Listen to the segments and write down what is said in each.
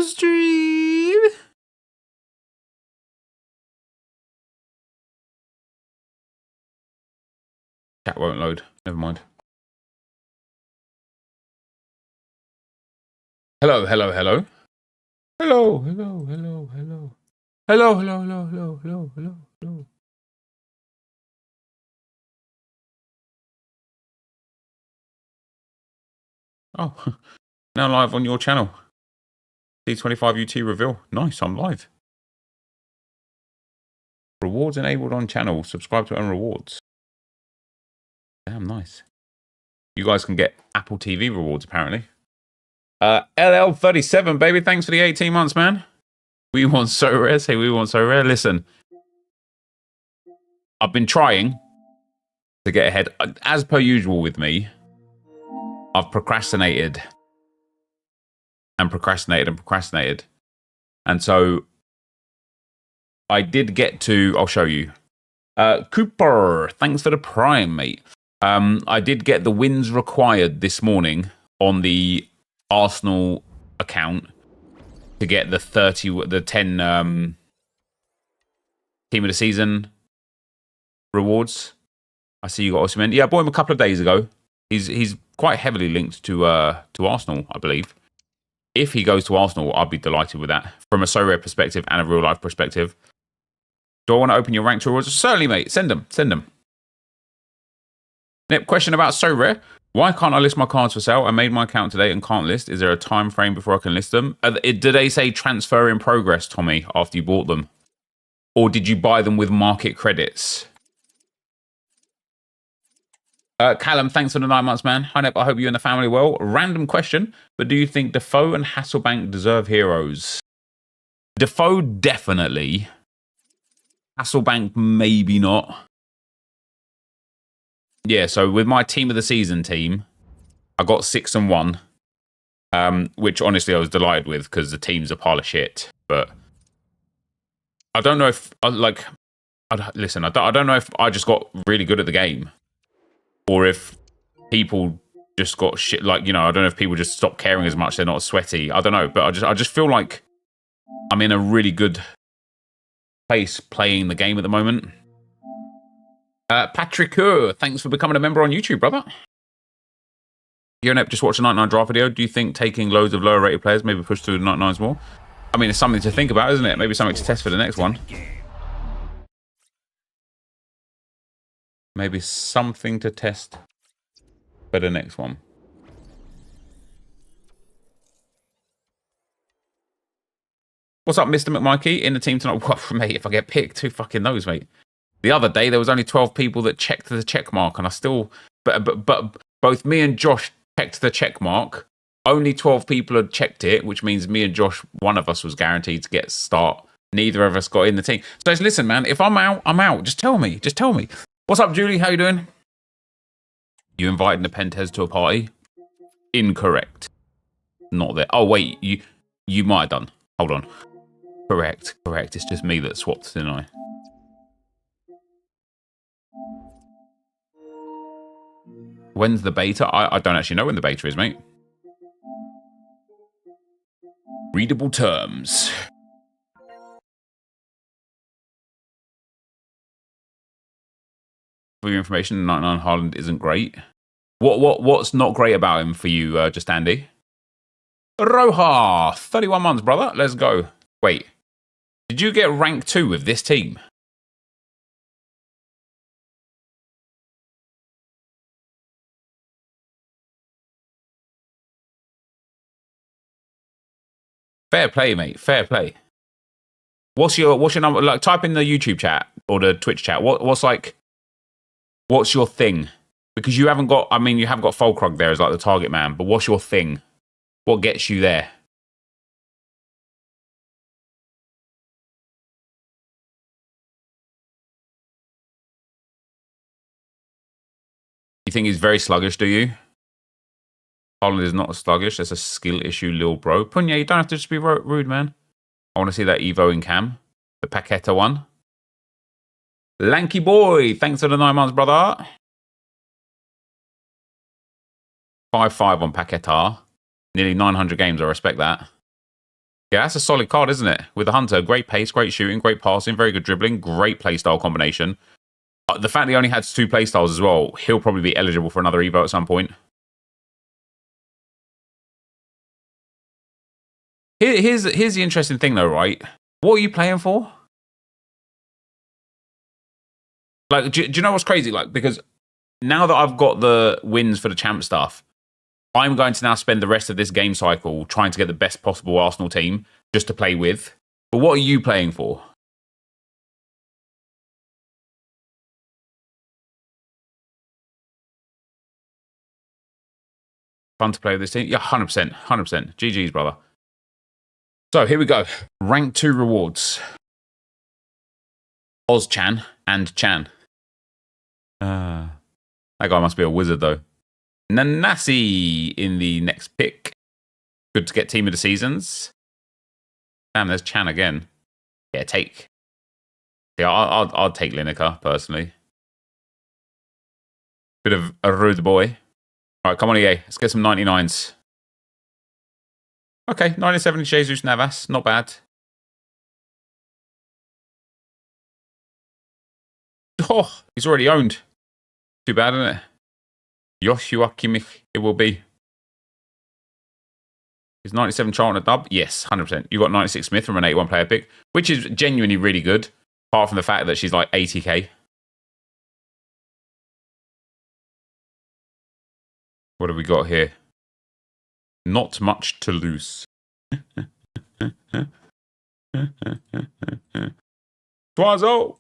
stream. Chat won't load. Never mind. Hello, hello, hello. Hello, hello, hello, hello. Hello, hello, hello, hello, hello, hello, hello. Oh, now live on your channel. D25UT reveal. Nice, I'm live. Rewards enabled on channel. Subscribe to earn rewards. Damn nice. You guys can get Apple TV rewards apparently. LL37, baby. Thanks for the 18 months, man. We want Sorare. Say we want Sorare. Listen, I've been trying to get ahead. As per usual with me, I've procrastinated and procrastinated and procrastinated. And so I did get to, I'll show you. Cooper, thanks for the prime, mate. I did get the wins required this morning on the Arsenal account to get the 10 team of the season rewards. I see you got Osimhen. Yeah, I bought him a couple of days ago. He's quite heavily linked to Arsenal, I believe. If he goes to Arsenal, I'd be delighted with that from a Sorare perspective and a real life perspective. Do I want to open your ranked rewards? Certainly, mate. Send them. Send them. Nip, question about Sorare. Why can't I list my cards for sale? I made my account today and can't list. Is there a time frame before I can list them? Did they say transfer in progress, Tommy, after you bought them? Or did you buy them with market credits? Callum, thanks for the 9 months, man. Hi, Nip. I hope you and the family well. Random question, but do you think Defoe and Hasselbank deserve heroes? Defoe, definitely. Hasselbank, maybe not. Yeah, so with my team of the season team, I got 6-1, which honestly I was delighted with because the team's a pile of shit. But I don't know if, listen, I don't know if I just got really good at the game or if people just got shit, like, you know, I don't know if people just stopped caring as much, they're not as sweaty. I don't know, but I just feel like I'm in a really good place playing the game at the moment. Patrick, thanks for becoming a member on YouTube, brother. Yonep just watched a 99 draft video. Do you think taking loads of lower rated players maybe push through the 99s more? I mean, it's something to think about, isn't it? Maybe something to test for the next one. Maybe something to test for the next one. What's up, Mr. McMikey? In the team tonight? Well, mate, if I get picked, who fucking knows, mate? The other day, there was only 12 people that checked the check mark, and I still... But both me and Josh checked the check mark. Only 12 people had checked it, which means me and Josh, one of us was guaranteed to get start. Neither of us got in the team. So listen, man, if I'm out, I'm out. Just tell me. Just tell me. What's up, Julie? How you doing? You invited NepentheZ to a party? Incorrect. Not there. Oh, wait. You might have done. Hold on. Correct. It's just me that swapped, didn't I? When's the beta? I don't actually know when the beta is, mate. Readable terms. For your information, 99 Haaland isn't great. What's not great about him for you, just Andy? Roja, 31 months, brother. Let's go. Wait, did you get rank 2 with this team? Fair play, mate. Fair play. What's your number? Like, type in the YouTube chat or the Twitch chat. What's your thing? Because you haven't got. I mean, you have got Fulkrug there as like the target man. But what's your thing? What gets you there? You think he's very sluggish? Do you? Holland is not sluggish. That's a skill issue, lil bro. Punya, you don't have to just be rude, man. I want to see that Evo in cam. The Paqueta one. Lanky boy, thanks for the 9 months, brother. 5-5 on Paqueta. Nearly 900 games, I respect that. Yeah, that's a solid card, isn't it? With the Hunter, great pace, great shooting, great passing, very good dribbling, great playstyle combination. The fact that he only had 2 playstyles as well, he'll probably be eligible for another Evo at some point. Here's the interesting thing, though, right? What are you playing for? Like, do you know what's crazy? Like, because now that I've got the wins for the champ stuff, I'm going to now spend the rest of this game cycle trying to get the best possible Arsenal team just to play with. But what are you playing for? Fun to play with this team? Yeah, 100%. 100%. GG's, brother. So here we go. Rank 2 rewards. Oz-chan and Chan. That guy must be a wizard, though. Nanasi in the next pick. Good to get team of the seasons. Damn, there's Chan again. Yeah, take. Yeah, I'll take Lineker, personally. Bit of a rude boy. All right, come on, EA. Let's get some 99s. Okay, 97 Jesus Navas. Not bad. Oh, he's already owned. Too bad, isn't it? Joshua Kimmich, it will be. Is 97 Charlton a dub? Yes, 100%. You got 96 Smith from an 81 player pick, which is genuinely really good, apart from the fact that she's like 80k. What have we got here? Not much to lose. Twazo!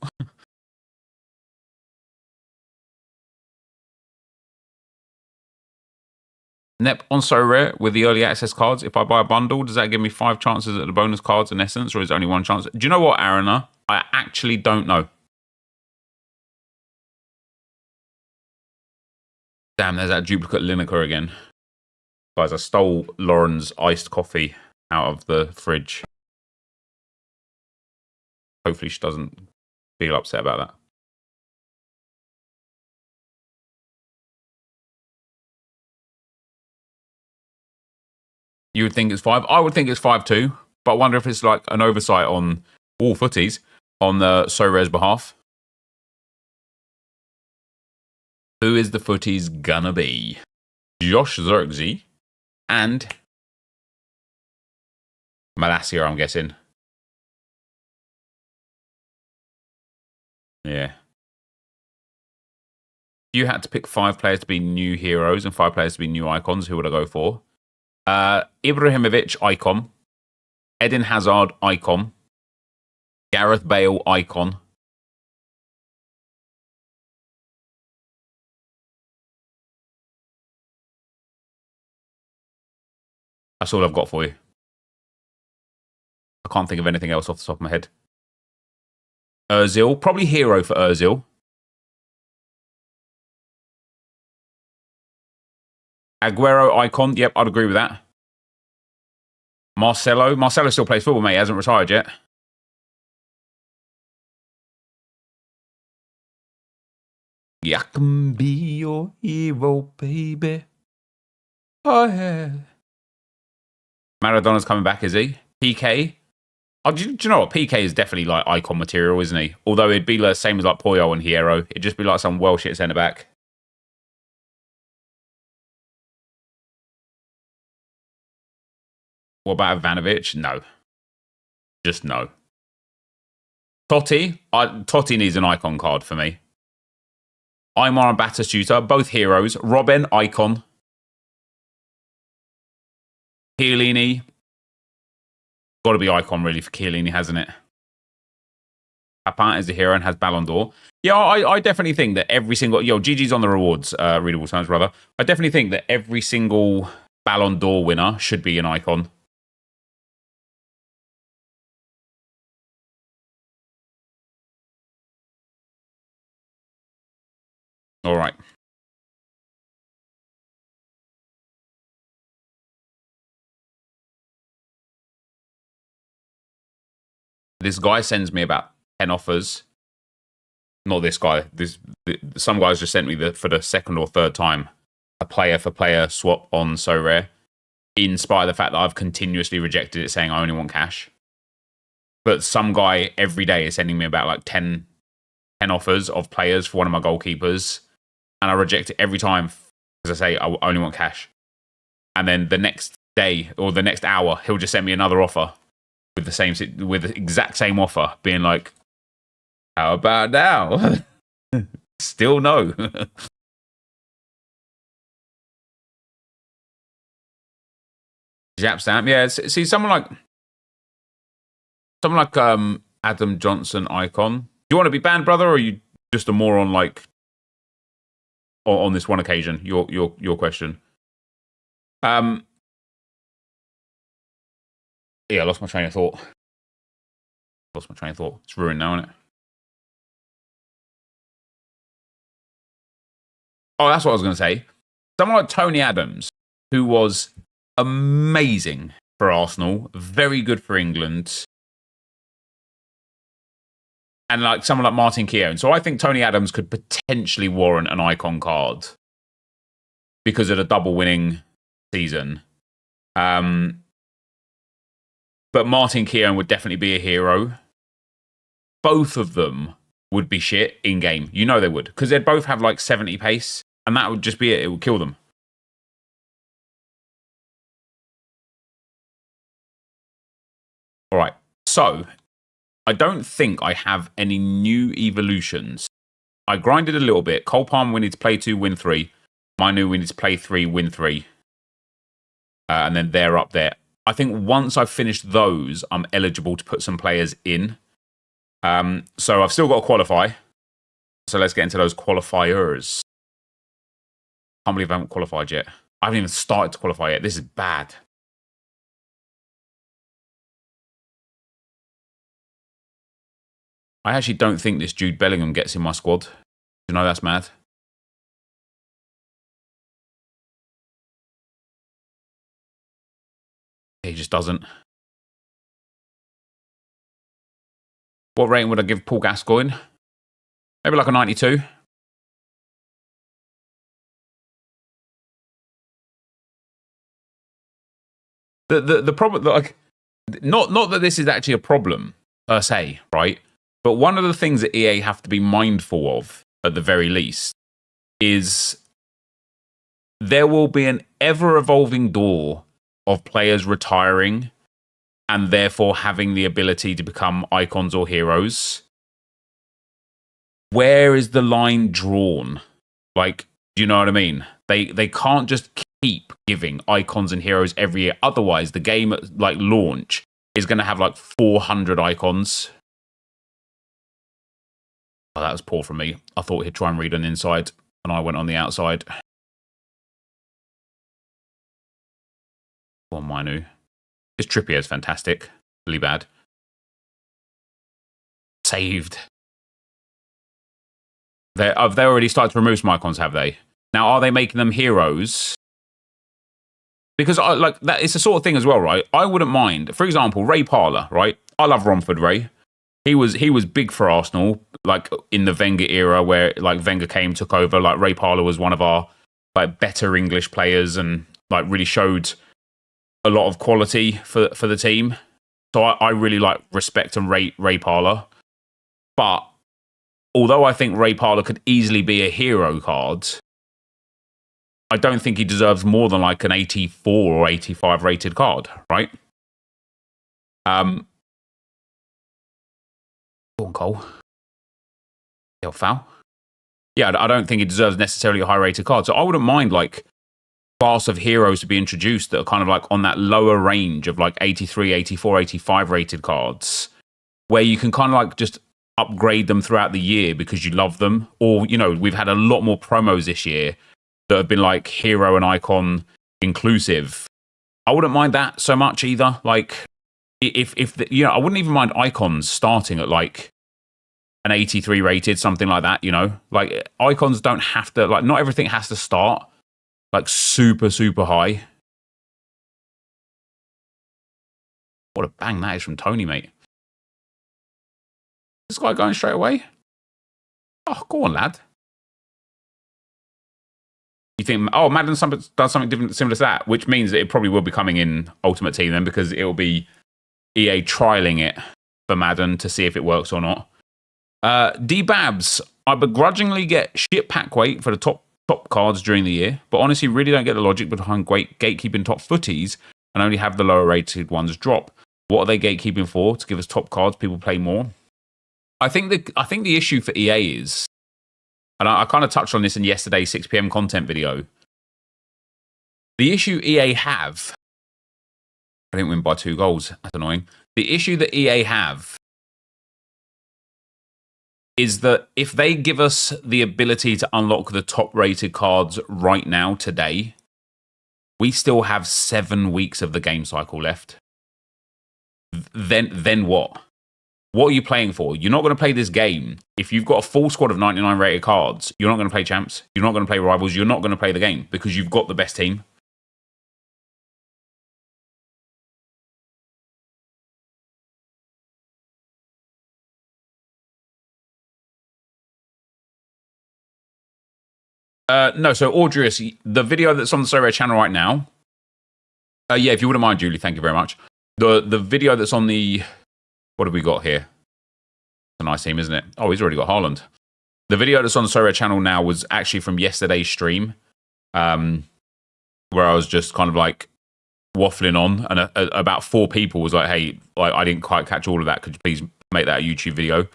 Nep on Sorare with the early access cards. If I buy a bundle, does that give me 5 chances at the bonus cards in essence, or is it only 1 chance? Do you know what, Arana? I actually don't know. Damn, there's that duplicate Lineker again. Guys, I stole Lauren's iced coffee out of the fridge. Hopefully she doesn't feel upset about that. You would think it's 5. I would think it's 5 too, but I wonder if it's like an oversight on all footies on the Sorare's behalf. Who is the footies gonna be? Josh Zirkzee and Malacia, I'm guessing. Yeah. If you had to pick 5 players to be new heroes and 5 players to be new icons, who would I go for? Ibrahimovic, icon. Eden Hazard, icon. Gareth Bale, icon. That's all I've got for you. I can't think of anything else off the top of my head. Ozil, probably hero for Ozil. Aguero, icon. Yep, I'd agree with that. Marcelo. Marcelo still plays football, mate. He hasn't retired yet. I can be your hero, baby. Oh, yeah. Maradona's coming back, is he? PK. Oh, do you know what? PK is definitely like icon material, isn't he? Although it'd be the same as like Poyo and Hierro. It'd just be like some well shit centre back. What about Ivanovic? No. Just no. Totti. Totti needs an icon card for me. Aymar and Batistuta, both heroes. Robin, icon. Chiellini. Got to be icon really for Chiellini, hasn't it? Papin is a hero and has Ballon d'Or. Yeah, I definitely think that every single... Yo, GG's on the rewards, readable times, brother. I definitely think that every single Ballon d'Or winner should be an icon. All right. This guy sends me about 10 offers. Not this guy. Some guys just sent me for the second or third time a player for player swap on Sorare. in spite of the fact that I've continuously rejected it, saying I only want cash. But some guy every day is sending me about like 10 offers of players for one of my goalkeepers, and I reject it every time because I say I only want cash. And then the next day or the next hour, he'll just send me another offer with the exact same offer, being like, "How about now?" Still no. Jap stamp, yeah. See, someone like Adam Johnson icon. Do you want to be banned, brother, or are you just a moron like on this one occasion? Your question. Yeah, I lost my train of thought. It's ruined now, isn't it? Oh, that's what I was going to say. Someone like Tony Adams, who was amazing for Arsenal, very good for England, and like someone like Martin Keown. So I think Tony Adams could potentially warrant an icon card because of the double winning season. But Martin Keown would definitely be a hero. Both of them would be shit in game. You know they would, because they'd both have like 70 pace, and that would just be it. It would kill them. All right. So I don't think I have any new evolutions. I grinded a little bit. Cole Palmer, we need to play 2, win 3. Minu, we need to play 3, win 3. And then they're up there. I think once I've finished those, I'm eligible to put some players in. So I've still got to qualify. So let's get into those qualifiers. Can't believe I haven't qualified yet. I haven't even started to qualify yet. This is bad. I actually don't think this Jude Bellingham gets in my squad. You know, that's mad. He just doesn't. What rating would I give Paul Gascoigne? Maybe like a 92. The problem, like, not that this is actually a problem per se, right? But one of the things that EA have to be mindful of, at the very least, is there will be an ever-evolving door of players retiring and therefore having the ability to become icons or heroes. Where is the line drawn? Like, do you know what I mean? They can't just keep giving icons and heroes every year. Otherwise, the game at like launch is going to have like 400 icons. Oh, that was poor from me. I thought he'd try and read on the inside, and I went on the outside. Come on, Minu. This Trippier is fantastic. Really bad. Saved. They already started to remove some icons, have they? Now, are they making them heroes? Because like that, it's the sort of thing as well, right? I wouldn't mind. For example, Ray Parlour, right? I love Romford Ray. He was big for Arsenal, like in the Wenger era, where like Wenger came, took over. Like Ray Parlour was one of our like better English players, and like really showed a lot of quality for the team. So I really like respect and rate Ray Parlour. But although I think Ray Parlour could easily be a hero card, I don't think he deserves more than like an 84 or 85 rated card, right? Go on, Cole. He'll foul. Yeah, I don't think he deserves necessarily a high rated card. So I wouldn't mind like class of heroes to be introduced that are kind of like on that lower range of like 83, 84, 85 rated cards, where you can kind of like just upgrade them throughout the year because you love them. Or, you know, we've had a lot more promos this year that have been like hero and icon inclusive. I wouldn't mind that so much either. Like, if you know, I wouldn't even mind icons starting at like an 83 rated, something like that, you know? Like, icons don't have to, like, not everything has to start like super, super high. What a bang that is from Tony, mate. This guy going straight away? Oh, go on, lad. you think, oh, Madden does something different, similar to that, which means that it probably will be coming in Ultimate Team then, because it will be EA trialing it for Madden to see if it works or not. D-Babs, I begrudgingly get shit pack weight for the top cards during the year, but honestly really don't get the logic behind gatekeeping top footies and only have the lower rated ones drop. What are they gatekeeping for? To give us top cards, people play more? I think the issue for EA is, and I kind of touched on this in yesterday's 6 p.m. content video, the issue EA have, I didn't win by 2 goals, that's annoying. The issue that EA have is that if they give us the ability to unlock the top rated cards right now, today, we still have 7 weeks of the game cycle left. Then what? What are you playing for? You're not going to play this game. If you've got a full squad of 99 rated cards, you're not going to play champs. You're not going to play rivals. You're not going to play the game because you've got the best team. No, so Audrius, the video that's on the Sorare channel right now, yeah, if you wouldn't mind, Julie, thank you very much. The video that's on the, what have we got here? It's a nice team, isn't it? Oh, he's already got Haaland. The video that's on the Sorare channel now was actually from yesterday's stream, where I was just kind of like waffling on, and about 4 people was like, hey, I didn't quite catch all of that. Could you please make that a YouTube video?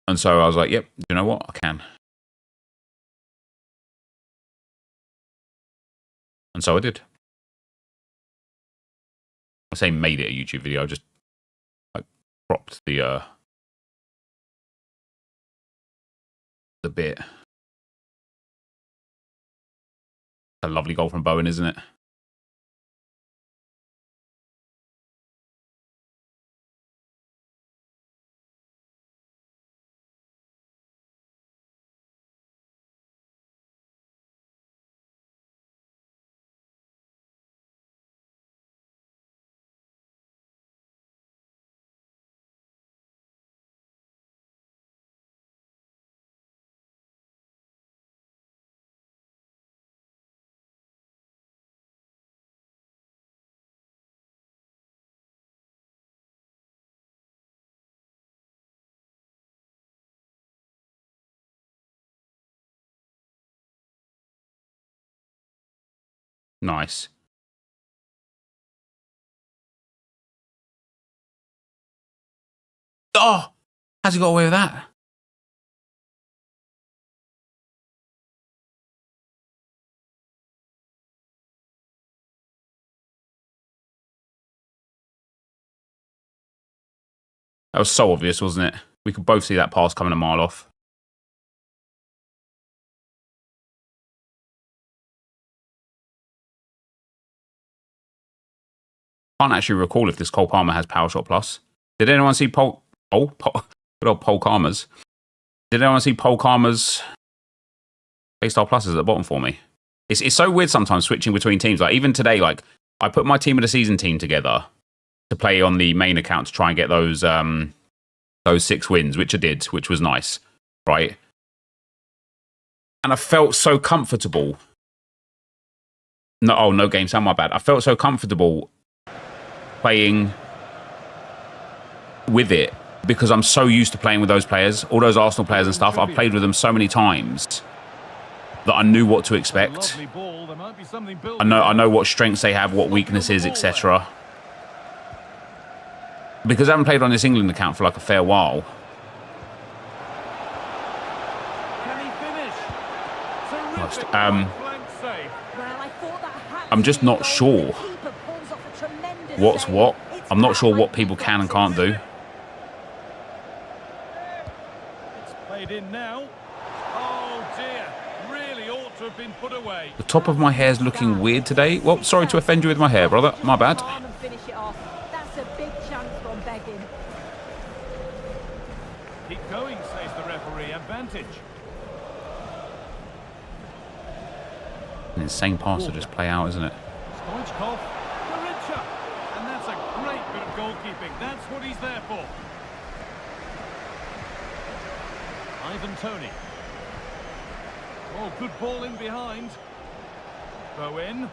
And so I was like, yep, you know what? I can. And so I did. I say made it a YouTube video. I just like cropped the bit. A lovely goal from Bowen, isn't it? Nice. Oh, how's he got away with that? That was so obvious, wasn't it? We could both see that pass coming a mile off. Can't actually recall if this Cole Palmer has Power Shot Plus. Did anyone see good old Paul Karma's? Did anyone see Paul Karma's Playstyle Pluses at the bottom for me? It's so weird sometimes switching between teams. Like even today, like I put my team of the season team together to play on the main account to try and get those 6 wins, which I did, which was nice, right? And I felt so comfortable. No game sound, my bad. I felt so comfortable playing with it because I'm so used to playing with those players, all those Arsenal players and stuff. I've played with them so many times that I knew what to expect. I know what strengths they have, what weaknesses, etc. Because I haven't played on this England account for like a fair while. I'm just not sure what's what. I'm not sure what people can and can't do. It's played in now. Oh dear, really ought to have been put away. The top of my hair is looking weird today. Well, sorry to offend you with my hair, brother. My bad. That's a big chance from begging. Keep going, says the referee. Advantage. An insane pass to just play out, isn't it? Stoichkov, Goretzka, and that's a great bit of goalkeeping. That's what he's there for. Ivan Toney. Oh, good ball in behind. Go in.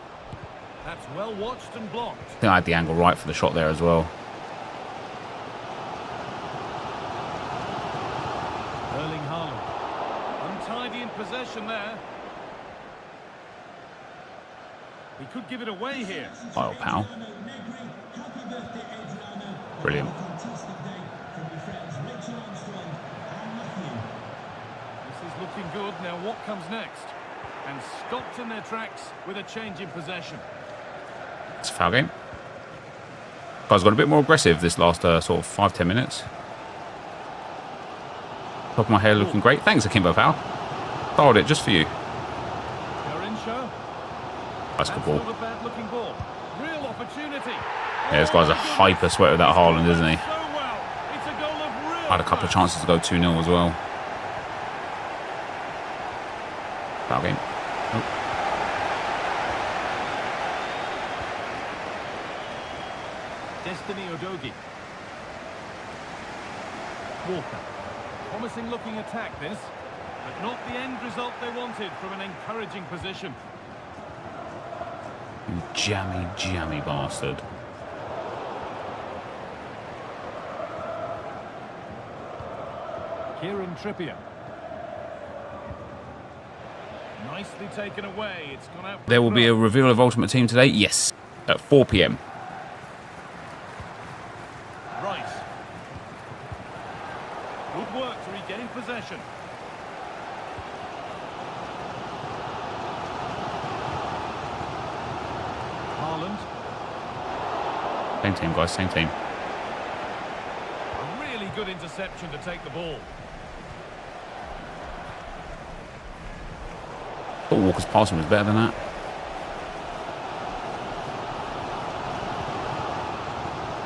That's well watched and blocked. I think I had the angle right for the shot there as well. Erling Haaland. Untidy in possession there. He could give it away here. Oh, pal. Brilliant. This is looking good. Now what comes next? And stopped in their tracks with a change in possession. It's a foul game. Guys got a bit more aggressive this last sort of 5-10 minutes. Top of my hair looking great. Thanks, Akimbo pal. Borrowed it just for you. That's a good ball. Real opportunity. Yeah, this guy's a hyper sweat with that Haaland, isn't he? I had a couple of chances to go 2-0 as well. Foul game. Oh. Destiny Udogie. Walker. Promising looking attack this, but not the end result they wanted from an encouraging position. You jammy bastard. Kieran Trippier. Nicely taken away. It's gone out. There will be a reveal of Ultimate Team today. Yes, at 4 p.m. Rice. Good work to regain possession. Haaland. Same team, guys. Same team. A really good interception to take the ball. I thought Walker's passing was better than that.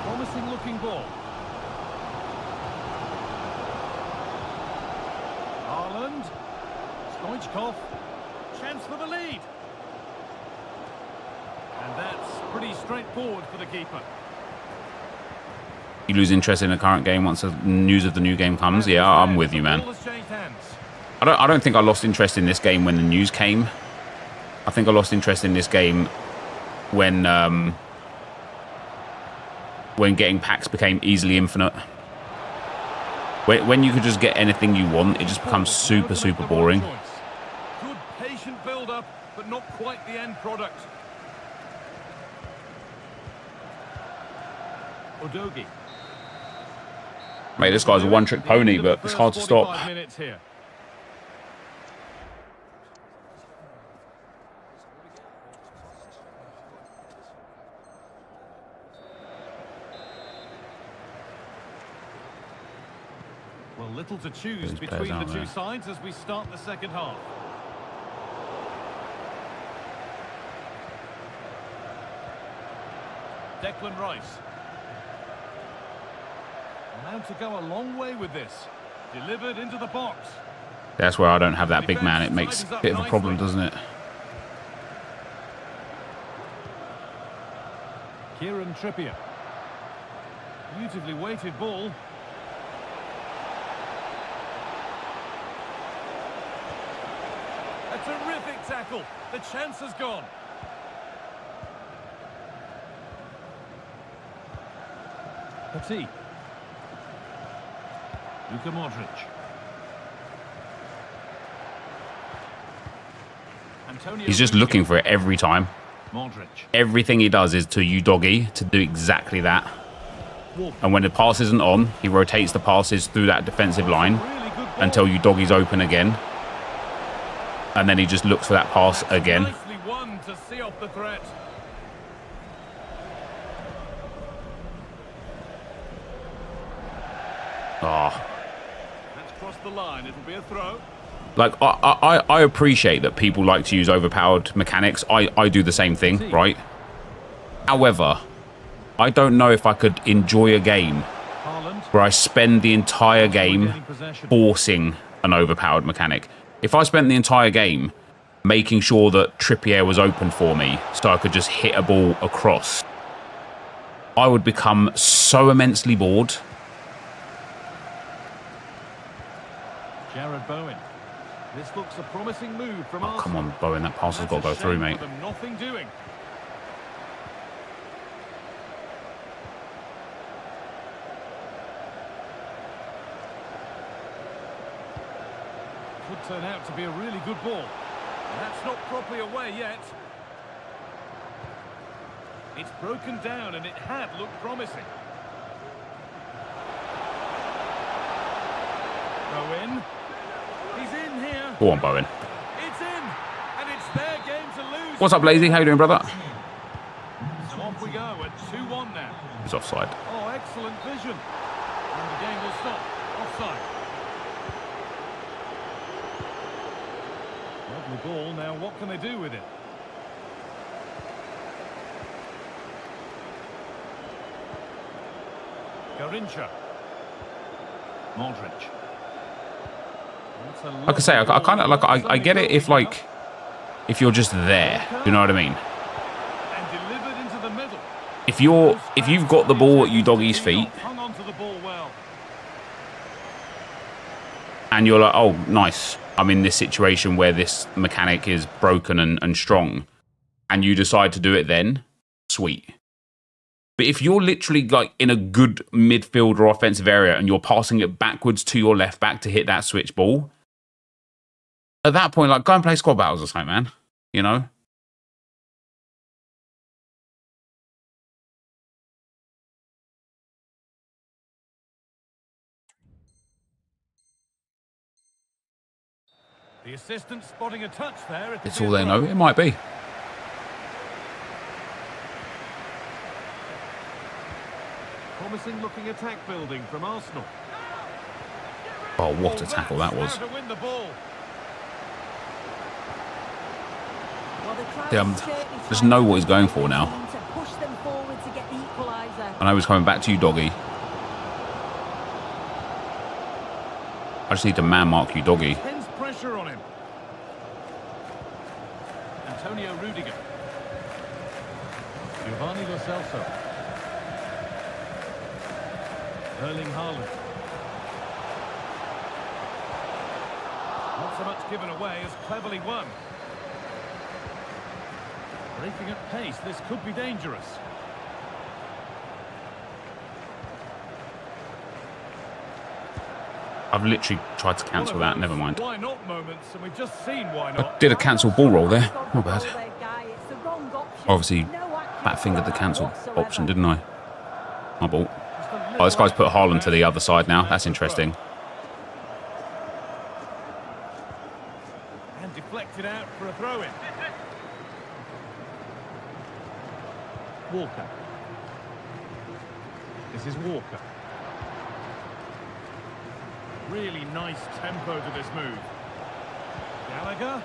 Promising looking ball. Haaland. Stoichkov. Chance for the lead. And that's pretty straightforward for the keeper. You lose interest in the current game once the news of the new game comes. Yeah, I'm with you, man. I don't think I lost interest in this game when the news came. I think I lost interest in this game when getting packs became easily infinite. When you could just get anything you want, it just becomes super boring. Good patient build-up, but not quite the end product. Udogie. Mate, this guy's a one-trick pony, but it's hard to stop. Well, little to choose between the two sides as we start the second half. Declan Rice. Allowed to go a long way with this. Delivered into the box. That's where I don't have that big man. It makes a bit of a problem, doesn't it? Kieran Trippier. Beautifully weighted ball. A terrific tackle. The chance has gone. Petit. Luka Modric. He's just looking for it every time. Modric. Everything he does is to Udogie to do exactly that. And when the pass isn't on, he rotates the passes through that defensive line until Udogie's open again. And then he just looks for that pass again. Nicely won to see off the threat. Oh. That's crossed the line. It'll be a throw. Like, I appreciate that people like to use overpowered mechanics. I do the same thing, right? However, I don't know if I could enjoy a game where I spend the entire game forcing an overpowered mechanic. If I spent the entire game making sure that Trippier was open for me so I could just hit a ball across, I would become so immensely bored. Jared Bowen. This looks a promising move from Oh, Arsenal. come on, Bowen. That pass has got to go through, mate. Nothing doing. Could turn out to be a really good ball. And that's not properly away yet. It's broken down and it had looked promising. Bowen. He's in here. Go on, Bowen. It's in. And it's their game to lose. What's up, Lazy? How you doing, brother? So off we go at 2-1 now. He's offside. Oh, excellent vision. And the game will stop. Offside. Lovely ball. Now what can they do with it? Garincha. Modric. Like I say, I kind of like. I get it if like, if you're just there. Do you know what I mean? And delivered into the middle. If you've got the ball at you doggy's feet, Hung on to the ball well. and you're like, oh, nice. I'm in this situation where this mechanic is broken and strong, and you decide to do it then, sweet. But if you're literally like in a good midfield or offensive area and you're passing it backwards to your left back to hit that switch ball, at that point, like, go and play squad battles or something, man. You know? The assistant spotting a touch there. It's all they know. It might be. Promising looking attack building from Arsenal. Oh, what a tackle that was. How to win the ball. Just know what he's going for now. To push them forward to get the equaliser. I know he's coming back to you, doggy. I just need to man mark you, doggy. Intense pressure on him. Antonio Rudiger. Giovanni Lo Celso. Erling Haaland. Not so much given away as cleverly won. Breaking at pace, this could be dangerous. I've literally tried to cancel that. Never mind. Why not moments, and we've just seen why I not. did a cancel ball roll there. Not bad. Obviously, back fingered the cancel option, didn't I? My ball. Oh, this guy's put Haaland to the other side now. That's interesting. And deflected out for a throw-in. Walker. This is Walker. Really nice tempo to this move. Gallagher.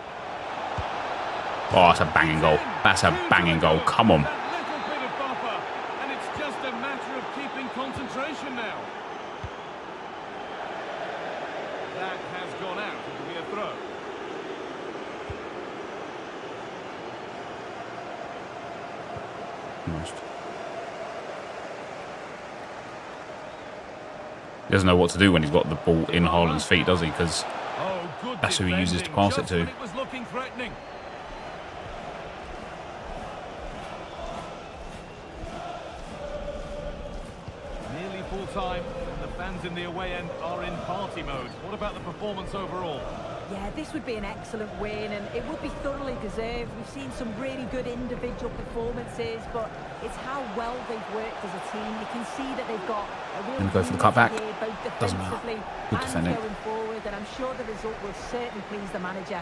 Oh, that's a banging goal. That's a banging goal. Come on. That little bit of buffer, and it's just a matter of keeping concentration now. That has gone out. It'll be a throw. Almost. He doesn't know what to do when he's got the ball in Haaland's feet, does he? Because Oh, good that's who he uses to defending, pass it just to. when it was looking threatening. Nearly full time. The fans in the away end are in party mode. What about the performance overall? Yeah, this would be an excellent win, and it would be thoroughly deserved. We've seen some really good individual performances, but it's how well they've worked as a team. You can see that they've got a real Gonna go for the unity cutback. here, both Doesn't matter. defensively Good and defending. going forward, and I'm sure the result will certainly please the manager.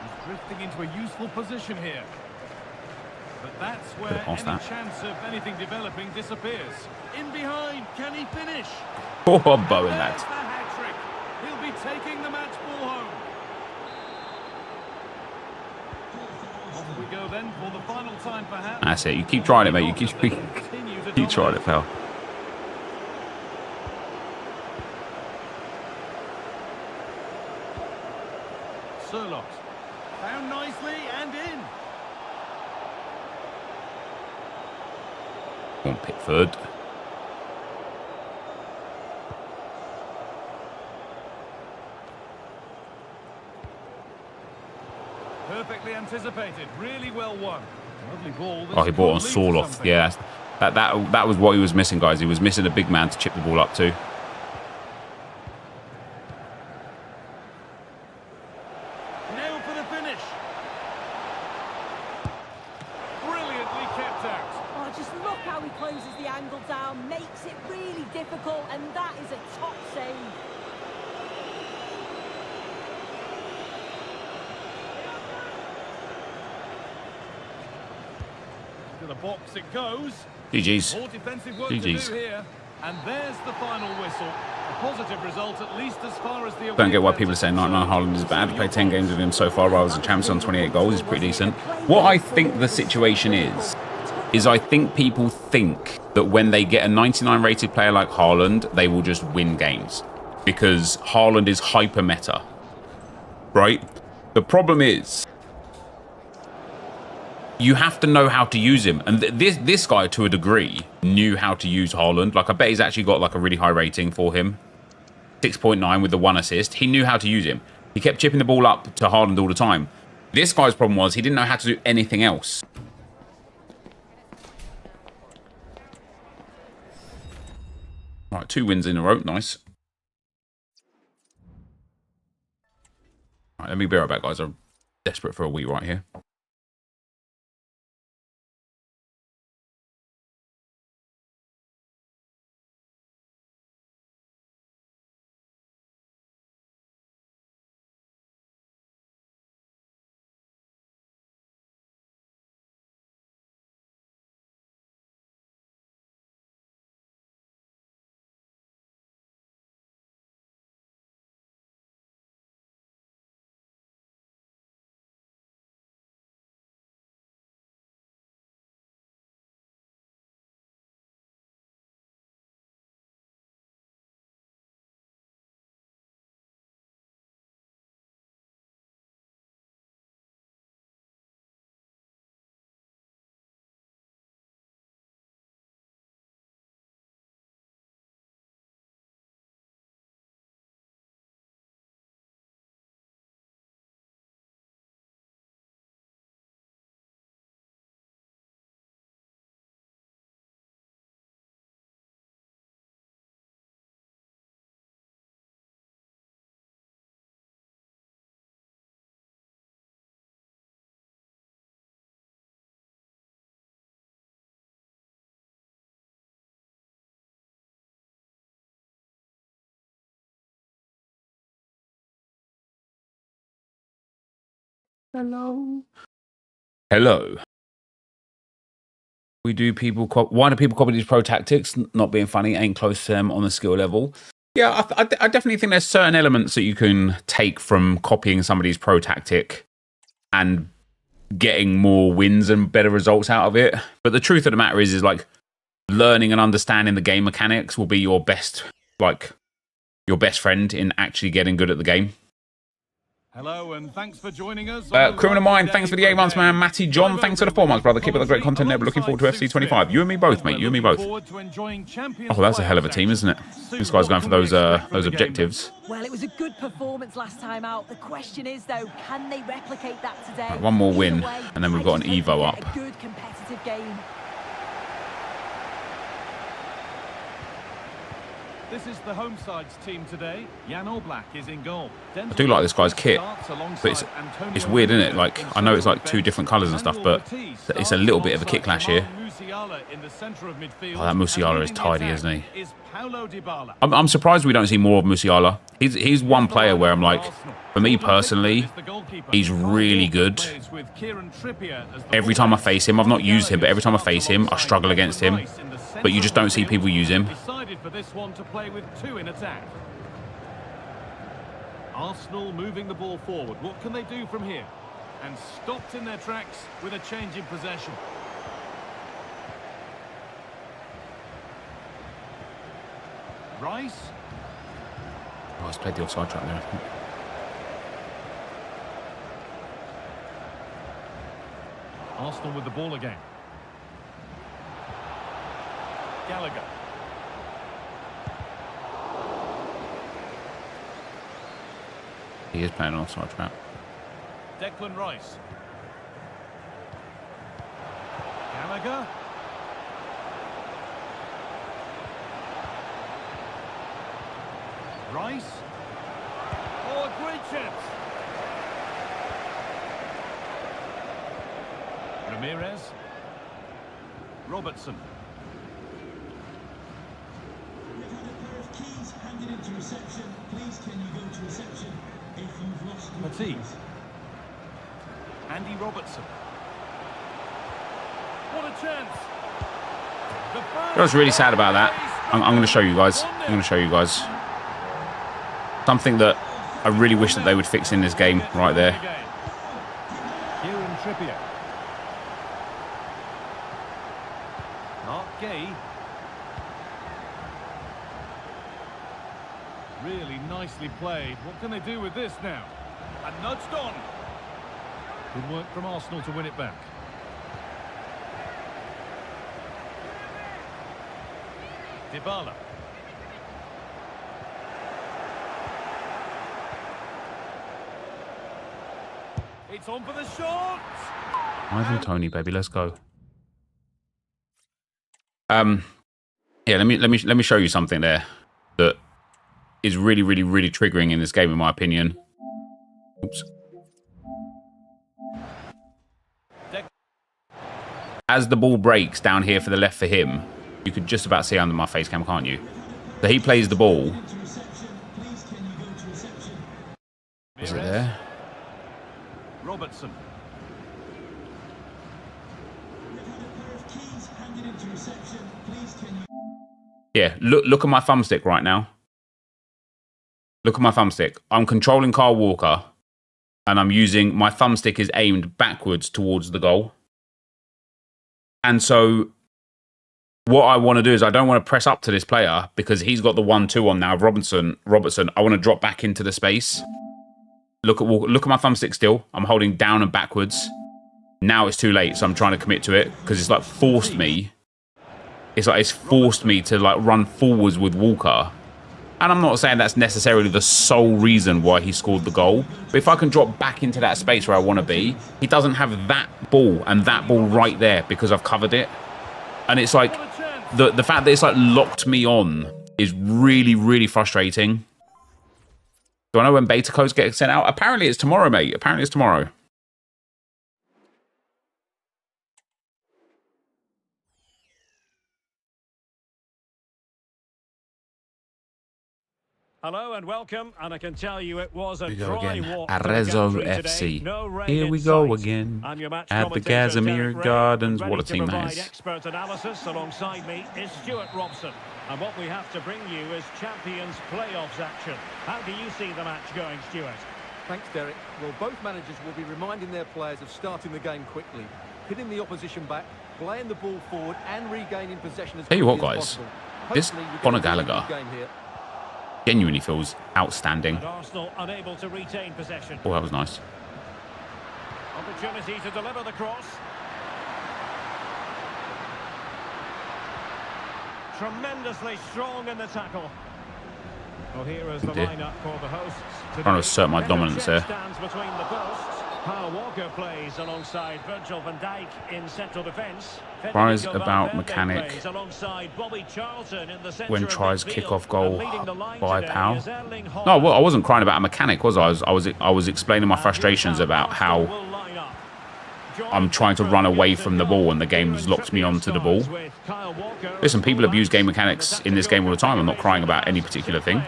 He's drifting into a useful position here. But that's where Could've any passed that. chance of anything developing disappears. In behind, can he finish? Oh, Bowen, There's lads. the hat-trick. He'll be taking the match ball home. Off we go then for the final time perhaps. That's it. You keep trying it, mate. You keep Continue to keep trying dominate. it, pal. Sherlock. Found nicely and in. Go on, Pickford. perfectly anticipated. Really well won. Lovely ball. Oh, he brought on Sorloth. Yeah, that was what he was missing, guys. He was missing a big man to chip the ball up to. Now for the finish. Brilliantly kept out. Oh, just look how he closes the angle down, makes it really difficult, and that is a top save. To the box it goes. GG's. More defensive work GG's. to do here. And there's the final whistle. A positive result, at least as far as the Don't get why people are saying 99 Haaland is bad. Played 10 games with him so far rather than champions on 28 goals. He's pretty decent. What I think the situation is I think people think that when they get a 99 rated player like Haaland, they will just win games. Because Haaland is hyper meta. Right? The problem is, you have to know how to use him. And this guy, to a degree, knew how to use Haaland. Like, I bet he's actually got, like, a really high rating for him. 6.9 with the 1 assist. He knew how to use him. He kept chipping the ball up to Haaland all the time. This guy's problem was he didn't know how to do anything else. All right, 2 wins in a row. Nice. All right, let me be right back, guys. I'm desperate for a wee right here. Hello. Hello. Why do people copy these pro tactics? Not being funny, ain't close to them on the skill level. Yeah, I definitely think there's certain elements that you can take from copying somebody's pro tactic and getting more wins and better results out of it. But the truth of the matter is like learning and understanding the game mechanics will be your best friend in actually getting good at the game. Hello and thanks for joining us. Criminal Mind, thanks for the 8 months, man. Matty John, thanks for the 4 months, brother. Keep up the great content there. But looking forward to FC25. You and me both, mate. You and me both. Oh, that's a hell of a team, isn't it? This guy's going for those objectives. Well, it was a good performance last time out. The question is, though, can they replicate that today? Right, one more win, and then we've got an Evo up. A good competitive game. This is the home side's team today. Jan Oblak is in goal. I do like this guy's kit, but it's weird, isn't it? Like, I know it's like 2 different colours and stuff, but it's a little bit of a kit clash here. Oh, that Musiala is tidy, isn't he? I'm surprised we don't see more of Musiala. He's one player where I'm like, for me personally, he's really good. Every time I face him, I've not used him, but every time I face him, I struggle against him. But you just don't see people use him. Decided for this one to play with 2 in attack. Arsenal moving the ball forward. What can they do from here? And stopped in their tracks with a change in possession. Rice. Oh, he's played the offside trap there, I think. Arsenal with the ball again. Gallagher. He is playing an offside trap. Declan Rice. Joga. Rice. Oh, a great chance. Ramirez. Robertson. We've had a pair of keys handed into reception. Please can you go to reception if you've lost your Matisse. keys? Andy Robertson. What a chance. I was really sad about that. I'm going to show you guys. I'm going to show you guys something that I really wish that they would fix in this game right there. Kieran Trippier. Mark Gay. Really nicely played. What can they do with this now? And nudged on. Good work from Arsenal to win it back. Dybala. It's on for the shot. Ivan Tony, baby, let's go. Yeah, let me show you something there that is really triggering in this game, in my opinion. Oops. As the ball breaks down here for the left for him, you could just about see under my face cam, can't you? So he plays the ball. Is it there? Robertson. Yeah, look at my thumbstick right now. Look at my thumbstick. I'm controlling Kyle Walker, and I'm using my thumbstick is aimed backwards towards the goal. And so what I want to do is I don't want to press up to this player because he's got the 1-2 on now. Robertson, I want to drop back into the space. Look at my thumbstick still. I'm holding down and backwards. Now it's too late, so I'm trying to commit to it because it's like forced me. It's forced me to like run forwards with Walker. And I'm not saying that's necessarily the sole reason why he scored the goal. But if I can drop back into that space where I want to be, he doesn't have that ball and that ball right there because I've covered it. And it's like the fact that it's like locked me on is really frustrating. Do I know when beta codes get sent out? Apparently it's tomorrow, mate. Apparently it's tomorrow. Hello and welcome, and I can tell you it was a Here we go dry again. walk Arezzo to the gantry FC. today. No rain Here in we go sight. again I'm your match at the commentator, Casimir Derek Ray, Gardens. and What a ready team to that provide is. expert analysis alongside me is Stuart Robson. And what we have to bring you is Champions Playoffs action. How do you see the match going, Stuart? Thanks, Derek. Well, both managers will be reminding their players of starting the game quickly, hitting the opposition back, playing the ball forward and regaining possession as Tell you what, quickly as guys, possible. this Hopefully we get Conor a really Gallagher good game here. genuinely feels outstanding. And Arsenal unable to retain possession. Oh, that was nice. Opportunity to deliver the cross. Tremendously strong in the tackle. Well, here is the dear. lineup for the hosts. Trying to assert my dominance there. Stands between the posts. Kyle Walker plays alongside Virgil van Dijk in central defence. Surprised Federico about Valverde mechanic plays alongside Bobby Charlton in the centre when of tries midfield. kick-off goal And leading the line by today Powell. is Erling No, Haaland. well, I wasn't crying about a mechanic, was I? I was explaining my frustrations about how I'm trying to run away from the ball and the game's locked me onto the ball. Listen, people abuse game mechanics in this game all the time. I'm not crying about any particular thing.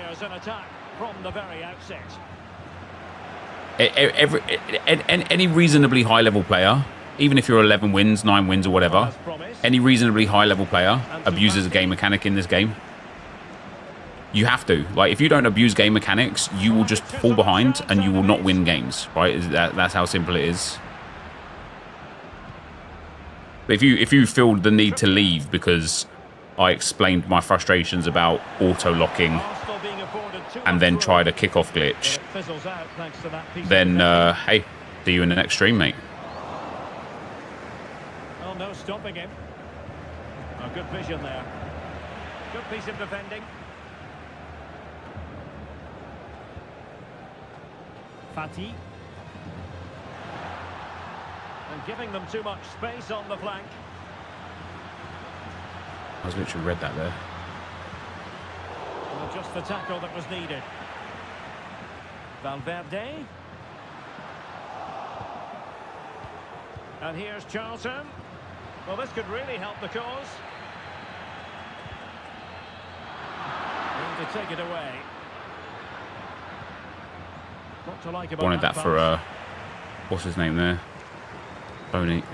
Any reasonably high-level player, even if you're 11 wins, 9 wins or whatever, any reasonably high-level player abuses a game mechanic in this game. You have to. Like, if you don't abuse game mechanics, you will just fall behind and you will not win games, right? That's how simple it is. But if you feel the need to leave because I explained my frustrations about auto-locking and then tried a kick-off glitch, then, hey, see you in the next stream, mate. Well, no stopping him. Oh, good vision there. Good piece of defending. Fati. And giving them too much space on the flank. was literally read that there. Well, just the tackle that was needed. Valverde. And here's Charlton. Well, this could really help the cause. Going to take it away. What to like about Wanted that for, what's his name there? Bonito.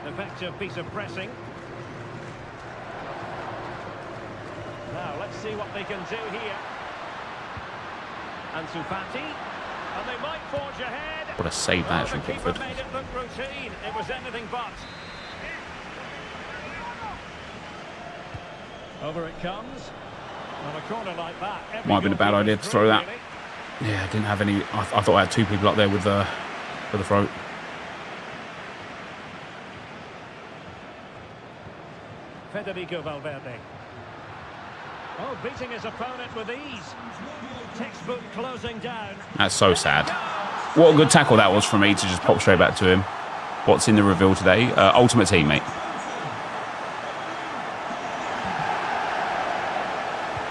Effective piece of pressing. Now, let's see what they can do here. Ansu Fati. And they might forge ahead. What a save that actually, The keeper Pickford. made it look routine. It was anything but. Over it comes. On a corner like that. Might have been a bad idea to throw that. Really. Yeah, I didn't have any. I thought I had two people up there with the throat. Federico Valverde. Oh, beating his opponent with ease. Textbook closing down. That's so sad. What a good tackle that was from me to just pop straight back to him. What's in the reveal today? Ultimate Team, mate.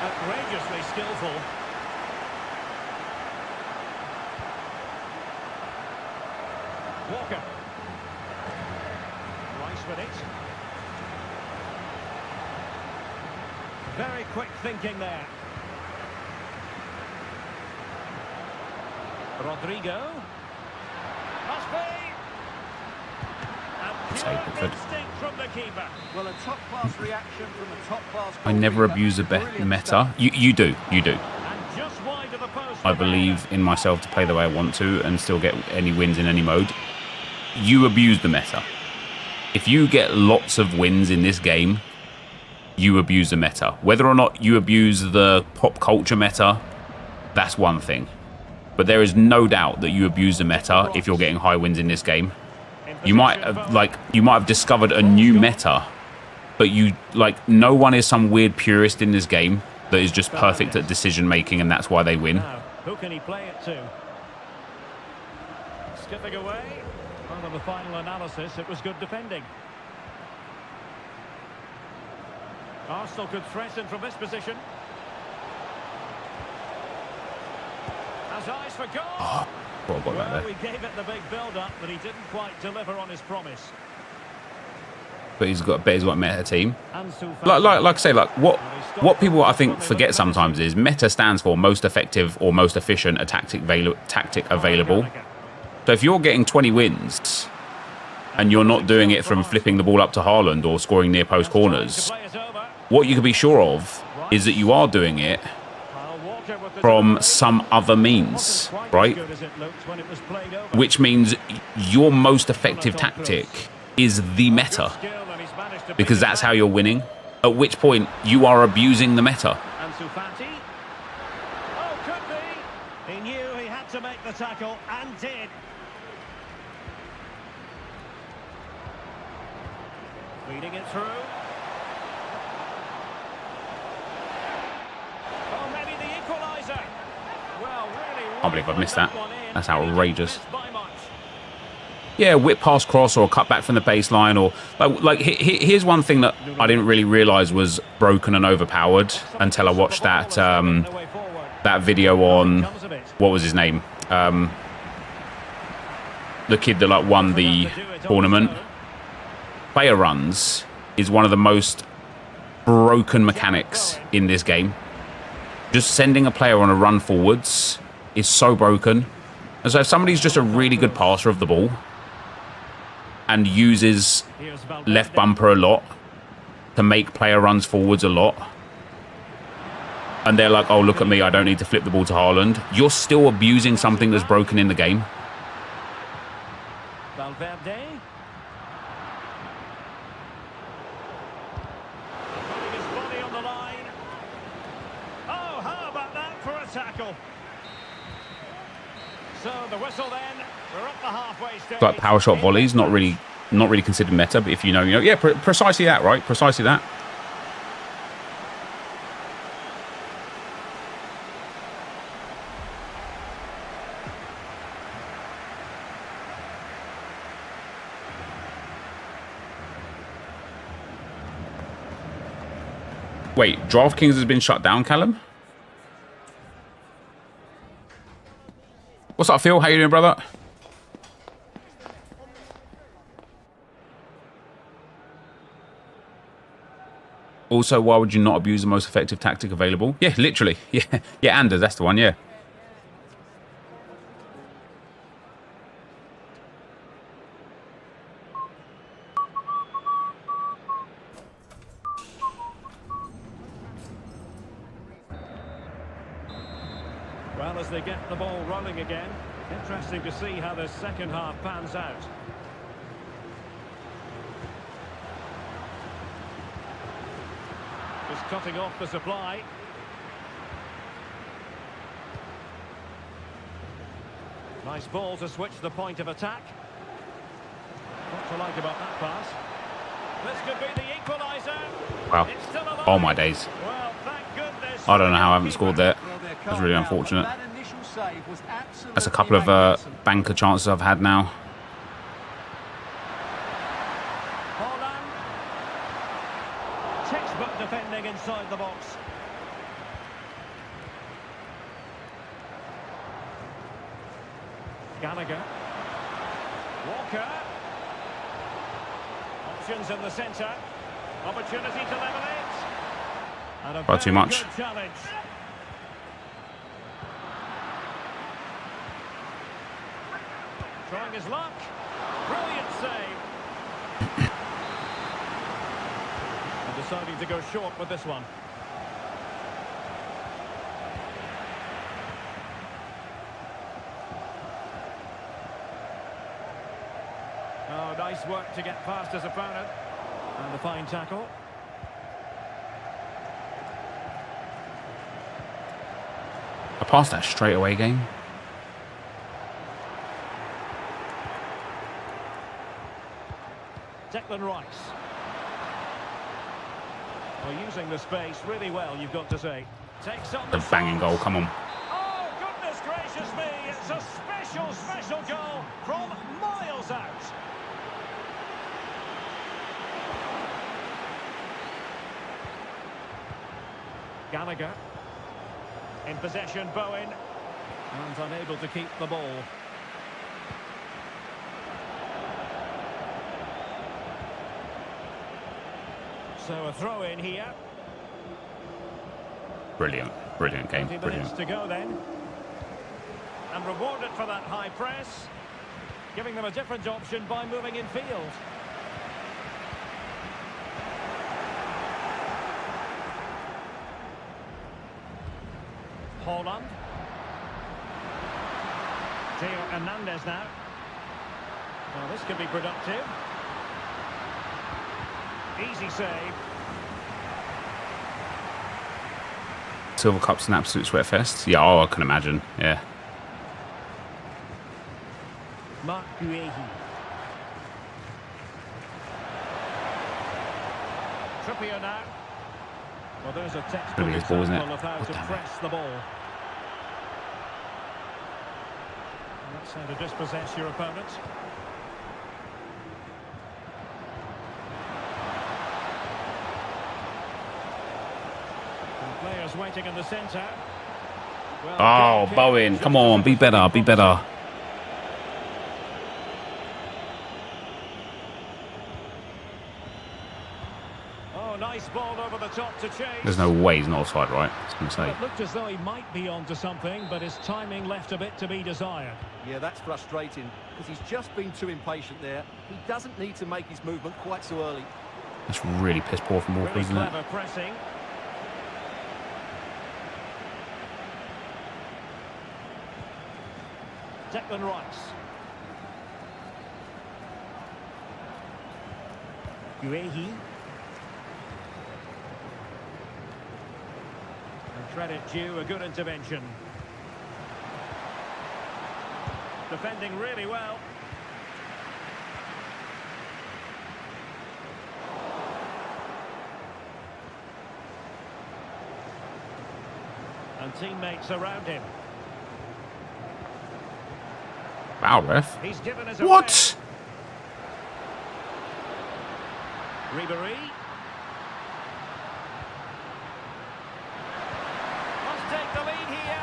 Outrageously skillful. Walker. Rice with it. Very quick thinking there. Rodrigo. Must be. And Save, pure Pickford. instinct from the keeper. Well, a top-class reaction from a top-class... I never abuse the meta. You do. And just wide of the post. I believe in myself to play the way I want to and still get any wins in any mode. You abuse the meta. If you get lots of wins in this game, you abuse the meta. Whether or not you abuse the pop culture meta, that's one thing. But there is no doubt that you abuse the meta if you're getting high wins in this game. You might have discovered a new meta, but no one is some weird purist in this game that is just perfect at decision making, and that's why they win. Now, who can he play it to? Skipping away. Well, in the final analysis, it was good defending. Arsenal could threaten from this position. Has eyes for goal. Oh, well, I got that Well, there. we gave it the big build-up, but he didn't quite deliver on his promise. But he's got a meta team. Ansu Fati. Like I say, what people I think forget sometimes is meta stands for most effective or most efficient a tactic available. So if you're getting 20 wins and you're not doing it from flipping the ball up to Haaland or scoring near post corners, what you can be sure of is that you are doing it from some other means, right? Which means your most effective tactic is the meta, because that's how you're winning. At which point you are abusing the meta. Ansu Fati. Oh, could be. He knew he had to make the tackle and did. Feeding it through. Oh, maybe the equaliser. Well, really. I can't believe I've missed that. one in. That's outrageous. Missed by much. Yeah, whip past cross or a cut back from the baseline, or here's one thing that I didn't really realise was broken and overpowered until I watched that that video on, what was his name, the kid that won the tournament. Player runs is one of the most broken mechanics in this game. Just sending a player on a run forwards is so broken. And so if somebody's just a really good passer of the ball and uses left bumper a lot to make player runs forwards a lot, and they're like, oh, look at me, I don't need to flip the ball to Haaland, you're still abusing something that's broken in the game. Valverde. Putting his body on the line. Oh, how about that for a tackle? So the whistle then. We're up the halfway stage. Like power shot volleys, not really considered meta, but if you know, yeah, precisely that, right? Precisely that. Wait, DraftKings has been shut down, Callum? What's up, Phil? How you doing, brother? Also, why would you not abuse the most effective tactic available? Yeah, literally. Yeah, yeah, Anders, that's the one, yeah. Well, as they get the ball rolling again, interesting to see how the second half pans out. Just cutting off the supply. Nice ball to switch the point of attack. What to like about that pass? This could be the equaliser. Wow. Oh, my days. Well, thank goodness. I don't know how I haven't scored there. That's really unfortunate. That's a couple of banker chances I've had now. Textbook defending inside the box. Gallagher. Walker. Options in the centre. Opportunity to level it. And a Far too very much. good challenge. Trying his luck. Brilliant save. And deciding to go short with this one. Oh, nice work to get past his opponent. And a fine tackle. I passed that straight away game. Declan Rice. Well, using the space really well, you've got to say. Takes on The banging goal, come on. Oh, goodness gracious me. It's a special, special goal from miles out. Gallagher. In possession, Bowen. And unable to keep the ball. So a throw in here. Brilliant. Brilliant game. 20 Brilliant. minutes to go then. And rewarded for that high press. Giving them a different option by moving in field. Holland. Theo Hernandez now. Well, this could be productive. Easy save. Silver Cup's an absolute sweat fest. Yeah, oh, I can imagine. Yeah. Mark Guehi. Trippier now. Well, there's a textbook Gonna be his ball, isn't it? example of how Oh, to damn it. press the ball. And that's how to dispossess your opponent. And players waiting in the centre. Well, Oh, good Bowen. kick. Come on, be better. Be better. Oh, nice ball over the top to chase. There's no way he's not offside, right? I was going to say. It looked as though he might be onto something, but his timing left a bit to be desired. Yeah, that's frustrating because he's just been too impatient there. He doesn't need to make his movement quite so early. That's really piss poor from Walker, Really isn't it? clever pressing. Declan Rice. Guehi. And credit due, a good intervention. Defending really well. And teammates around him. Wow, ref. He's given us What? Ribéry.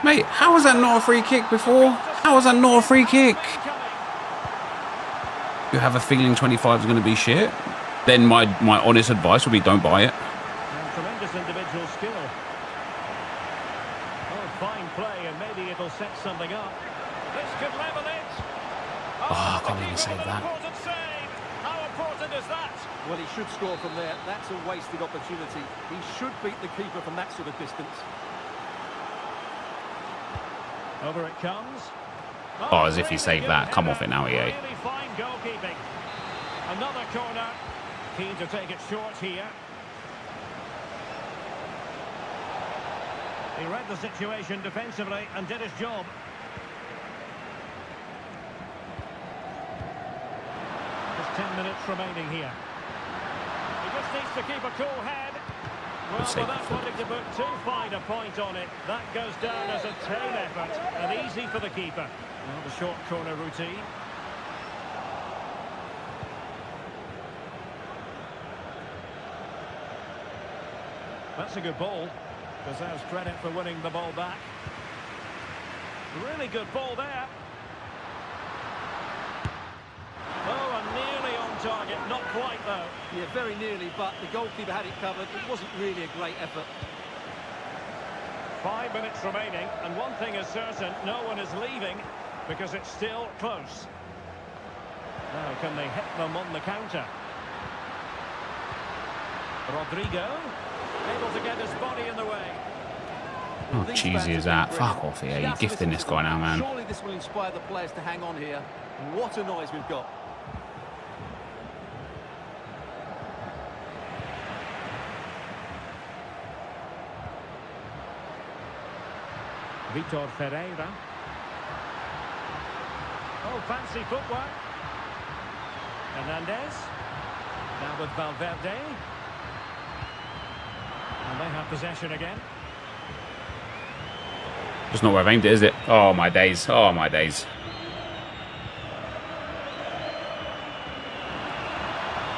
Mate, how was that not a free kick before? How was that not a free kick? You have a feeling 25 is going to be shit? Then my honest advice would be don't buy it. And tremendous individual skill. Oh, fine play, and maybe it'll set something up. This could level it. Oh, I can't even save that. Important save. How important is that? Well, he should score from there. That's a wasted opportunity. He should beat the keeper from that sort of distance. Over it comes. Oh, as if he saved that. Come off it now, EA. Really fine goalkeeping. Another corner. Keen to take it short here. He read the situation defensively and did his job. Just 10 minutes remaining here. He just needs to keep a cool head. Well, without wanting to put too fine a point on it, that goes down as a tame effort and easy for the keeper. Well, the short corner routine. That's a good ball. Deserves credit for winning the ball back. Really good ball there. Oh, and nearly on target. Not quite, though. Yeah, very nearly, but the goalkeeper had it covered. It wasn't really a great effort. 5 minutes remaining, and one thing is certain, no one is leaving because it's still close. Now, can they hit them on the counter? Rodrigo, able to get his body in the way. How cheesy is that? Fuck off here. You're gifting this guy now, man. Surely this will inspire the players to hang on here. What a noise we've got. Vitor Ferreira. Oh, fancy footwork. Hernandez. Now with Valverde. And they have possession again. Just not where I've aimed it, is it? Oh, my days. Oh, my days.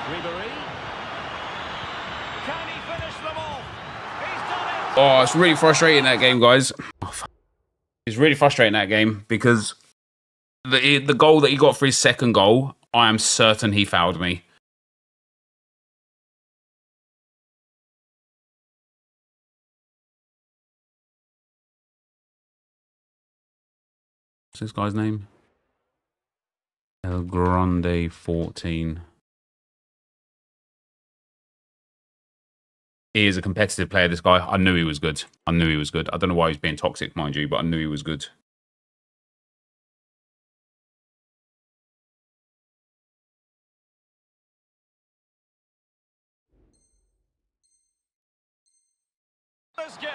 Ribery. Can he finish them off? He's done it! Oh, it's really frustrating, that game, guys. Oh, fuck. It's really frustrating, that game, because the goal that he got for his second goal, I am certain he fouled me. What's this guy's name? El Grande 14. He is a competitive player, this guy. I knew he was good. I knew he was good. I don't know why he's being toxic, mind you, but I knew he was good. This game.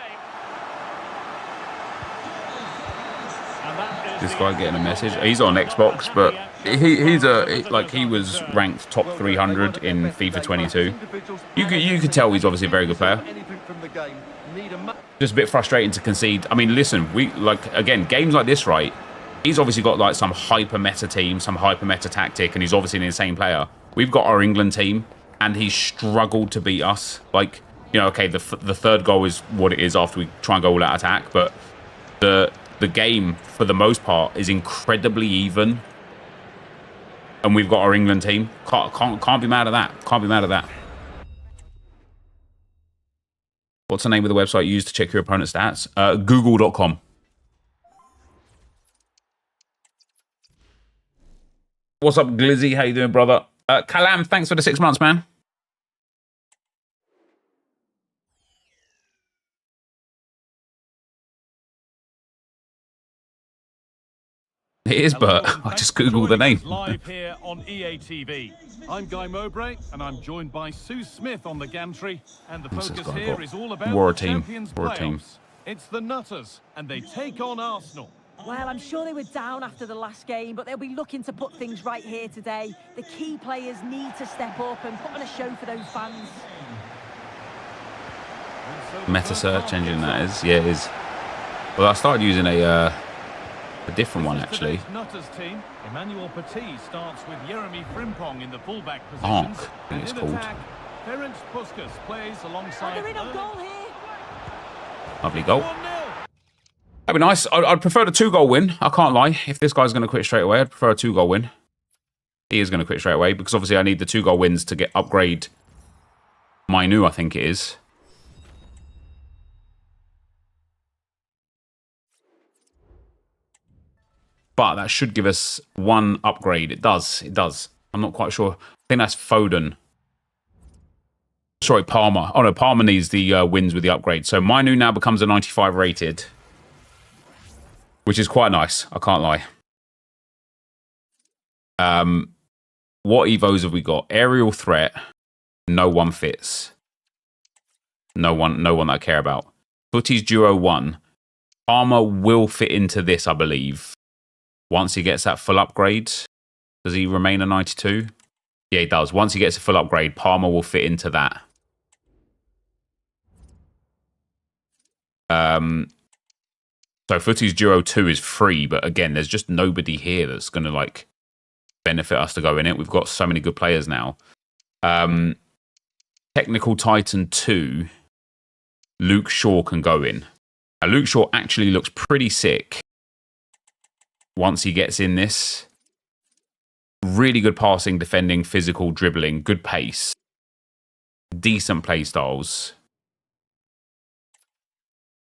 This guy getting a message. He's on Xbox, but he was ranked top 300 in FIFA 22. You could tell he's obviously a very good player. Just a bit frustrating to concede. I mean, listen, again, games like this, right? He's obviously got like some hyper meta team, some hyper meta tactic, and he's obviously an insane player. We've got our England team, and he's struggled to beat us. Like, you know, okay, the third goal is what it is after we try and go all out attack, but the game, for the most part, is incredibly even. And we've got our England team. Can't be mad at that. Can't be mad at that. What's the name of the website you use to check your opponent's stats? Google.com. What's up, Glizzy? How you doing, brother? Callum, thanks for the 6 months, man. It is, but I just googled the name. Live here on EA TV. I'm Guy Mowbray, and I'm joined by Sue Smith on the gantry. And the focus here is all about the Champions playoffs. It's the Nutters, and they take on Arsenal. Well, I'm sure they were down after the last game, but they'll be looking to put things right here today. The key players need to step up and put on a show for those fans. Meta search engine, that is. Yeah, it is. Well, I started using a different one, actually. Nutters team. Emmanuel Petit starts with Jeremy Frimpong in the fullback positions. Arc, I think it's called. Ferenc Puskas plays alongside. They're in on goal here. Lovely goal. 1-0. That'd be nice. I'd prefer the 2-goal win. I can't lie. If this guy's going to quit straight away, I'd prefer a 2-goal win. He is going to quit straight away because obviously I need the 2-goal wins to get upgrade Mainu, I think it is. But that should give us 1 upgrade. It does. It does. I'm not quite sure. I think that's Foden. Sorry, Palmer. Oh no, Palmer needs the wins with the upgrade. So Mainu now becomes a 95 rated. Which is quite nice. I can't lie. What evos have we got? Aerial threat. No one fits. No one that I care about. Footy's Duo 1. Palmer will fit into this, I believe. Once he gets that full upgrade. Does he remain a 92? Yeah, he does. Once he gets a full upgrade, Palmer will fit into that. So Footy's Duo 2 is free, but again, there's just nobody here that's going to like benefit us to go in it. We've got so many good players now. Technical Titan 2, Luke Shaw can go in. Now, Luke Shaw actually looks pretty sick once he gets in this. Really good passing, defending, physical, dribbling, good pace. Decent play styles.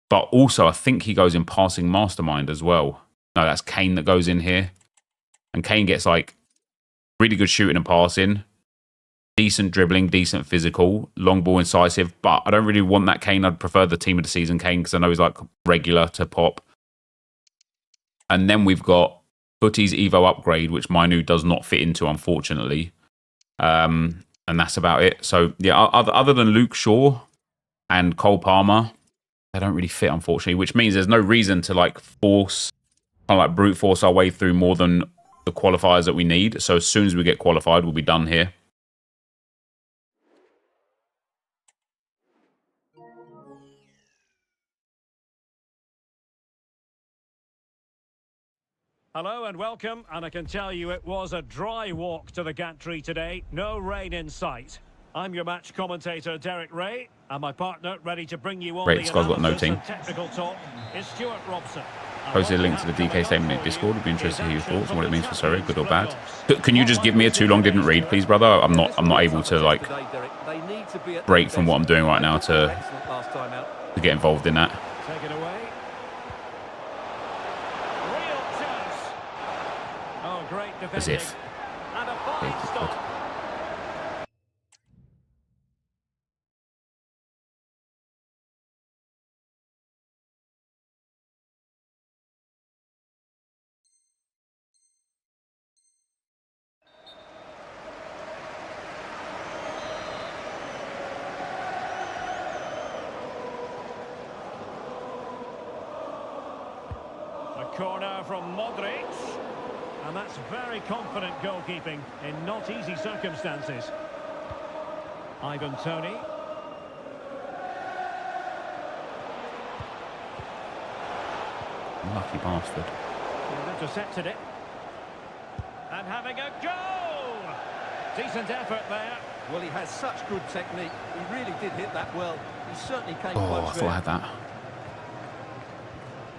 But also, I think he goes in passing mastermind as well. No, that's Kane that goes in here. And Kane gets like really good shooting and passing. Decent dribbling, decent physical, long ball incisive. But I don't really want that Kane. I'd prefer the team of the season Kane because I know he's like regular to pop. And then we've got Footy's Evo upgrade, which Mainu does not fit into, unfortunately. And that's about it. So, yeah, other than Luke Shaw and Cole Palmer, they don't really fit, unfortunately, which means there's no reason to like force, kind of like brute force our way through more than the qualifiers that we need. So as soon as we get qualified, we'll be done here. Hello and welcome, and I can tell you it was a dry walk to the gantry today. No rain in sight. I'm your match commentator, Derek Ray, and my partner, ready to bring you all Great, this guy's got no team. Technical talk, is Stuart Robson. Posted a link to the DK statement in Discord. I'd be interested to hear your thoughts on what it means for Sorare, good or bad. Can you just give me a too long didn't read, please, brother? I'm not able to like break from what I'm doing right now to get involved in that. Take it away. Real chance. Oh, great defending. As if. And a fine stop. Corner from Modric, and that's very confident goalkeeping in not easy circumstances. Ivan Toney. Lucky bastard. He's intercepted it. And having a goal! Decent effort there. Well, he has such good technique. He really did hit that well. He certainly came Oh, close I thought there. I had that.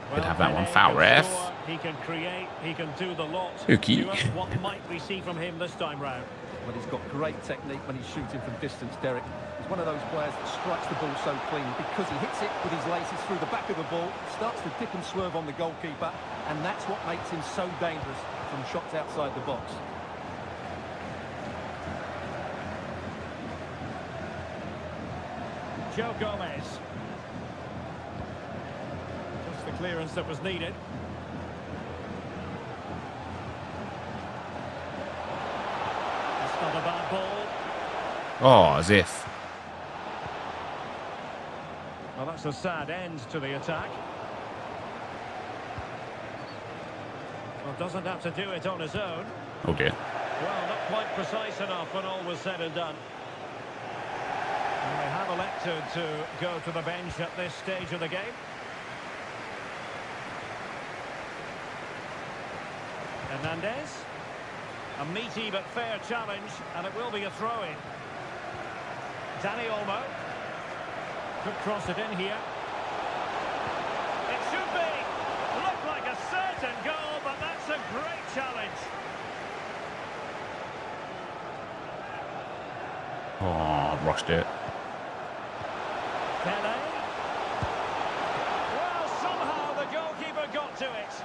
Well, Did have that one. Foul ref. He can create, he can do the lot. Okay. What might we see from him this time round? Well, he's got great technique when he's shooting from distance, Derek. He's one of those players that strikes the ball so clean because he hits it with his laces through the back of the ball, starts to dip and swerve on the goalkeeper, and that's what makes him so dangerous from shots outside the box. Joe Gomez. Just the clearance that was needed. That's not a bad ball. Oh, as if. Well, that's a sad end to the attack. Well, doesn't have to do it on his own. Oh dear. Well, not quite precise enough when all was said and done. And they have elected to go to the bench at this stage of the game. Hernandez. A meaty but fair challenge, and it will be a throw-in. Dani Olmo. Could cross it in here. It should be. threatened goal, but that's a great challenge. Oh, rushed it. Pele. Well, somehow the goalkeeper got to it.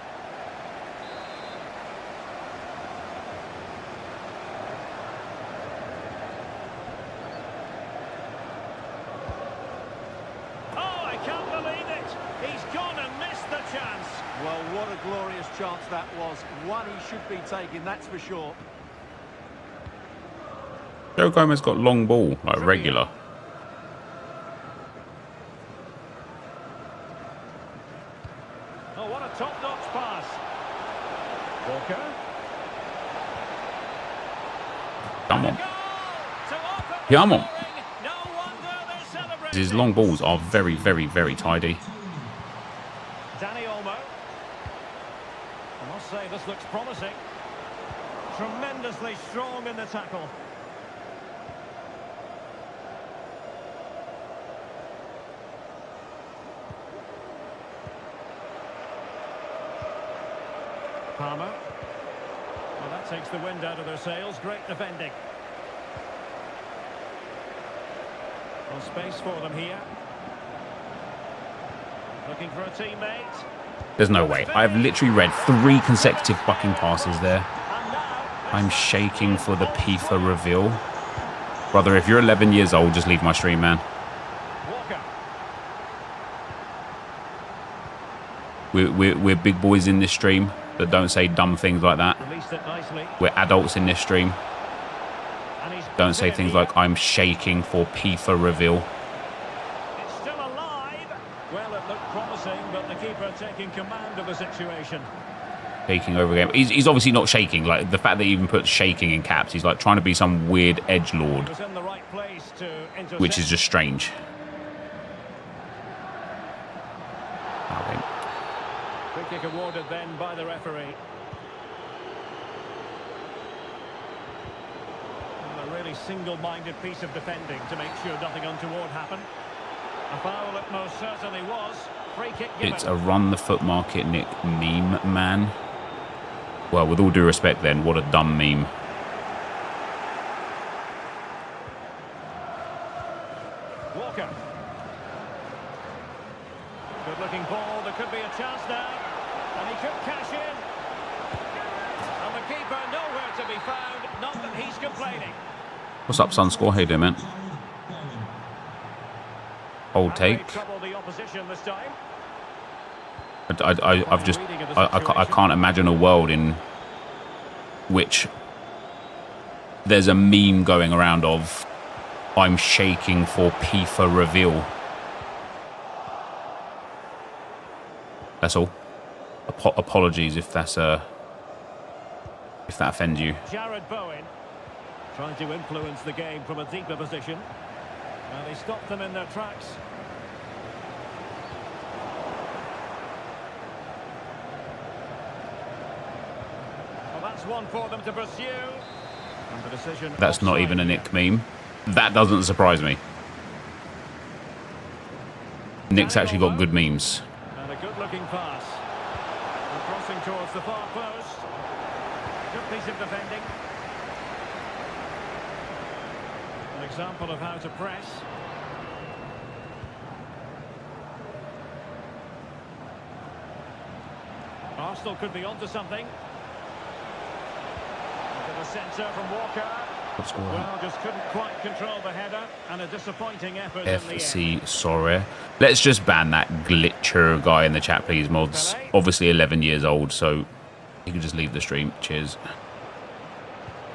Oh, I can't believe it. He's gone and missed the chance. Well, what a glorious chance that was. One he should be taking, that's for sure. Joe Gomez got long ball, like regular. Oh, what a top-notch pass. Walker. Come on. Yeah, Come on. His long balls are very, very, very tidy. Danny Olmo. I must say, this looks promising. Tremendously strong in the tackle. Palmer. Well, that takes the wind out of their sails. Great defending. Well, space for them here. Looking for a teammate. There's no way. I've literally read 3 consecutive fucking passes there. I'm shaking for the FIFA reveal. Brother, if you're 11 years old, just leave my stream, man. We're big boys in this stream that don't say dumb things like that. We're adults in this stream. Don't say things like, I'm shaking for FIFA reveal. It's still alive. Well, it looked promising, but the keeper taking command of the situation. Shaking over game. He's obviously not shaking. Like, the fact that he even puts shaking in caps, he's like trying to be some weird edgelord, which is just strange. Free kick awarded then by the referee. And a really single-minded piece of defending to make sure nothing untoward happened. A foul it most certainly was. Free kick given. It's a run the foot market Nick meme, man. Well, with all due respect then, what a dumb meme. Walker. Good looking ball, there could be a chance now. And he could cash in. And the keeper nowhere to be found, not that he's complaining. What's up, Sunscore? How you doing, man? Old take. The opposition this time. I can't imagine a world in which there's a meme going around of I'm shaking for FIFA reveal. That's all. Apologies if that's if that offends you. Jared Bowen trying to influence the game from a deeper position, and he stopped them in their tracks. That's one for them to pursue. And the decision that's not even a Nick meme. That doesn't surprise me. Nick's actually got good memes. And a good-looking pass. And crossing towards the far post. Good piece of defending. An example of how to press. Arsenal could be onto something. The centre from Walker. Well, just couldn't quite control the header, and a disappointing effort. FC Sorare. Let's just ban that glitcher guy in the chat, please, mods. Obviously 11 years old, so you can just leave the stream. Cheers.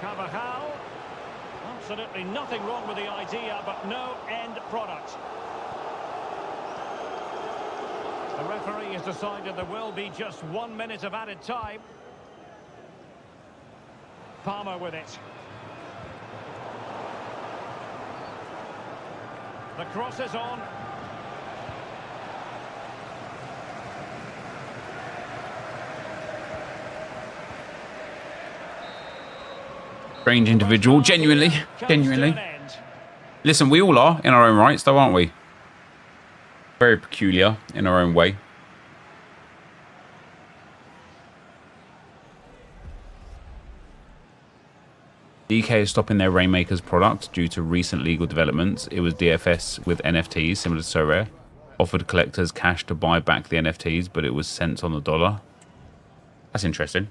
Carvajal. Absolutely nothing wrong with the idea, but no end product. The referee has decided there will be just 1 minute of added time. Palmer with it. The cross is on. Strange individual, genuinely. Listen, we all are in our own rights, though, aren't we? Very peculiar in our own way. DK is stopping their Rainmakers product due to recent legal developments. It was DFS with NFTs, similar to Sorare. Offered collectors cash to buy back the NFTs, but it was cents on the dollar. That's interesting.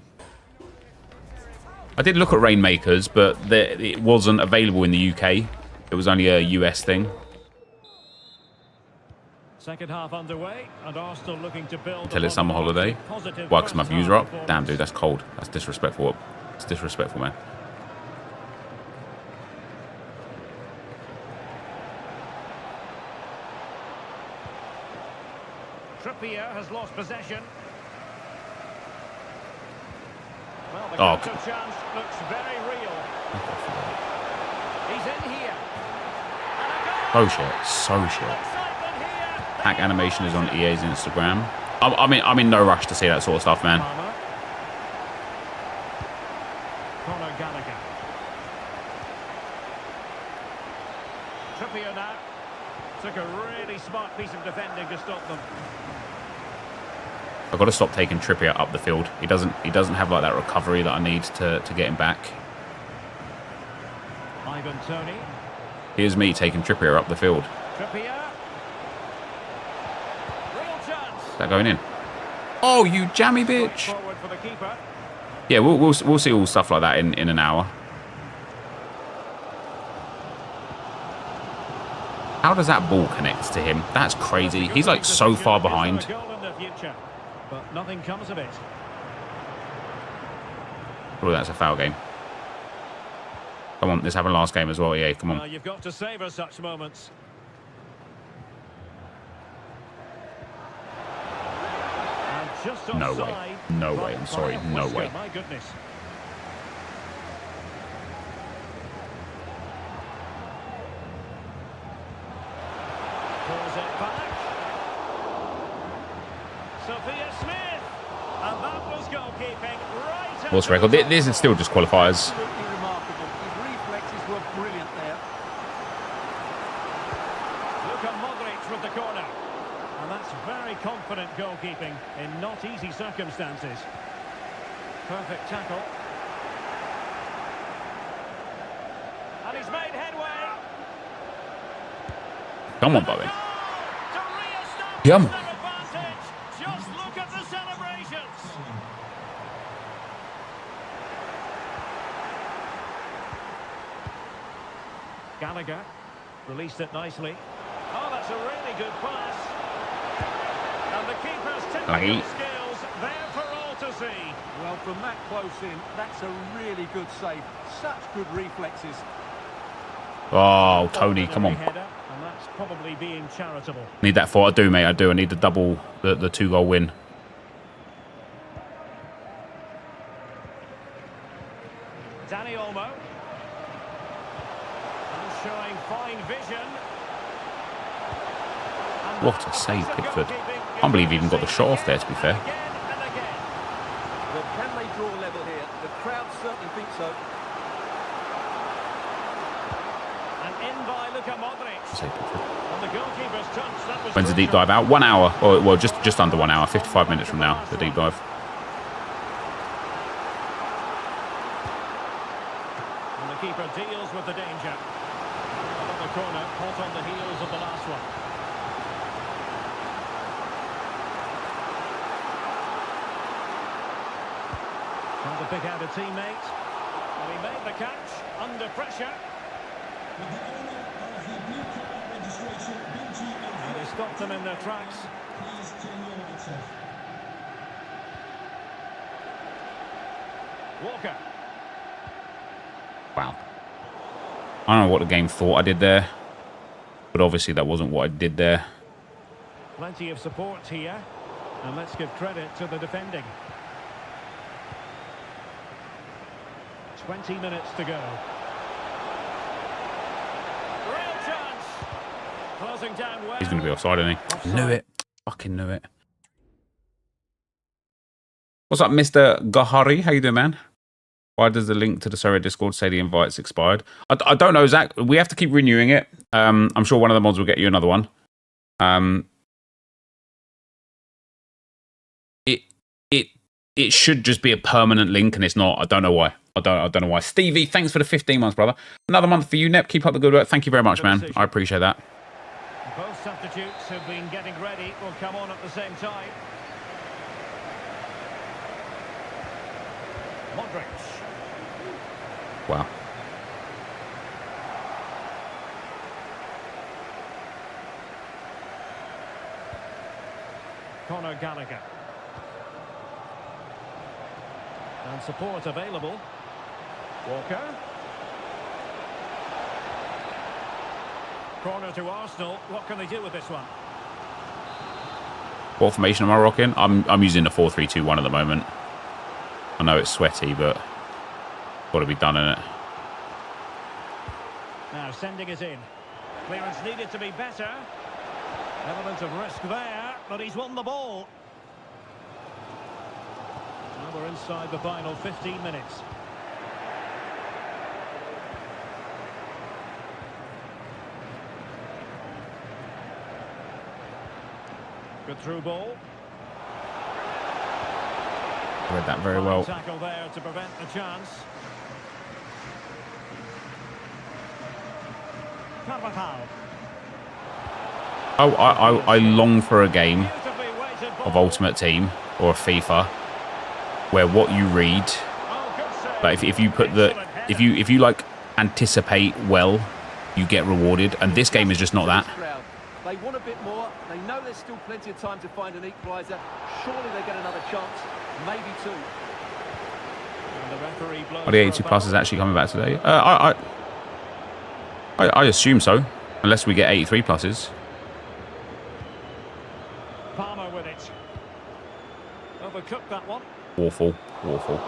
I did look at Rainmakers, but it wasn't available in the UK. It was only a US thing. Second half underway, and Arsenal looking to build Until it's summer holiday. Why? Because my views are up? Damn, dude, that's cold. That's disrespectful. It's disrespectful, man. Trippier has lost possession. Well, the Oh, counter chance looks very real. He's in here. so shit. So shit. Hack animation is on EA's Instagram. I'm in no rush to see that sort of stuff, man. Trippier now took a really smart piece of defending to stop them. I've got to stop taking Trippier up the field. He doesn't have like that recovery that I need to get him back. Ivan Toney. Here's me taking Trippier up the field. Trippier. Real chance. Is that going in? Oh, you jammy bitch! Forward for the keeper. Yeah, we'll see all stuff like that in an hour. How does that ball connect to him? That's crazy. He's like so far behind. But nothing comes of it. Oh, that's a foul game. Come on, let's have a last game as well. Yeah, come on. You've got to savour such moments. And just No way. offside. No way. I'm sorry. No way. My goodness. Pulls it back. Sophia Smith. And that was goalkeeping right. What's the record? This is still just qualifiers. Absolutely remarkable. His reflexes were brilliant there. Luka Modric with the corner. And that's very confident goalkeeping in not easy circumstances. Perfect tackle. And he's made headway. Come on, Bobby. To re-establish Come on. their advantage. Just look at the celebrations. Gallagher released it nicely. Oh, that's a really good pass. And the keeper's technical skills there for all to see. Well, from that close in, that's a really good save. Such good reflexes. Oh, Tony, come on. Header, and that's probably being charitable. Need that for. I do, mate. I do. I need the double, the 2-goal win. Danny Olmo. And showing fine vision. And What a save, Pickford. I can't believe he even got the shot off there, to be fair. Again and again. Well, can they draw level here? The crowd certainly think so. And in by Luka Modric. Save, Pickford. And the goalkeeper's touch. That was When's the deep dive out? 1 hour. Or, well, just under 1 hour. 55 minutes from now, the deep dive. And the keeper deals with the danger. Another corner, hot on the heels of the last one. Trying to pick out a teammate. And he made the catch under pressure. With the owner of the blue card registration, And he stopped them in their tracks. please turn your lights off. Walker. Wow. I don't know what the game thought I did there. But obviously that wasn't what I did there. Plenty of support here. And let's give credit to the defending. 20 minutes to go. Real chance. Closing down well. He's going to be offside, isn't he? Offside. Knew it. Fucking knew it. What's up, Mr. Gahari? How you doing, man? Why does the link to the Sorare Discord say the invite's expired? I don't know, Zach. We have to keep renewing it. I'm sure one of the mods will get you another one. It should just be a permanent link, and it's not. I don't know why. I don't know why. Stevie, thanks for the 15 months, brother. Another month for you, Nep. Keep up the good work. Thank you very much, man. I appreciate that. Both substitutes have been getting ready. Will come on at the same time. Modric. Wow. Conor Gallagher. And support available. Walker. Corner to Arsenal. What can they do with this one? What formation am I rocking? I'm using the 4-3-2-1 at the moment. I know it's sweaty, but got to be done in it. Now sending it in. Clearance needed to be better. Element of risk there, but he's won the ball. Now we're inside the final 15 minutes. Good through ball. Read that very well. Tackle there to prevent the chance. Carvajal. Oh, I long for a game of Ultimate Team or FIFA where what you read, like if you put the if you like anticipate well, you get rewarded, and this game is just not that. They want a bit more. They know there's still plenty of time to find an equaliser. Surely they get another chance, maybe two. Are the 82 plus is actually coming back today? I assume so, unless we get 83 pluses. Palmer with it. Overcooked that one. Awful, awful.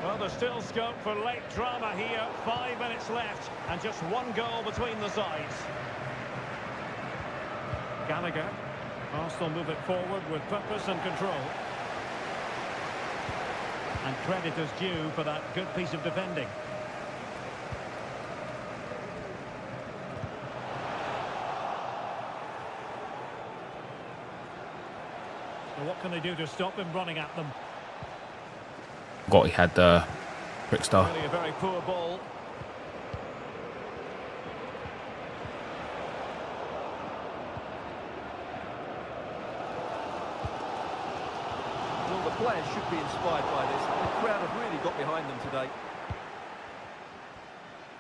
Well, there's still scope for late drama here. 5 minutes left, and just one goal between the sides. Gallagher. Arsenal move it forward with purpose and control. And credit is due for that good piece of defending. So what can they do to stop him running at them? He had the quick star. Really a very poor ball. Well, the players should be inspired by this. The crowd have really got behind them today.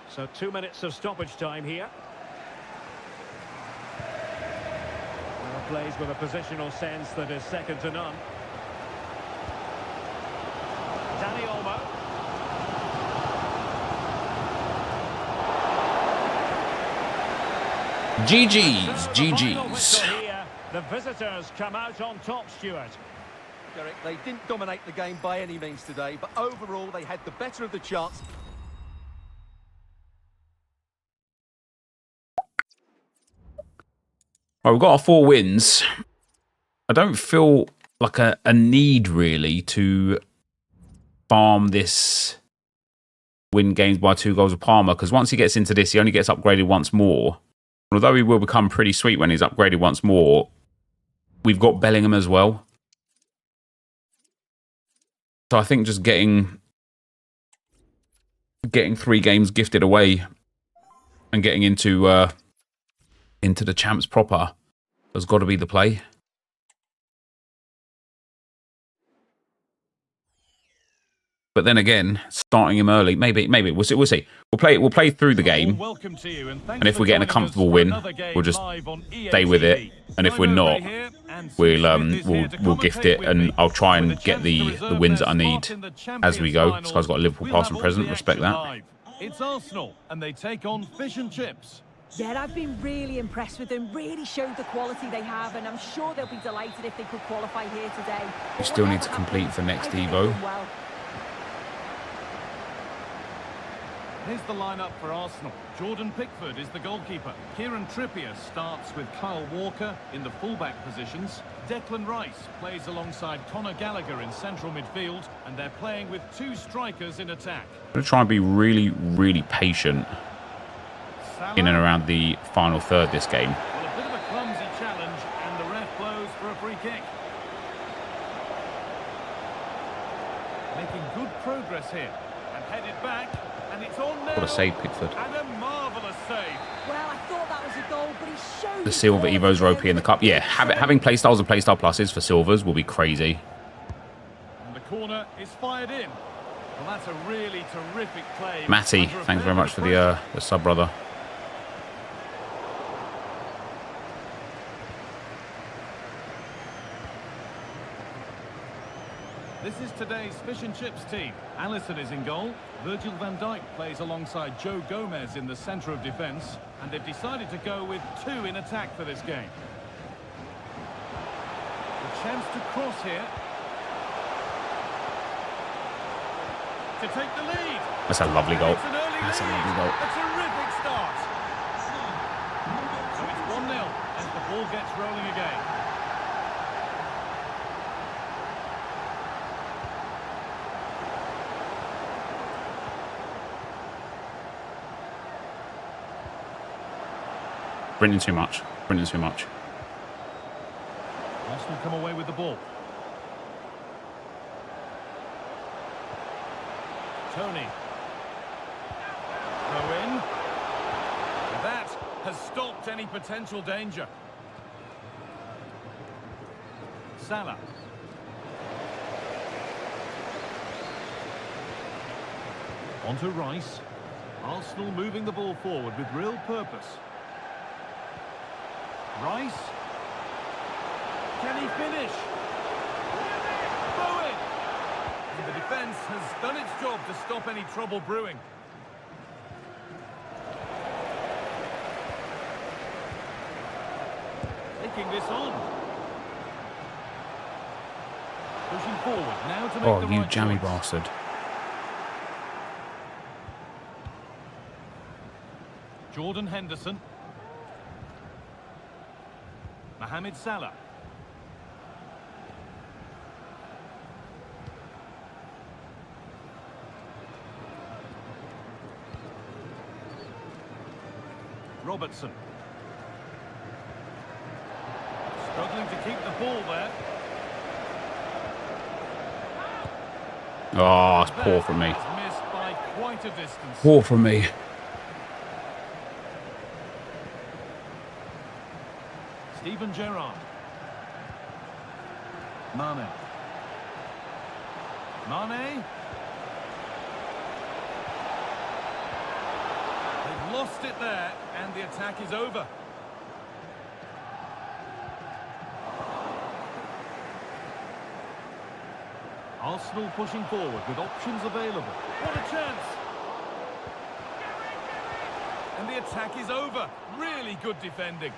So 2 minutes of stoppage time here. Well, plays with a positional sense that is second to none. Danny Olmo. GG's, GG's. The visitors come out on top, Stuart. Derek, they didn't dominate the game by any means today, but overall they had the better of the chance. Right, we've got our 4 wins. I don't feel like a need really to farm this win games by 2 goals of Palmer, because once he gets into this, he only gets upgraded once more. Although he will become pretty sweet when he's upgraded once more, we've got Bellingham as well. So I think just getting 3 games gifted away and getting into the champs proper has got to be the play. But then again, starting him early, maybe we'll see. We'll see. We'll play through the game, and if we're getting a comfortable win, we'll just stay with it. And if we're not, we'll gift it, and I'll try and get the wins that I need as we go. This guy's got a Liverpool past and present. Respect that. It's Arsenal, and they take on Fish and Chips. Yeah, I've been really impressed with them, really showed the quality they have, and I'm sure they'll be delighted if they could qualify here today. We still need to complete for next Evo. Here's the lineup for Arsenal. Jordan Pickford is the goalkeeper. Kieran Trippier starts with Kyle Walker in the fullback positions. Declan Rice plays alongside Conor Gallagher in central midfield, and they're playing with 2 strikers in attack. I'm going to try and be really, really patient in and around the final third this game. Well, a bit of a clumsy challenge, and the ref blows for a free kick. Making good progress here. And headed back. And it's on now. What a save, Pickford. And a marvellous save. Well, I thought that was a goal, but he showed The Silver Evo's are OP in the cup. Yeah, having playstyles and playstyle pluses for Silvers will be crazy. And the corner is fired in. Well, that's a really terrific play. Matty, thanks very much for the sub, brother. This is today's fish and chips team. Alisson is in goal. Virgil van Dijk plays alongside Joe Gomez in the centre of defence. And they've decided to go with 2 in attack for this game. A chance to cross here. To take the lead. That's a lovely goal. It's an early That's a lead. lovely goal. A terrific start. So it's 1-0 as the ball gets rolling again. Sprinting too much. Sprinting too much. Arsenal come away with the ball. Tony. Throw in. And that has stopped any potential danger. Salah. On to Rice. Arsenal moving the ball forward with real purpose. Rice. Can he finish? Bowen! And the defence has done its job to stop any trouble brewing. Taking this on. Pushing forward now to make Oh, the you right jammy choice. bastard. Jordan Henderson. Mohamed Salah. Robertson. Struggling to keep the ball there. Oh, it's poor from me. That is missed by quite a distance. Poor from me. Steven Gerrard. Mane. Mane. They've lost it there, and the attack is over. Arsenal pushing forward with options available. What a chance! And the attack is over. Really good defending.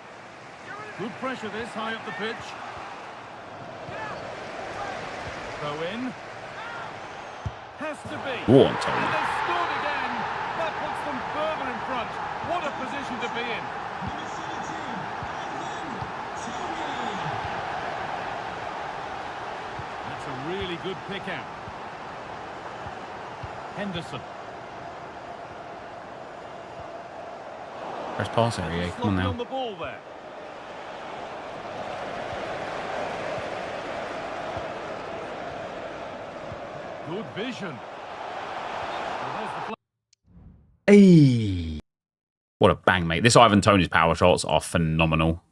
Good pressure this, high up the pitch. Throw in. Has to be. Go on, Tony. And they've scored again. That puts them further in front. What a position to be in. That's a really good pick out. Henderson. First pass area, come on Sloppy now. on the ball there. Good vision. Well, there's the play. Hey! What a bang, mate. This Ivan Toney's power shots are phenomenal.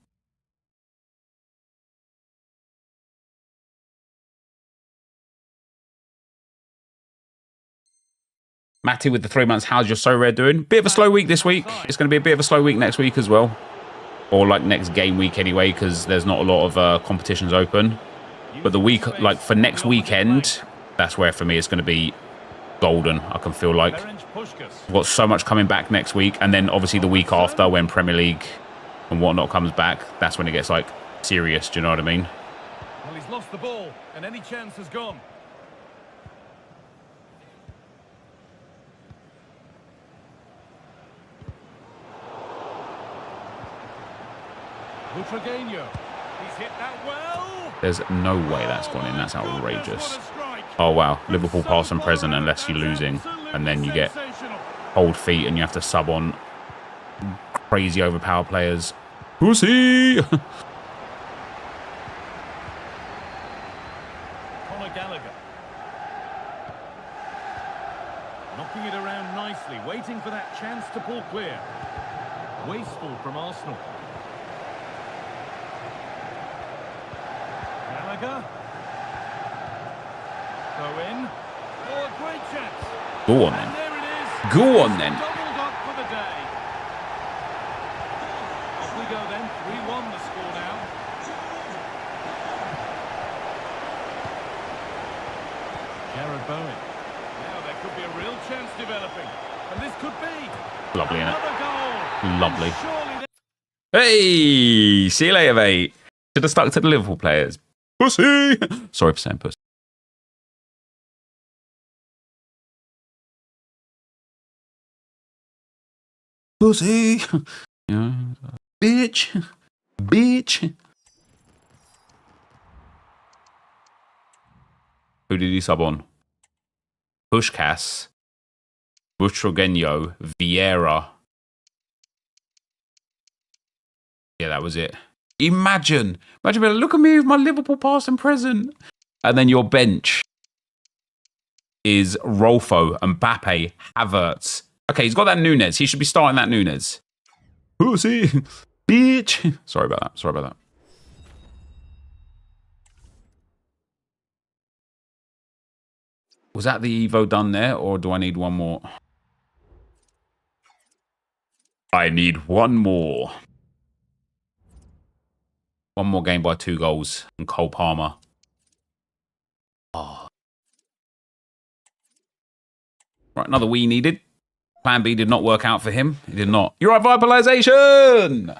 Matty with the 3 months. How's your Sorare doing? Bit of a slow week this week. It's going to be a bit of a slow week next week as well. Or like next game week anyway, because there's not a lot of competitions open. But the week, like for next weekend, that's where for me it's going to be golden. I can feel like we've got so much coming back next week. And then obviously the week after when Premier League and whatnot comes back, that's when it gets like serious. Do you know what I mean? Well, he's lost the ball, and any chance has gone. Butragueño. He's hit that well. There's no way that's gone in. That's outrageous. Oh, wow. Liverpool past and present unless you're losing. And then you get cold feet and you have to sub on crazy overpowered players. Pussy! Conor Gallagher. Knocking it around nicely, waiting for that chance to pull clear. Wasteful from Arsenal. Gallagher. Go in. Oh, a great chance. Go on And then. there it is. Go on then. Doubled up for the day. Off we go then. 3-1 the score now. Jared Bowen. Now there could be a real chance developing. And this could be Lovely, innit? another goal. Lovely. And surely Hey, see you later, mate. Should have stuck to the Liverpool players. Pussy. Sorry for saying pussy. Pussy. Yeah. Bitch. Bitch. Who did he sub on? Pushkas, Butragueño, Vieira. Yeah, that was it. Imagine, look at me with my Liverpool past and present. And then your bench is Rolfo, Mbappe, Havertz. Okay, he's got that Nunes. He should be starting that Nunes. Pussy, bitch. Sorry about that. Was that the Evo done there, or do I need one more? I need one more. One more game by 2 goals and Cole Palmer. Oh. Right, another wee needed. Plan B did not work out for him. It did not. You're right, Vitalization!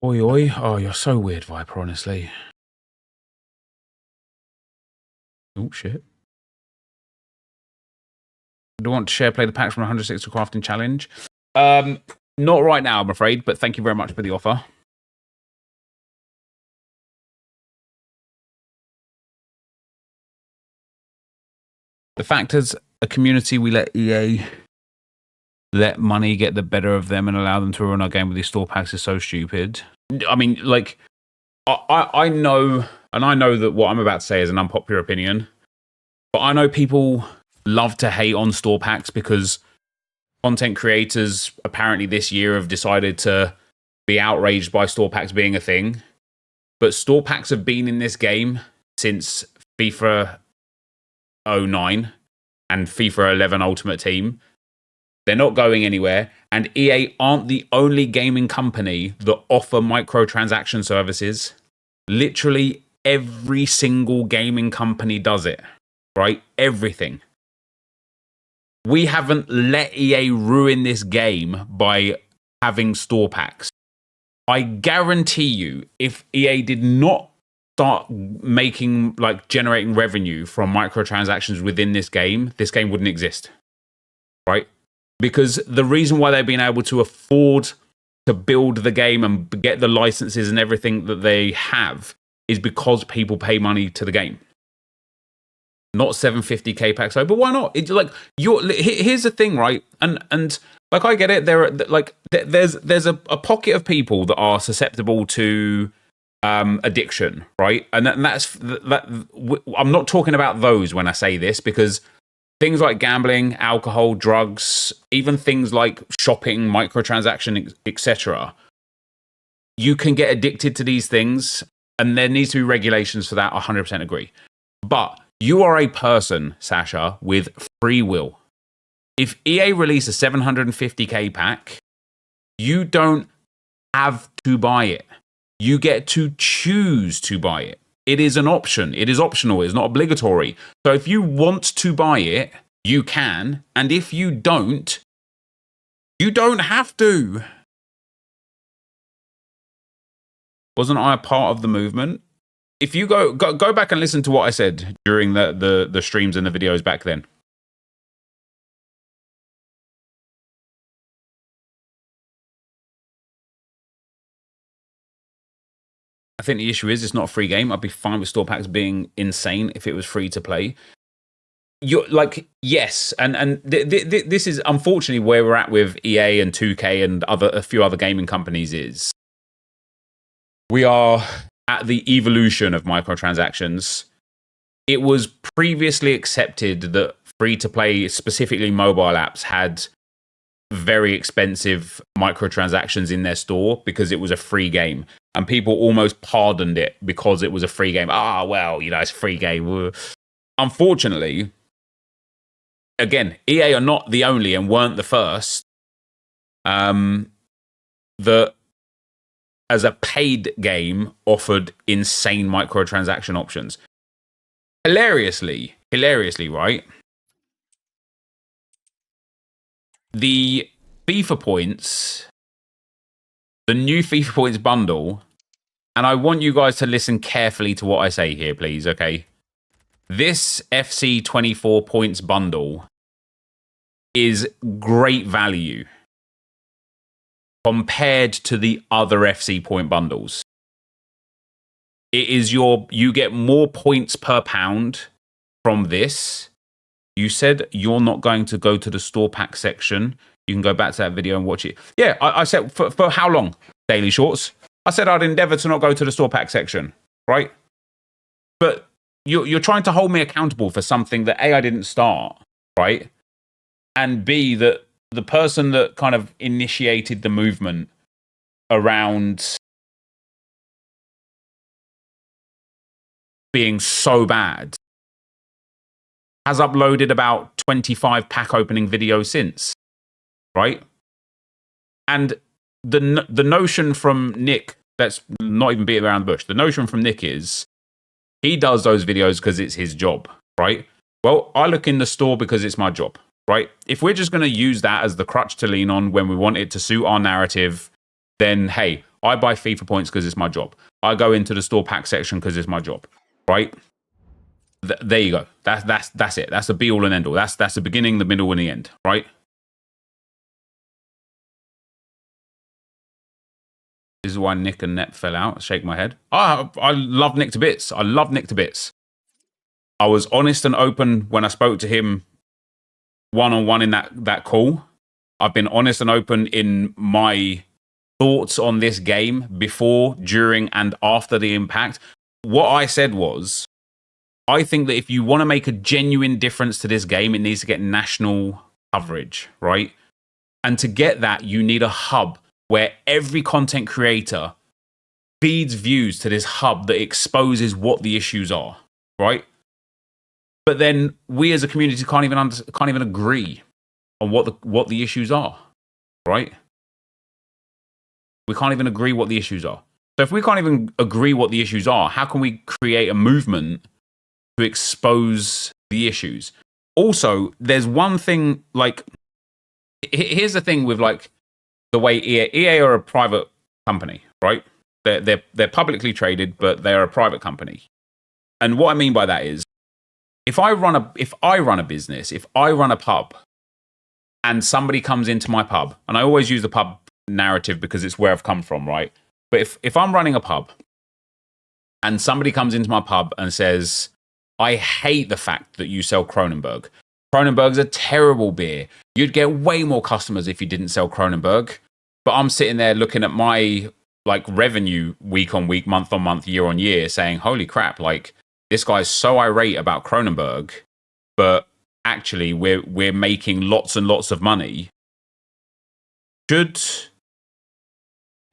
Oi, oi. Oh, you're so weird, Viper, honestly. Oh, shit. Do you want to share play the packs from 160 crafting challenge? Not right now, I'm afraid, but thank you very much for the offer. The fact as a community, we let EA let money get the better of them and allow them to run our game with these store packs is so stupid. I mean, like, I know, and I know that what I'm about to say is an unpopular opinion, but I know people love to hate on store packs because content creators apparently this year have decided to be outraged by store packs being a thing. But store packs have been in this game since FIFA 09 and FIFA 11 Ultimate Team. They're not going anywhere. And EA aren't the only gaming company that offer microtransaction services. Literally every single gaming company does it, right? Everything. We haven't let EA ruin this game by having store packs. I guarantee you, if EA did not start making, like, generating revenue from microtransactions within this game wouldn't exist, right? Because the reason why they've been able to afford to build the game and get the licenses and everything that they have is because people pay money to the game. Not 750k packs. So, but why not? It's like, here's the thing, right? And like, I get it. There's a pocket of people that are susceptible to addiction, right? And that's I'm not talking about those when I say this, because things like gambling, alcohol, drugs, even things like shopping, microtransaction, etc. You can get addicted to these things, and there needs to be regulations for that. 100% agree. But you are a person, Sasha, with free will. If EA release a 750k pack, you don't have to buy it. You get to choose to buy it. It is an option. It is optional. It's not obligatory. So if you want to buy it, you can. And if you don't have to. Wasn't I a part of the movement? If you go back and listen to what I said during the streams and the videos back then. I think the issue is it's not a free game. I'd be fine with store packs being insane if it was free to play. You're like, yes, and this is unfortunately where we're at with EA and 2K and a few other gaming companies. Is we are at the evolution of microtransactions. It was previously accepted that free-to-play, specifically mobile apps, had very expensive microtransactions in their store because it was a free game. And people almost pardoned it because it was a free game. Well, it's a free game. Unfortunately, again, EA are not the only and weren't the first that, as a paid game, offered insane microtransaction options. Hilariously, right? The FIFA points, the new FIFA points bundle, and I want you guys to listen carefully to what I say here, please, okay? This FC 24 points bundle is great value compared to the other FC point bundles. It is you get more points per pound from this. You said you're not going to go to the store pack section. You can go back to that video and watch it. Yeah, I said, for how long? Daily Shorts. I said I'd endeavor to not go to the store pack section, right? But you're trying to hold me accountable for something that A, I didn't start, right? And B, that the person that kind of initiated the movement around being so bad has uploaded about 25 pack opening videos since, right? And the notion from Nick, let's not even beat around the bush. The notion from Nick is he does those videos because it's his job, right? Well, I look in the store because it's my job, right? If we're just going to use that as the crutch to lean on when we want it to suit our narrative, then hey, I buy FIFA points because it's my job. I go into the store pack section because it's my job, right? There you go. That's it. That's the be all and end all. That's the beginning, the middle, and the end, right? This is why Nick and Nep fell out. Shake my head. I love Nick to bits. I love Nick to bits. I was honest and open when I spoke to him one-on-one in that call. I've been honest and open in my thoughts on this game before, during, and after the impact. What I said was, I think that if you want to make a genuine difference to this game, it needs to get national coverage, right? And to get that, you need a hub where every content creator feeds views to this hub that exposes what the issues are, right? But then we as a community can't even agree on what the issues are, right? We can't even agree what the issues are. So if we can't even agree what the issues are, how can we create a movement to expose the issues? Also, there's one thing, like, here's the thing with, like, the way EA are a private company, right? They're publicly traded, but they're a private company. And what I mean by that is, if I run a business, if I run a pub, and somebody comes into my pub, and I always use the pub narrative because it's where I've come from, right? But if I'm running a pub, and somebody comes into my pub and says, I hate the fact that you sell Kronenberg. Kronenberg's a terrible beer. You'd get way more customers if you didn't sell Kronenberg. But I'm sitting there looking at my revenue week on week, month on month, year on year, saying, holy crap, this guy's so irate about Kronenberg, but actually we're making lots and lots of money. Should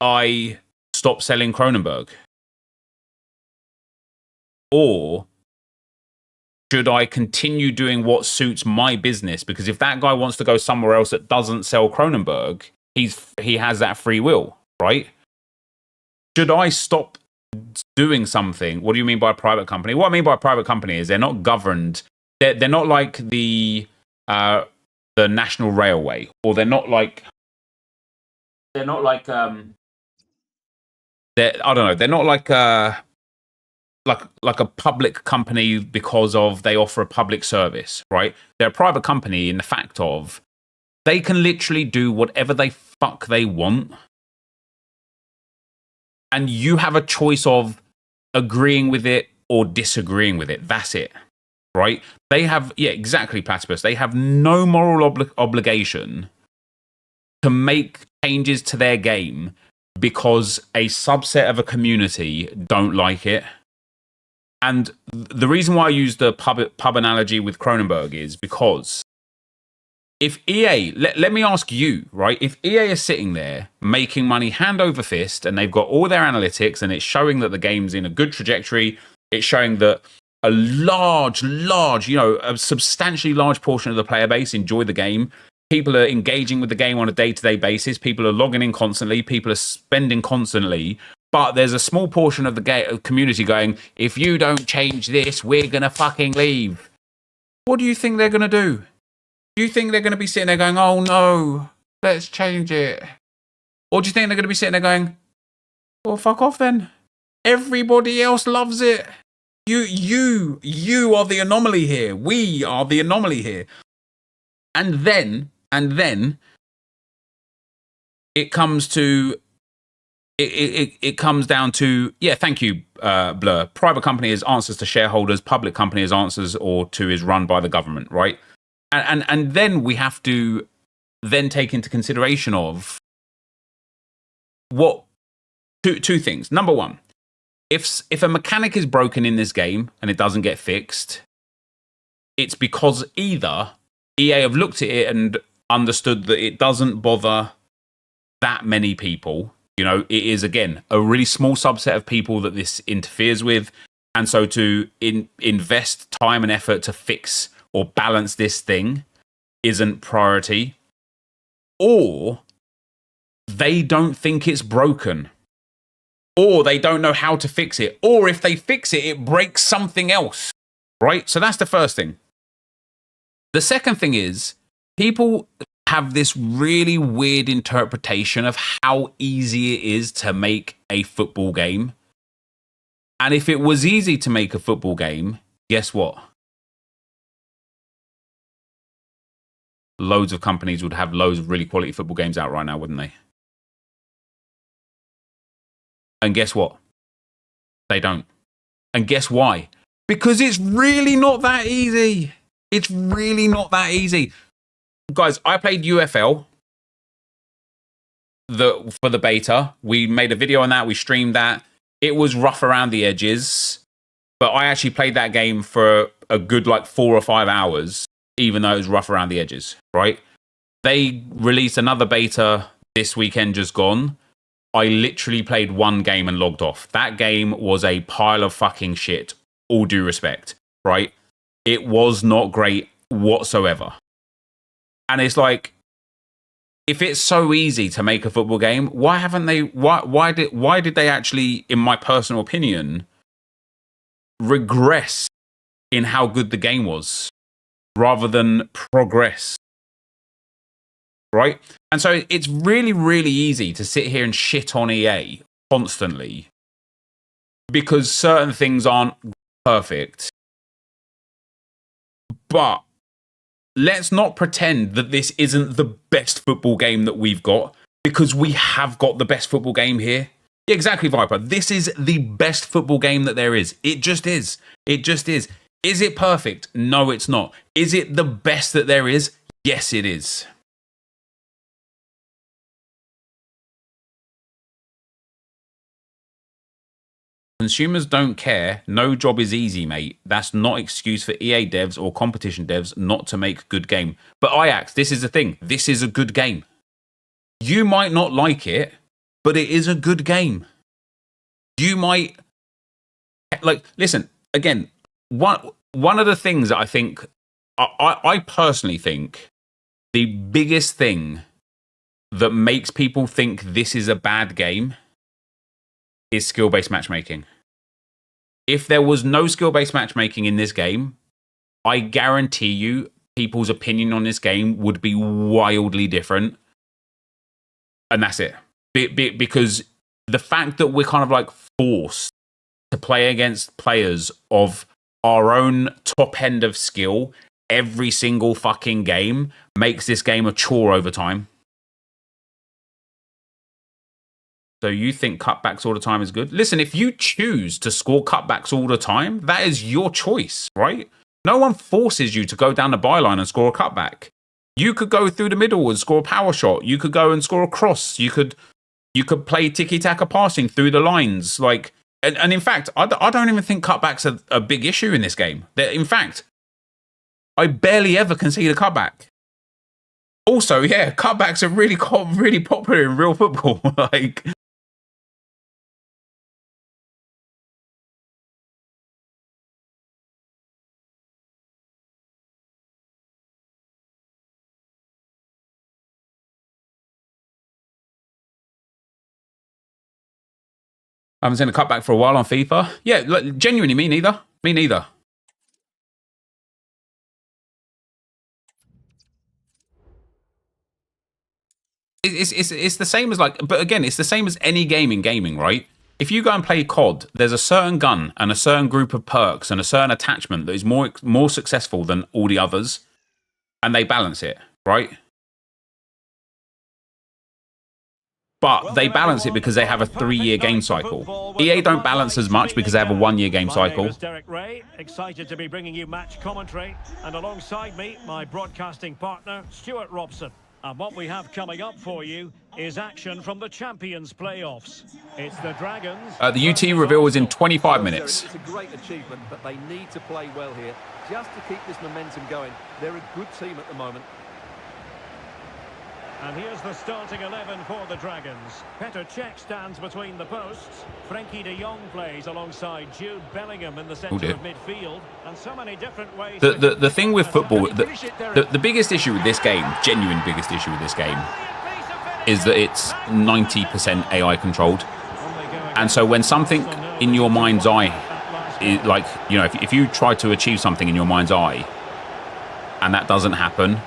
I stop selling Kronenberg? Or should I continue doing what suits my business? Because if that guy wants to go somewhere else that doesn't sell Kronenberg, he has that free will, right? Should I stop doing something? What do you mean by a private company? What I mean by a private company is they're not governed. They're not like the National Railway, or they're not like I don't know. They're not like a public company because of they offer a public service, right? They're a private company in the fact of they can literally do whatever they fuck they want. And you have a choice of agreeing with it or disagreeing with it. That's it, right? They have, yeah, exactly, Platypus. They have no moral obligation to make changes to their game because a subset of a community don't like it. And the reason why I use the pub analogy with Kronenberg is because if EA, let me ask you, right? If EA is sitting there making money hand over fist and they've got all their analytics and it's showing that the game's in a good trajectory, it's showing that a large, a substantially large portion of the player base enjoy the game. People are engaging with the game on a day-to-day basis. People are logging in constantly. People are spending constantly. But there's a small portion of the community going, if you don't change this, we're going to fucking leave. What do you think they're going to do? Do you think they're going to be sitting there going, oh no, let's change it? Or do you think they're going to be sitting there going, well, fuck off then. Everybody else loves it. You are the anomaly here. We are the anomaly here. And then it comes to, it comes down to, yeah, thank you, Blur. Private company is answers to shareholders. Public company is answers or to is run by the government, right? And then we have to then take into consideration of what two things. Number one, if a mechanic is broken in this game and it doesn't get fixed, it's because either EA have looked at it and understood that it doesn't bother that many people. You know, it is, again, a really small subset of people that this interferes with. And so to invest time and effort to fix or balance this thing isn't priority. Or they don't think it's broken. Or they don't know how to fix it. Or if they fix it, it breaks something else. Right? So that's the first thing. The second thing is, people have this really weird interpretation of how easy it is to make a football game. And if it was easy to make a football game, guess what? Loads of companies would have loads of really quality football games out right now, wouldn't they? And guess what? They don't. And guess why? Because it's really not that easy. It's really not that easy. Guys, I played UFL for the beta. We made a video on that. We streamed that. It was rough around the edges, but I actually played that game for a good 4 or 5 hours, even though it was rough around the edges, right? They released another beta this weekend just gone. I literally played one game and logged off. That game was a pile of fucking shit, all due respect, right? It was not great whatsoever. And it's like, if it's so easy to make a football game, why haven't they? Why did they actually, in my personal opinion, regress in how good the game was, rather than progress? Right? And so it's really, really easy to sit here and shit on EA constantly because certain things aren't perfect. But let's not pretend that this isn't the best football game that we've got, because we have got the best football game here. Yeah, exactly, Viper. This is the best football game that there is. It just is. It just is. Is it perfect? No, it's not. Is it the best that there is? Yes, it is. Consumers don't care. No job is easy, mate. That's not excuse for EA devs or competition devs not to make good game. But Ajax, this is the thing. This is a good game. You might not like it, but it is a good game. You might... Like, listen, again, one of the things that I think... I personally think the biggest thing that makes people think this is a bad game is skill-based matchmaking. If there was no skill-based matchmaking in this game, I guarantee you people's opinion on this game would be wildly different. And that's it. Because the fact that we're kind of like forced to play against players of our own top end of skill every single fucking game makes this game a chore over time. So you think cutbacks all the time is good? Listen, if you choose to score cutbacks all the time, that is your choice, right? No one forces you to go down the byline and score a cutback. You could go through the middle and score a power shot. You could go and score a cross. You could play tiki-taka passing through the lines. Like, and in fact, I don't even think cutbacks are a big issue in this game. In fact, I barely ever concede a cutback. Also, yeah, cutbacks are really popular in real football. Like... I haven't seen a cutback for a while on FIFA. Yeah, like, genuinely, me neither. Me neither. It's the same as like, but again, it's the same as any game in gaming, right? If you go and play COD, there's a certain gun and a certain group of perks and a certain attachment that is more successful than all the others, and they balance it, right? But they balance it because they have a 3-year game cycle. EA don't balance as much because they have a 1-year game cycle. Derek Ray, excited to be bringing you match commentary, and alongside me, my broadcasting partner, Stuart Robson. And what we have coming up for you is action from the Champions playoffs. It's the Dragons. The UT reveal is in 25 minutes. It's a great achievement, but they need to play well here just to keep this momentum going. They're a good team at the moment. And here's the starting 11 for the Dragons. Petr Cech stands between the posts. Frenkie de Jong plays alongside Jude Bellingham in the centre of midfield. And so many different ways... The thing with football, the biggest issue with this game, genuine biggest issue with this game, is that it's 90% AI controlled. And so when something in your mind's eye, like, you know, if you try to achieve something in your mind's eye, and that doesn't happen,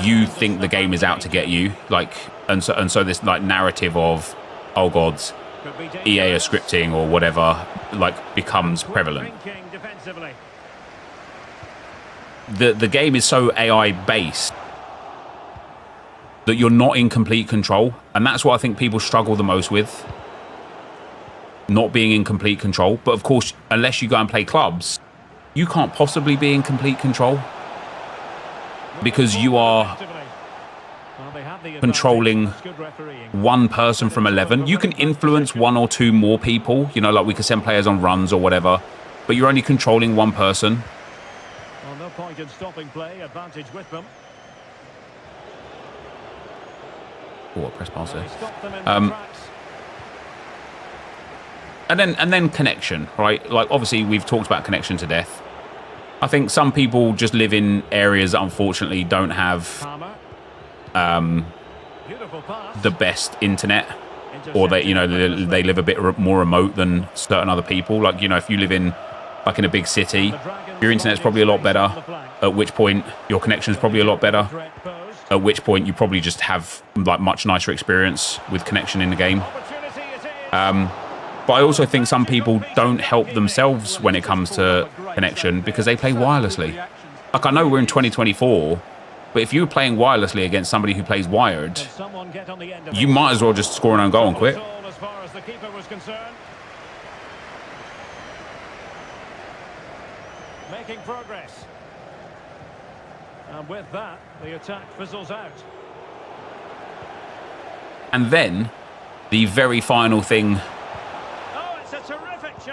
you think the game is out to get you, like, and so this like narrative of, oh god, EA are scripting or whatever, like, becomes prevalent. The game is so AI based that you're not in complete control, and that's what I think people struggle the most with, not being in complete control. But of course, unless you go and play clubs, you can't possibly be in complete control, because you are controlling one person from 11. You can influence 1 or 2 more people, you know, like we could send players on runs or whatever, but you're only controlling one person. Well, no point in stopping play, advantage with them. Oh, press pass there. And then connection, right? Like, obviously we've talked about connection to death. I think some people just live in areas that unfortunately don't have the best internet, or they, you know, they live a bit more remote than certain other people. Like, you know, if you live in like in a big city, your internet's probably a lot better, at which point your connection's probably a lot better, at which point you probably just have like much nicer experience with connection in the game. But I also think some people don't help themselves when it comes to connection because they play wirelessly. Like, I know we're in 2024, but if you're playing wirelessly against somebody who plays wired, you might as well just score an own goal and quit. As far as the keeper was concerned. Making progress. And with that, the attack fizzles out. And then, the very final thing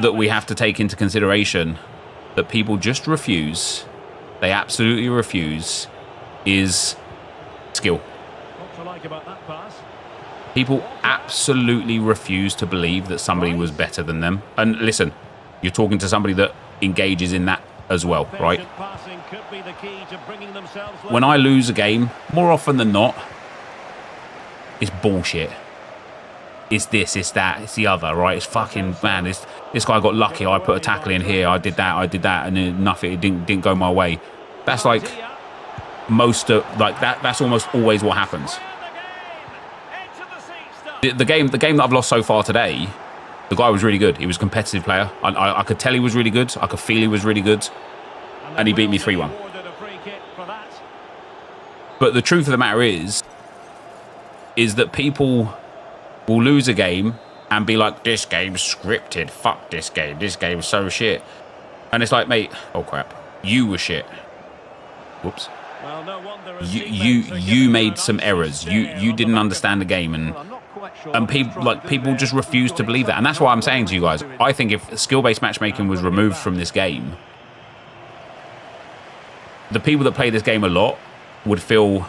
that we have to take into consideration, that people just refuse, they absolutely refuse, is skill. What to like about that pass? People absolutely refuse to believe that somebody was better than them. And listen, you're talking to somebody that engages in that as well, right? When I lose a game, more often than not, it's bullshit. It's this, it's that, it's the other, right? It's fucking, man, this guy got lucky. I put a tackle in here, I did that, and then nothing, it didn't go my way. That's like most of, like that's almost always what happens. The game that I've lost so far today, the guy was really good. He was a competitive player. I could tell he was really good. I could feel he was really good. And he beat me 3-1. But the truth of the matter is that people will lose a game and be like, this game's scripted. Fuck this game. This game's so shit. And it's like, mate, oh crap. You were shit. Whoops. Well, no wonder you made some errors. You didn't understand the game, and people just refuse to believe that. And that's why I'm saying to you guys, I think if skill-based matchmaking was removed from this game, the people that play this game a lot would feel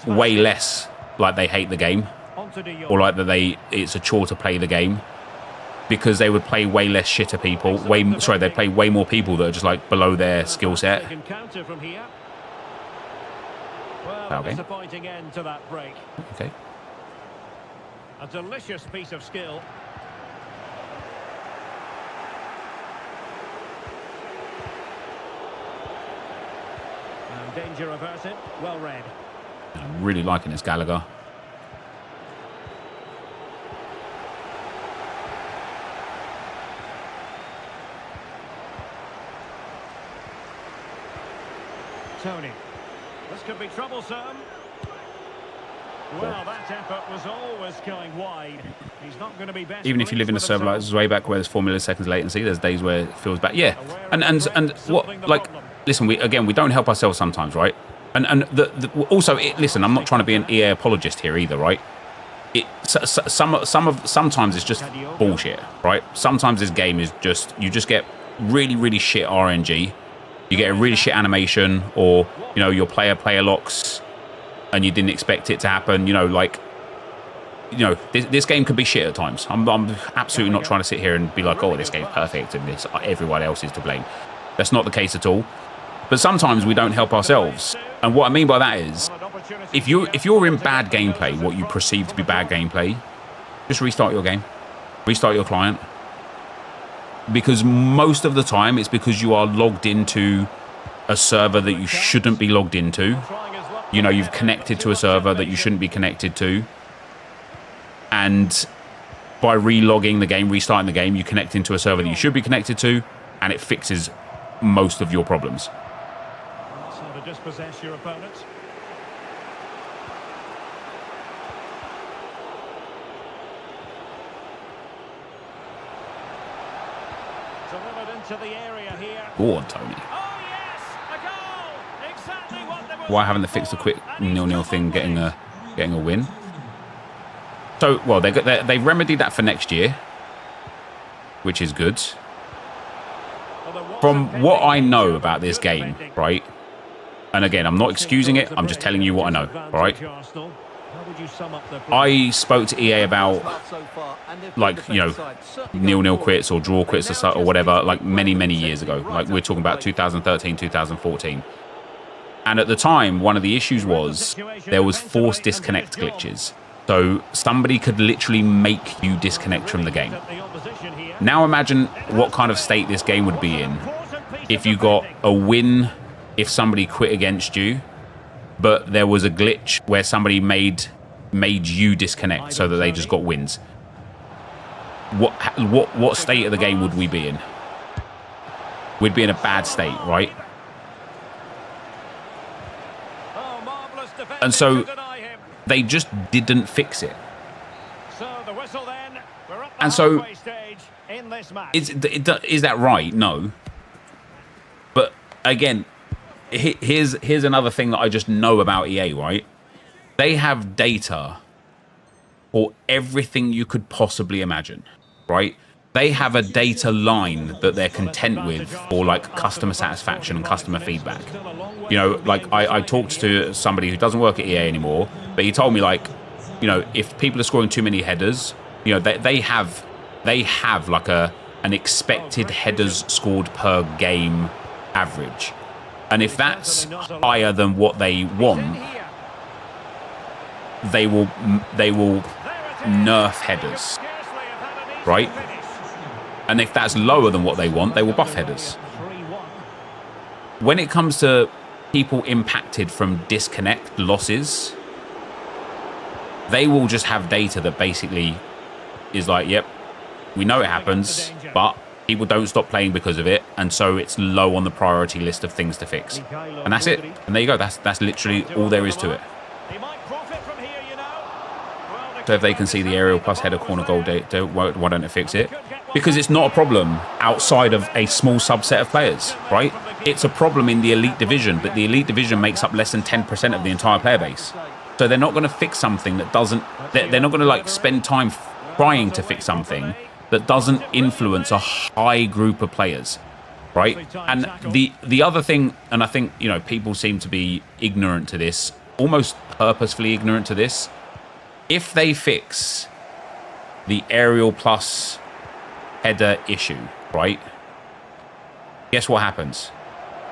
way less like they hate the game, or like that it's a chore to play the game, because they would play way less shitter people. They'd play way more people that are just like below their skill set. Well, disappointing end to that break. Okay. A delicious piece of skill. And danger averted. Well read. I'm really liking this Gallagher. Tony. This could be troublesome. Well, that effort was always going wide. He's not going to be best. Even if you live in a server like this, way back where there's 4 milliseconds latency, there's days where it feels bad. Yeah, and what, like, listen, we don't help ourselves sometimes, right? And also, listen, I'm not trying to be an EA apologist here either, right? Sometimes it's just bullshit, right? Sometimes this game is just, you just get really, really shit RNG. You get a really shit animation, or, you know, your player locks and you didn't expect it to happen. You know, like, you know, this game could be shit at times. I'm absolutely not trying to sit here and be like, oh, this game's perfect and everyone else is to blame. That's not the case at all. But sometimes we don't help ourselves. And what I mean by that is, if you're in bad gameplay, what you perceive to be bad gameplay, just restart your game. Restart your client. Because most of the time, it's because you are logged into a server that you shouldn't be logged into. You know, you've connected to a server that you shouldn't be connected to. And by re-logging the game, restarting the game, you connect into a server that you should be connected to, and it fixes most of your problems. That's how to dispossess your opponents. Delivered into the area here. Go on, Tony. Oh yes, a goal! Exactly what they were. Why haven't they fixed the quick 0-0 thing, getting a win? So, well, they remedied that for next year, which is good. From what I know about this game, right? And again, I'm not excusing it. I'm just telling you what I know, all right? I spoke to EA about, like, you know, 0-0 quits or draw quits or whatever, like many years ago. Like, we're talking about 2013, 2014. And at the time, one of the issues was there was forced disconnect glitches. So somebody could literally make you disconnect from the game. Now imagine what kind of state this game would be in if you got a win if somebody quit against you, but there was a glitch where somebody made you disconnect so that they just got wins. what state of the game would we be in? We'd be in a bad state, right? And so they just didn't fix it. And so is that right? No. But again, here's another thing that I just know about EA, right? They have data for everything you could possibly imagine, right? They have a data line that they're content with for like customer satisfaction and customer feedback. You know, like I talked to somebody who doesn't work at EA anymore, but he told me, like, you know, if people are scoring too many headers, you know, they have like an expected headers scored per game average. And if that's higher than what they want, they will nerf headers, right? And if that's lower than what they want, they will buff headers. When it comes to people impacted from disconnect losses, they will just have data that basically is like, yep, we know it happens, but people don't stop playing because of it, and so it's low on the priority list of things to fix. And that's it. And there you go. That's literally all there is to it. So if they can see the aerial plus header corner goal, why don't they fix it? Because it's not a problem outside of a small subset of players, right? It's a problem in the elite division, but the elite division makes up less than 10% of the entire player base. So they're not going to fix something that doesn't... They're not going to like spend time trying to fix something that doesn't influence a high group of players, right? And the other thing, and I think, you know, people seem to be ignorant to this, almost purposefully ignorant to this. If they fix the aerial plus header issue, right? Guess what happens?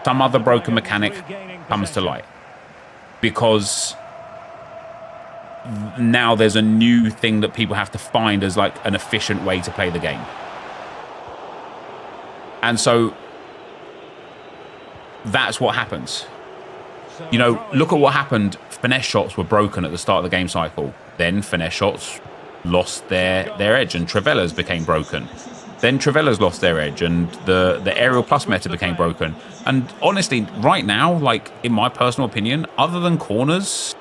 Some other broken mechanic comes to light, because now there's a new thing that people have to find as like an efficient way to play the game. And so that's what happens. You know, look at what happened. Finesse shots were broken at the start of the game cycle. Then finesse shots lost their edge and Trivella's became broken. Then Trivella's lost their edge and the aerial plus meta became broken. And honestly, right now, like in my personal opinion, other than corners,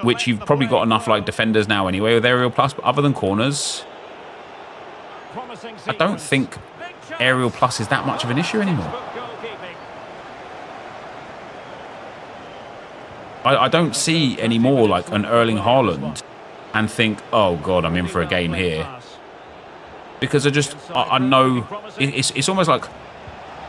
which you've probably got enough like defenders now anyway with aerial plus, but other than corners, I don't think aerial plus is that much of an issue anymore. I don't see anymore like an Erling Haaland and think, oh God, I'm in for a game here. Because I know it's almost like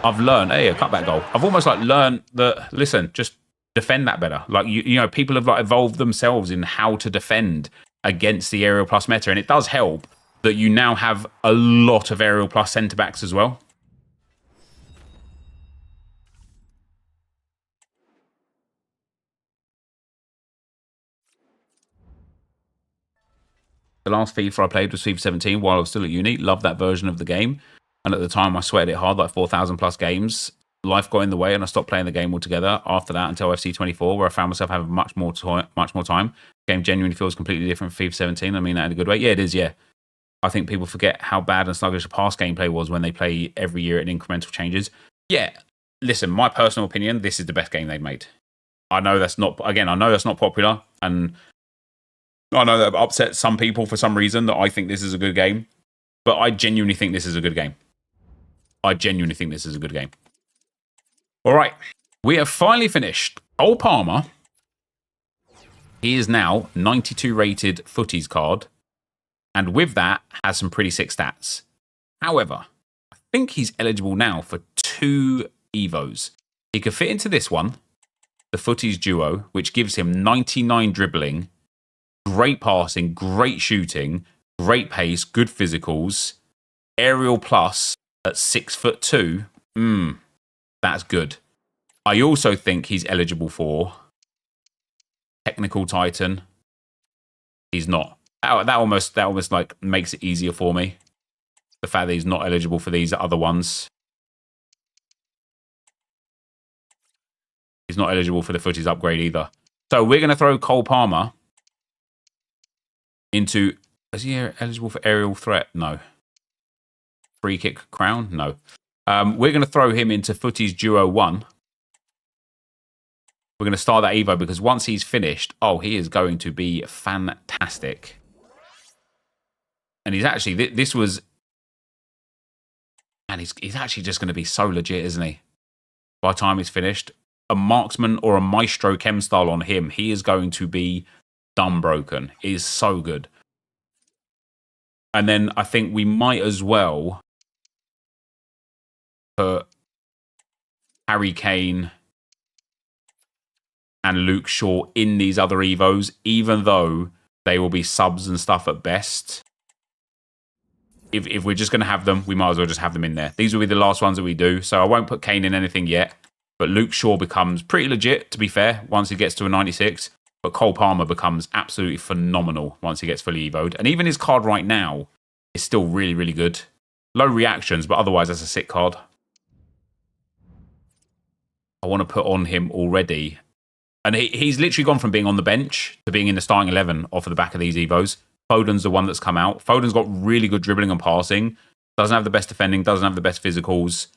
I've learned, hey, a cutback goal. I've almost like learned that, listen, just defend that better. Like, you know, people have like evolved themselves in how to defend against the aerial plus meta. And it does help that you now have a lot of aerial plus centre backs as well. The last FIFA I played was FIFA 17 while I was still at uni. Loved that version of the game. And at the time, I sweated it hard, like 4,000 plus games. Life got in the way and I stopped playing the game altogether after that until FC 24, where I found myself having much more time. The game genuinely feels completely different from FIFA 17. I mean that in a good way. Yeah, it is, yeah. I think people forget how bad and sluggish the past gameplay was when they play every year in incremental changes. Yeah, listen, my personal opinion, this is the best game they've made. I know that's not popular, and I know that upsets some people for some reason that I think this is a good game, but I genuinely think this is a good game. All right, we have finally finished Cole Palmer. He is now 92 rated footies card, and with that has some pretty sick stats. However, I think he's eligible now for 2 Evos. He could fit into this one, the footies duo, which gives him 99 dribbling, great passing, great shooting, great pace, good physicals, aerial plus at 6'2". That's good. I also think he's eligible for Technical Titan. He's not. That almost like makes it easier for me. The fact that he's not eligible for these other ones. He's not eligible for the footies upgrade either. So we're going to throw Cole Palmer into Is he eligible for aerial threat? No. Free kick crown? No. We're going to throw him into Footy's Duo 1. We're going to start that Evo because once he's finished, oh, he is going to be fantastic. And he's actually, this was, and he's actually just going to be so legit, isn't he? By the time he's finished, a marksman or a maestro chem style on him, he is going to be dumb broken. He is so good. And then I think we might as well put Harry Kane and Luke Shaw in these other Evos, even though they will be subs and stuff at best. If we're just going to have them, we might as well just have them in there. These will be the last ones that we do, so I won't put Kane in anything yet. But Luke Shaw becomes pretty legit, to be fair, once he gets to a 96. But Cole Palmer becomes absolutely phenomenal once he gets fully evoed. And even his card right now is still really, really good. Low reactions, but otherwise that's a sick card. I want to put on him already. And he's literally gone from being on the bench to being in the starting 11 off of the back of these Evos. Foden's the one that's come out. Foden's got really good dribbling and passing. Doesn't have the best defending. Doesn't have the best physicals.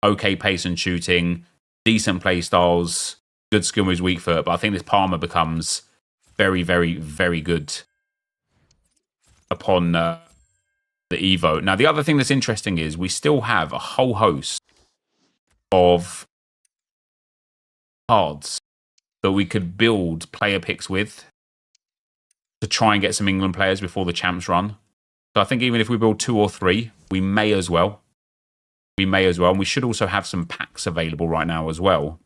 Okay pace and shooting. Decent play styles. Good skill moves, weak foot. But I think this Palmer becomes very, very, very good upon the Evo. Now, the other thing that's interesting is we still have a whole host of cards that we could build player picks with to try and get some England players before the champs run. So I think even if we build 2 or 3, we may as well. We may as well. And we should also have some packs available right now as well.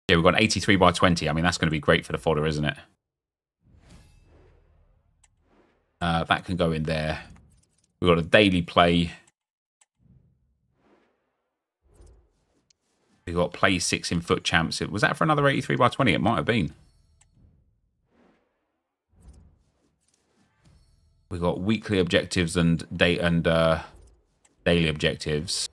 Yeah, we've got an 83 by 20. I mean, that's going to be great for the fodder, isn't it? That can go in there. We've got a daily play. We've got play 6 in foot champs. Was that for another 83 by 20? It might have been. We've got weekly objectives and daily objectives.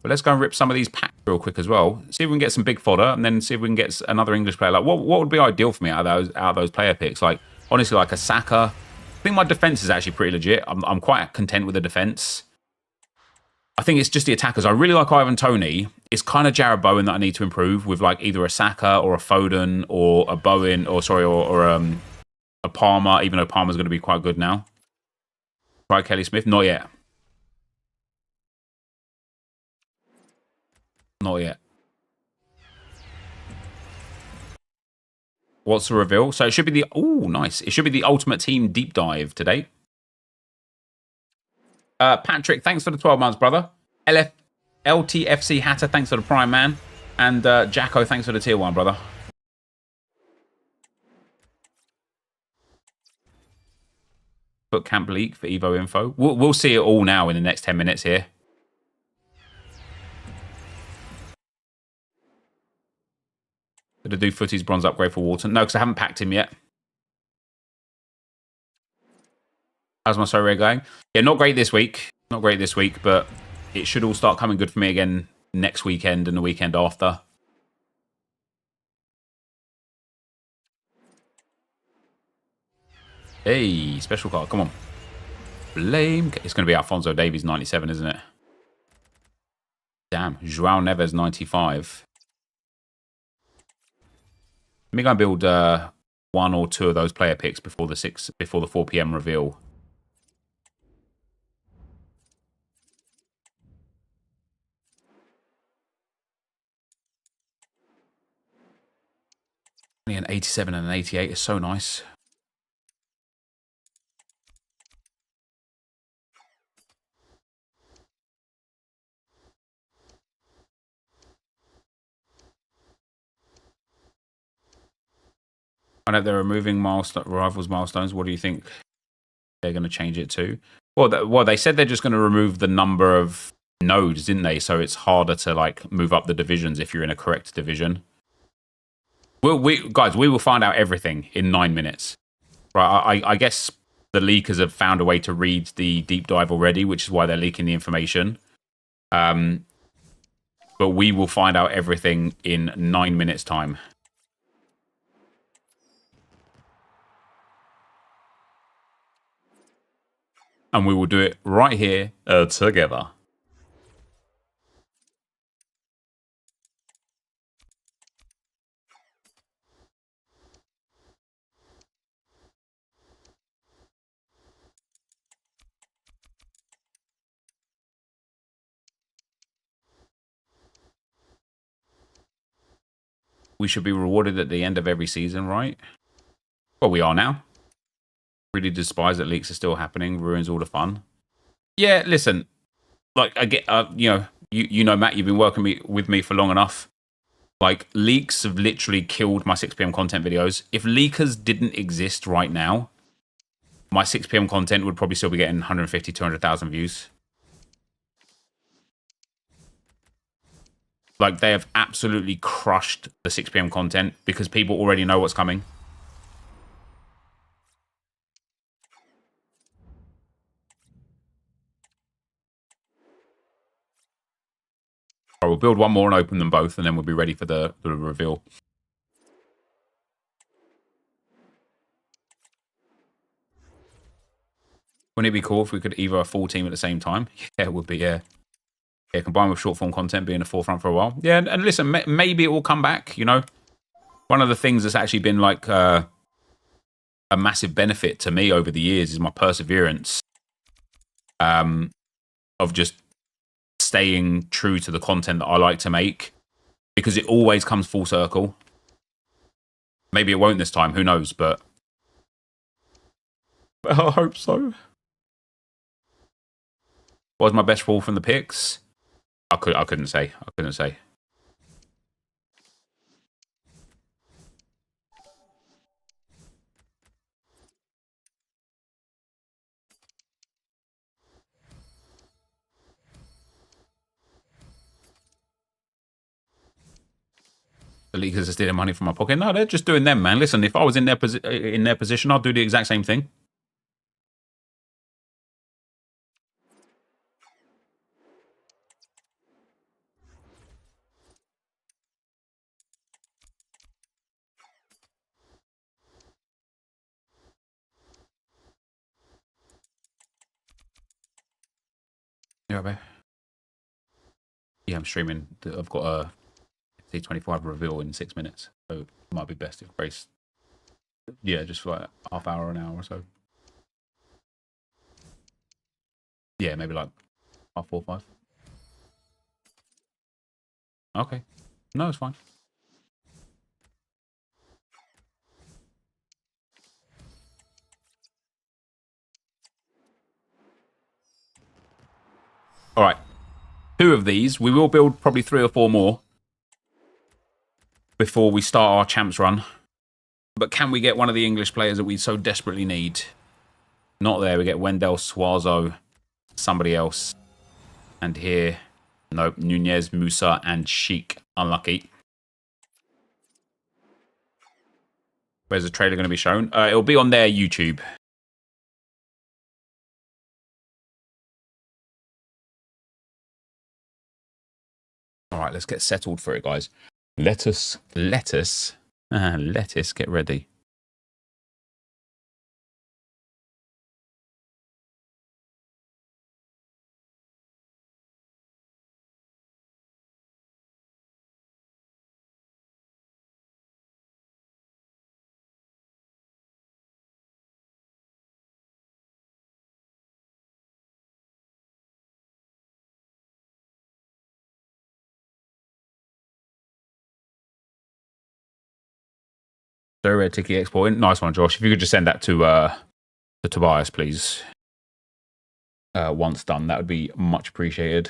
But let's go and rip some of these packs real quick as well. See if we can get some big fodder, and then see if we can get another English player. Like, what would be ideal for me out of those player picks? Like, honestly, like a Saka. I think my defense is actually pretty legit. I'm quite content with the defense. I think it's just the attackers. I really like Ivan Toney. It's kind of Jared Bowen that I need to improve with, like either a Saka or a Foden or a Bowen or a Palmer, even though Palmer's going to be quite good now. Try Kelly Smith? Not yet. Not yet. What's the reveal? So it should be the... Oh, nice. It should be the Ultimate Team Deep Dive today. Patrick, thanks for the 12 months, brother. LTFC Hatter, thanks for the Prime, man. And Jacko, thanks for the Tier 1, brother. Book Camp Leak for Evo info. We'll see it all now in the next 10 minutes here. Did I do Footy's bronze upgrade for Walton? No, because I haven't packed him yet. How's my Sorare going? Yeah, not great this week. Not great this week, but it should all start coming good for me again next weekend and the weekend after. Hey, special card. Come on. Blame. It's going to be Alphonso Davies 97, isn't it? Damn. João Neves 95. Let me go and build 1 or 2 of those player picks before the 4 PM reveal. An 87 and an 88 is so nice. I know they're removing rivals milestones. What do you think they're going to change it to? Well, they said they're just going to remove the number of nodes, didn't they? So it's harder to like move up the divisions if you're in a correct division. Guys, we will find out everything in 9 minutes. Right? I guess the leakers have found a way to read the deep dive already, which is why they're leaking the information. But we will find out everything in 9 minutes' time. and we will do it right here together. We should be rewarded at the end of every season, right? Well, we are now. Really despise that leaks are still happening. Ruins all the fun. Yeah, listen. Like, I get, you know, Matt, you've been working with me for long enough. Like, leaks have literally killed my 6 p.m. content videos. If leakers didn't exist right now, my 6 p.m. content would probably still be getting 150, 200,000 views. Like, they have absolutely crushed the 6 p.m. content because people already know what's coming. All right, we'll build one more and open them both, and then we'll be ready for the reveal. Wouldn't it be cool if we could either a full team at the same time? Yeah, it would be, yeah. Yeah, combined with short form content being the forefront for a while. Yeah, and listen, maybe it will come back, you know. One of the things that's actually been like a massive benefit to me over the years is my perseverance of just staying true to the content that I like to make, because it always comes full circle. Maybe it won't this time, who knows, but I hope so. What was my best rule from the picks? I couldn't say. I couldn't say. The leaguers are stealing money from my pocket. No, they're just doing them, man. Listen, if I was in their position, I'd do the exact same thing. Yeah, babe. Yeah, I'm streaming. I've got a C25 reveal in 6 minutes, so it might be best if Grace, yeah, just for like half hour, an hour or so. Yeah, maybe like 4 or 5. Okay, no, it's fine. All right, 2 of these. We will build probably 3 or 4 more before we start our champs run. But can we get one of the English players that we so desperately need? Not there. We get Wendell, Suazo, somebody else. And here, nope, Nunez, Musa, and Sheik. Unlucky. Where's the trailer going to be shown? It'll be on their YouTube. All right, let's get settled for it, guys. Let us get ready. Sorare Tiki export. Nice one, Josh. If you could just send that to Tobias, please. Once done, that would be much appreciated.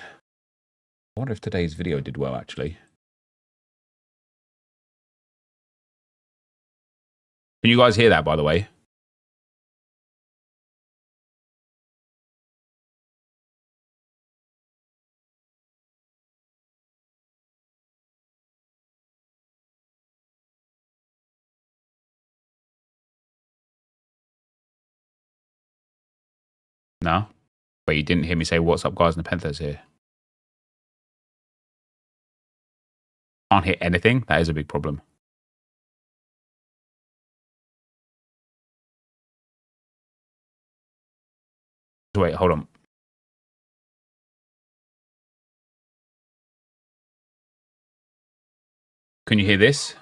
I wonder if today's video did well, actually. Can you guys hear that, by the way? No? But you didn't hear me say, what's up, guys, NepentheZ here. Can't hear anything? That is a big problem. Wait, hold on. Can you hear this?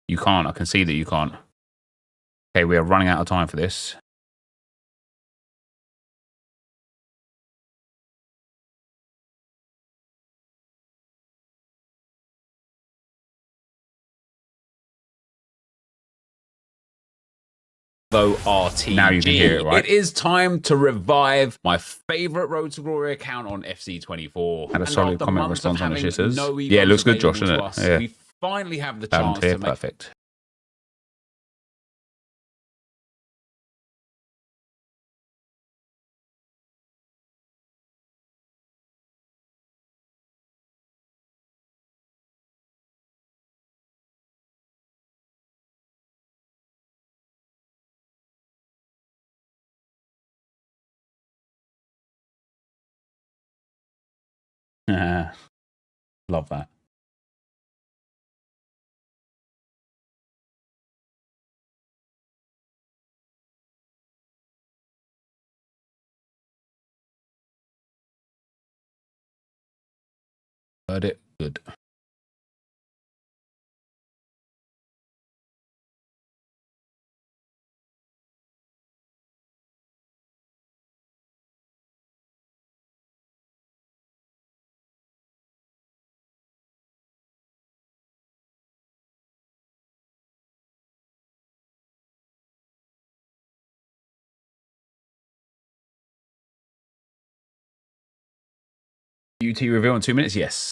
You can't. I can see that you can't. Okay, we are running out of time for this. RTG. Now you can hear it, right? It is time to revive my favorite Road to Glory account on FC24. Had a solid comment response on the shitters. Yeah, it looks good, Josh, doesn't it? Yeah. We finally have the chance to make... Perfect. Love that. Heard it. Good. UT reveal in 2 minutes? Yes.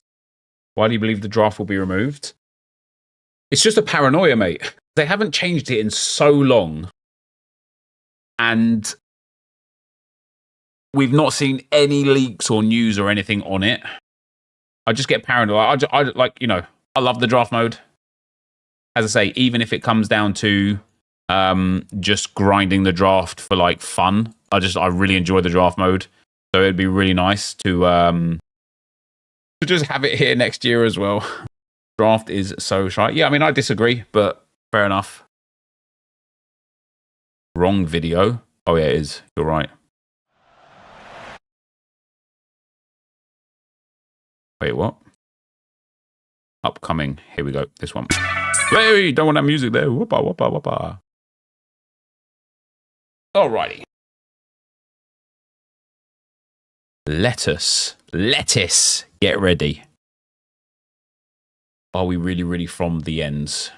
Why do you believe the draft will be removed? It's just a paranoia, mate. They haven't changed it in so long. And we've not seen any leaks or news or anything on it. I just get paranoid. I like, you know, I love the draft mode. As I say, even if it comes down to just grinding the draft for like fun, I really enjoy the draft mode. So it'd be really nice to just have it here next year as well. Draft is so shy. Yeah, I mean, I disagree, but fair enough. Wrong video. Oh, yeah, it is. You're right. Wait, what? Upcoming. Here we go. This one. Hey, don't want that music there. Whoopa, whoopa, whoopa. Alrighty. Lettuce. Get ready. Are we really, really from the ends?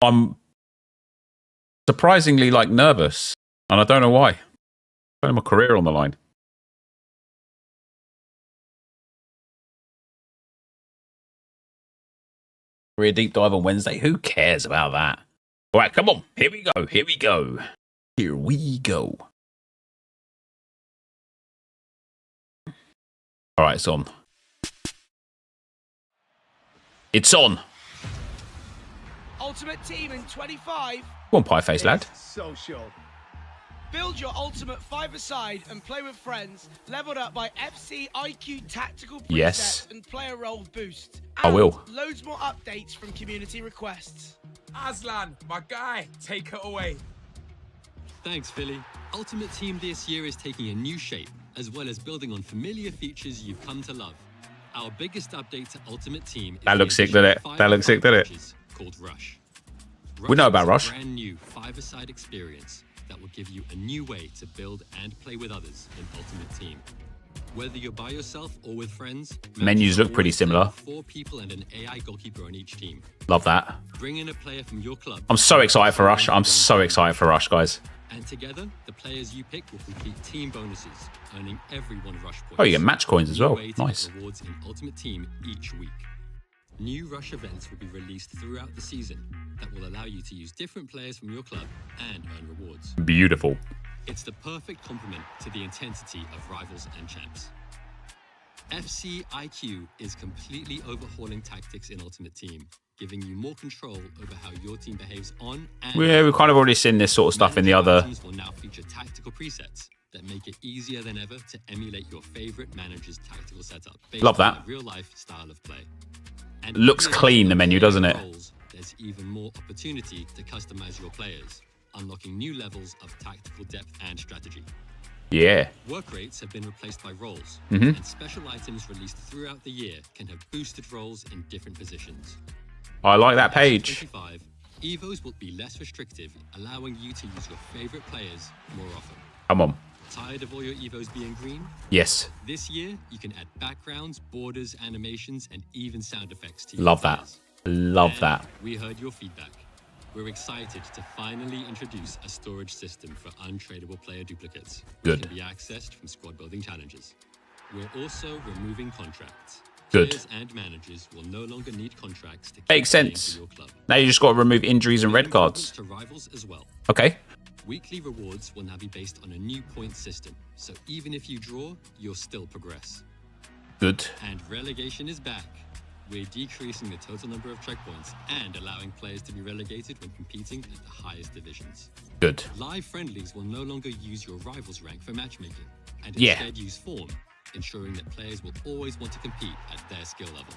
I'm surprisingly like nervous, and I don't know why. I have my career on the line. Career deep dive on Wednesday. Who cares about that? All right, come on. Here we go. Here we go. Here we go. All right, it's on. It's on. Ultimate team in 25. Go on, pie face lad. Social. Build your ultimate five-a-side and play with friends, leveled up by FC IQ tactical presets Yes. and player role boost. I will. Loads more updates from community requests. Aslan, my guy, take it away. Thanks, Philly. Ultimate Team this year is taking a new shape, as well as building on familiar features you've come to love. Our biggest update to Ultimate Team is That looks sick, doesn't it? That looks sick, doesn't it? Called Rush. We know about Rush. Is a brand new five-a-side experience that will give you a new way to build and play with others in Ultimate Team. Whether you're by yourself or with friends, Menus look pretty similar. 4 people and an AI goalkeeper on each team. Love that. Bring in a player from your club. I'm so excited for Rush. I'm so excited for Rush, guys. And together, the players you pick will complete team bonuses, earning every one Rush points. Oh, you get match coins as well. New way to Nice. get rewards in Ultimate Team each week. New Rush events will be released throughout the season that will allow you to use different players from your club and earn rewards. Beautiful. It's the perfect complement to the intensity of Rivals and Champs. FC IQ is completely overhauling tactics in Ultimate Team, giving you more control over how your team behaves on and Yeah, we've kind of already seen this sort of stuff in the other. Teams will now feature tactical presets that make it easier than ever to emulate your favorite manager's tactical setup based Love that. on a real-life style of play. And looks clean, the menu, doesn't it? Roles, there's even more opportunity to customize your players, unlocking new levels of tactical depth and strategy. Yeah. Work rates have been replaced by roles, Mm-hmm. and special items released throughout the year can have boosted roles in different positions. I like that page. 25, Evos will be less restrictive, allowing you to use your favorite players more often. Come on. Tired of all your Evos being green? Yes. This year, you can add backgrounds, borders, animations, and even sound effects to your Love that. players. Love And that. we heard your feedback. We're excited to finally introduce a storage system for untradeable player duplicates, which Good. can be accessed from squad building challenges. We're also removing contracts. Good. Players and managers will no longer need contracts to keep Makes playing sense. for your club. Now you just got to remove injuries and red Improvements cards. to rivals as well. Okay. Weekly rewards will now be based on a new point system, so even if you draw, you'll still progress. Good. And relegation is back. We're decreasing the total number of checkpoints and allowing players to be relegated when competing at the highest divisions. Good. Live friendlies will no longer use your rival's rank for matchmaking, and Yeah. instead use form, ensuring that players will always want to compete at their skill level.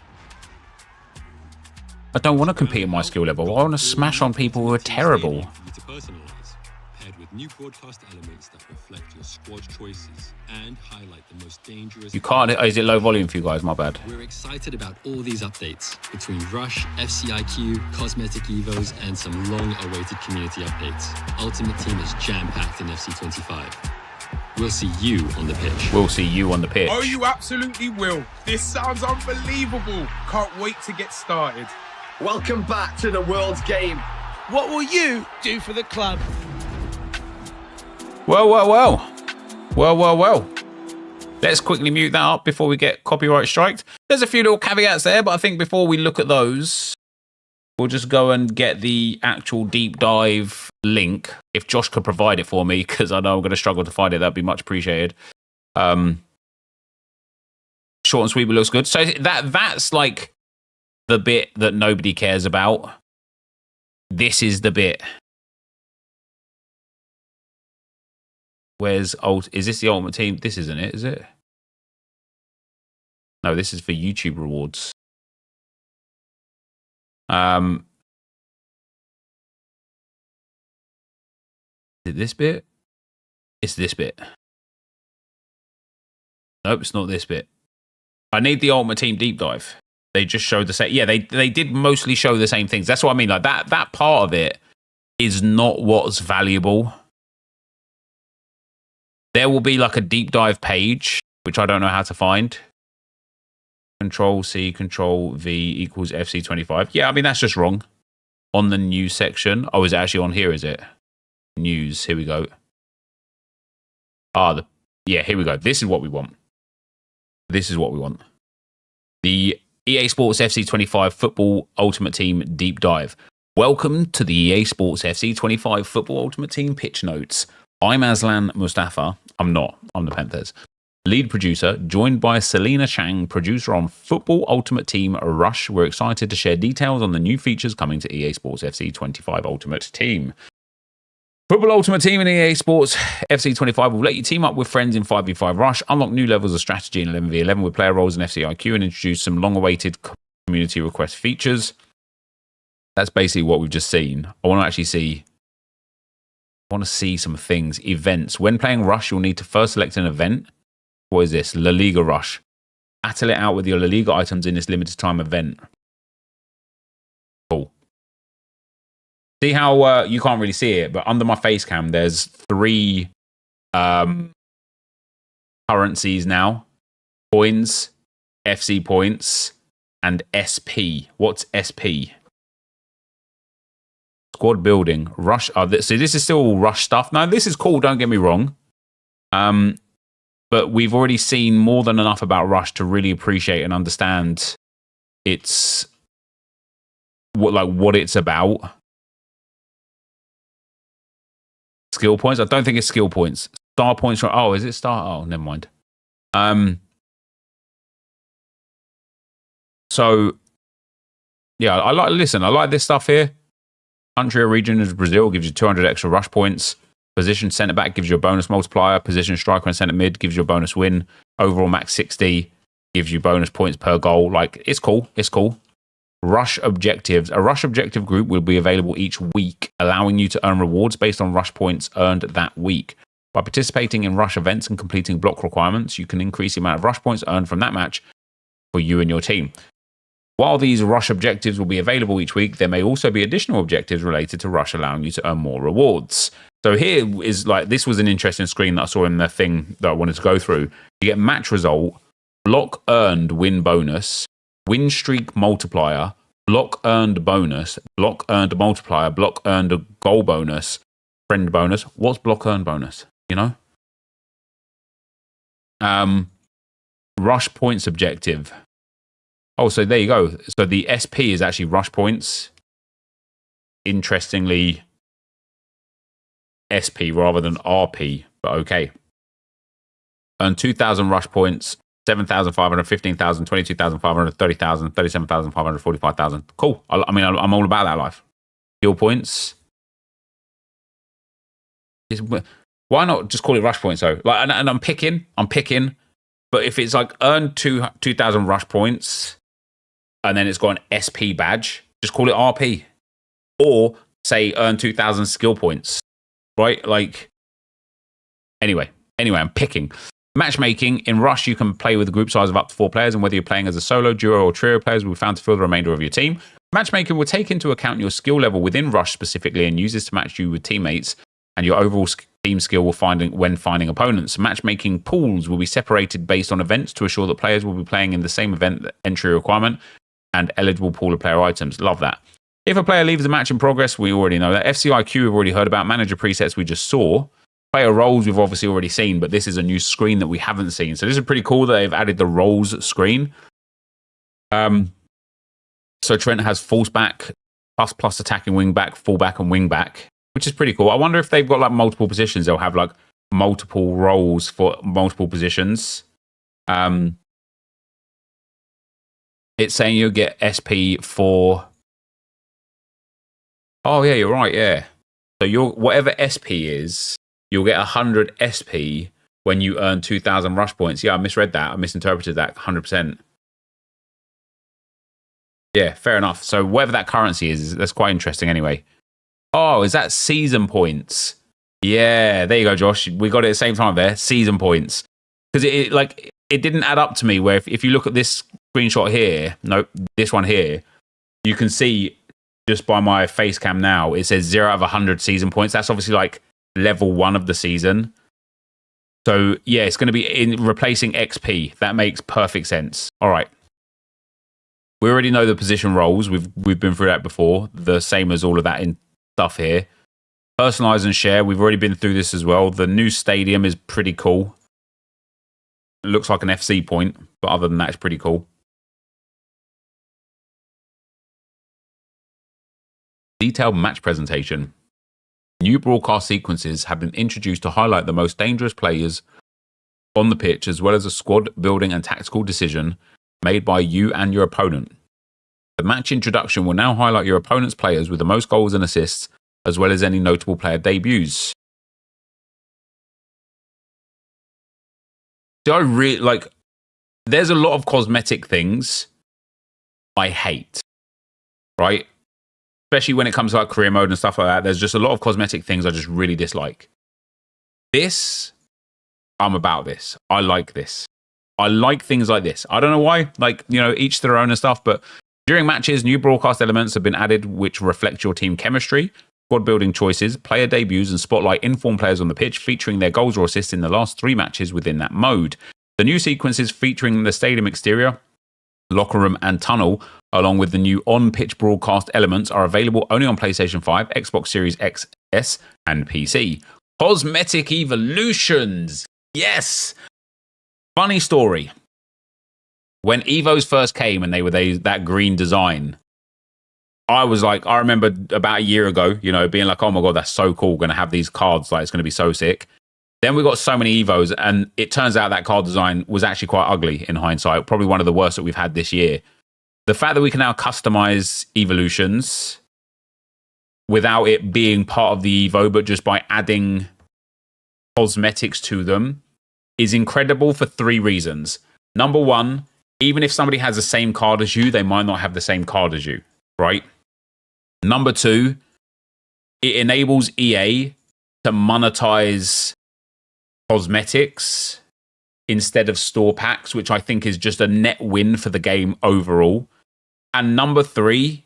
I don't want to compete at my skill level. I want to smash on people who are terrible. For you to personalize, paired with new broadcast elements that reflect your squad choices and highlight the most dangerous. You can't. Is it low volume for you guys? My bad. We're excited about all these updates between Rush, FCIQ, Cosmetic Evos, and some long-awaited community updates. Ultimate Team is jam-packed in FC25. We'll see you on the pitch. We'll see you on the pitch. Oh, you absolutely will. This sounds unbelievable. Can't wait to get started. Welcome back to the world's game. What will you do for the club? Well, well, well. Well, well, well. Let's quickly mute that up before we get copyright striked. There's a few little caveats there, but I think before we look at those, we'll just go and get the actual deep dive link. If Josh could provide it for me, because I know I'm going to struggle to find it, that'd be much appreciated. Short and sweet, but looks good. So that's like the bit that nobody cares about. This is the bit. Where's is this the Ultimate Team? This isn't it, is it? No, this is for YouTube rewards. Is it this bit? It's this bit. Nope, it's not this bit. I need the Ultimate Team deep dive. They just showed the same. Yeah, they did mostly show the same things. That's what I mean. Like that part of it is not what's valuable. There will be like a deep dive page, which I don't know how to find. Control C, Control V equals FC25. Yeah, I mean, that's just wrong. On the news section. Oh, is it actually on here, is it? News. Here we go. Yeah, here we go. This is what we want. This is what we want. The EA Sports FC25 Football Ultimate Team Deep Dive. Welcome to the EA Sports FC25 Football Ultimate Team Pitch Notes. I'm Aslan Mustafa. I'm not. I'm NepentheZ. Lead producer, joined by Selena Chang, producer on Football Ultimate Team Rush. We're excited to share details on the new features coming to EA Sports FC 25 Ultimate Team. Football Ultimate Team and EA Sports FC 25 will let you team up with friends in 5v5 Rush, unlock new levels of strategy in 11v11 with player roles in FCIQ, and introduce some long-awaited community request features. That's basically what we've just seen. I want to see some things. Events. When playing Rush, you'll need to first select an event. What is this? La Liga Rush. Battle it out with your La Liga items in this limited time event. Cool. See how you can't really see it, but under my face cam, there's 3 currencies now. Coins, FC points, and SP. What's SP? Squad building, Rush. So this is still all Rush stuff. Now, this is cool, don't get me wrong. But we've already seen more than enough about Rush to really appreciate and understand what it's about. Skill points? I don't think it's skill points. Star points. Oh, is it star? Oh, never mind. So, yeah, I like this stuff here. Country or region is Brazil, gives you 200 extra rush points. Position centre back gives you a bonus multiplier. Position striker and centre mid gives you a bonus win. Overall max 60 gives you bonus points per goal. Like, it's cool. It's cool. rush objectives. A rush objective group will be available each week, allowing you to earn rewards based on rush points earned that week. By participating in rush events and completing block requirements, you can increase the amount of rush points earned from that match for you and your team. While these rush objectives will be available each week, there may also be additional objectives related to rush, allowing you to earn more rewards. So here is like, this was an interesting screen that I saw in the thing that I wanted to go through. You get match result, block earned win bonus, win streak multiplier, block earned bonus, block earned multiplier, block earned goal bonus, friend bonus. What's block earned bonus? You know? Rush points objective. Oh, so there you go. So the SP is actually rush points. Interestingly, SP rather than RP, but okay. Earn 2,000 rush points, 7,500, 15,000, 22,500, 30,000, 37,500, 45,000. Cool. I mean, I'm all about that life. Skill points. Why not just call it rush points though? Like, and I'm picking. But if it's like earn 2,000 rush points, and then it's got an SP badge, just call it RP. Or say earn 2,000 skill points, right? Like, anyway, I'm picking. Matchmaking. In Rush, you can play with a group size of up to 4 players, and whether you're playing as a solo, duo, or trio players will be found to fill the remainder of your team. Matchmaking will take into account your skill level within Rush specifically and use this to match you with teammates and your overall team skill when finding opponents. Matchmaking pools will be separated based on events to assure that players will be playing in the same event entry requirement and eligible pool of player items. Love that. If a player leaves the match in progress, we already know that. FCIQ we've already heard about. Manager presets we just saw. Player roles we've obviously already seen, but this is a new screen that we haven't seen. So this is pretty cool that they've added the roles screen. So Trent has fullback, plus attacking wingback, fullback, and wingback, which is pretty cool. I wonder if they've got like multiple positions. They'll have like multiple roles for multiple positions. It's saying you'll get SP for... Oh, yeah, you're right, yeah. So whatever SP is, you'll get 100 SP when you earn 2,000 rush points. Yeah, I misread that. I misinterpreted that 100%. Yeah, fair enough. So whatever that currency is, that's quite interesting anyway. Oh, is that season points? Yeah, there you go, Josh. We got it at the same time there. Season points. Because it didn't add up to me where if you look at this screenshot here, this one here, you can see just by my face cam now, it says 0 out of 100 season points. That's obviously like level 1 of the season. So yeah, it's going to be replacing XP. That makes perfect sense. All right. We already know the position roles. We've been through that before. The same as all of that in stuff here. Personalize and share. We've already been through this as well. The new stadium is pretty cool. It looks like an FC point, but other than that, it's pretty cool. Detailed match presentation. New broadcast sequences have been introduced to highlight the most dangerous players on the pitch, as well as a squad building and tactical decision made by you and your opponent. The match introduction will now highlight your opponent's players with the most goals and assists, as well as any notable player debuts. So I really like. There's a lot of cosmetic things I hate, right? Especially when it comes to like career mode and stuff like that. There's just a lot of cosmetic things I just really dislike. This, I'm about this. I like this. I like things like this. I don't know why. Like, you know, each their own and stuff. But during matches, new broadcast elements have been added which reflect your team chemistry, squad building choices, player debuts, and spotlight informed players on the pitch, featuring their goals or assists in the last 3 matches within that mode. The new sequences featuring the stadium exterior, locker room, and tunnel, along with the new on-pitch broadcast elements, are available only on PlayStation 5, Xbox Series XS, and PC. Cosmetic evolutions! Yes! Funny story. When Evos first came and they were that green design, I was like, I remember about a year ago, you know, being like, oh my God, that's so cool. Going to have these cards. Like, it's going to be so sick. Then we got so many Evos, and it turns out that card design was actually quite ugly in hindsight. Probably one of the worst that we've had this year. The fact that we can now customize evolutions without it being part of the Evo, but just by adding cosmetics to them, is incredible for 3 reasons. Number 1, Even if somebody has the same card as you, they might not have the same card as you, right? Number 2, it enables EA to monetize cosmetics instead of store packs, which I think is just a net win for the game overall. And number 3,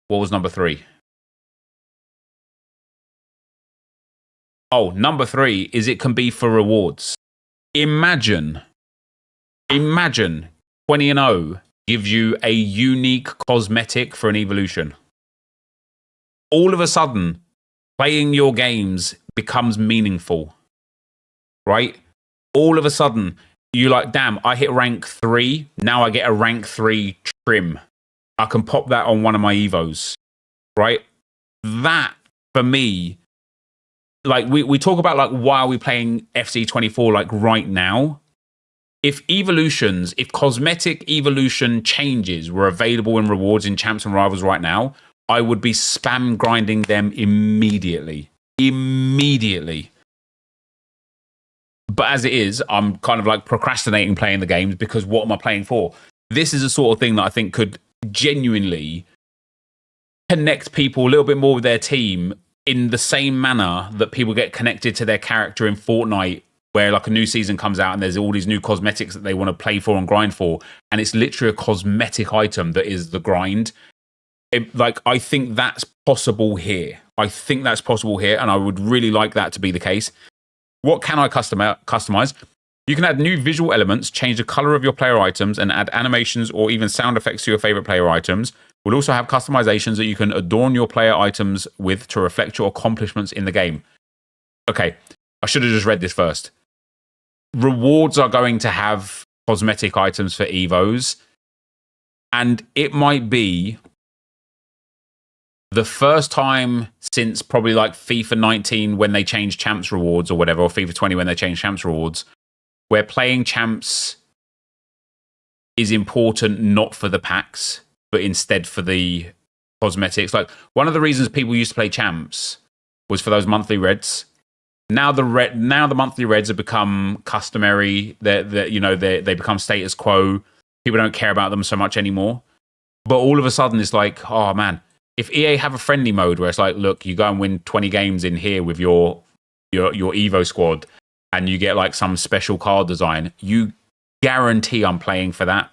what was number 3? Oh, number 3 is it can be for rewards. Imagine 20-0 gives you a unique cosmetic for an evolution. All of a sudden, playing your games becomes meaningful, right? All of a sudden, you're like, damn, I hit rank 3. Now I get a rank 3 trim. I can pop that on one of my Evos, right? That, for me, like we talk about like why are we playing FC24 like right now? If cosmetic evolution changes were available in rewards in Champs and Rivals right now, I would be spam grinding them immediately. But as it is, I'm kind of like procrastinating playing the games because what am I playing for? This is the sort of thing that I think could genuinely connect people a little bit more with their team in the same manner that people get connected to their character in Fortnite, where like a new season comes out and there's all these new cosmetics that they want to play for and grind for, and it's literally a cosmetic item that is the grind. I think that's possible here. And I would really like that to be the case. What can I customize? You can add new visual elements, change the color of your player items, and add animations or even sound effects to your favorite player items. We'll also have customizations that you can adorn your player items with to reflect your accomplishments in the game. Okay, I should have just read this first. Rewards are going to have cosmetic items for Evos, and it might be the first time since probably like FIFA 19 when they changed Champs rewards or whatever, or FIFA 20 when they changed Champs rewards, where playing Champs is important not for the packs, but instead for the cosmetics. Like one of the reasons people used to play Champs was for those monthly reds. Now the monthly reds have become customary. They become status quo. People don't care about them so much anymore. But all of a sudden, it's like, oh man, if EA have a friendly mode where it's like, look, you go and win 20 games in here with your Evo squad, and you get like some special card design, you guarantee I'm playing for that.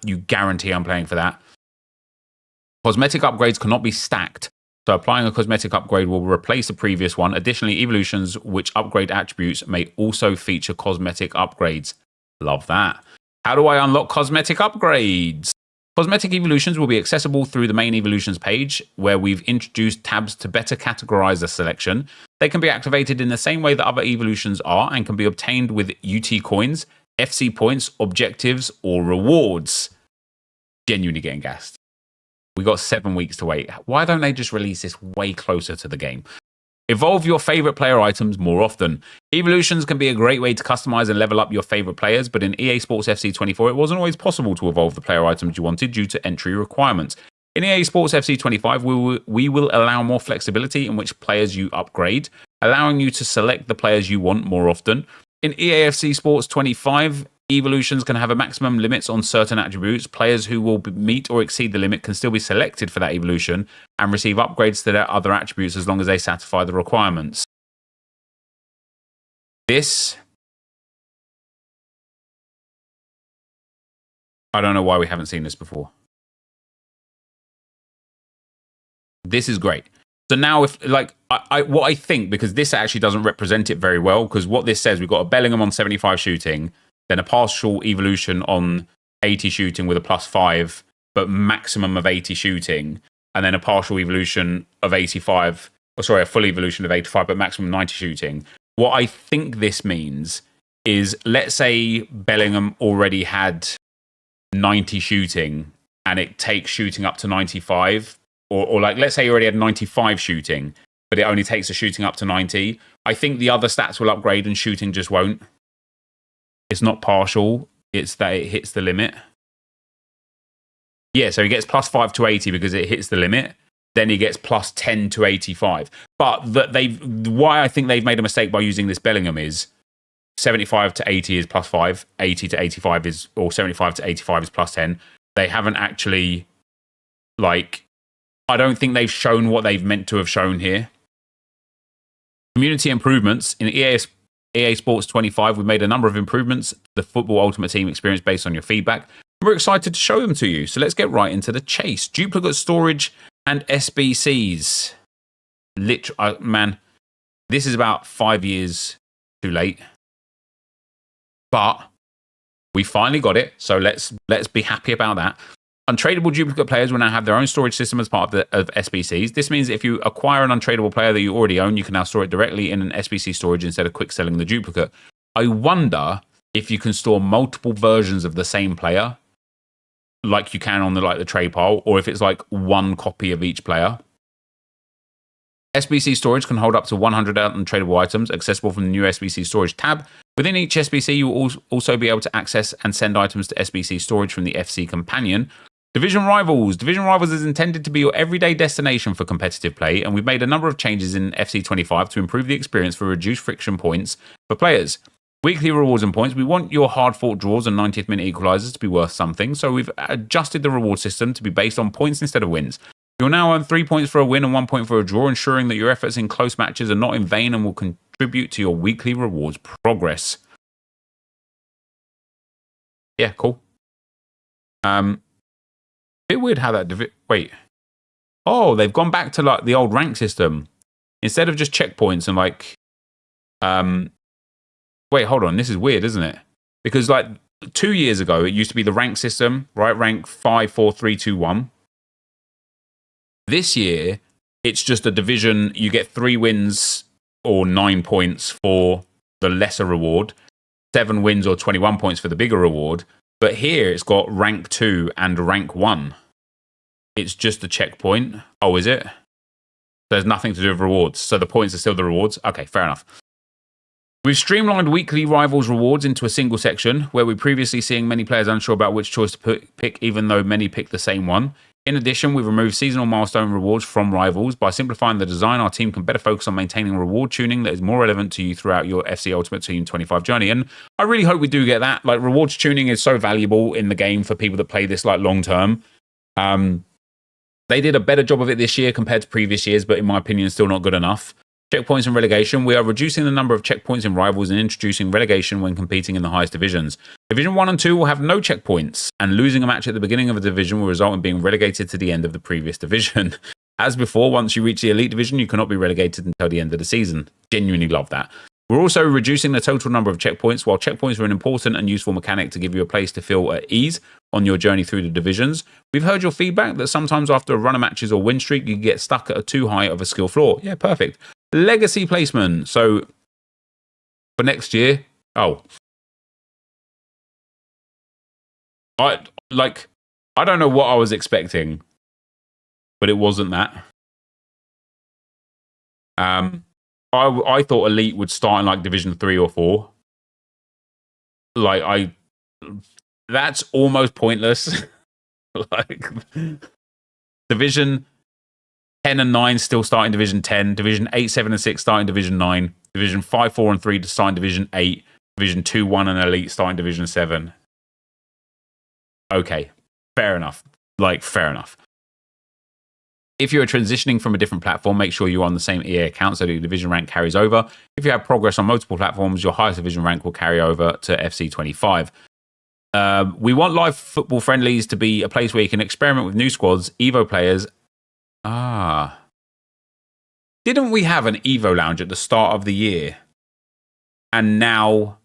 Cosmetic upgrades cannot be stacked, so applying a cosmetic upgrade will replace the previous one. Additionally, evolutions which upgrade attributes may also feature cosmetic upgrades. Love that. How do I unlock cosmetic upgrades? Cosmetic evolutions will be accessible through the main evolutions page, where we've introduced tabs to better categorize the selection. They can be activated in the same way that other evolutions are and can be obtained with UT coins, FC points, objectives, or rewards. Genuinely getting gassed. We got 7 weeks to wait. Why don't they just release this way closer to the game? Evolve your favorite player items more often. Evolutions can be a great way to customize and level up your favorite players, but in EA Sports FC 24, it wasn't always possible to evolve the player items you wanted due to entry requirements. In EA Sports FC 25, we will allow more flexibility in which players you upgrade, allowing you to select the players you want more often. In EA FC Sports 25, evolutions can have a maximum limits on certain attributes. Players who will meet or exceed the limit can still be selected for that evolution and receive upgrades to their other attributes as long as they satisfy the requirements. This, I don't know why we haven't seen this before. This is great. So now, if like what I think, because this actually doesn't represent it very well, because what this says, we've got a Bellingham on 75 shooting, then a partial evolution on 80 shooting with a +5, but maximum of 80 shooting, and then a partial evolution of 85, a full evolution of 85, but maximum 90 shooting. What I think this means is, let's say Bellingham already had 90 shooting, and it takes shooting up to 95, or like, let's say you already had 95 shooting, but it only takes the shooting up to 90. I think the other stats will upgrade and shooting just won't. It's not partial, it's that it hits the limit. Yeah, so he gets +5 to 80 because it hits the limit. Then he gets +10 to 85. But why I think they've made a mistake by using this Bellingham is 75 to 80 is +5, 80 to 85 is, or 75 to 85 is +10. They haven't actually, like, I don't think they've shown what they've meant to have shown here. Community improvements. In EA Sports 25, we made a number of improvements to the Football Ultimate Team experience based on your feedback. We're excited to show them to you. So let's get right into the chase. Duplicate storage and SBCs. Man, this is about 5 years too late. But we finally got it. So let's be happy about that. Untradeable duplicate players will now have their own storage system as part of SBCs. This means if you acquire an untradeable player that you already own, you can now store it directly in an SBC storage instead of quick selling the duplicate. I wonder if you can store multiple versions of the same player, like you can on the trade pile, or if it's like one copy of each player. SBC storage can hold up to 100 untradeable items, accessible from the new SBC storage tab. Within each SBC, you will also be able to access and send items to SBC storage from the FC Companion. Division Rivals. Division Rivals is intended to be your everyday destination for competitive play, and we've made a number of changes in FC 25 to improve the experience for reduced friction points for players. Weekly rewards and points. We want your hard-fought draws and 90th minute equalizers to be worth something, so we've adjusted the reward system to be based on points instead of wins. You'll now earn 3 points for a win and 1 point for a draw, ensuring that your efforts in close matches are not in vain and will contribute to your weekly rewards progress. Yeah, cool. Bit weird how that... Wait. Oh, they've gone back to like the old rank system. Instead of just checkpoints and like... Wait, hold on. This is weird, isn't it? Because like 2 years ago, it used to be the rank system, right? Rank 5, 4, 3, 2, 1. This year, it's just a division. You get 3 wins or 9 points for the lesser reward, 7 wins or 21 points for the bigger reward. But here, it's got rank 2 and rank 1. It's just a checkpoint. Oh, is it? There's nothing to do with rewards. So the points are still the rewards. Okay, fair enough. We've streamlined weekly Rivals rewards into a single section, where we're previously seeing many players unsure about which choice to pick, even though many pick the same one. In addition, we've removed seasonal milestone rewards from Rivals. By simplifying the design, our team can better focus on maintaining reward tuning that is more relevant to you throughout your FC Ultimate Team 25 journey. And I really hope we do get that. Like, rewards tuning is so valuable in the game for people that play this like long term. They did a better job of it this year compared to previous years, but in my opinion, still not good enough. Checkpoints and relegation. We are reducing the number of checkpoints in Rivals and introducing relegation when competing in the highest divisions. Division 1 and 2 will have no checkpoints, and losing a match at the beginning of a division will result in being relegated to the end of the previous division. As before, once you reach the elite division, you cannot be relegated until the end of the season. Genuinely love that. We're also reducing the total number of checkpoints. While checkpoints are an important and useful mechanic to give you a place to feel at ease on your journey through the divisions, we've heard your feedback that sometimes after a run of matches or win streak, you get stuck at a too high of a skill floor. Yeah, perfect. Legacy placement. So for next year, I don't know what I was expecting, but it wasn't that. I thought Elite would start in like Division 3 or 4. That's almost pointless. Like, Division 10 and 9 still start in Division 10. Division 8, 7 and 6 start in Division 9. Division 5, 4 and 3 to start in Division 8. Division 2, 1 and Elite start in Division 7. Okay, fair enough. Fair enough. If you're transitioning from a different platform, make sure you're on the same EA account so that your division rank carries over. If you have progress on multiple platforms, your highest division rank will carry over to FC 25. We want live football friendlies to be a place where you can experiment with new squads, Evo players. Didn't we have an Evo lounge at the start of the year? And now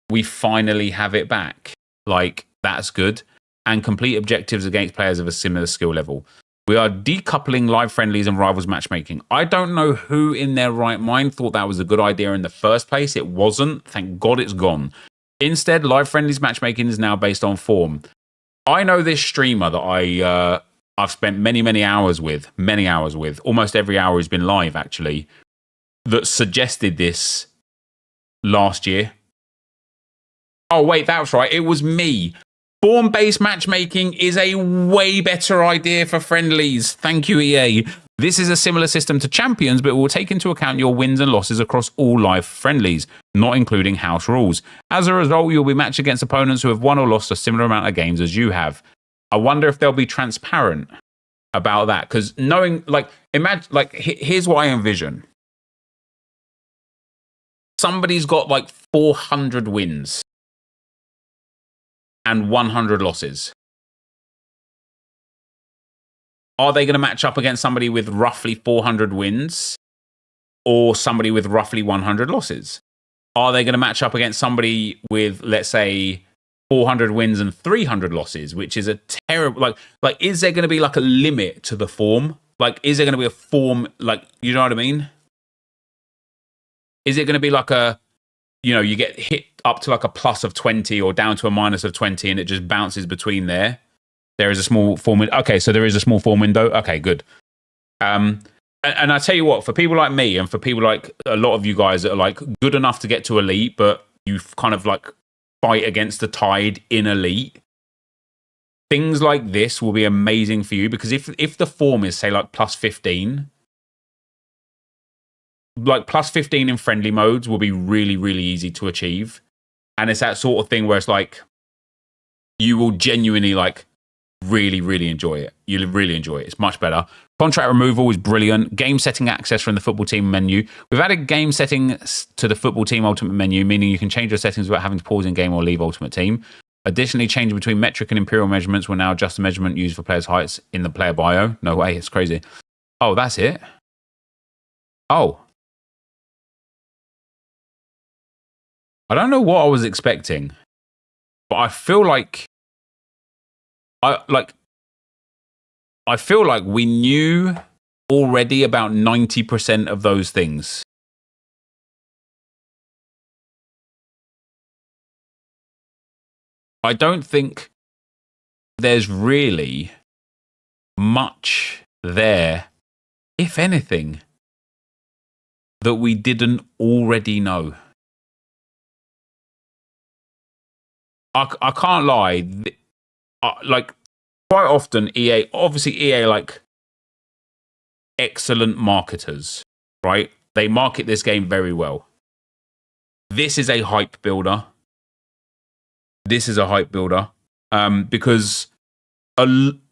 we finally have it back. That's good. And complete objectives against players of a similar skill level. We are decoupling live friendlies and Rivals matchmaking. I don't know who in their right mind thought that was a good idea in the first place. It wasn't. Thank God it's gone. Instead, live friendlies matchmaking is now based on form. I know this streamer that I've spent many hours with. Almost every hour has been live, actually, that suggested this last year. Oh, wait, that's right. It was me. Form-based matchmaking is a way better idea for friendlies. Thank you, EA. This is a similar system to Champions, but it will take into account your wins and losses across all live friendlies, not including house rules. As a result, you'll be matched against opponents who have won or lost a similar amount of games as you have. I wonder if they'll be transparent about that, because knowing, like, imagine, like, here's what I envision. Somebody's got like 400 wins and 100 losses. Are they going to match up against somebody with roughly 400 wins or somebody with roughly 100 losses? Are they going to match up against somebody with, let's say, 400 wins and 300 losses, which is a terrible, like, is there going to be like a limit to the form? Like, is there going to be a form, like, you know what I mean? Is it going to be like a, you know, you get hit up to like a plus of 20 or down to a minus of 20 and it just bounces between there? There is a small form window. Okay, so there is a small form window. Okay, good. And I tell you what, for people like me and for people like a lot of you guys that are like good enough to get to elite, but you kind of like fight against the tide in elite, things like this will be amazing for you, because if the form is, say, like plus 15, like plus 15 in friendly modes will be really, really easy to achieve. And it's that sort of thing where it's like, you will genuinely like really, really enjoy it. You'll really enjoy it. It's much better. Contract removal is brilliant. Game setting access from the football team menu. We've added game settings to the football team ultimate menu, meaning you can change your settings without having to pause in game or leave ultimate team. Additionally, change between metric and imperial measurements will now adjust the measurement used for players' heights in the player bio. No way, it's crazy. Oh, that's it? Oh. I don't know what I was expecting, but I feel like I feel like we knew already about 90% of those things. I don't think there's really much there, if anything, that we didn't already know. I can't lie. Like, quite often, EA, like, excellent marketers, right? They market this game very well. This is a hype builder. Because a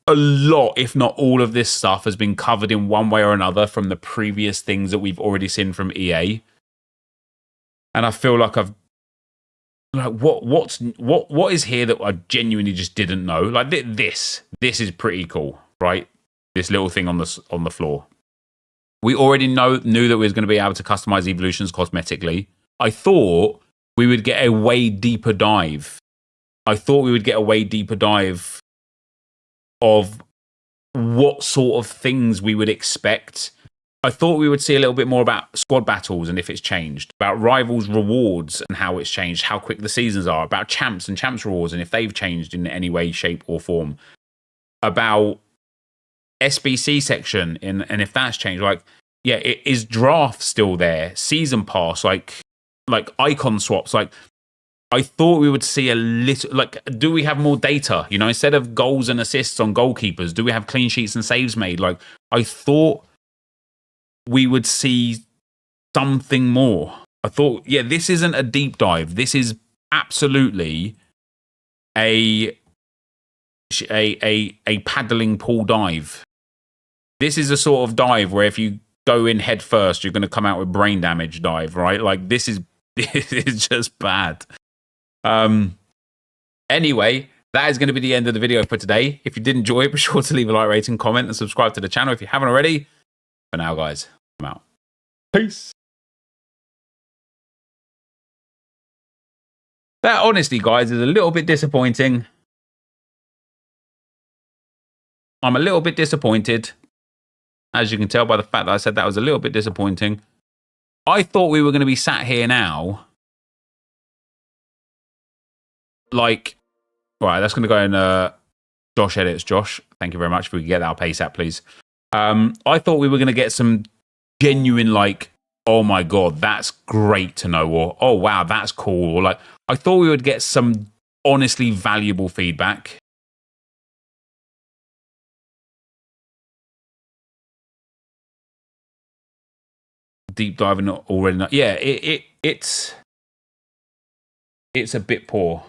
lot, if not all of this stuff has been covered in one way or another from the previous things that we've already seen from EA. And I feel like what is here that I genuinely just didn't know? Like this is pretty cool, right? This little thing on the floor. We already knew that we was going to be able to customize evolutions cosmetically. I thought we would get a way deeper dive. of what sort of things we would expect. I thought we would see a little bit more about squad battles and if it's changed, about rivals rewards and how it's changed, how quick the seasons are, about champs and champs rewards and if they've changed in any way, shape or form, about SBC section and if that's changed. Like, yeah, is draft still there? Season pass, like icon swaps. Like, I thought we would see a little, like, do we have more data? You know, instead of goals and assists on goalkeepers, do we have clean sheets and saves made? Like, I thought we would see something more. I thought, yeah, this isn't a deep dive. This is absolutely a paddling pool dive. This is a sort of dive where if you go in head first, you're going to come out with brain damage dive, right? Like, this is just bad. Anyway, that is going to be the end of the video for today. If you did enjoy it, be sure to leave a like, rating, comment, and subscribe to the channel if you haven't already. For now, guys, I'm out. Peace. That, honestly, guys, is a little bit disappointing. I'm a little bit disappointed. As you can tell by the fact that I said that was a little bit disappointing. I thought we were going to be sat here now. Like, all right, that's going to go in Josh edits. Josh, thank you very much. If we could get that up ASAP, please. I thought we were going to get some genuine, like, oh my God, that's great to know, or oh wow, that's cool. Or like, I thought we would get some honestly valuable feedback. Deep diving already. Not, yeah, it's a bit poor.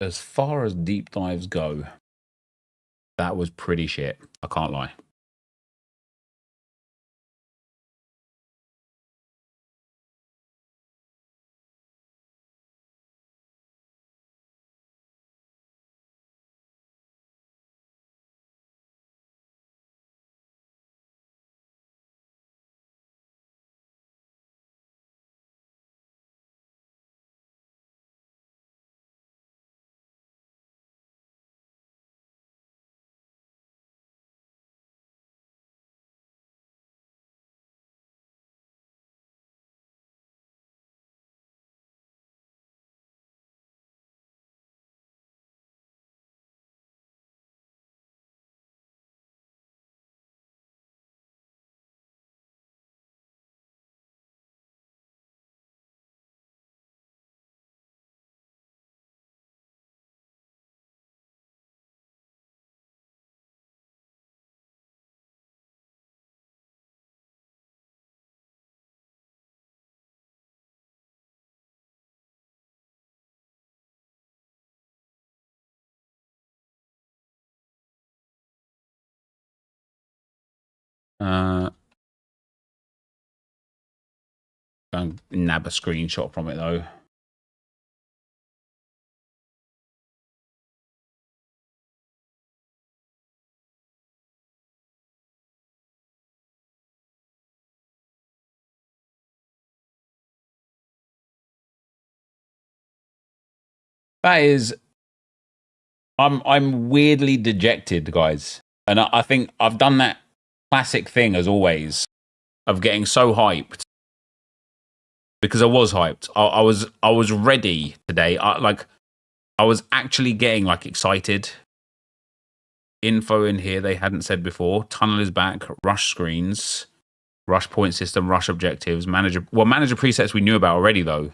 As far as deep dives go, that was pretty shit. I can't lie. Go and nab a screenshot from it though. That is, I'm weirdly dejected, guys, and I think I've done that classic thing as always of getting so hyped because I was hyped. I was ready today. I was actually getting like excited. Info in here they hadn't said before. Tunnel is back. Rush screens, rush point system, rush objectives, manager presets we knew about already though.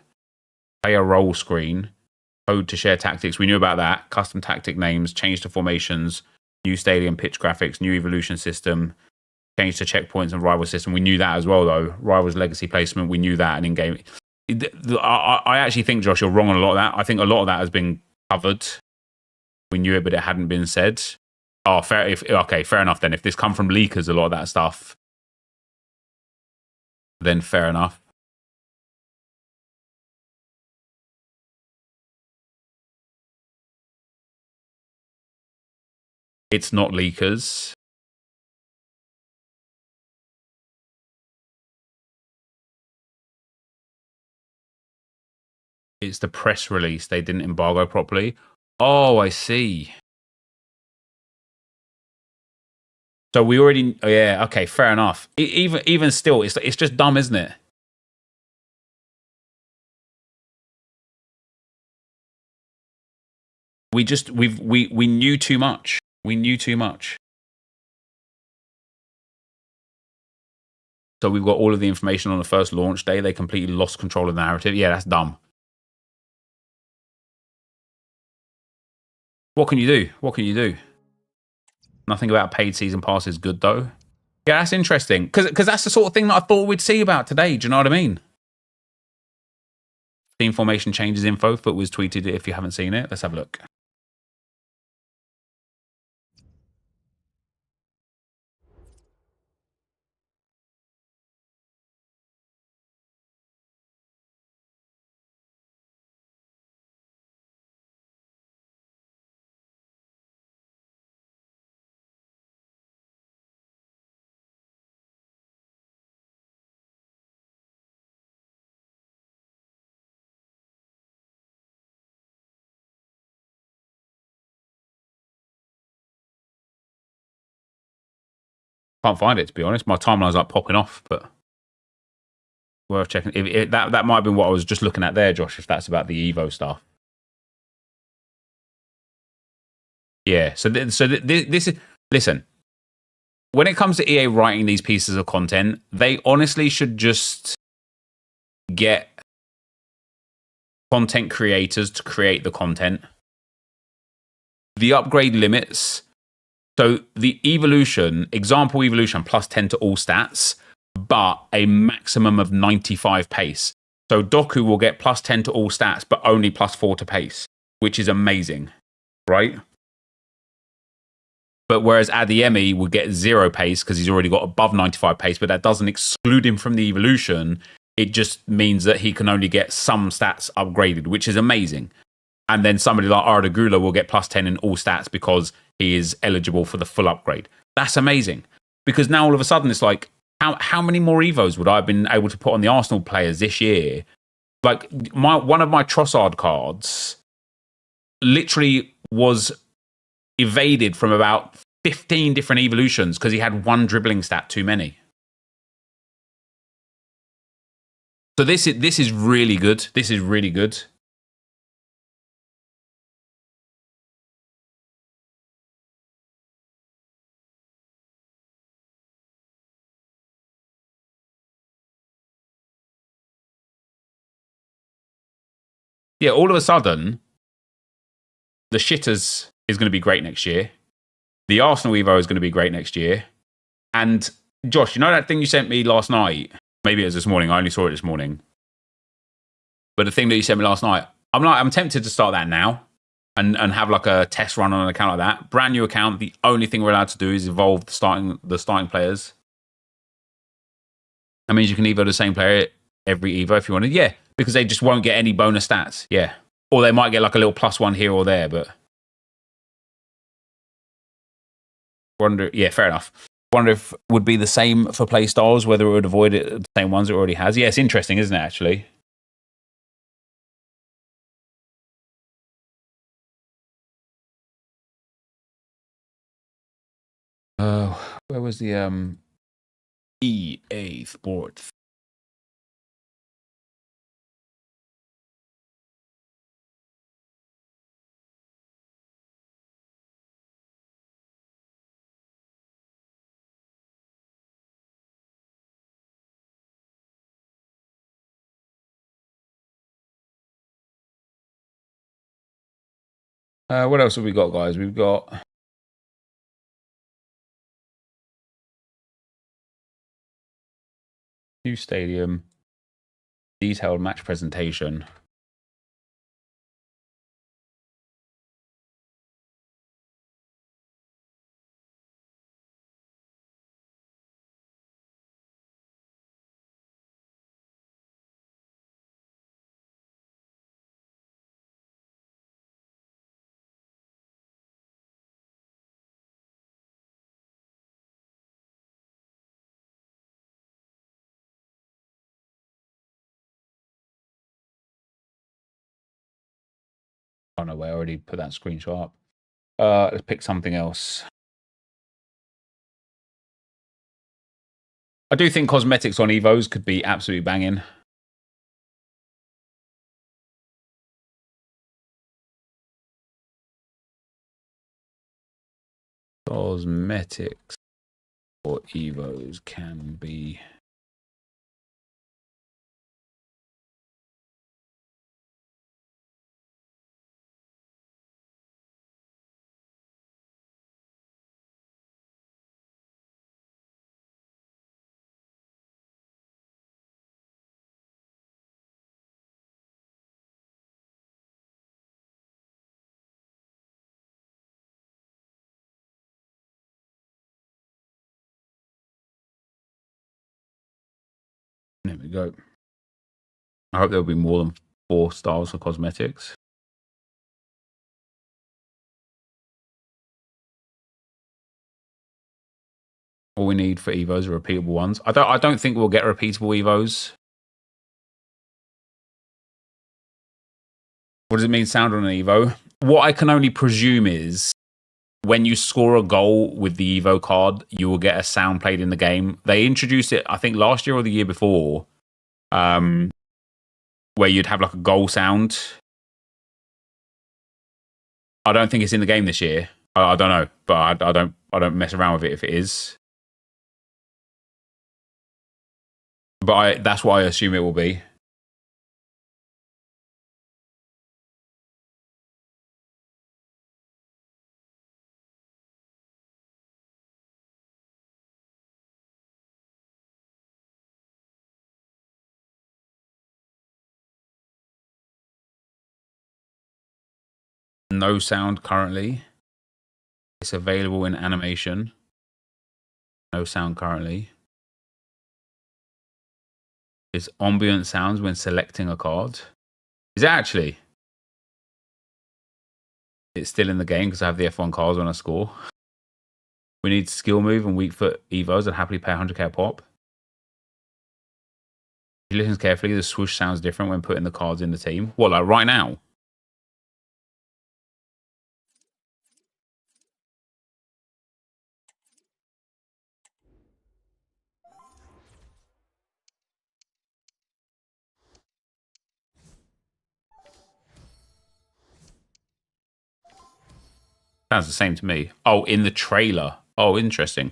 Player role screen. Code to share tactics. We knew about that. Custom tactic names, change to formations, new stadium pitch graphics, new evolution system, change to checkpoints and rival system. We knew that as well, though. Rivals legacy placement. We knew that. And in game, I actually think, Josh, you're wrong on a lot of that. I think a lot of that has been covered. We knew it, but it hadn't been said. Oh, fair. Okay, fair enough. Then, if this come from leakers, a lot of that stuff, then fair enough. It's not leakers. It's the press release. They didn't embargo properly. Oh, I see. So we already, yeah, okay, fair enough. Even still, it's just dumb, isn't it? We knew too much. We knew too much. So we've got all of the information on the first launch day. They completely lost control of the narrative. Yeah, that's dumb. What can you do? What can you do? Nothing about paid season pass is good, though. Yeah, that's interesting. Because that's the sort of thing that I thought we'd see about today. Do you know what I mean? Team formation changes info. Foot was tweeted it if you haven't seen it. Let's have a look. Can't find it, to be honest. My timeline's like popping off, but worth checking. That might have been what I was just looking at there, Josh, if that's about the Evo stuff. Yeah. So this is, listen, when it comes to EA writing these pieces of content, they honestly should just get content creators to create the content. The upgrade limits. So the evolution, example evolution, plus 10 to all stats, but a maximum of 95 pace. So Doku will get plus 10 to all stats, but only plus 4 to pace, which is amazing, right? But whereas Adeyemi will get 0 pace because he's already got above 95 pace, but that doesn't exclude him from the evolution. It just means that he can only get some stats upgraded, which is amazing. And then somebody like Arda Güler will get plus 10 in all stats because he is eligible for the full upgrade. That's amazing. Because now all of a sudden it's like, how many more Evos would I have been able to put on the Arsenal players this year? Like, one of my Trossard cards literally was evaded from about 15 different evolutions because he had one dribbling stat too many. So this is really good. This is really good. Yeah, all of a sudden, the Shitters is going to be great next year. The Arsenal Evo is going to be great next year. And Josh, you know that thing you sent me last night? Maybe it was this morning. I only saw it this morning. But the thing that you sent me last night, I'm tempted to start that now and have like a test run on an account like that. Brand new account. The only thing we're allowed to do is evolve the starting players. That means you can evo the same player every Evo if you wanted. Yeah, because they just won't get any bonus stats. Yeah. Or they might get like a little +1 here or there, but wonder, yeah, fair enough. Wonder if it would be the same for play styles, whether it would avoid it, the same ones it already has. Yeah, it's interesting, isn't it, actually? Where was the EA Sports? What else have we got, guys? We've got new stadium, detailed match presentation. Oh no, I already put that screenshot up. Let's pick something else. I do think cosmetics on Evos could be absolutely banging. Cosmetics for Evos can be... There we go. I hope there'll be more than 4 styles for cosmetics. All we need for Evos are repeatable ones. I don't think we'll get repeatable Evos. What does it mean, sound on an Evo? What I can only presume is when you score a goal with the Evo card, you will get a sound played in the game. They introduced it, I think, last year or the year before, where you'd have like a goal sound. I don't think it's in the game this year. I don't know, but I don't mess around with it if it is. But that's what I assume it will be. No sound currently. It's available in animation. No sound currently. It's ambient sounds when selecting a card. Is it actually? It's still in the game because I have the F1 cards when I score. We need skill move and weak foot evos. I'd happily pay 100k a pop. If you listen carefully, the swoosh sounds different when putting the cards in the team. What, like right now? Sounds the same to me. Oh, in the trailer. Oh, interesting.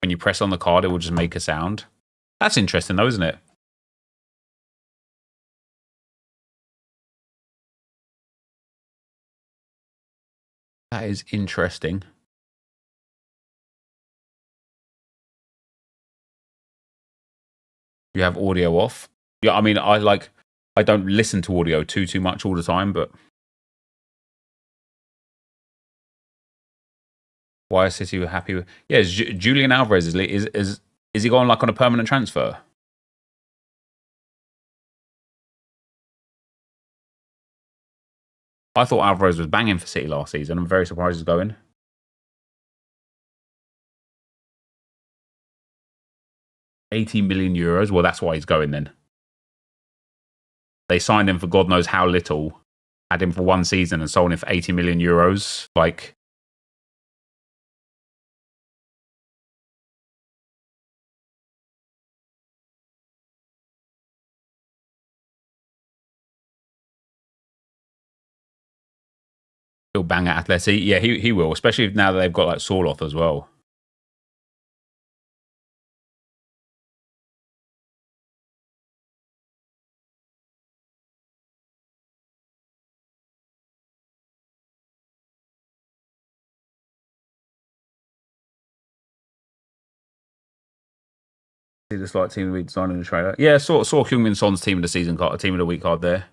When you press on the card, it will just make a sound. That's interesting though, isn't it? That is interesting. You have audio off. Yeah, I mean, I don't listen to audio too much all the time, but why is City happy with? Yeah, Julian Alvarez is he going like on a permanent transfer? I thought Alvarez was banging for City last season. I'm very surprised he's going. €80 million. Well, that's why he's going then. They signed him for God knows how little, had him for one season and sold him for €80 million. Like, he'll bang at Atleti. Yeah, he will, especially now that they've got like Sorloth as well. See the slight team of the week design in the trailer. Yeah, saw Heung-min Son's team of the season card, a team of the week card there.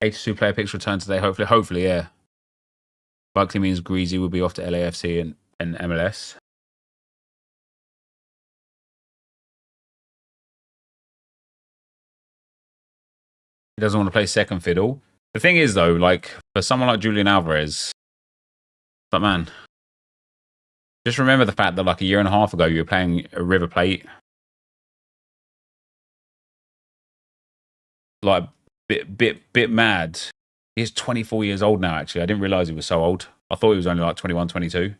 H2 player picks return today, hopefully, yeah. Likely means Greasy will be off to LAFC and MLS. He doesn't want to play second fiddle. The thing is, though, like, for someone like Julian Alvarez, but man, just remember the fact that like a year and a half ago, you were playing a River Plate. Like, bit mad. He's 24 years old now, actually. I didn't realize he was so old. I thought he was only like 21, 22.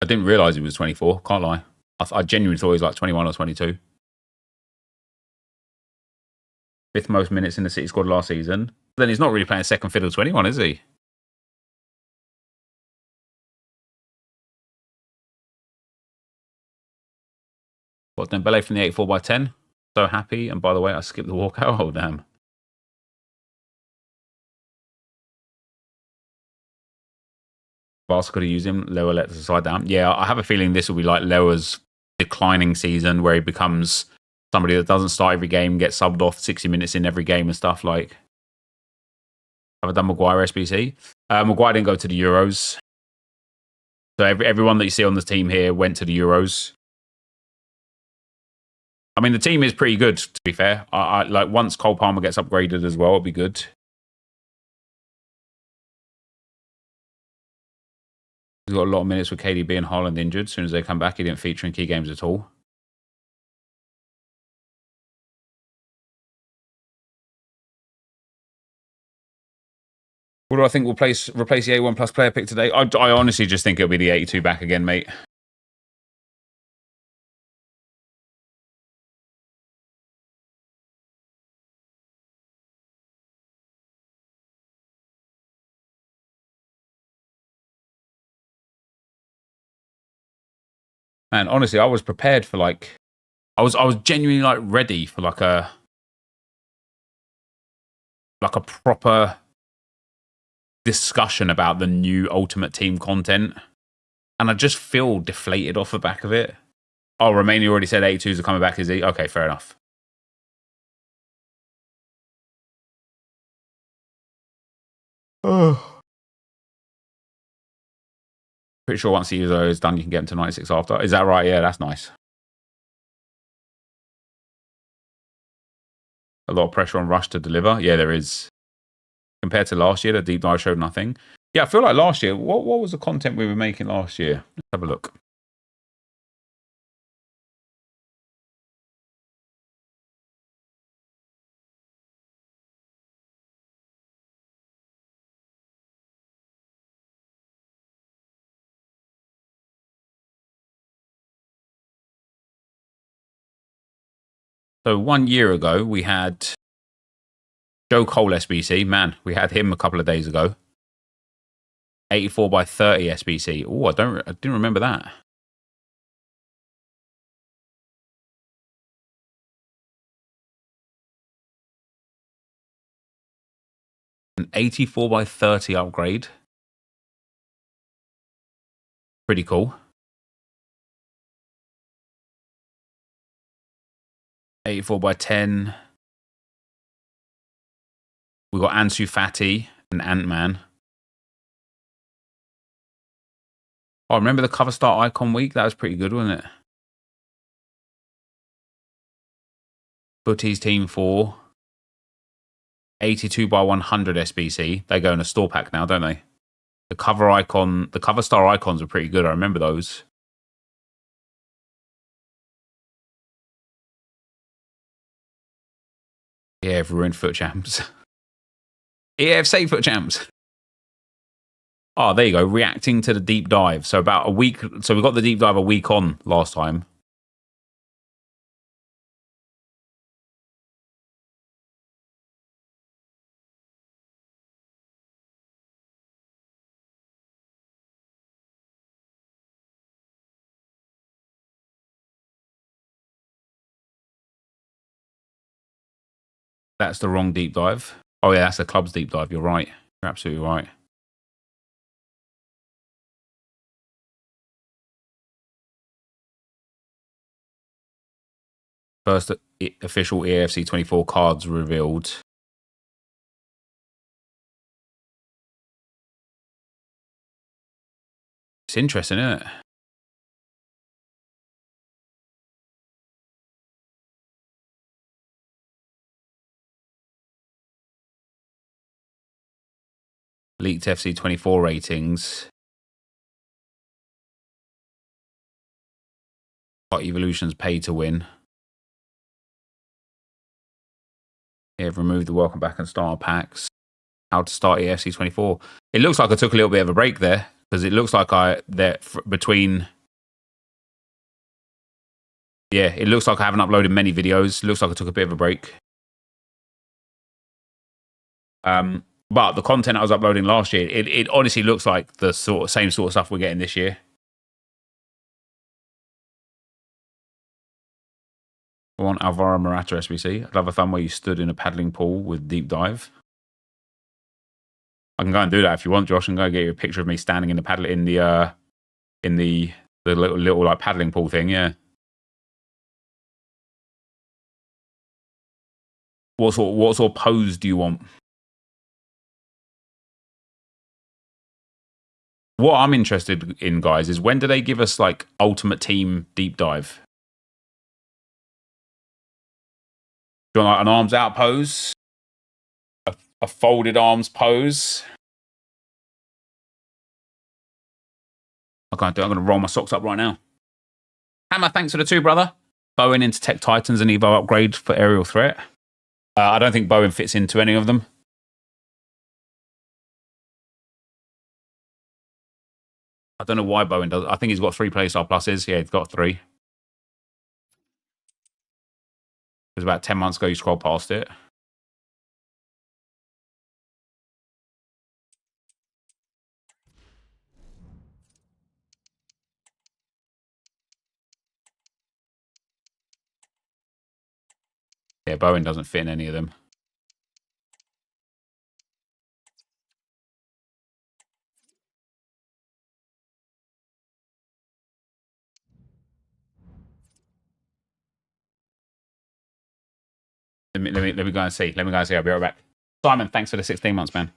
I didn't realize he was 24. Can't lie. I genuinely thought he was like 21 or 22. 5th most minutes in the City squad last season. Then he's not really playing second fiddle 21, is he? What, Dembele from the 84x10? So happy. And by the way, I skipped the walkout. Oh, damn. Barca could have used him. Lewa let the side down. Yeah, I have a feeling this will be like Lewa's declining season where he becomes somebody that doesn't start every game, gets subbed off 60 minutes in every game and stuff. Like, have I done Maguire SBC? Maguire didn't go to the Euros. So everyone that you see on the team here went to the Euros. I mean, the team is pretty good, to be fair. I like, once Cole Palmer gets upgraded as well, it'll be good. He's got a lot of minutes with KDB and Haaland injured. As soon as they come back, he didn't feature in key games at all. What do I think will replace the A1 Plus player pick today? I honestly just think it'll be the 82 back again, mate. Man, honestly, I was prepared for like, I was genuinely like ready for like a proper discussion about the new Ultimate Team content, and I just feel deflated off the back of it. Oh, Romania already said 82s are coming back, is he? Okay, fair enough. Pretty sure once the user is done, you can get them to 96 after. Is that right? Yeah, that's nice. A lot of pressure on Rush to deliver. Yeah, there is. Compared to last year, the deep dive showed nothing. Yeah, I feel like last year, what was the content we were making last year? Let's have a look. So 1 year ago, we had Joe Cole SBC. Man, we had him a couple of days ago. 84 by 30 SBC. Oh, I didn't remember that. An 84 by 30 upgrade. Pretty cool. 84 by 10. We got Ansu Fati and Ant-Man. Oh, remember the cover start icon week? That was pretty good, wasn't it? Footies Team 4. 82 by 100 SBC. They go in a store pack now, don't they? The cover icon, the cover star icons are pretty good. I remember those. Yeah, if we're in foot champs. EFC foot champs. Oh, there you go. Reacting to the deep dive. So about a week. So we got the deep dive a week on last time. That's the wrong deep dive. Oh, yeah, that's the club's deep dive. You're right. You're absolutely right. First official EAFC 24 cards revealed. It's interesting, isn't it? Leaked FC 24 ratings. Got Evolution's pay to win. Yeah, removed the welcome back and starter packs. How to start EFC 24. It looks like I took a little bit of a break there, because it looks like between. Yeah, it looks like I haven't uploaded many videos. It looks like I took a bit of a break. But the content I was uploading last year, it honestly looks like the same sort of stuff we're getting this year. I want Alvaro Morata SBC. I'd love a thumb where you stood in a paddling pool with deep dive. I can go and do that if you want, Josh, and go get you a picture of me standing in the little like paddling pool thing. Yeah. What sort of pose do you want? What I'm interested in, guys, is when do they give us like Ultimate Team deep dive? Do you want like an arms out pose? A folded arms pose? I can't do it. I'm going to roll my socks up right now. Hammer, thanks for the 2, brother. Bowen into Tech Titans and Evo upgrade for aerial threat. I don't think Bowen fits into any of them. I don't know why Bowen does. I think he's got 3 playstyle pluses. Yeah, he's got 3. It was about 10 months ago you scrolled past it. Yeah, Bowen doesn't fit in any of them. Let me go and see. Let me go and see. I'll be right back. Simon, thanks for the 16 months, man.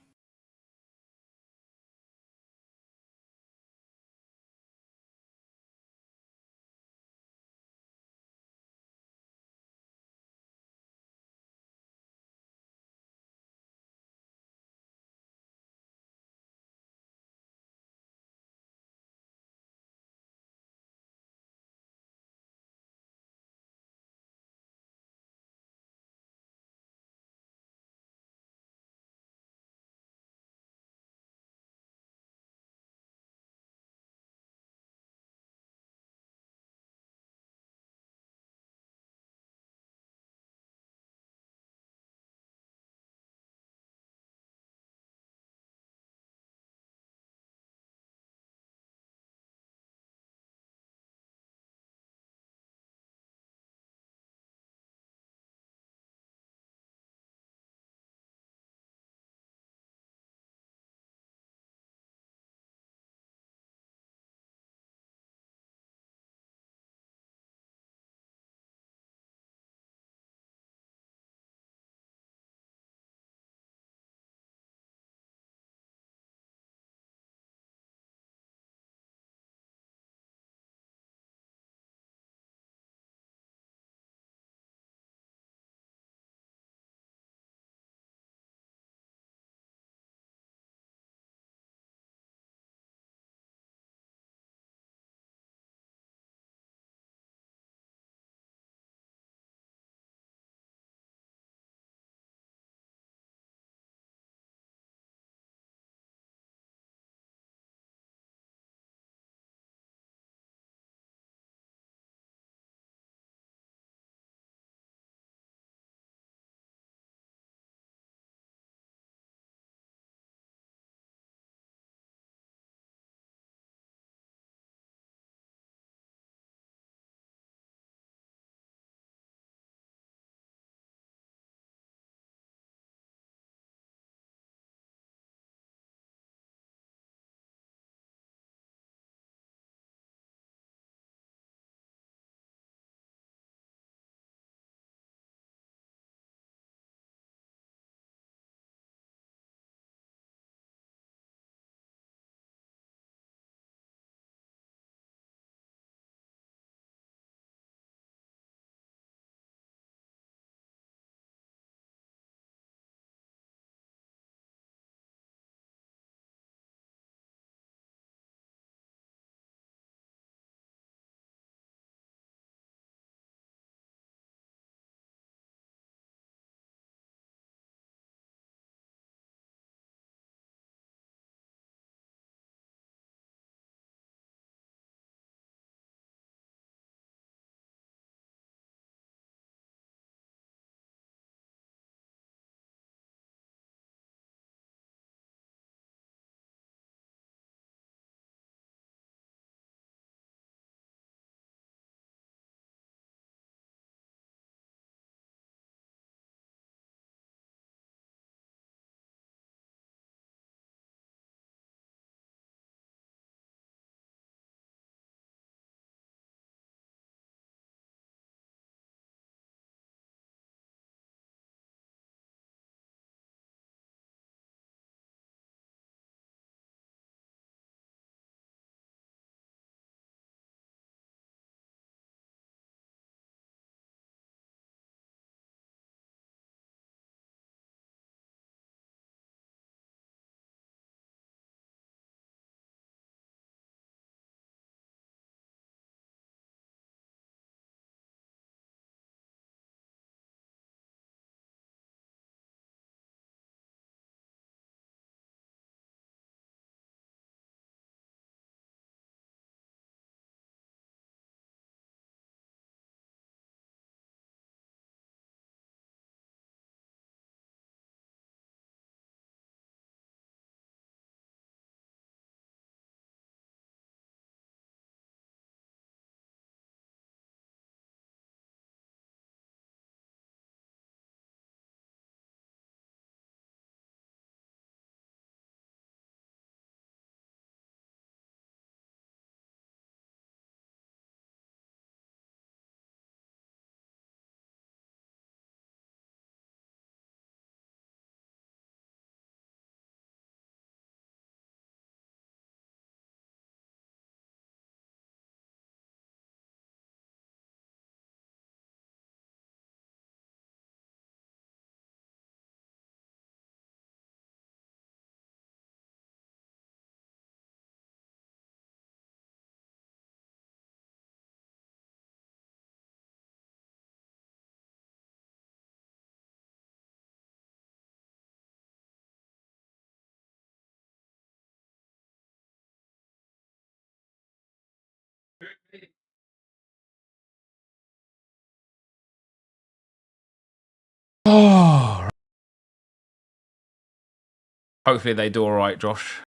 Hopefully they do all right, Josh.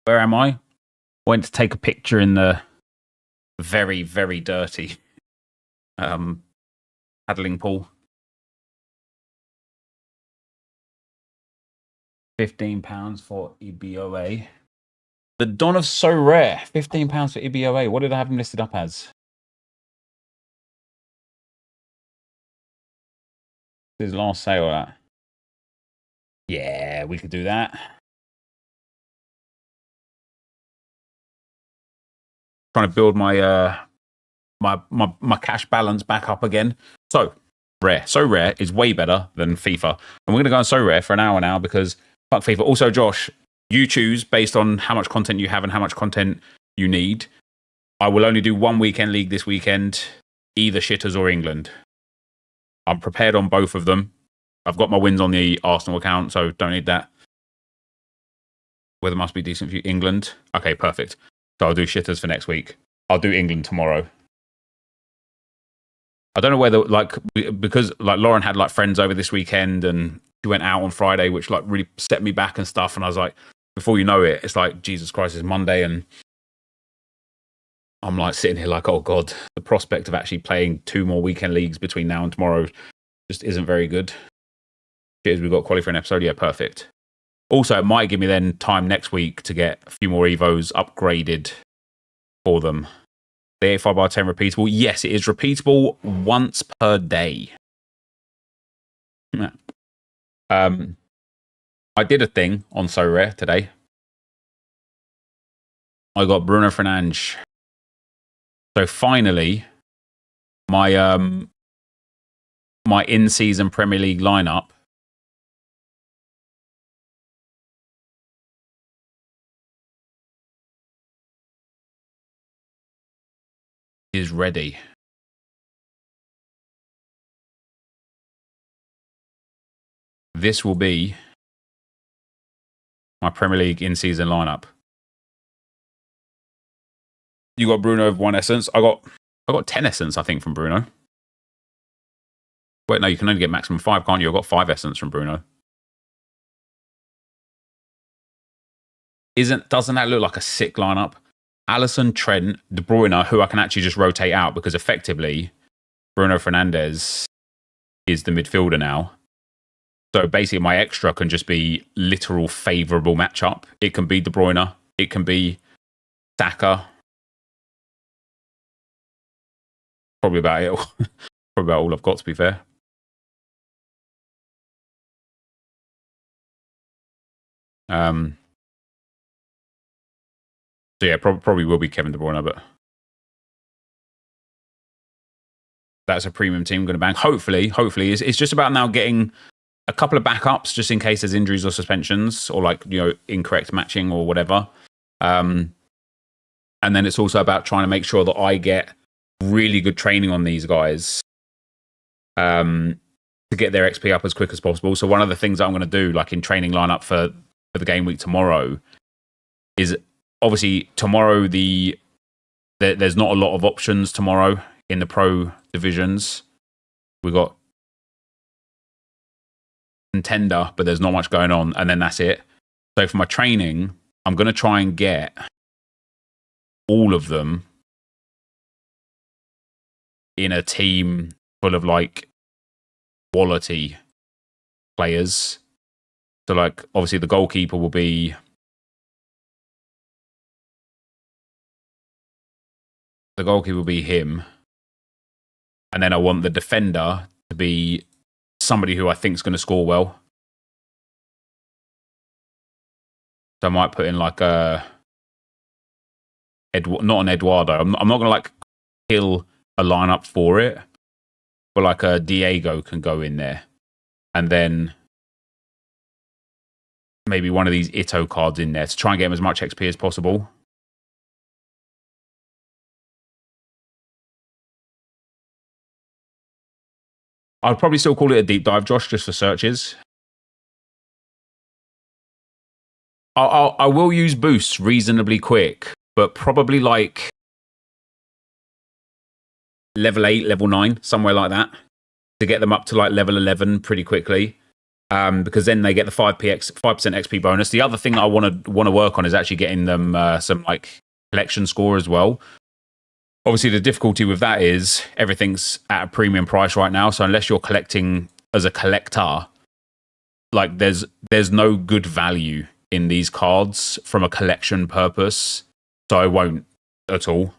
Where am I? Went to take a picture in the very, very dirty paddling pool. £15 for EBOA. The Don of Sorare, £15 for EBOA. What did I have him listed up as? His last sale, that. Yeah, we could do that. Trying to build my my cash balance back up again. So rare is way better than FIFA, and we're gonna go on Sorare for an hour now because fuck FIFA. Also, Josh, you choose based on how much content you have and how much content you need. I will only do one weekend league this weekend, either Shitters or England. I'm prepared on both of them. I've got my wins on the Arsenal account, so don't need that. Weather must be decent for you. England. Okay, perfect. So I'll do Shitters for next week. I'll do England tomorrow. I don't know whether, because Lauren had friends over this weekend and she went out on Friday, which really set me back and stuff. And I was like, before you know it, it's Jesus Christ, it's Monday. And I'm sitting here oh God, the prospect of actually playing 2 more weekend leagues between now and tomorrow just isn't very good. Cheers, we've got quality for an episode. Yeah, perfect. Also, it might give me then time next week to get a few more Evos upgraded for them. The 85x10 repeatable. Yes, it is repeatable once per day. I did a thing on Sorare today. I got Bruno Fernandes. So finally, my my in-season Premier League lineup is ready. This will be my Premier League in-season lineup. You got Bruno with 1 essence. I got 10 essence, I think, from Bruno. Wait, no, you can only get maximum 5, can't you? I got 5 essence from Bruno. Doesn't that look like a sick lineup? Alisson, Trent, De Bruyne, who I can actually just rotate out because effectively Bruno Fernandes is the midfielder now. So basically my extra can just be literal favourable matchup. It can be De Bruyne. It can be Saka. Probably about it. Probably about all I've got, to be fair. So yeah, probably will be Kevin De Bruyne, but that's a premium team going to bang. Hopefully, it's just about now getting a couple of backups just in case there's injuries or suspensions or incorrect matching or whatever. And then it's also about trying to make sure that I get really good training on these guys to get their XP up as quick as possible. So one of the things that I'm going to do, in training lineup for the game week tomorrow, is obviously tomorrow there's not a lot of options tomorrow in the pro divisions. We got contender, but there's not much going on, and then that's it. So for my training, I'm going to try and get all of them in a team full of quality players. So obviously the goalkeeper will be him, and then I want the defender to be somebody who I think is going to score well. So I might put in not an Eduardo. I'm not going to kill a lineup for it, but a Diego can go in there, and then maybe one of these Ito cards in there to try and get him as much XP as possible. I'd probably still call it a deep dive, Josh, just for searches. I will use boosts reasonably quick, but probably level 8, level 9, somewhere like that, to get them up to like level 11 pretty quickly. Because then they get the 5% XP bonus. The other thing that I want to work on is actually getting them some like collection score as well. Obviously, the difficulty with that is everything's at a premium price right now. So unless you're collecting as a collector, like there's no good value in these cards from a collection purpose. So I won't at all.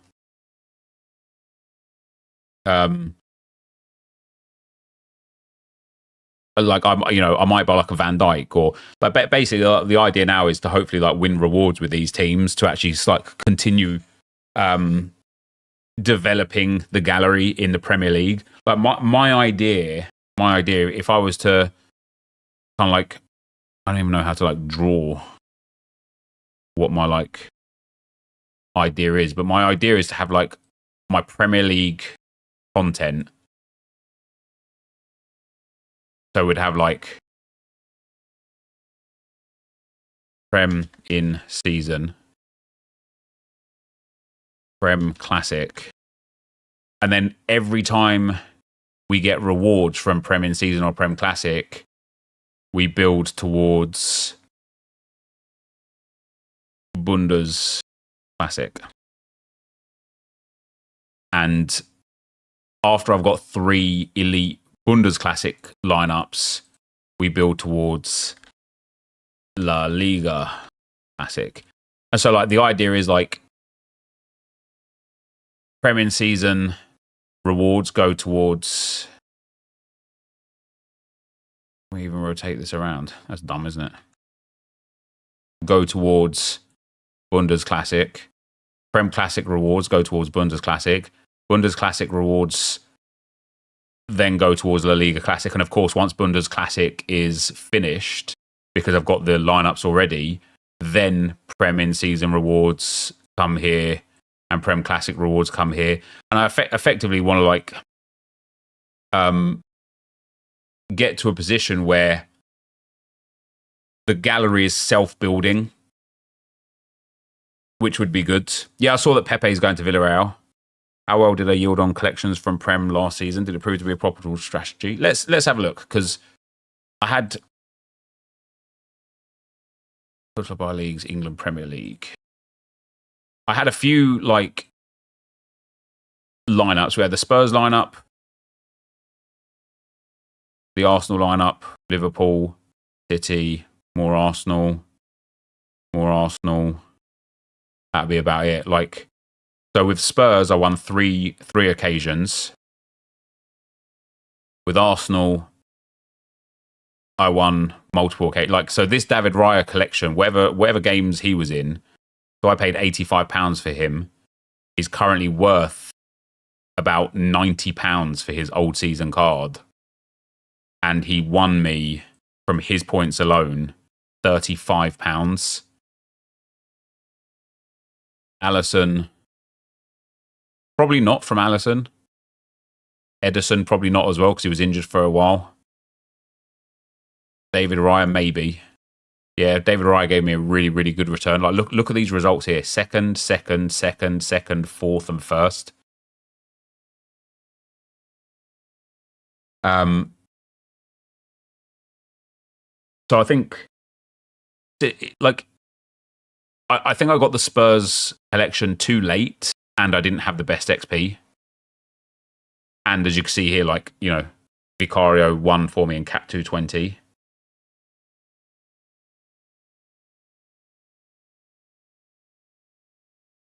Like I might buy like a Van Dijk but basically the idea now is to hopefully like win rewards with these teams to actually like continue developing the gallery in the Premier League. Like my idea, if I was to kind of like, I don't even know how to like draw what my like idea is, but my idea is to have like my Premier League content. So we'd have like Prem in season, Prem Classic, and then every time we get rewards from Prem in season or Prem Classic, we build towards Bundes Classic. And after I've got 3 elite Bundes Classic lineups, we build towards La Liga Classic. And so like the idea is like Prem in season rewards go towards, we even rotate this around. That's dumb, isn't it? Go towards Bundes Classic. Prem Classic rewards go towards Bundes Classic. Bundes Classic rewards then go towards La Liga Classic. And of course, once Bundes Classic is finished, because I've got the lineups already, then Prem in season rewards come here and Prem Classic rewards come here. And I effectively want to like get to a position where the gallery is self-building, which would be good. Yeah, I saw that Pepe is going to Villarreal. How well did they yield on collections from Prem last season? Did it prove to be a profitable strategy? Let's have a look, because I had Total Bar Leagues, England Premier League. I had a few like lineups. We had the Spurs lineup, the Arsenal lineup, Liverpool, City, more Arsenal. That'd be about it. Like, so with Spurs, I won three occasions. With Arsenal, I won multiple occasions. Like, so this David Raya collection, whatever games he was in, so I paid £85 for him. He's currently worth about £90 for his old season card. And he won me, from his points alone, £35. Alisson, probably not from Alisson. Edison, probably not as well, because he was injured for a while. David Raya, maybe. Yeah, David Raya gave me a really, really good return. Like, look at these results here. Second, fourth, and first. So I think, like, I think I got the Spurs collection too late, and I didn't have the best XP. And as you can see here, like, you know, Vicario won for me in Cap 220.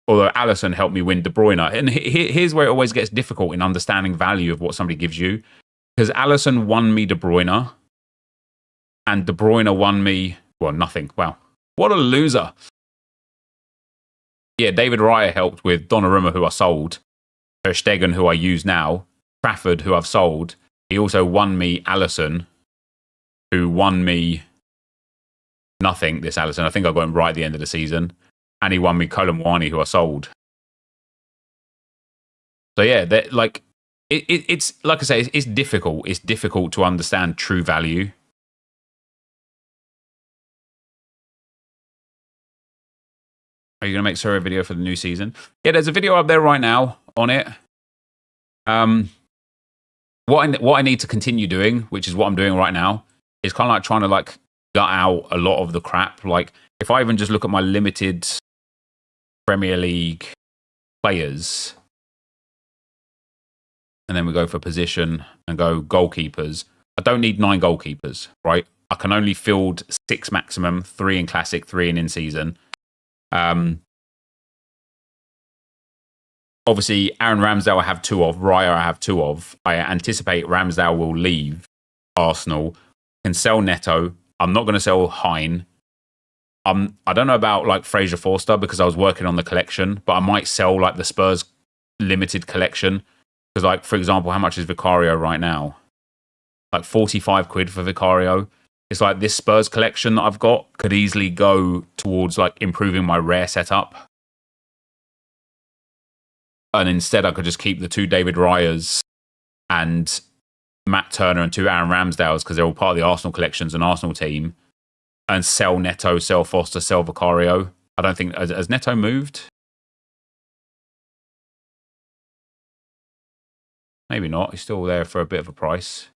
Although Alisson helped me win De Bruyne. And here's where it always gets difficult in understanding value of what somebody gives you. Because Alisson won me De Bruyne, and De Bruyne won me, well, nothing. Wow. What a loser. Yeah, David Raya helped with Donnarumma, who I sold. Ter Stegen, who I use now. Trafford, who I've sold. He also won me Alisson, who won me nothing, this Alisson. I think I got him right at the end of the season. And he won me Callum, who I sold. So yeah, like it's like I say, it's difficult. It's difficult to understand true value. Are you going to make Sorare a video for the new season? Yeah, there's a video up there right now on it. What I need to continue doing, which is what I'm doing right now, is kind of like trying to like gut out a lot of the crap. Like if I even just look at my limited Premier League players, and then we go for position and go goalkeepers. I don't need 9 goalkeepers, right? I can only field 6 maximum, 3 in Classic, 3 in season. Obviously, Aaron Ramsdale I have 2 of. Raya I have 2 of. I anticipate Ramsdale will leave Arsenal. Can sell Neto. I'm not going to sell Hein. I don't know about like Fraser Forster because I was working on the collection, but I might sell like the Spurs limited collection. Because, like, for example, how much is Vicario right now? Like 45 quid for Vicario. It's like this Spurs collection that I've got could easily go towards like improving my rare setup. And instead, I could just keep the 2 David Rayas and Matt Turner and 2 Aaron Ramsdales because they're all part of the Arsenal collections and Arsenal team. And sell Neto, sell Foster, sell Vicario. I don't think... Has Neto moved? Maybe not. He's still there for a bit of a price.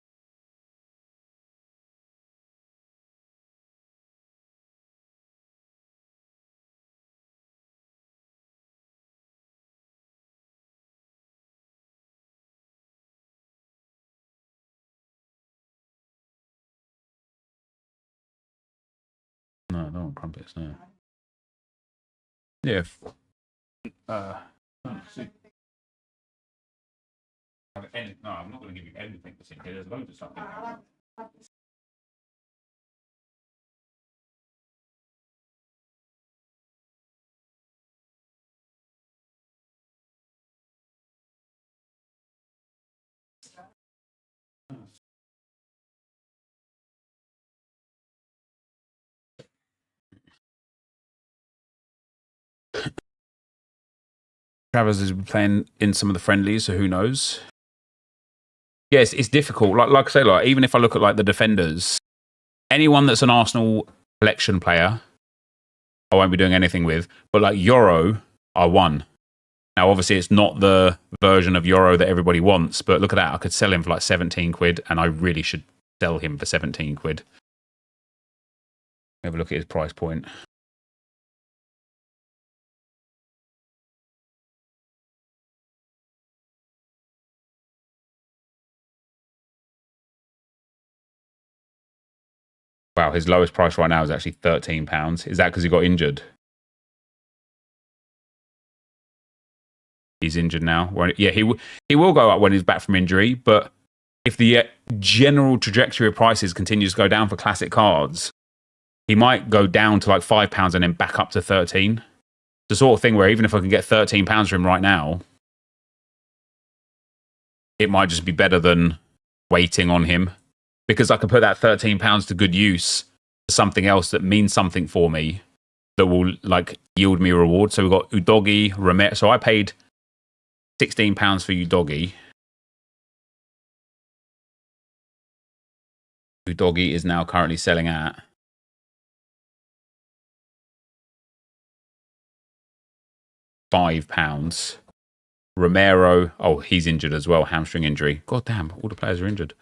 No, I don't want crumpets, no. Yeah. No, I'm not going to give you anything to see here. There's loads of stuff. Travers is playing in some of the friendlies, so who knows? Yes, it's difficult. Like I say, like even if I look at like the defenders, anyone that's an Arsenal collection player, I won't be doing anything with. But like Euro, I won. Now, obviously, it's not the version of Euro that everybody wants, but look at that. I could sell him for like 17 quid, and I really should sell him for 17 quid. Have a look at his price point. Wow, his lowest price right now is actually £13. Is that because he got injured? He's injured now. Yeah, he will go up when he's back from injury, but if the general trajectory of prices continues to go down for classic cards, he might go down to like £5 and then back up to 13. The sort of thing where even if I can get £13 for him right now, it might just be better than waiting on him. Because I can put that £13 to good use for something else that means something for me that will like yield me a reward. So we've got Udogi, Romero. So I paid £16 for Udogi. Udogi is now currently selling at £5. Romero, oh, he's injured as well, hamstring injury. God damn, all the players are injured.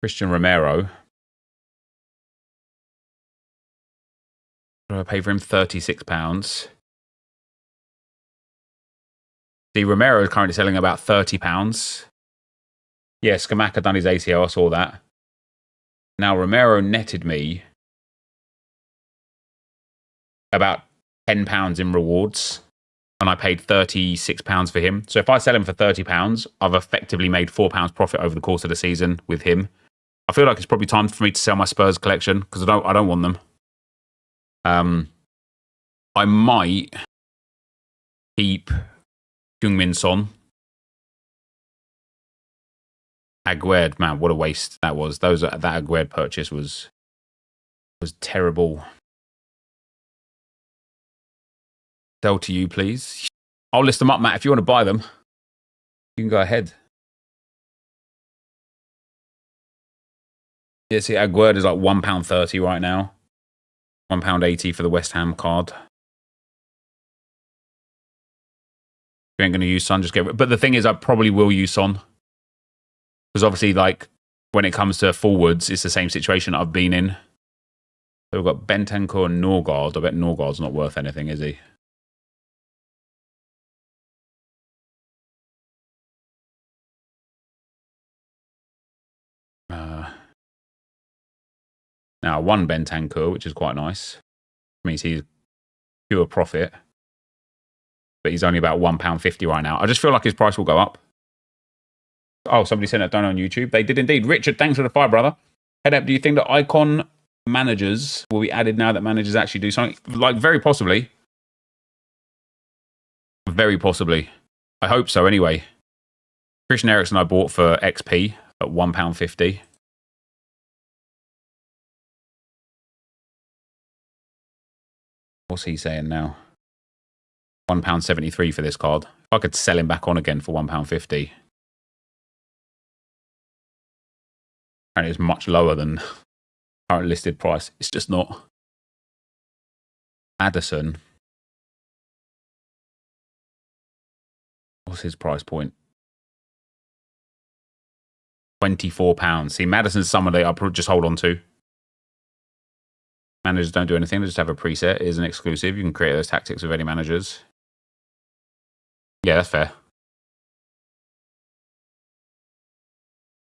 Christian Romero. I pay for him £36. See, Romero is currently selling about £30. Yeah, Skamaka done his ACL, I saw that. Now, Romero netted me about £10 in rewards, and I paid £36 for him. So if I sell him for £30, I've effectively made £4 profit over the course of the season with him. I feel like it's probably time for me to sell my Spurs collection because I don't want them. I might keep Heung-min Son. Aguerd, man, what a waste that was. That Aguerd purchase was terrible. Sell to you, please. I'll list them up, Matt. If you want to buy them, you can go ahead. Yeah, see, Aguerd is like £1.30 right now. £1.80 for the West Ham card. you ain't going to use Son, just get rid. But the thing is, I probably will use Son. Because obviously, like, when it comes to forwards, it's the same situation I've been in. So we've got Bentancur and Norgard. I bet Norgard's not worth anything, is he? Now, one Bentancur, which is quite nice. Means he's pure profit. But he's only about £1.50 right now. I just feel like his price will go up. Oh, somebody sent that down on YouTube. They did indeed. Richard, thanks for the fire, brother. Head up, do you think that icon managers will be added now that managers actually do something? Like, very possibly. Very possibly. I hope so, anyway. Christian Eriksen I bought for XP at £1.50. What's he saying now? £1.73 for this card. If I could sell him back on again for £1.50. And it's much lower than current listed price. It's just not. Addison. What's his price point? £24. See, Maddison's someone that I'll just hold on to. Managers don't do anything. They just have a preset. It is an exclusive. You can create those tactics with any managers. Yeah, that's fair.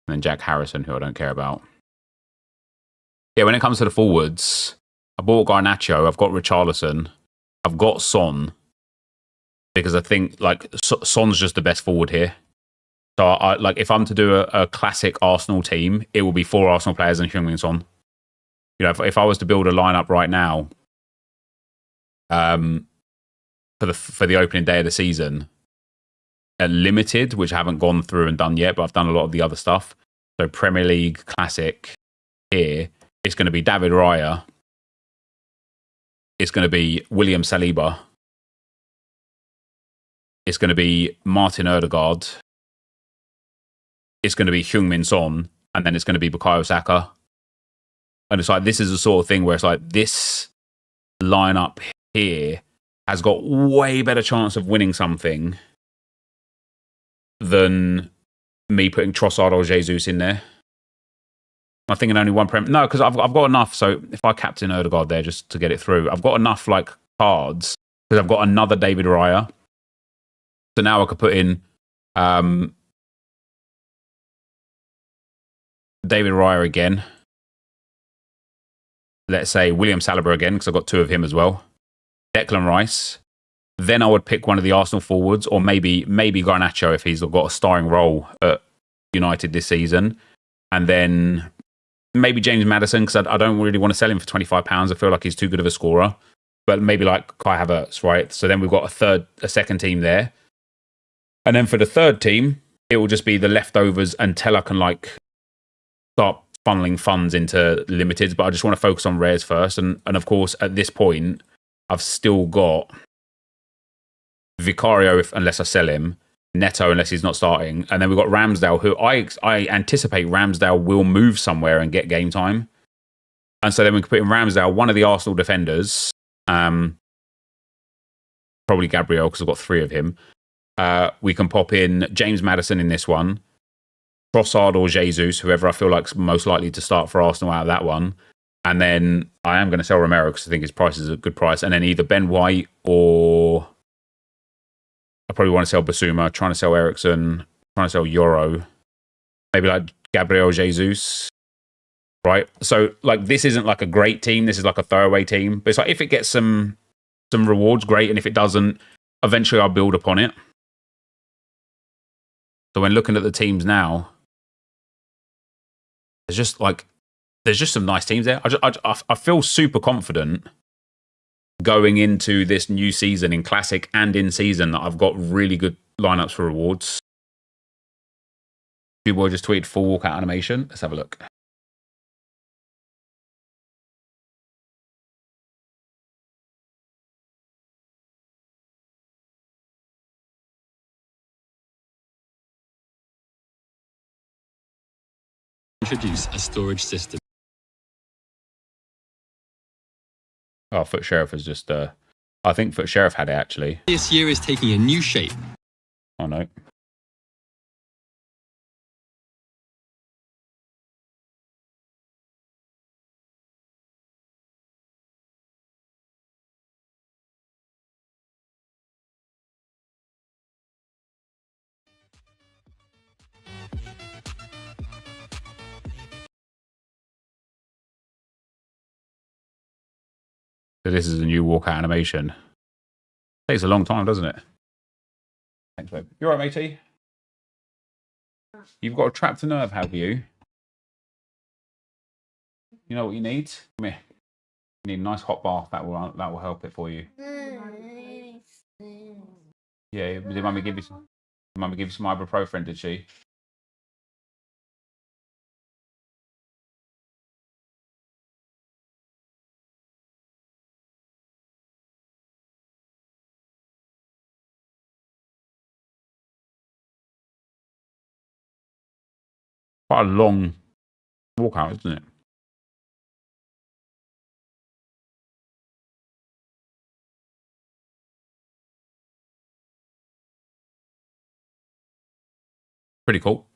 And then Jack Harrison, who I don't care about. Yeah, when it comes to the forwards, I bought Garnacho. I've got Richarlison. I've got Son. Because I think, like, Son's just the best forward here. So, like, if I'm to do a classic Arsenal team, it will be 4 Arsenal players and Heung-min Son. You know, if I was to build a lineup right now, for the opening day of the season, limited, which I haven't gone through and done yet, but I've done a lot of the other stuff. So Premier League Classic here, it's going to be David Raya. It's going to be William Saliba. It's going to be Martin Odegaard. It's going to be Heung-min Son, and then it's going to be Bukayo Saka. And it's like, this is the sort of thing where it's like, this lineup here has got way better chance of winning something than me putting Trossard or Jesus in there. I'm thinking only one Prem. No, because I've got enough. So if I captain Odegaard there just to get it through, I've got enough like cards because I've got another David Raya. So now I could put in David Raya again. Let's say William Saliba again, because I've got 2 of him as well. Declan Rice. Then I would pick one of the Arsenal forwards, or maybe Garnacho if he's got a starring role at United this season. And then maybe James Maddison, because I don't really want to sell him for £25. I feel like he's too good of a scorer. But maybe like Kai Havertz, right? So then we've got a second team there. And then for the third team, it will just be the leftovers until I can like start funneling funds into limiteds. But I just want to focus on rares first. And of course, at this point, I've still got Vicario, unless I sell him, Neto, unless he's not starting, and then we've got Ramsdale, who I anticipate Ramsdale will move somewhere and get game time. And so then we can put in Ramsdale, one of the Arsenal defenders, probably Gabriel, because I've got 3 of him. We can pop in James Maddison in this one, Trossard or Jesus, whoever I feel like most likely to start for Arsenal out of that one. And then I am going to sell Romero because I think his price is a good price. And then either Ben White or I probably want to sell Basuma, trying to sell Ericsson, trying to sell Euro, maybe like Gabriel Jesus, right? So like this isn't like a great team. This is like a throwaway team. But it's like if it gets some rewards, great. And if it doesn't, eventually I'll build upon it. So when looking at the teams now, there's just some nice teams there. I feel super confident going into this new season in Classic and in season that I've got really good lineups for rewards. Boy just tweeted full walkout animation. Let's have a look. Introduce a storage system. Oh, Foot Sheriff is just, I think Foot Sheriff had it actually. This year is taking a new shape. Oh no. So this is a new walkout animation. Takes a long time, doesn't it? Thanks, babe. You all right, matey? You've got a trapped nerve, have you? You know what you need? Come here. You need a nice hot bath. That will help it for you. Yeah, did Mummy give you some? Mummy give you some ibuprofen? Did she? Quite a long walkout, isn't it? Pretty cool.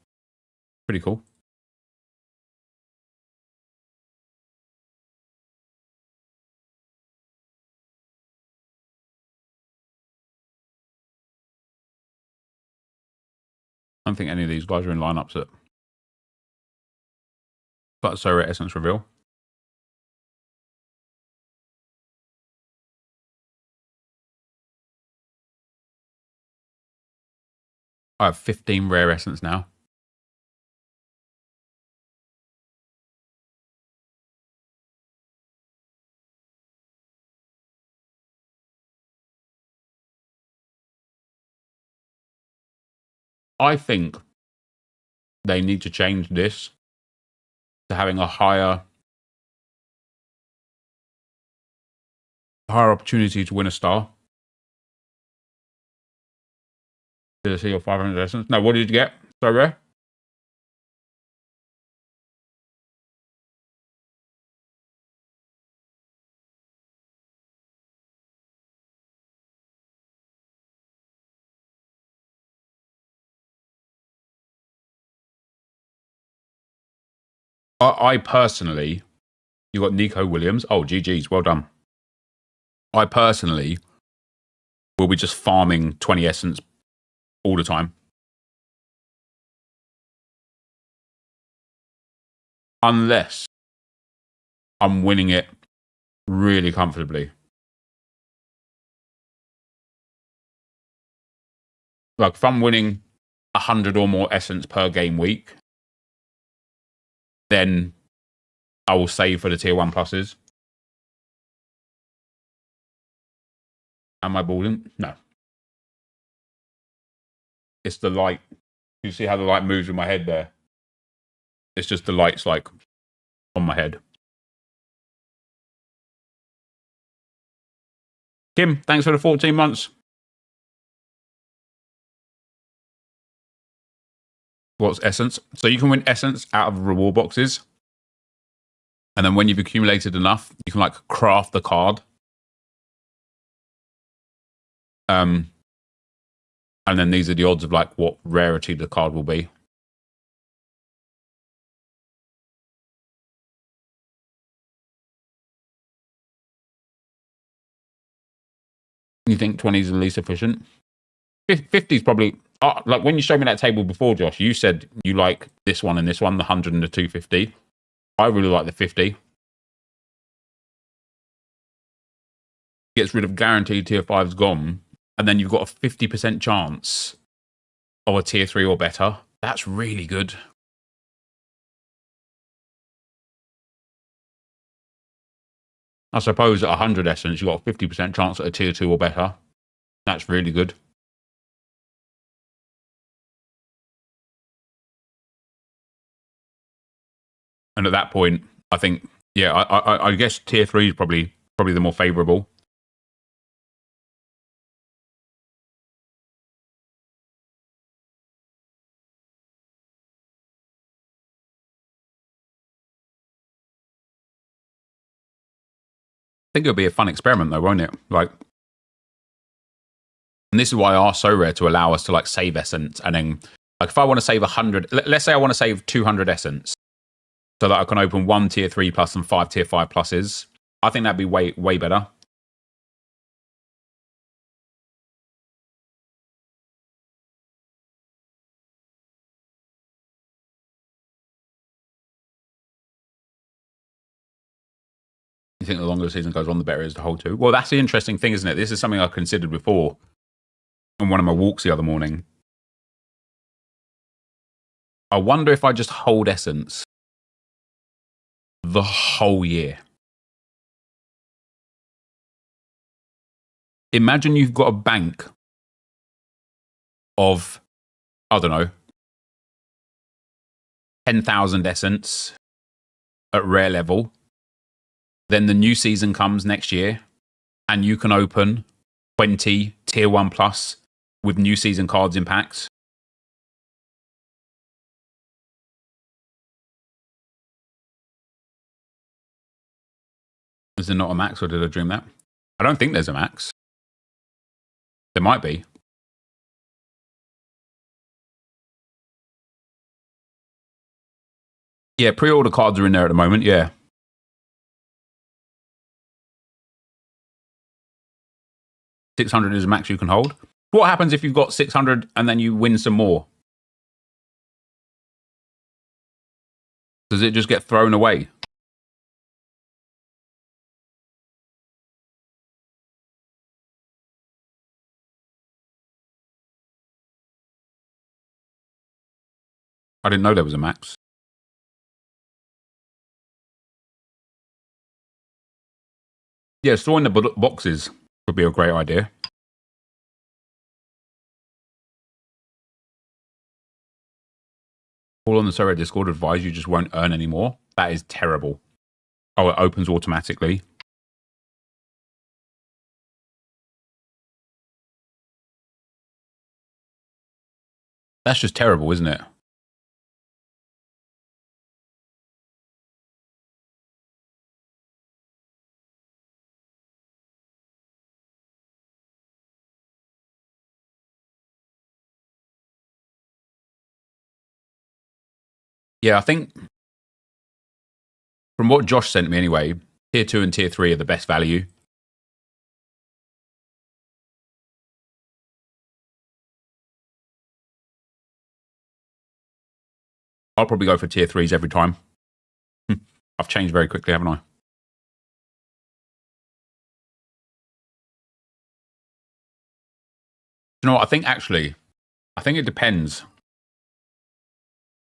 Pretty cool. I don't think any of these guys are in lineups at but Sorare Essence reveal. I have 15 rare essence now. I think they need to change this to having a higher opportunity to win a star. Did I see your 500 essence? No, what did you get? So rare? I personally, you got Nico Williams. Oh, GG's, well done. I personally will be just farming 20 essence all the time. Unless I'm winning it really comfortably. Like if I'm winning 100 or more essence per game week, then I will save for the tier 1 pluses. Am I balling? No. It's the light. You see how the light moves with my head there? It's just the light's like on my head. Kim, thanks for the 14 months. What's essence? So you can win essence out of reward boxes. And then when you've accumulated enough, you can like craft the card. And then these are the odds of like what rarity the card will be. You think 20 is the least efficient? 50 is probably... like when you showed me that table before, Josh, you said you like this one and this one, the 100 and the 250. I really like the 50. Gets rid of guaranteed tier 5's gone. And then you've got a 50% chance of a tier 3 or better. That's really good. I suppose at 100 essence, you've got a 50% chance at a tier 2 or better. That's really good. And at that point, I think, yeah, I guess tier 3 is probably the more favourable. I think it'll be a fun experiment though, won't it? Like, And this is why I asked Sorare to allow us to like save essence. And then like if I want to save 100, let's say I want to save 200 essence so that I can open 1 tier 3 plus and 5 tier 5 pluses. I think that'd be way better. You think the longer the season goes on, the better it is to hold to? Well, that's the interesting thing, isn't it? This is something I considered before on one of my walks the other morning. I wonder if I just hold essence the whole year. Imagine you've got a bank of, I don't know, 10,000 essence at rare level. Then the new season comes next year and you can open 20 tier 1 plus with new season cards in packs. Is there not a max, or did I dream that? I don't think there's a max. There might be. Yeah, pre-order cards are in there at the moment, yeah. $600 is a max you can hold. What happens if you've got 600 and then you win some more? Does it just get thrown away? I didn't know there was a max. Yeah, storing the boxes would be a great idea. All on the Sorare Discord advise you just won't earn anymore. That is terrible. Oh, it opens automatically. That's just terrible, isn't it? Yeah, I think from what Josh sent me anyway, tier 2 and tier 3 are the best value. I'll probably go for tier 3s every time. I've changed very quickly, haven't I? You know what? I think it depends.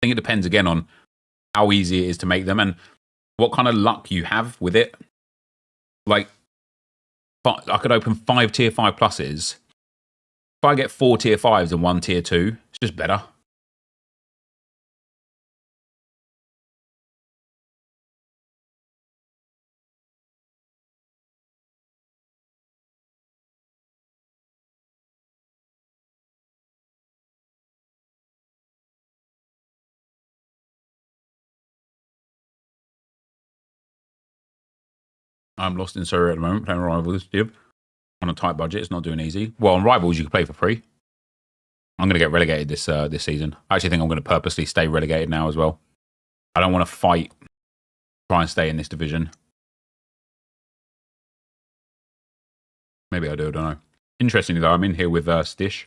I think it depends again on how easy it is to make them and what kind of luck you have with it. Like, I could open 5 tier 5 pluses. If I get 4 tier 5s and 1 tier 2, it's just better. I'm lost in Sorare at the moment, playing Rivals on a tight budget. It's not doing easy. Well, on Rivals, you can play for free. I'm going to get relegated this season. I actually think I'm going to purposely stay relegated now as well. I don't want to fight, try and stay in this division. Maybe I do, I don't know. Interestingly, though, I'm in here with Stish.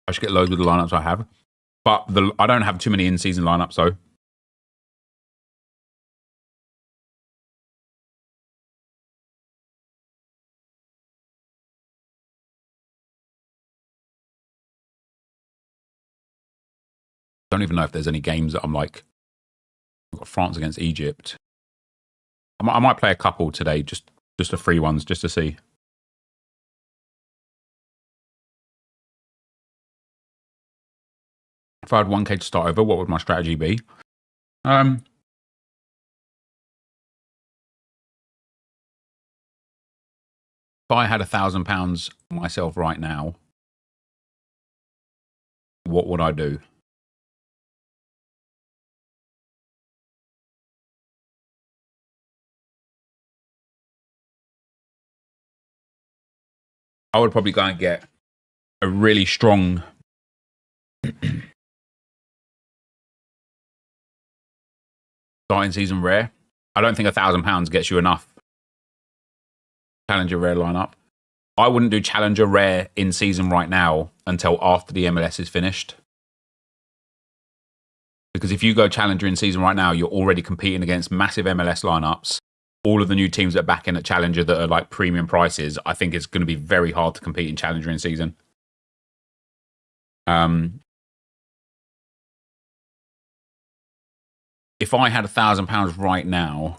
I should get loads with the lineups I have. But I don't have too many in-season lineups, though. I don't even know if there's any games that I'm like... I've got France against Egypt. I might play a couple today, just the free ones, just to see. If I had 1k to start over, what would my strategy be? If I had £1,000 myself right now, what would I do? I would probably go and get a really strong starting season rare. I don't think £1,000 gets you enough Challenger rare lineup. I wouldn't do Challenger rare in season right now until after the MLS is finished. Because if you go Challenger in season right now, you're already competing against massive MLS lineups. All of the new teams that are back in at Challenger that are like premium prices, I think it's going to be very hard to compete in Challenger in season. If I had £1,000 right now,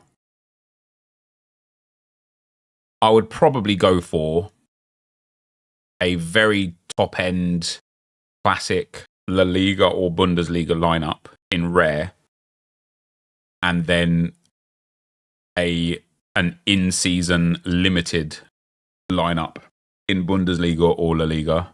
I would probably go for a very top-end classic La Liga or Bundesliga lineup in rare, and then an in-season limited lineup in Bundesliga or La Liga.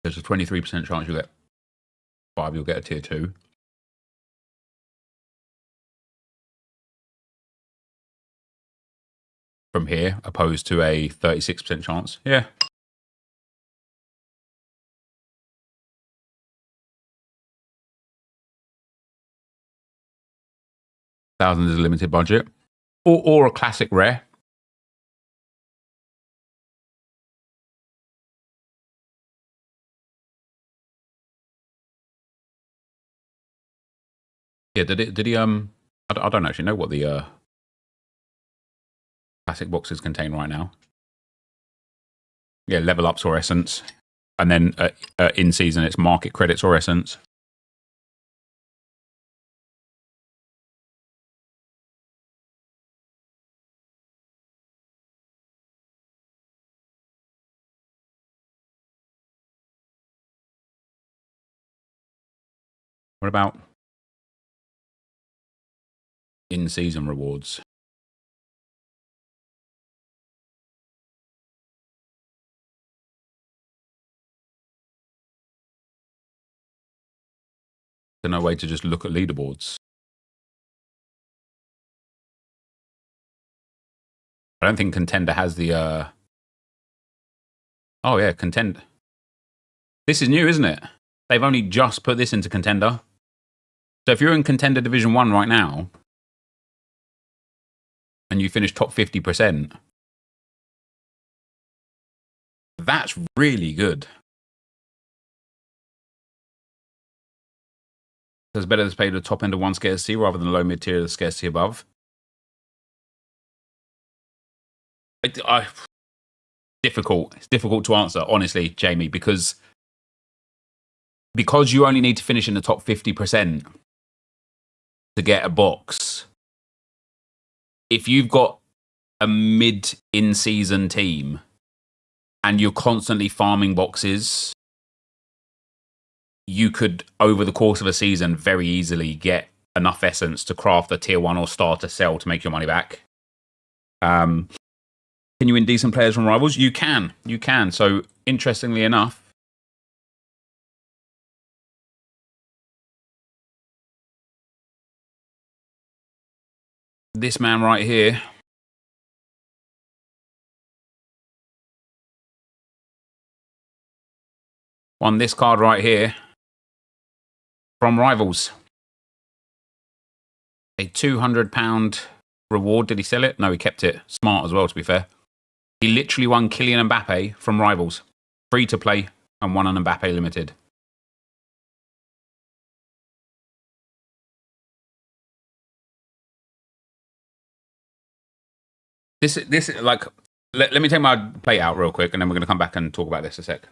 There's a 23% chance you'll get 5, you'll get a tier 2. From here, opposed to a 36% chance. Yeah. $1,000 is a limited budget. Or a classic rare. Yeah, did he I don't actually know what the classic boxes contain right now. Yeah, level ups or essence. And then in season it's market credits or essence. What about in season rewards? There's no way to just look at leaderboards. I don't think Contender has the oh yeah, Contender. This is new, isn't it? They've only just put this into Contender. So if you're in Contender Division 1 right now and you finish top 50%, that's really good. So it's better to pay the top end of 1 scarcity rather than the low mid tier of the scarcity above. Difficult. It's difficult to answer, honestly, Jamie, because you only need to finish in the top 50% to get a box. If you've got a mid in-season team and you're constantly farming boxes, you could, over the course of a season, very easily get enough essence to craft a tier 1 or starter sell to make your money back. Can you win decent players from rivals? You can. You can. So, interestingly enough, this man right here won this card right here from Rivals. A £200 reward. Did he sell it? No, he kept it. Smart as well, to be fair. He literally won Kylian Mbappe from Rivals. Free to play and won an Mbappe Limited. This like, let me take my plate out real quick and then we're going to come back and talk about this a sec.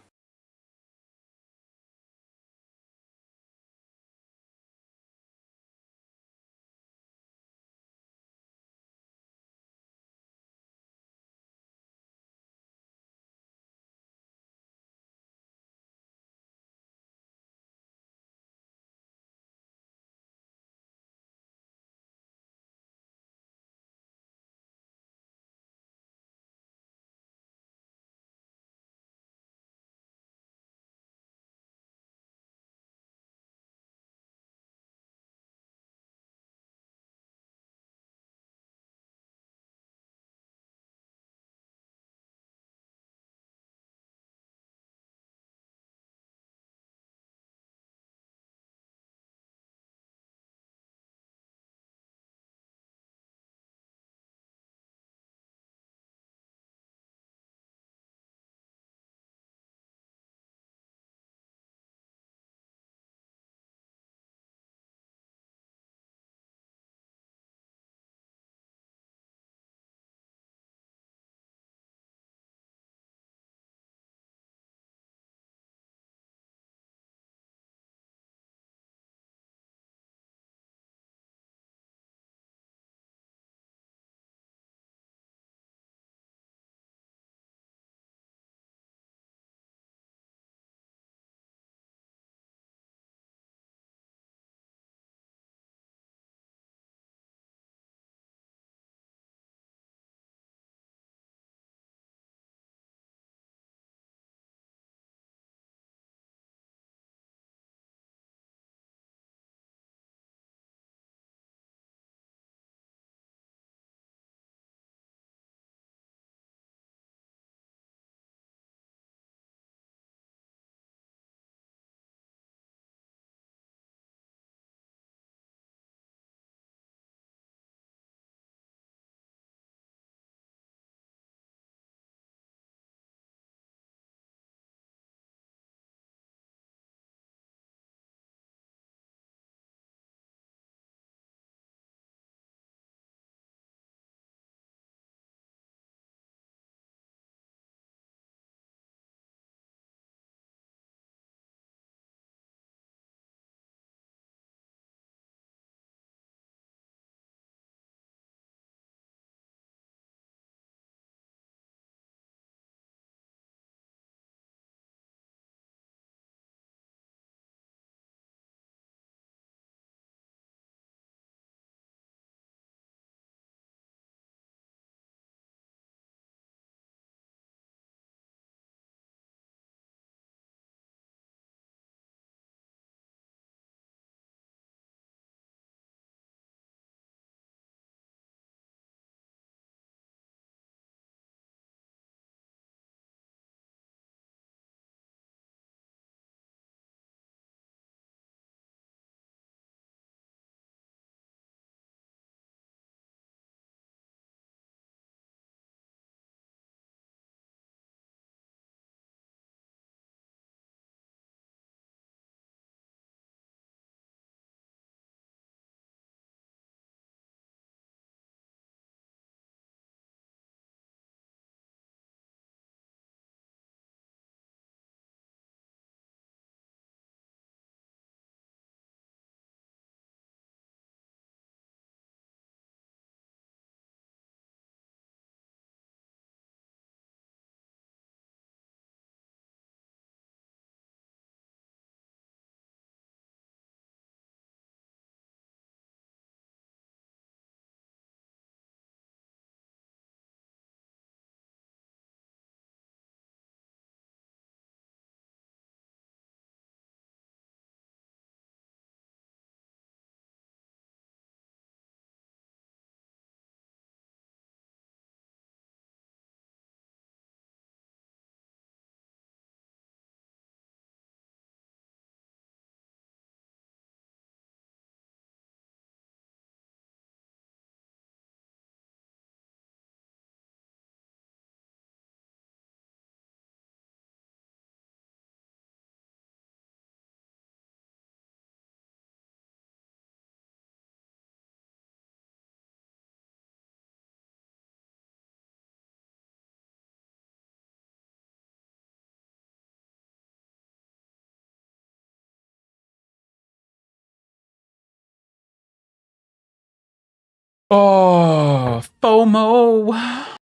Oh, FOMO.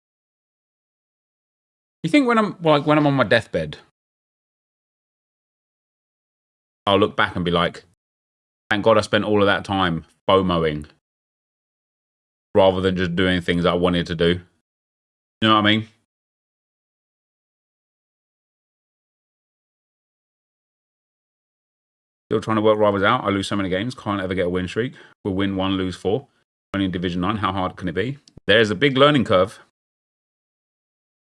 You think when I'm on my deathbed, I'll look back and be like, thank God I spent all of that time FOMOing rather than just doing things I wanted to do. You know what I mean? Still trying to work rivals out. I lose so many games. Can't ever get a win streak. We'll win 1, lose 4. Only in Division 9. How hard can it be? There's a big learning curve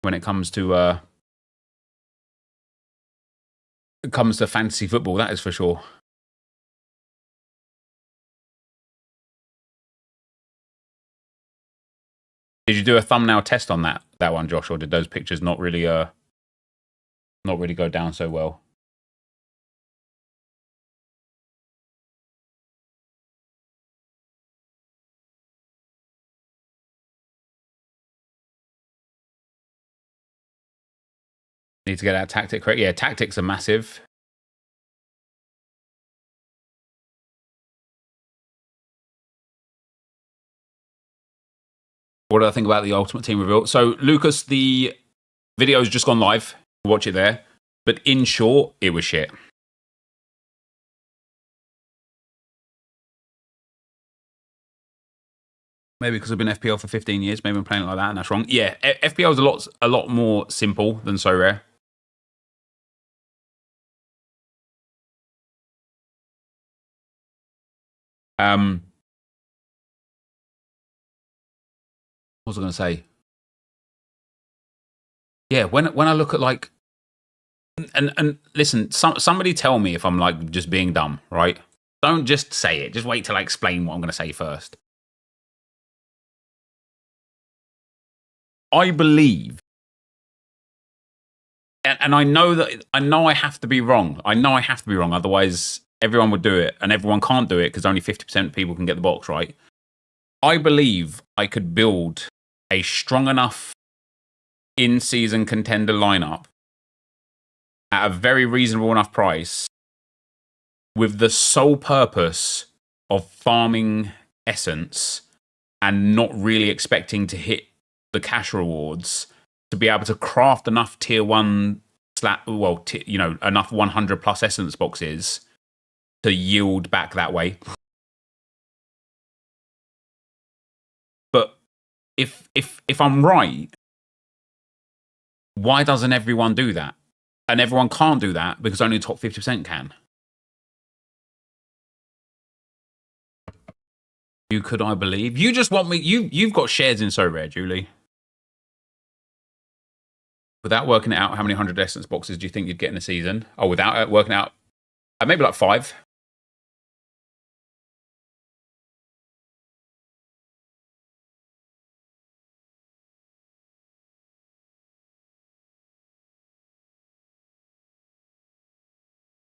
when it comes to fantasy football. That is for sure. Did you do a thumbnail test on that one, Josh, or did those pictures not really go down so well? Need to get that tactic correct. Yeah, tactics are massive. What do I think about the Ultimate Team reveal? So, Lucas, the video's just gone live. Watch it there. But in short, it was shit. Maybe because I've been FPL for 15 years. Maybe I'm playing it like that and that's wrong. Yeah, FPL is a lot more simple than Sorare. What was I going to say? Yeah, when I look at like, and listen, somebody tell me if I'm like just being dumb, right? Don't just say it. Just wait till I explain what I'm going to say first. I believe, and I know I have to be wrong. I know I have to be wrong. Otherwise, everyone would do it, and everyone can't do it because only 50% of people can get the box right. I believe I could build a strong enough in-season contender lineup at a very reasonable enough price with the sole purpose of farming essence and not really expecting to hit the cash rewards to be able to craft enough tier 1 enough 100 plus essence boxes to yield back that way. But if I'm right, why doesn't everyone do that? And everyone can't do that because only the top 50% can. You could, I believe. You just want me. You've got shares in Sorare, Julie. Without working it out, how many 100 essence boxes do you think you'd get in a season? Oh, without working out, maybe like 5.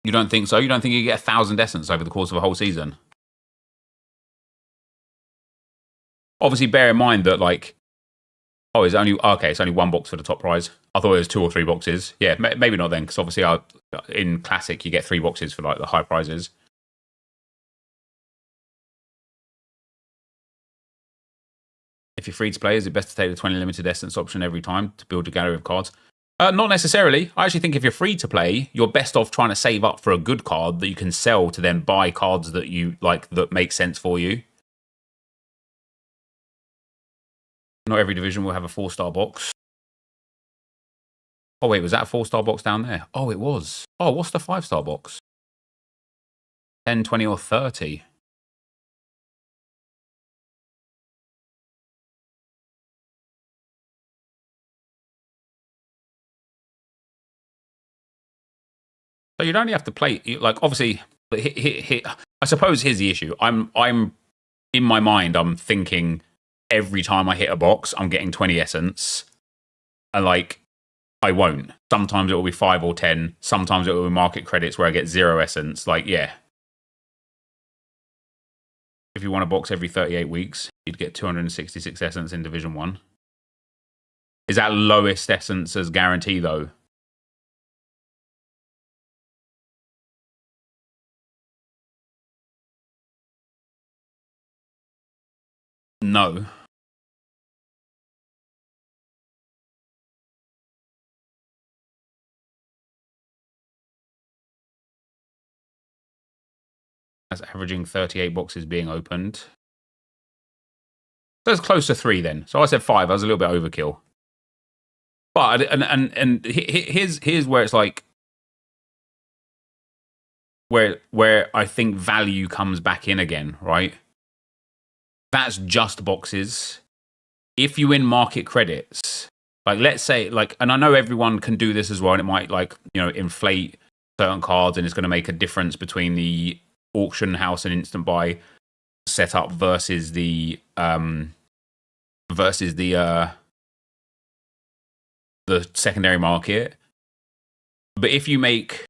You don't think so? You don't think you get 1,000 essence over the course of a whole season? Obviously, bear in mind that like, it's only 1 box for the top prize. I thought it was 2 or 3 boxes. Yeah, maybe not then, because obviously in Classic you get 3 boxes for like the high prizes. If you're free to play, is it best to take the 20 limited essence option every time to build a gallery of cards? Not necessarily. I actually think if you're free to play, you're best off trying to save up for a good card that you can sell to then buy cards that you like that make sense for you. Not every division will have a 4-star box. Oh wait, was that a 4-star box down there? Oh, it was. Oh, what's the 5-star box? 10, 20, or 30? So you'd only have to play, like, obviously, I suppose here's the issue. I'm in my mind, I'm thinking every time I hit a box, I'm getting 20 essence. And like, I won't. Sometimes it will be 5 or 10. Sometimes it will be market credits where I get 0 essence. Like, yeah. If you want a box every 38 weeks, you'd get 266 essence in Division 1. Is that lowest essence as guarantee, though? No. That's averaging 38 boxes being opened. That's close to 3 then. So I said 5. I was a little bit overkill. But and here's where it's like where I think value comes back in again, right? That's just boxes. If you win market credits, like let's say like, and I know everyone can do this as well, and it might like, inflate certain cards, and it's going to make a difference between the auction house and instant buy setup versus the secondary market. But if you make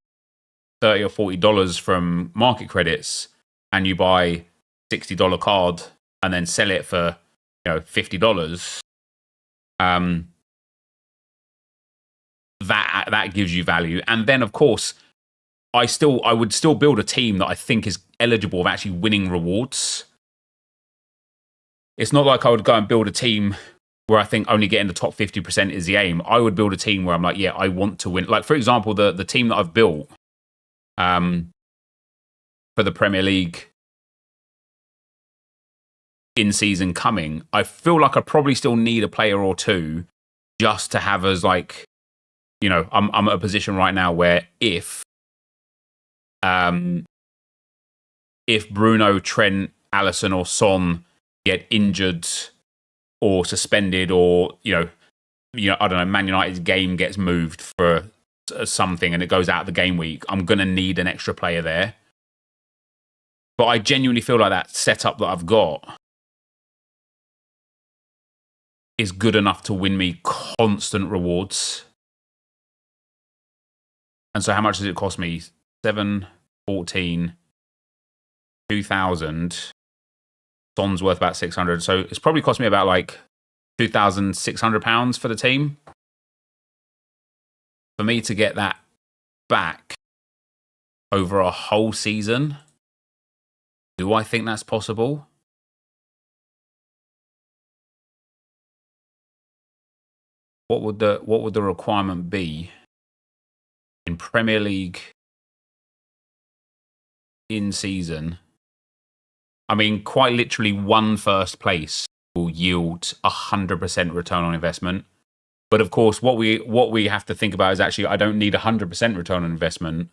$30 or $40 from market credits and you buy $60 card and then sell it for $50, that gives you value. And then of course I would still build a team that I think is eligible of actually winning rewards. It's not like I would go and build a team where I think only getting the top 50% is the aim. I would build a team where I'm like, yeah, I want to win. Like, for example, the team that I've built for the Premier League in season coming, I feel like I probably still need a player or two just to have as like, I'm at a position right now where if Bruno, Trent, Alisson or Son get injured or suspended, or I don't know, Man United's game gets moved for something and it goes out the game week, I'm gonna need an extra player there. But I genuinely feel like that setup that I've got is good enough to win me constant rewards. And so how much does it cost me? 7, 14, 2,000. Son's worth about 600. So it's probably cost me about like £2,600 for the team. For me to get that back over a whole season, do I think that's possible? What would the requirement be in Premier League in season? I mean, quite literally one first place will yield 100% return on investment. But of course, what we have to think about is actually I don't need 100% return on investment,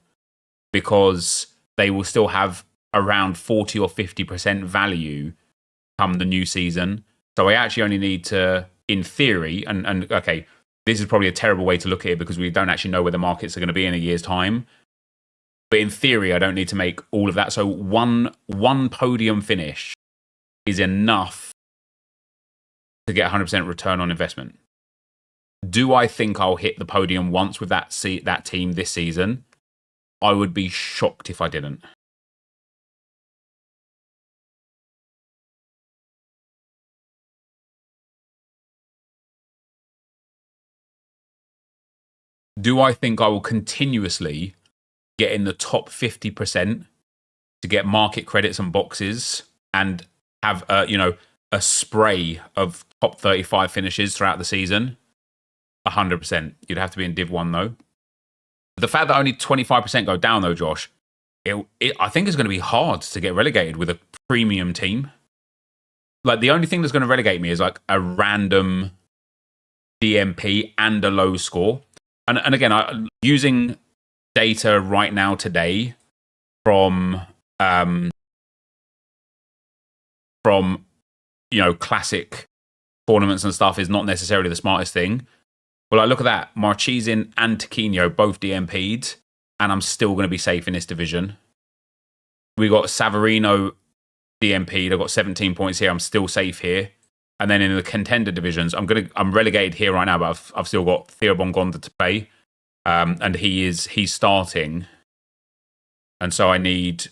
because they will still have around 40 or 50% value come the new season. So I actually only need to, in theory, and okay, this is probably a terrible way to look at it because we don't actually know where the markets are going to be in a year's time. But in theory, I don't need to make all of that. So one podium finish is enough to get 100% return on investment. Do I think I'll hit the podium once with that team this season? I would be shocked if I didn't. Do I think I will continuously get in the top 50% to get market credits and boxes and have a spray of top 35 finishes throughout the season? 100%. You'd have to be in Div 1 though. The fact that only 25% go down though, Josh, I think it's going to be hard to get relegated with a premium team. Like the only thing that's going to relegate me is like a random DMP and a low score. And again, I'm using data right now today from classic tournaments and stuff is not necessarily the smartest thing. Well, I look at that. Marchizin and Taquinho both DMP'd, and I'm still going to be safe in this division. We got Savarino DMP'd. I've got 17 points here. I'm still safe here. And then in the contender divisions, I'm relegated here right now, but I've still got Theo Bongonda to play, and he's starting, and so I need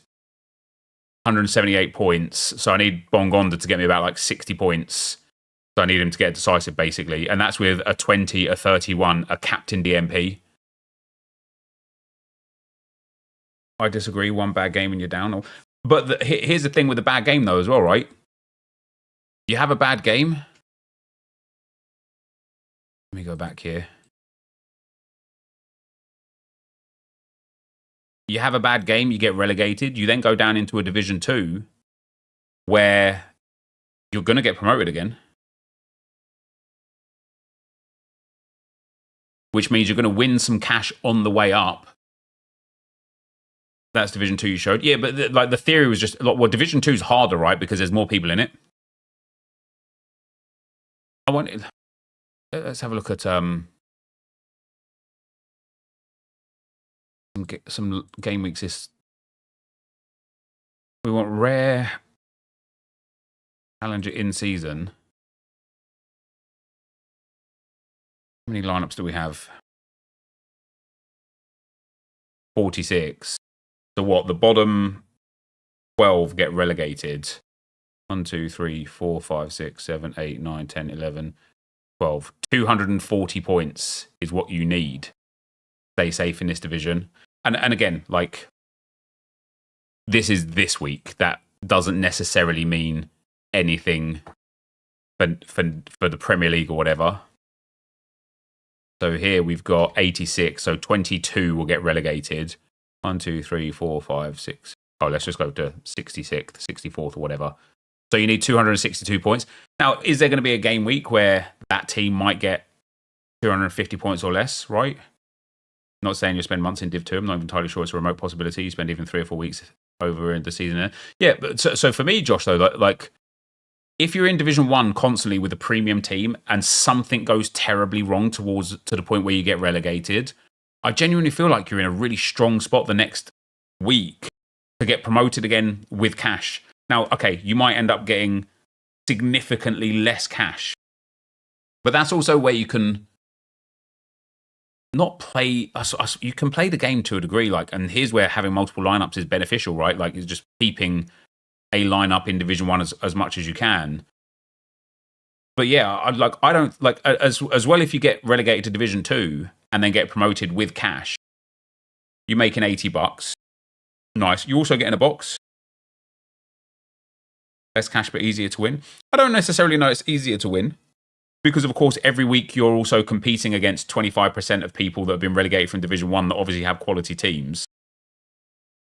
178 points. So I need Bongonda to get me about like 60 points. So I need him to get decisive, basically. And that's with a 20, a 31, a captain DMP. I disagree. One bad game and you're down. But here's the thing with the bad game, though, as well, right? You have a bad game. Let me go back here. You have a bad game, you get relegated. You then go down into a Division 2 where you're going to get promoted again. Which means you're going to win some cash on the way up. That's Division 2 you showed. Yeah, but the theory was just, well, Division 2 is harder, right? Because there's more people in it. Let's have a look at some game weeks. We want rare challenger in season. How many lineups do we have? 46. So what? The bottom 12 get relegated. 1, 2, 3, 4, 5, 6, 7, 8, 9, 10, 11, 12. 240 points is what you need to stay safe in this division. And again, like, this is this week. That doesn't necessarily mean anything for the Premier League or whatever. So here we've got 86. So 22 will get relegated. 1, 2, 3, 4, 5, 6. Oh, let's just go to 66th, 64th or whatever. So you need 262 points. Now, is there going to be a game week where that team might get 250 points or less, right? Not saying you spend months in Div 2. I'm not even entirely sure it's a remote possibility. You spend even 3 or 4 weeks over in the season. Yeah, but so for me, Josh, though, like if you're in Division 1 constantly with a premium team and something goes terribly wrong to the point where you get relegated, I genuinely feel like you're in a really strong spot the next week to get promoted again with cash. Now, okay, you might end up getting significantly less cash, but that's also where you can not play. You can play the game to a degree, like, and here's where having multiple lineups is beneficial, right? Like, it's just keeping a lineup in Division 1 as much as you can. But yeah, I don't like as well if you get relegated to Division 2 and then get promoted with cash, you're making $80. Nice. You also get in a box. Less cash, but easier to win. I don't necessarily know it's easier to win because, of course, every week you're also competing against 25% of people that have been relegated from Division 1 that obviously have quality teams.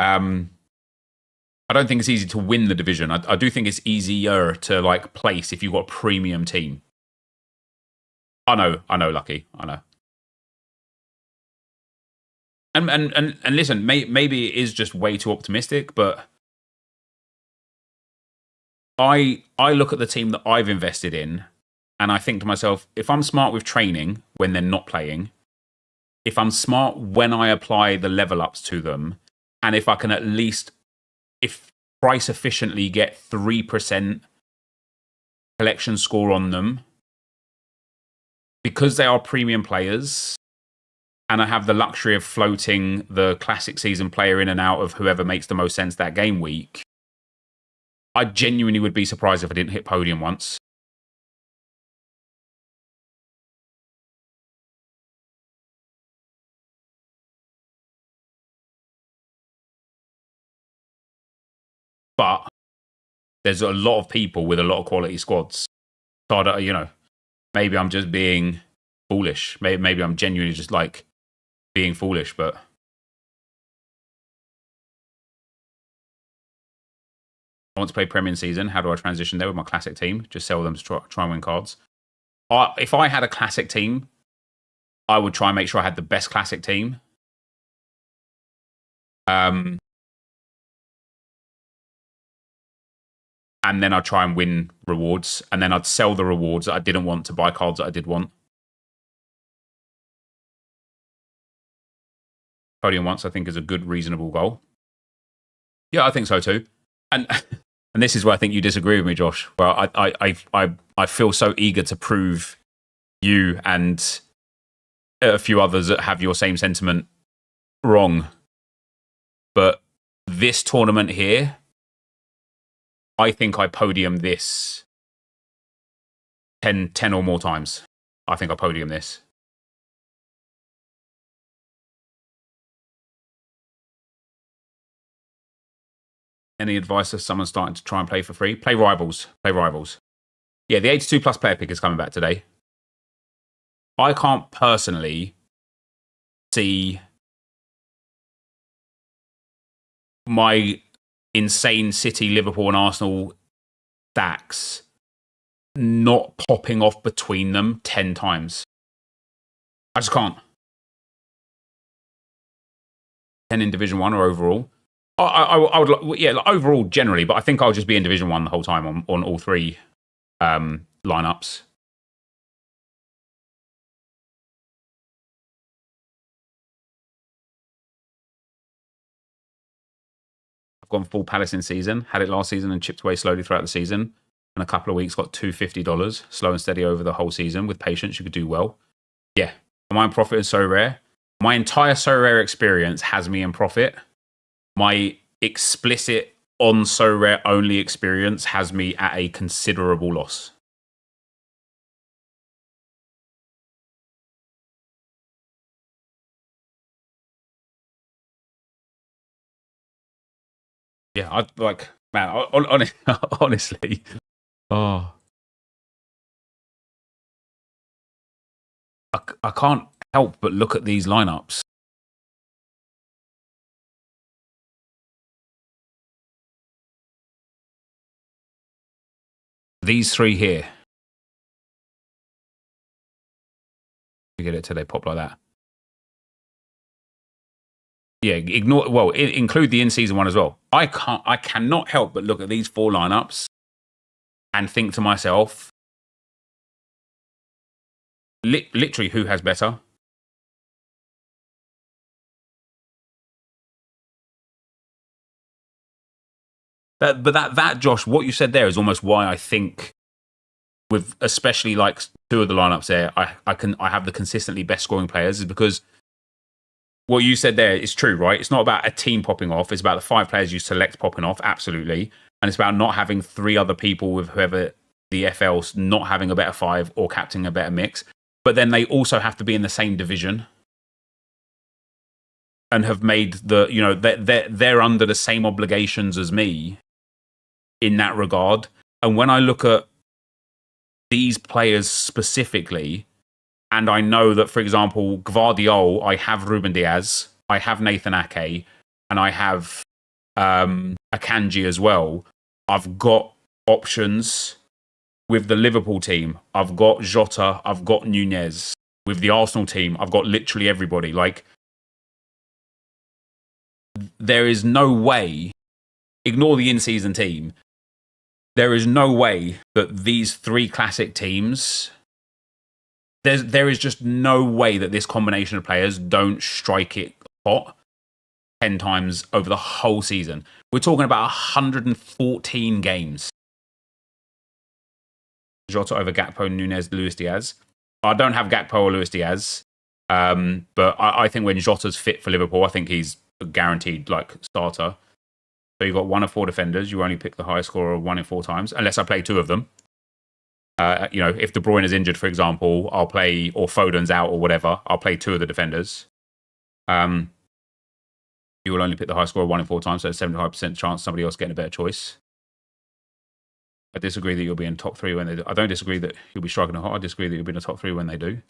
I don't think it's easy to win the division. I do think it's easier to like place if you've got a premium team. I know, Lucky. I know. And listen, maybe it is just way too optimistic, but I look at the team that I've invested in and I think to myself, if I'm smart with training when they're not playing, if I'm smart when I apply the level ups to them, and if I can at least, if price efficiently get 3% collection score on them, because they are premium players, and I have the luxury of floating the classic season player in and out of whoever makes the most sense that game week, I genuinely would be surprised if I didn't hit podium once. But there's a lot of people with a lot of quality squads. So I don't, maybe I'm just being foolish. Maybe I'm genuinely just like being foolish, but I want to play Premier season. How do I transition there with my classic team? Just sell them to try and win cards. If I had a classic team, I would try and make sure I had the best classic team. And then I'd try and win rewards. And then I'd sell the rewards that I didn't want to buy cards that I did want. Podium once, I think, is a good, reasonable goal. Yeah, I think so too. And this is where I think you disagree with me, Josh. Well, I feel so eager to prove you and a few others that have your same sentiment wrong. But this tournament here, I think I podium this 10 or more times. I think I podium this. Any advice if someone's starting to try and play for free? Play Rivals. Play Rivals. Yeah, the 82 plus player pick is coming back today. I can't personally see my insane City, Liverpool, and Arsenal stacks not popping off between them 10 times. I just can't. 10 in Division 1 or overall. I would, yeah, like overall generally, but I think I'll just be in Division 1 the whole time on all three lineups. I've gone full Palace in season, had it last season and chipped away slowly throughout the season. In a couple of weeks, got $250, slow and steady over the whole season. With patience, you could do well. Yeah, am I in profit is so rare. My entire so rare experience has me in profit. My explicit on so rare only experience has me at a considerable loss. Yeah, I like, man, honestly. Oh. I can't help but look at these lineups. These three here. You get it till they pop like that. Yeah, ignore, well, include the in-season one as well. I cannot help but look at these four lineups and think to myself, literally, who has better? That Josh, what you said there is almost why I think, with especially like two of the lineups there, I have the consistently best scoring players, is because what you said there is true, right? It's not about a team popping off. It's about the 5 players you select popping off, absolutely. And it's about not having 3 other people with whoever the FL's not having a better 5 or captaining a better mix. But then they also have to be in the same division and have made the, you know, they're under the same obligations as me in that regard. And when I look at these players specifically, and I know that, for example, Gvardiol, I have Ruben Diaz, I have Nathan Ake, and I have Akanji as well. I've got options with the Liverpool team. I've got Jota, I've got Nunez. With the Arsenal team, I've got literally everybody. Like, there is no way, ignore the in-season team, there is no way that these 3 classic teams, there is just no way that this combination of players don't strike it hot 10 times over the whole season. We're talking about 114 games. Jota over Gakpo, Nunez, Luis Diaz. I don't have Gakpo or Luis Diaz, but I think when Jota's fit for Liverpool, I think he's a guaranteed like starter. So you've got 1 of 4 defenders. You only pick the highest scorer 1 in 4 times, unless I play 2 of them. You know, if De Bruyne is injured, for example, I'll play, or Foden's out or whatever, I'll play 2 of the defenders. You will only pick the high score 1 in 4 times, so 75% chance somebody else getting a better choice. I disagree that you'll be in top 3 when they do. I don't disagree that you'll be striking a hot. I disagree that you'll be in the top 3 when they do.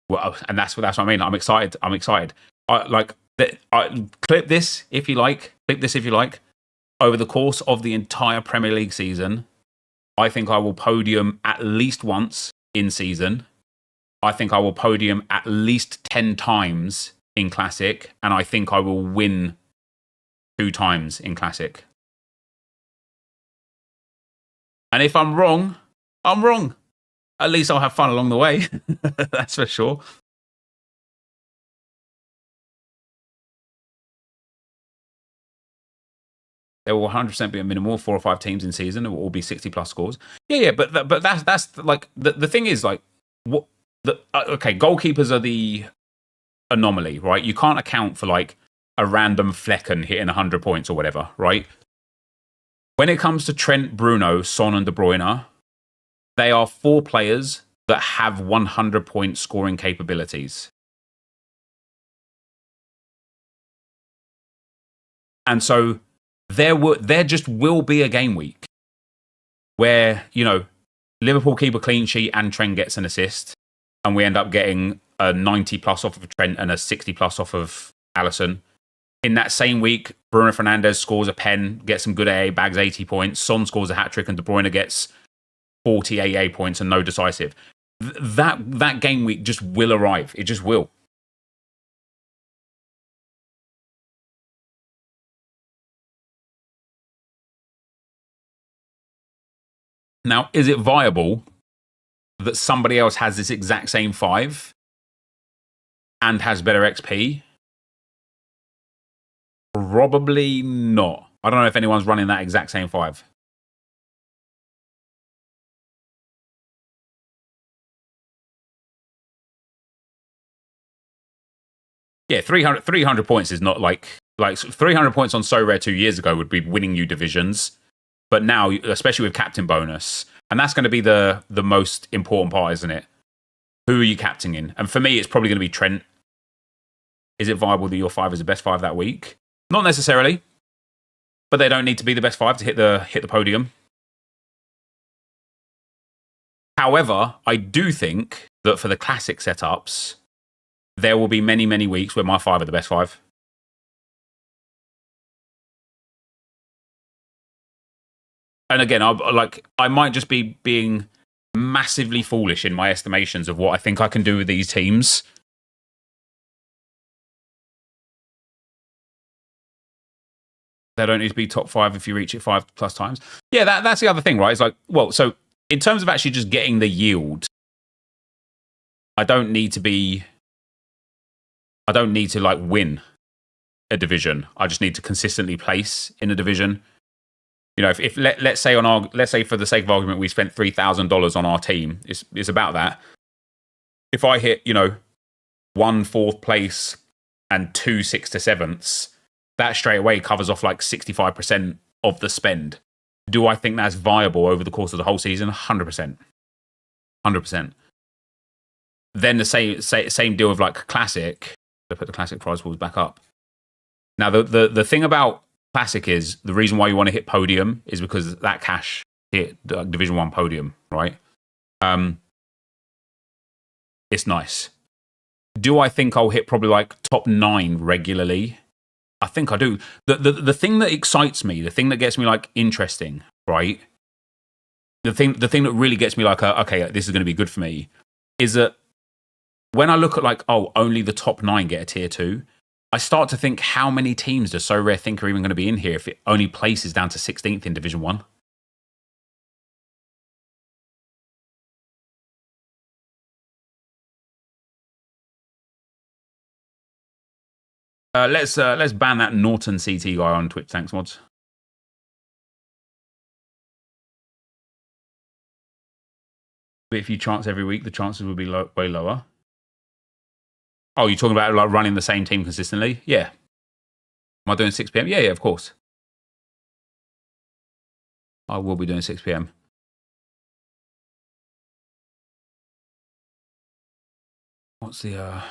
Well, and that's what I mean. I'm excited. Clip this if you like. Clip this if you like. Over the course of the entire Premier League season, I think I will podium at least once in season. I think I will podium at least 10 times in Classic. And I think I will win 2 times in Classic. And if I'm wrong, I'm wrong. At least I'll have fun along the way. That's for sure. There will 100% be a minimum of 4 or 5 teams in season. It will all be 60+ scores. Yeah, but that's like the thing is like what the okay, goalkeepers are the anomaly, right? You can't account for like a random Flecken hitting 100 points or whatever, right? When it comes to Trent, Bruno, Son, and De Bruyne, they are 4 players that have 100-point scoring capabilities. And so there just will be a game week where, you know, Liverpool keep a clean sheet and Trent gets an assist, and we end up getting a 90 plus off of Trent and a 60 plus off of Alisson. In that same week, Bruno Fernandes scores a pen, gets some good AA, bags 80 points. Son scores a hat-trick and De Bruyne gets 40 AA points and no decisive. That game week just will arrive. It just will. Now, is it viable that somebody else has this exact same 5 and has better XP? Probably not. I don't know if anyone's running that exact same 5. Yeah, 300 points is not like 300 points on Sorare 2 years ago would be winning you divisions. But now, especially with captain bonus, and that's going to be the most important part, isn't it? Who are you captaining? And for me, it's probably going to be Trent. Is it viable that your 5 is the best 5 that week? Not necessarily, but they don't need to be the best 5 to hit the podium. However, I do think that for the classic setups, there will be many, many weeks where my 5 are the best 5. And again, I might just be being massively foolish in my estimations of what I think I can do with these teams. They don't need to be top 5 if you reach it 5+ times. Yeah, that's the other thing, right? It's like, well, so in terms of actually just getting the yield, I don't need to like win a division. I just need to consistently place in a division. You know, if let's say for the sake of argument, we spent $3,000 on our team. It's about that. If I hit, 1 4th place and 2 6th to 7ths, that straight away covers off like 65% of the spend. Do I think that's viable over the course of the whole season? 100%. 100%. Then the same deal with like Classic. I put the Classic prize pools back up. Now the thing about Classic is the reason why you want to hit podium is because that cash hit Division 1 podium, right? It's nice. Do I think I'll hit probably like top 9 regularly? I think I do. The thing that excites me, the thing that gets me like interesting, right? The thing that really gets me like, okay, this is going to be good for me, is that when I look at like, only the top 9 get a tier 2, I start to think, how many teams does Sorare think are even going to be in here if it only places down to 16th in Division 1? Let's ban that Norton CT guy on Twitch. Thanks, mods. But if you chance every week, the chances would be way lower. Oh, you're talking about like running the same team consistently? Yeah. Am I doing 6 p.m.? Yeah, of course. I will be doing 6 p.m. What's the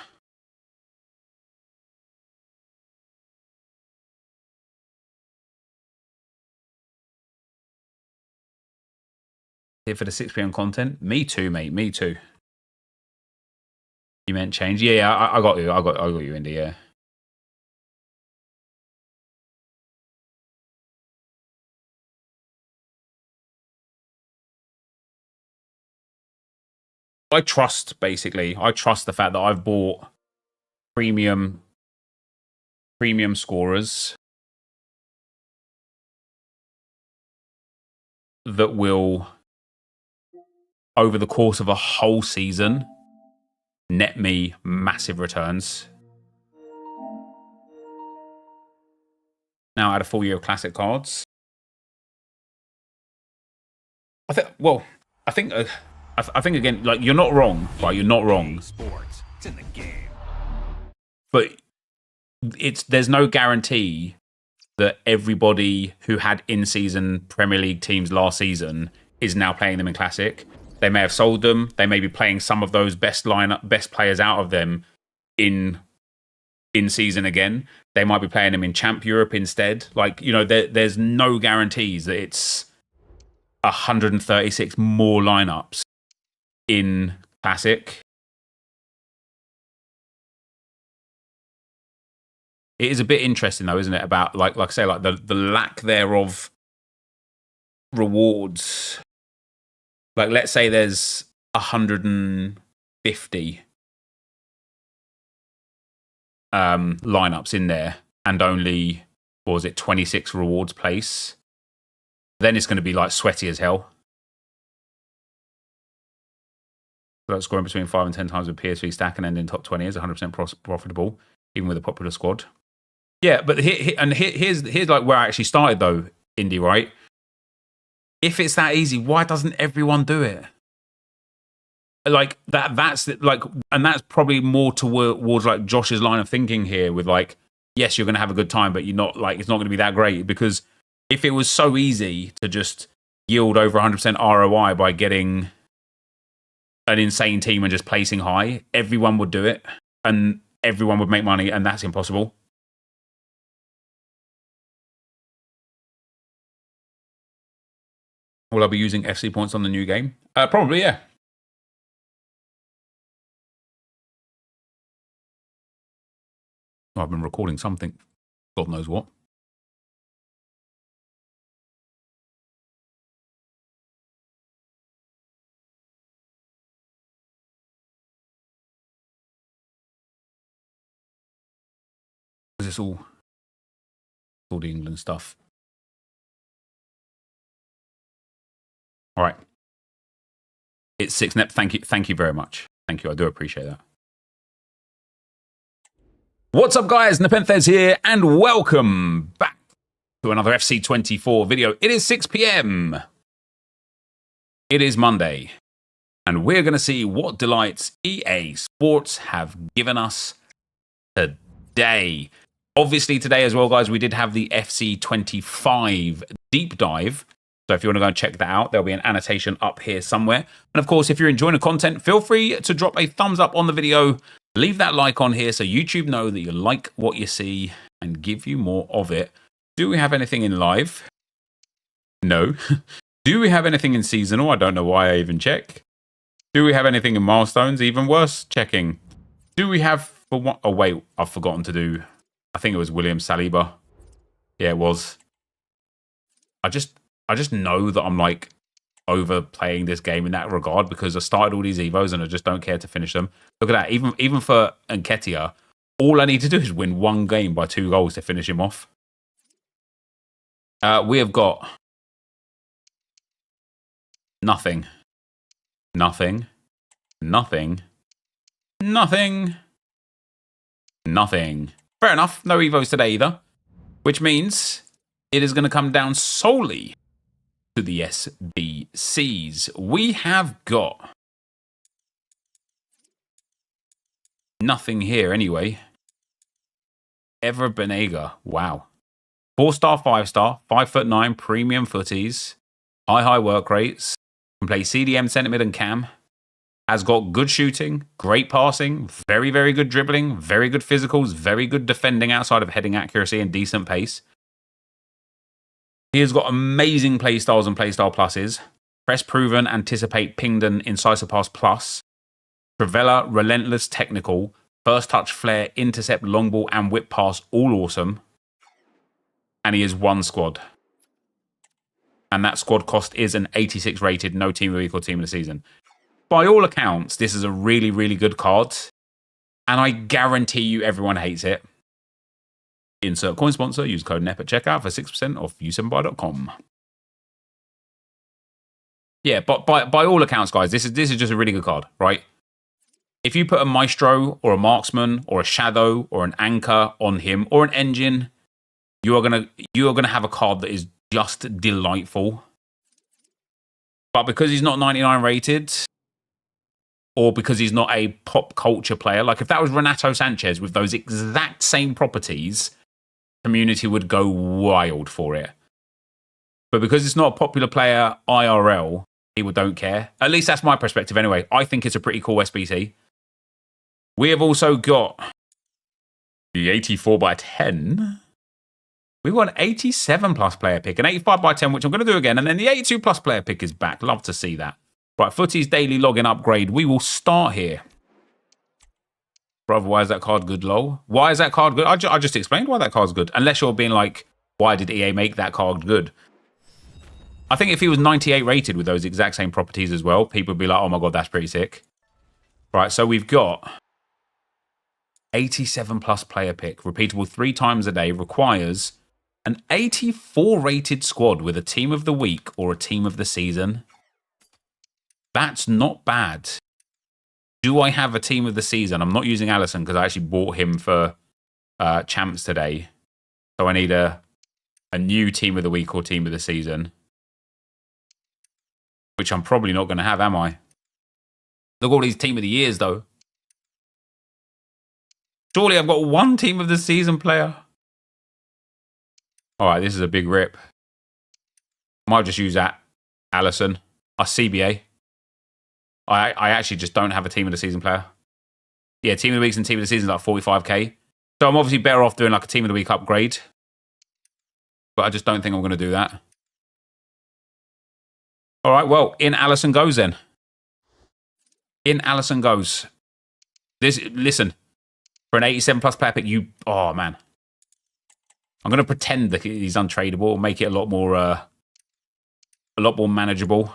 here for the 6 p.m. content? Me too, mate. Me too. You meant change? Yeah, I got you. I got you, Indy. Yeah. I trust the fact that I've bought premium scorers that will, over the course of a whole season, net me massive returns. Now I had a full year of classic cards. I think again, like, you're not wrong, right? You're not wrong. Sports, it's in the game. But there's no guarantee that everybody who had in-season Premier League teams last season is now playing them in Classic. They may have sold them. They may be playing some of those best players out of them in season again. They might be playing them in Champ Europe instead. Like, there's no guarantees that it's 136 more lineups in Classic. It is a bit interesting though, isn't it? About like I say, like the lack thereof rewards. Like let's say there's 150 lineups in there and only, what was it, 26 rewards place. Then it's going to be like sweaty as hell. So scoring between 5 and 10 times with PSV stack and ending top 20 is 100% profitable, even with a popular squad. Yeah, but here's like where I actually started though, Indy, right? If it's that easy, why doesn't everyone do it? Like that's like, and that's probably more towards like Josh's line of thinking here with like, yes, you're going to have a good time, but you're not like, it's not going to be that great, because if it was so easy to just yield over 100% ROI by getting an insane team and just placing high, everyone would do it and everyone would make money, and that's impossible. Will I be using FC points on the new game? Probably, yeah. I've been recording something. God knows what. Is this all the England stuff? All right. It's 6 Nep. Thank you very much. Thank you. I do appreciate that. What's up, guys? NepentheZ here, and welcome back to another FC24 video. It is 6 p.m. It is Monday, and we're going to see what delights EA Sports have given us today. Obviously, today as well, guys, we did have the FC25 deep dive. So if you want to go and check that out, there'll be an annotation up here somewhere. And of course, if you're enjoying the content, feel free to drop a thumbs up on the video. Leave that like on here so YouTube know that you like what you see and give you more of it. Do we have anything in live? No. Do we have anything in seasonal? I don't know why I even check. Do we have anything in milestones? Even worse, checking. Do we have for what? Oh wait, I've forgotten to do. I think it was William Saliba. Yeah, it was. I just know that I'm like overplaying this game in that regard because I started all these Evos and I just don't care to finish them. Look at that. Even for Enquiries, all I need to do is win one game by 2 goals to finish him off. We have got nothing. Nothing. Nothing. Nothing. Nothing. Fair enough. No Evos today either. Which means it is going to come down solely to the SBCs. We have got nothing here anyway. Ever Benega. Wow. 4-star, 5-star, 5'9", premium footies, high work rates, can play CDM, centre mid and cam. Has got good shooting, great passing, very good dribbling, very good physicals, very good defending outside of heading accuracy and decent pace. He has got amazing playstyles and playstyle pluses. Press proven, anticipate, pinged and incisive pass plus. Trivella, relentless technical, first touch flair, intercept, long ball and whip pass, all awesome. And he is 1 squad. And that squad cost is an 86 rated, no team of equal team of the season. By all accounts, this is a really good card. And I guarantee you everyone hates it. Insert coin sponsor, use code NEP at checkout for 6% off u7buy.com. Yeah, but by all accounts, guys, this is just a really good card, right? If you put a maestro or a marksman or a shadow or an anchor on him or an engine, you are gonna have a card that is just delightful. But because he's not 99 rated, or because he's not a pop culture player, like if that was Renato Sanchez with those exact same properties, community would go wild for it. But because it's not a popular player IRL, people don't care. At least that's my perspective anyway. I think it's a pretty cool SBC. We have also got the 84 by 10 We've got an 87 plus player pick, an 85 by 10, which I'm going to do again. And then the 82 plus player pick is back. Love to see that. Right, Footy's daily login upgrade. We will start here. Brother, why is that card good, lol? Why is that card good? I just explained why that card's good. Unless you're being like, why did EA make that card good? I think if he was 98 rated with those exact same properties as well, people would be like, oh my god, that's pretty sick. Right, so we've got 87 plus player pick. Repeatable 3 times a day. Requires an 84 rated squad with a team of the week or a team of the season. That's not bad. Do I have a team of the season? I'm not using Allison because I actually bought him for champs today. So I need a new team of the week or team of the season. Which I'm probably not going to have, am I? Look at all these team of the years, though. Surely I've got one team of the season player. All right, this is a big rip. I might just use that Allison. Our CBA. I actually just don't have a team of the season player. Yeah, team of the weeks and team of the season is like 45k. So I'm obviously better off doing like a team of the week upgrade. But I just don't think I'm going to do that. All right, well, in Allison goes then. In Allison goes. Listen, for an 87 plus player pick, oh man. I'm going to pretend that he's untradeable, make it a lot more manageable.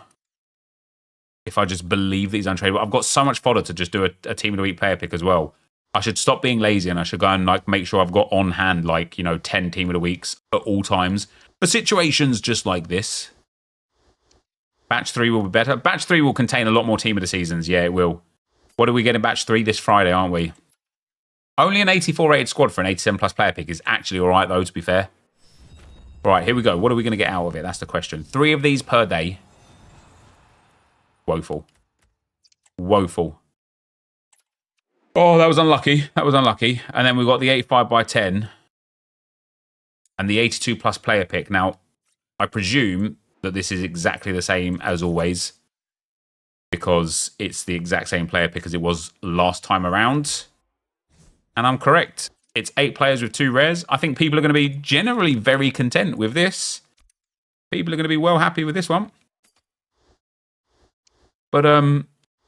If I just believe that he's untradeable. I've got so much fodder to just do a team of the week player pick as well. I should stop being lazy and I should go and like make sure I've got on hand like, 10 team of the weeks at all times. For situations just like this. Batch 3 will be better. Batch 3 will contain a lot more team of the seasons. Yeah, it will. What are we getting Batch 3 this Friday, aren't we? Only an 84 rated squad for an 87 plus player pick is actually all right, though, to be fair. All right, here we go. What are we going to get out of it? That's the question. 3 of these per day. Woeful. Woeful. Oh, that was unlucky. That was unlucky. And then we've got the 85 by 10 and the 82 plus player pick. Now, I presume that this is exactly the same as always because it's the exact same player pick as it was last time around. And I'm correct. It's 8 players with 2 rares. I think people are going to be generally very content with this. People are going to be well happy with this one. But,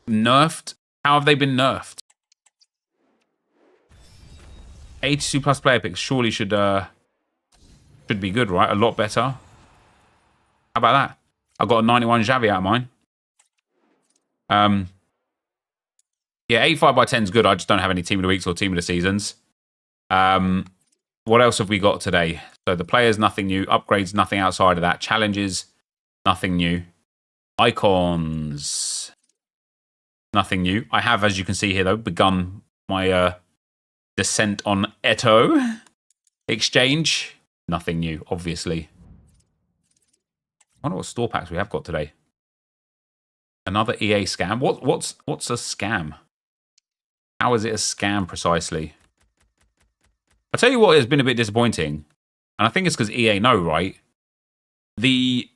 nerfed? How have they been nerfed? 82 plus player picks surely should be good, right? A lot better. How about that? I got a 91 Xavi out of mine. Yeah, 85 by 10 is good. I just don't have any team of the weeks or team of the seasons. What else have we got today? So the players, nothing new. Upgrades, nothing outside of that. Challenges, nothing new. Icons, nothing new. I have, as you can see here, though, begun my descent on Eto. Exchange, nothing new, obviously. I wonder what store packs we have got today. Another EA scam. What's a scam? How is it a scam precisely? I'll tell you what has been a bit disappointing, and I think it's because EA know, right? The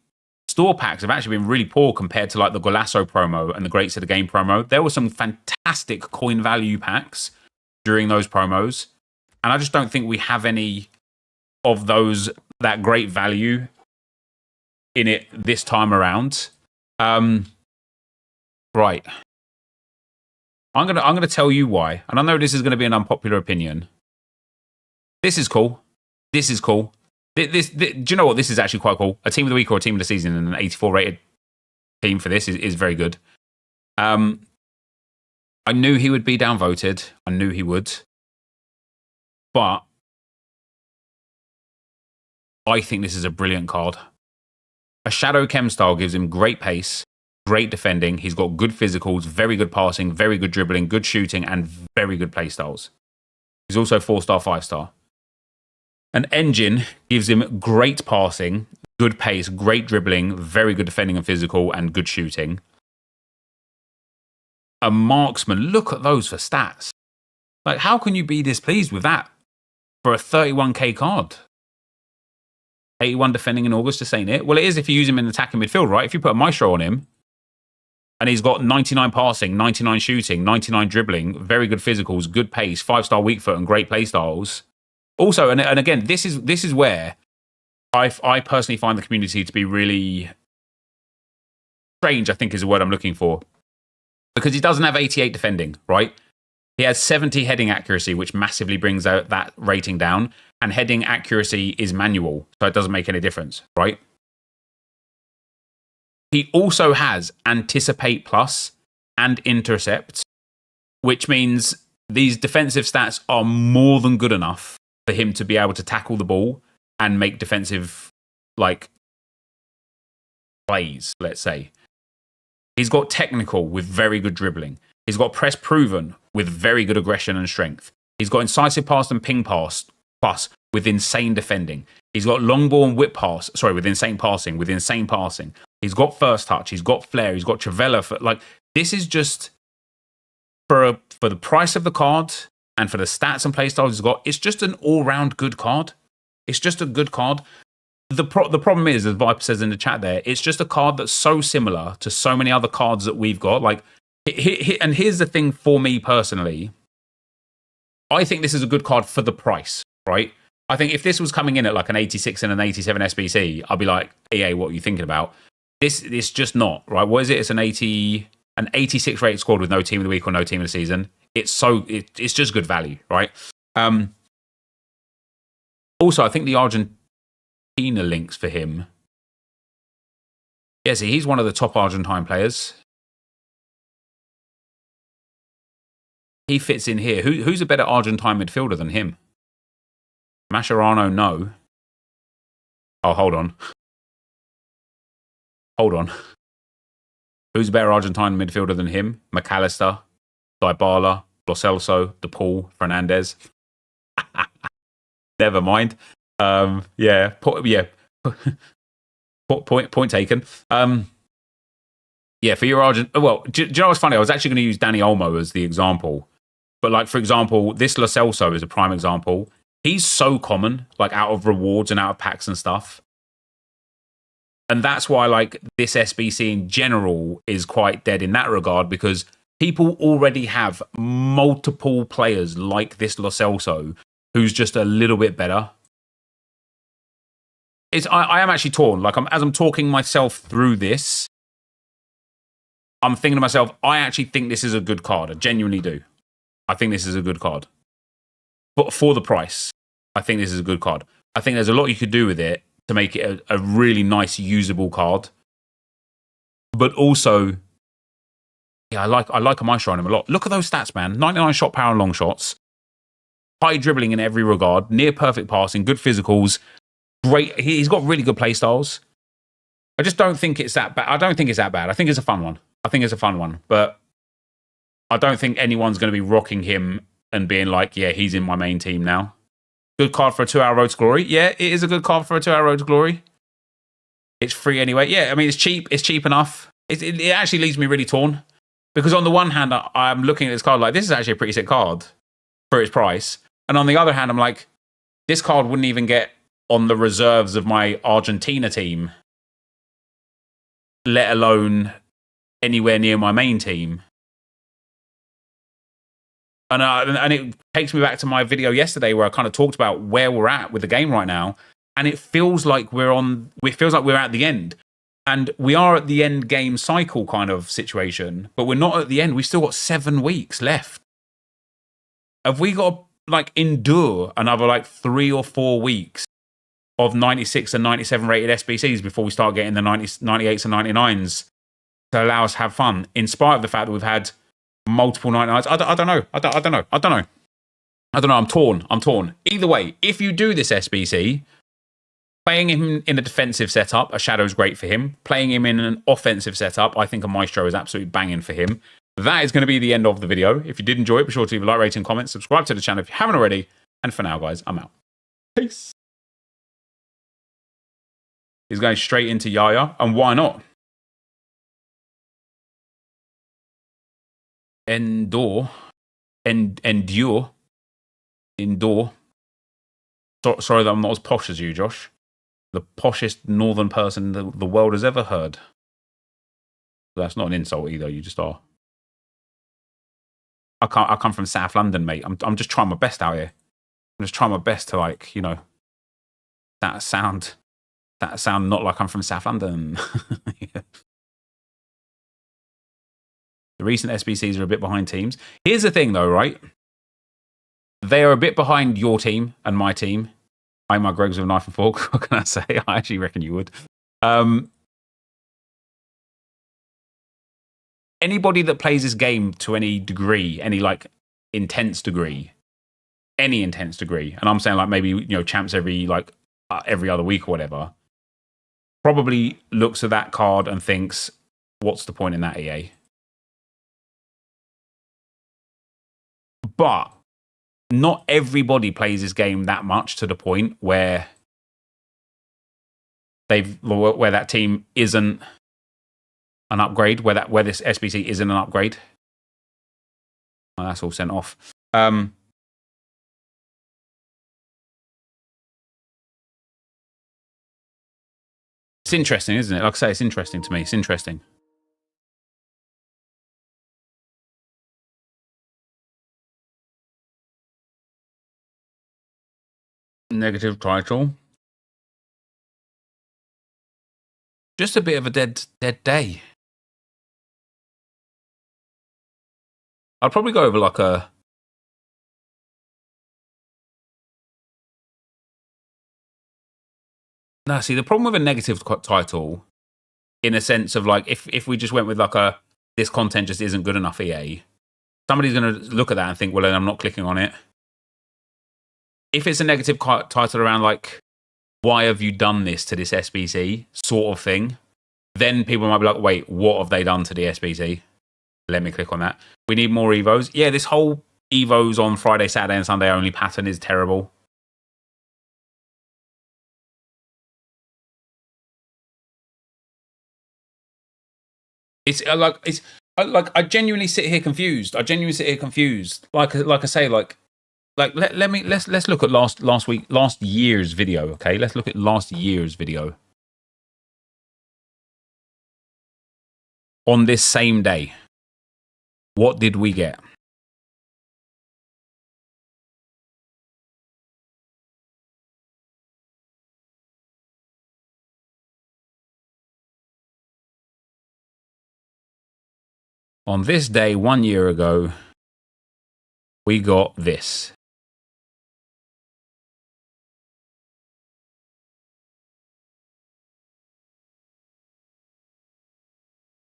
store packs have actually been really poor compared to like the Golasso promo and the Greats of the Game promo. There were some fantastic coin value packs during those promos, and I just don't think we have any of those that great value in it this time around. Right. I'm gonna tell you why, and I know this is going to be an unpopular opinion. This is cool. This is cool. Do you know what? This is actually quite cool. A team of the week or a team of the season and an 84 rated team for this is very good. I knew he would be downvoted. I knew he would. But I think this is a brilliant card. A Shadow Chem style gives him great pace, great defending. He's got good physicals, very good passing, very good dribbling, good shooting, and very good play styles. He's also 4-star, 5-star. An Engine gives him great passing, good pace, great dribbling, very good defending and physical, and good shooting. A Marksman, look at those for stats. Like, how can you be displeased with that for a 31k card? 81 defending in August, just ain't it? Well, it is if you use him in attacking midfield, right? If you put a Maestro on him, and he's got 99 passing, 99 shooting, 99 dribbling, very good physicals, good pace, 5-star weak foot, and great play styles. Also, and again, this is where I personally find the community to be really strange, I think is the word I'm looking for. Because he doesn't have 88 defending, right? He has 70 heading accuracy, which massively brings out that rating down. And heading accuracy is manual, so it doesn't make any difference, right? He also has anticipate plus and intercept, which means these defensive stats are more than good enough for him to be able to tackle the ball and make defensive, like, plays, let's say. He's got technical with very good dribbling. He's got press proven with very good aggression and strength. He's got incisive pass and ping pass plus with insane defending. He's got long ball and whip pass, with insane passing, He's got first touch, he's got flair, he's got Travella. Like, this is just, for the price of the card and for the stats and playstyles he's got, it's just an all-round good card. It's just a good card. The problem is, as Viper says in the chat there, it's just a card that's so similar to so many other cards that we've got. Like, and here's the thing for me personally. I think this is a good card for the price, right? I think if this was coming in at like an 86 and an 87 SBC, I'd be like, EA, what are you thinking about? It's just not, right? What is it? It's an 86 rated squad with no team of the week or no team of the season. It's just good value, right? Also, I think the Argentina links for him. Yeah, see, he's one of the top Argentine players. He fits in here. Who's a better Argentine midfielder than him? Mascherano, no. Oh, hold on. Who's a better Argentine midfielder than him? McAllister, Dybala, Lo Celso, DePaul, Fernandez. Never mind. Point taken. Yeah, for your Argent. Well, do you know what's funny? I was actually going to use Danny Olmo as the example, but like, for example, this Lo Celso is a prime example. He's so common, like out of rewards and out of packs and stuff. And that's why, like, this SBC in general is quite dead in that regard, because people already have multiple players like this Lo Celso who's just a little bit better. I am actually torn. Like, as I'm talking myself through this, I'm thinking to myself, I actually think this is a good card. I genuinely do. I think this is a good card. But for the price, I think this is a good card. I think there's a lot you could do with it to make it a really nice, usable card. But also, yeah, I like a Maestro on him a lot. Look at those stats, man. 99 shot power and long shots. High dribbling in every regard. Near perfect passing. Good physicals. Great. He's got really good play styles. I just don't think it's that bad. I don't think it's that bad. I think it's a fun one. But I don't think anyone's going to be rocking him and being like, yeah, he's in my main team now. Good card for a 2-hour road to glory. Yeah, it is a good card for a 2-hour road to glory. It's free anyway. Yeah, I mean, it's cheap. It's cheap enough. It actually leaves me really torn. Because on the one hand, I'm looking at this card like, this is actually a pretty sick card for its price. And on the other hand, I'm like, this card wouldn't even get on the reserves of my Argentina team, let alone anywhere near my main team. And it takes me back to my video yesterday where I kind of talked about where we're at with the game right now. And it feels like we're at the end. And we are at the end game cycle kind of situation, but we're not at the end. We've still got 7 weeks left. Have we got to like endure another like 3 or 4 weeks of 96 and 97 rated SBCs before we start getting the 90s, 98s and 99s to allow us to have fun, in spite of the fact that we've had multiple 99s? I don't know. I'm torn. Either way, if you do this SBC, playing him in a defensive setup, a Shadow's great for him. Playing him in an offensive setup, I think a Maestro is absolutely banging for him. That is going to be the end of the video. If you did enjoy it, be sure to leave a like, rating, comment, subscribe to the channel if you haven't already. And for now, guys, I'm out. Peace. He's going straight into Yaya, and why not? Endure. Sorry that I'm not as posh as you, Josh. The poshest northern person the world has ever heard. That's not an insult either, you just are. I come from South London, mate. I'm just trying my best out here. I'm just trying my best to, like, you know, that sound That sound not like I'm from South London. Yeah. The recent SBCs are a bit behind teams. Here's the thing, though, right? They are a bit behind your team and my team. I my Greg's with a knife and fork. What can I say? I actually reckon you would. Anybody that plays this game to any degree, any like intense degree, any intense degree, and I'm saying like maybe champs every other week or whatever, probably looks at that card and thinks, "What's the point in that, EA?" But not everybody plays this game that much to the point where where that team isn't an upgrade, where this SBC isn't an upgrade. Oh, that's all sent off. It's interesting, isn't it? Like I say, it's interesting to me. It's interesting. Negative title. Just a bit of a dead day. I'd probably go over like a... No, see, the problem with a negative title, in a sense of like, if we just went with like this content just isn't good enough, EA, somebody's going to look at that and think, well, then I'm not clicking on it. If it's a negative title around like, why have you done this to this SBC sort of thing, then people might be like, wait, what have they done to the SBC? Let me click on that. We need more Evos. Yeah, this whole Evos on Friday, Saturday, and Sunday only pattern is terrible. It's like I genuinely sit here confused. Like I say, let's look at last year's video. Okay, let's look at last year's video. On this same day, what did we get? On this day, 1 year ago, we got this.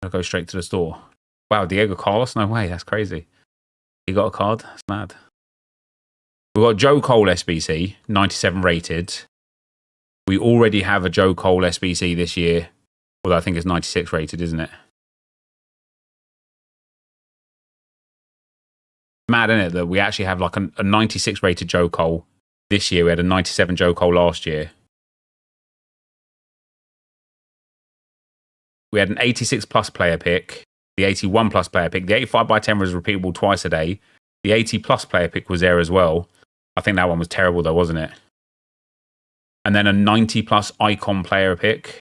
I'll go straight to the store. Wow, Diego Carlos? No way, that's crazy. He got a card? That's mad. We've got Joe Cole SBC, 97 rated. We already have a Joe Cole SBC this year, although I think it's 96 rated, isn't it? Mad, isn't it, that we actually have like a 96 rated Joe Cole this year. We had a 97 Joe Cole last year. We had an 86 plus player pick, the 81 plus player pick. The 85 by 10 was repeatable twice a day. The 80 plus player pick was there as well. I think that one was terrible though, wasn't it? And then a 90 plus icon player pick.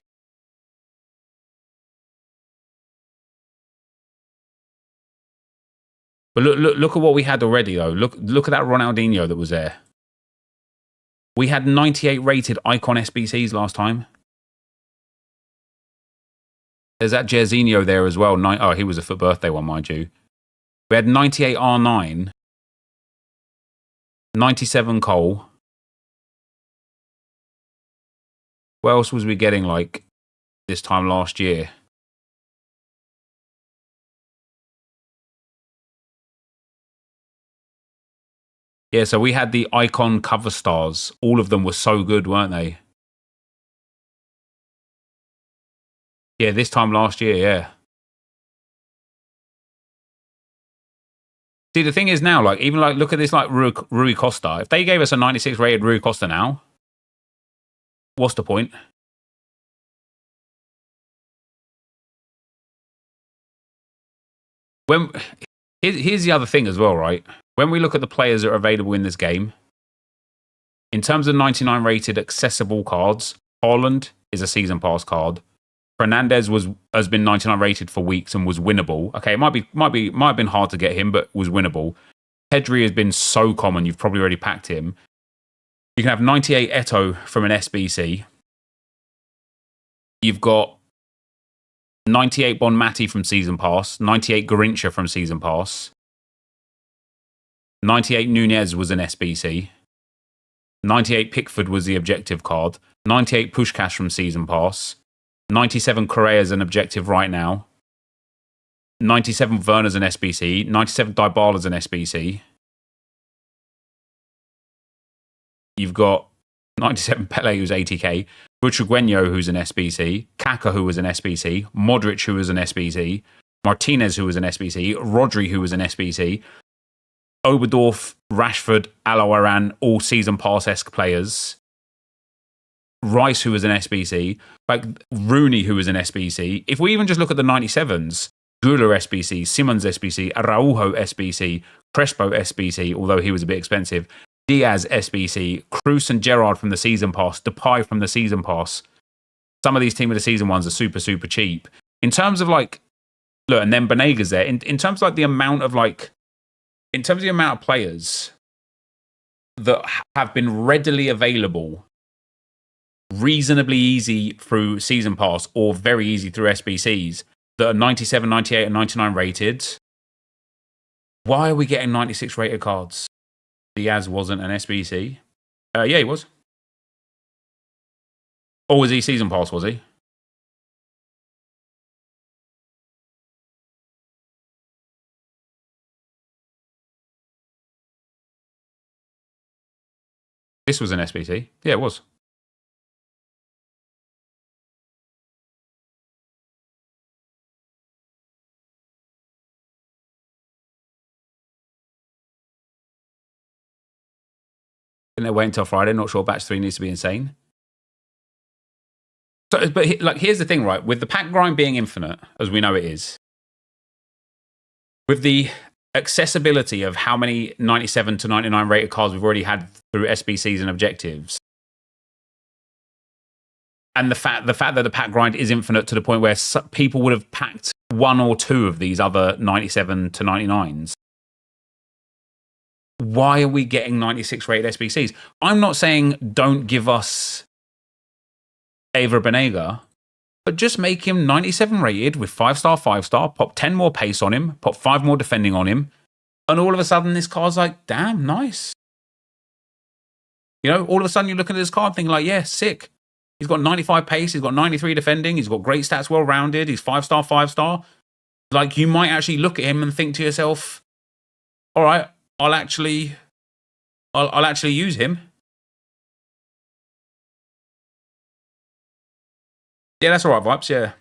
But look at what we had already though. Look at that Ronaldinho that was there. We had 98 rated icon SBCs last time. There's that Jairzinho there as well. Oh, he was a FUT birthday one, mind you. We had 98 R9, 97 Cole. What else was we getting like this time last year? Yeah, so we had the icon cover stars. All of them were so good, weren't they? Yeah, this time last year, yeah. See, the thing is now, like, even like, look at this, like, Rui Costa. If they gave us a 96 rated Rui Costa now, what's the point? Here's the other thing as well, right? When we look at the players that are available in this game, in terms of 99 rated accessible cards, Haaland is a season pass card. Fernandes has been 99 rated for weeks and was winnable. Okay, it might have been hard to get him, but was winnable. Pedri has been so common, you've probably already packed him. You can have 98 Eto'o from an SBC. You've got 98 Bon Mati from Season Pass, 98 Garincha from Season Pass, 98 Nunez was an SBC, 98 Pickford was the objective card, 98 Pushkash from Season Pass, 97 Correa is an objective right now, 97 Werner's an SBC, 97 Dybala's an SBC. You've got 97 Pele, who's 80k, Butragueño, who's an SBC, Kaka, who was an SBC, Modric, who was an SBC, Martinez, who was an SBC, Rodri, who was an SBC, Oberdorf, Rashford, Alawaran, all season pass-esque players, Rice, who was an SBC, like Rooney, who was an SBC. If we even just look at the 97s, Gula SBC, Simons SBC, Araujo SBC, Crespo SBC, although he was a bit expensive, Diaz SBC, Cruz and Gerrard from the season pass, Depay from the season pass. Some of these team of the season ones are super, super cheap. In terms of like, look, and then Benega's there. In terms of like the amount of like, in terms of the amount of players that have been readily available, reasonably easy through season pass or very easy through SBCs that are 97, 98, and 99 rated, why are we getting 96 rated cards? Diaz wasn't an SBC. Yeah, he was. Or was he season pass, was he? This was an SBC. Yeah, it was. They're waiting until Friday. Not sure batch 3 needs to be insane. So, but like, here's the thing, right? With the pack grind being infinite, as we know it is, with the accessibility of how many 97 to 99 rated cards we've already had through SBCs and objectives, and the fact that the pack grind is infinite to the point where people would have packed 1 or 2 of these other 97 to 99s. Why are we getting 96 rated SBCs? I'm not saying don't give us Ever Banega, but just make him 97 rated with 5-star, 5-star, pop 10 more pace on him, pop 5 more defending on him, and all of a sudden this card's like, damn, nice. You know, all of a sudden you're looking at this card thinking like, yeah, sick. He's got 95 pace, he's got 93 defending, he's got great stats, well-rounded, he's 5-star, 5-star. Like, you might actually look at him and think to yourself, all right, I'll actually use him. Yeah, that's all right, Vibes, yeah.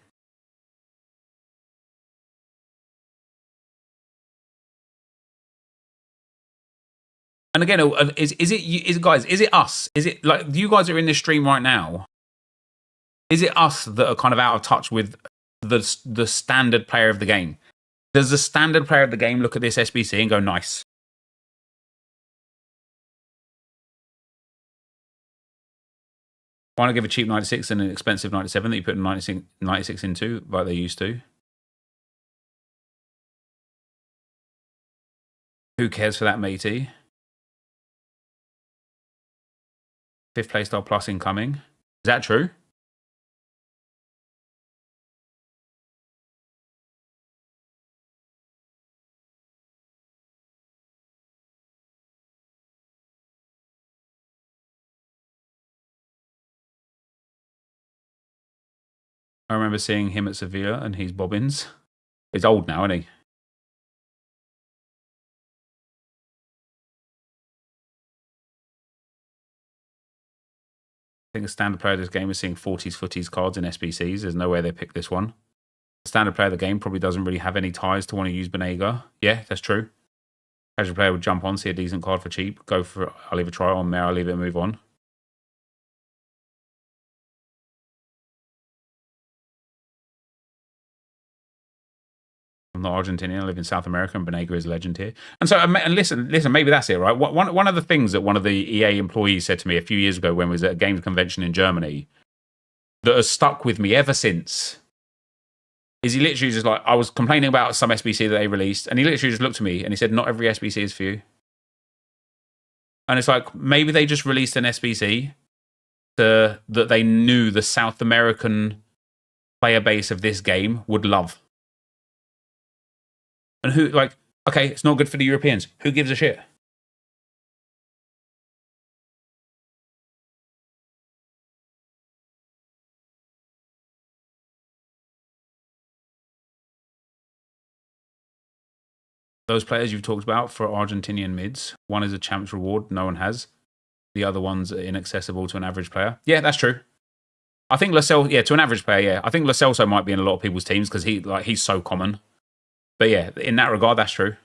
And again, is it guys, is it us? Is it like you guys are in this stream right now? Is it us that are kind of out of touch with the standard player of the game? Does the standard player of the game look at this SBC and go, nice? Why not give a cheap 96 and an expensive 97 that you put 96 into, like they used to? Who cares for that, matey? 5th playstyle plus incoming. Is that true? I remember seeing him at Sevilla and he's bobbins. He's old now, isn't he? I think the standard player of this game is seeing 40s, footies cards in SBCs. There's no way they picked this one. The standard player of the game probably doesn't really have any ties to want to use Banega. Yeah, that's true. Casual player would jump on, see a decent card for cheap, go for it. I'll leave a try on there, I'll leave it and move on. I'm not Argentinian, I live in South America, and Banega is a legend here. And so, and listen, maybe that's it, right? One of the things that one of the EA employees said to me a few years ago when we was at a games convention in Germany that has stuck with me ever since is he literally just like, I was complaining about some SBC that they released, and he literally just looked at me and he said, not every SBC is for you. And it's like, maybe they just released an SBC that they knew the South American player base of this game would love. And who, like, okay, it's not good for the Europeans. Who gives a shit? Those players you've talked about for Argentinian mids, one is a champs reward no one has. The other one's inaccessible to an average player. Yeah, that's true. I think Lascelles, yeah, to an average player, yeah. I think Lo Celso might be in a lot of people's teams because he's so common. But yeah, in that regard, that's true.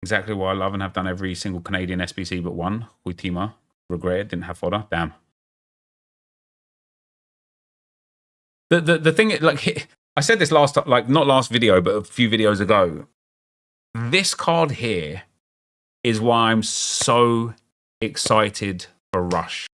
Exactly what I love and have done every single Canadian SBC but one. Huitima. Regret it, didn't have fodder. Damn. The thing, like, I said this last, like, not last video, but a few videos ago. This card here is why I'm so excited for Rush.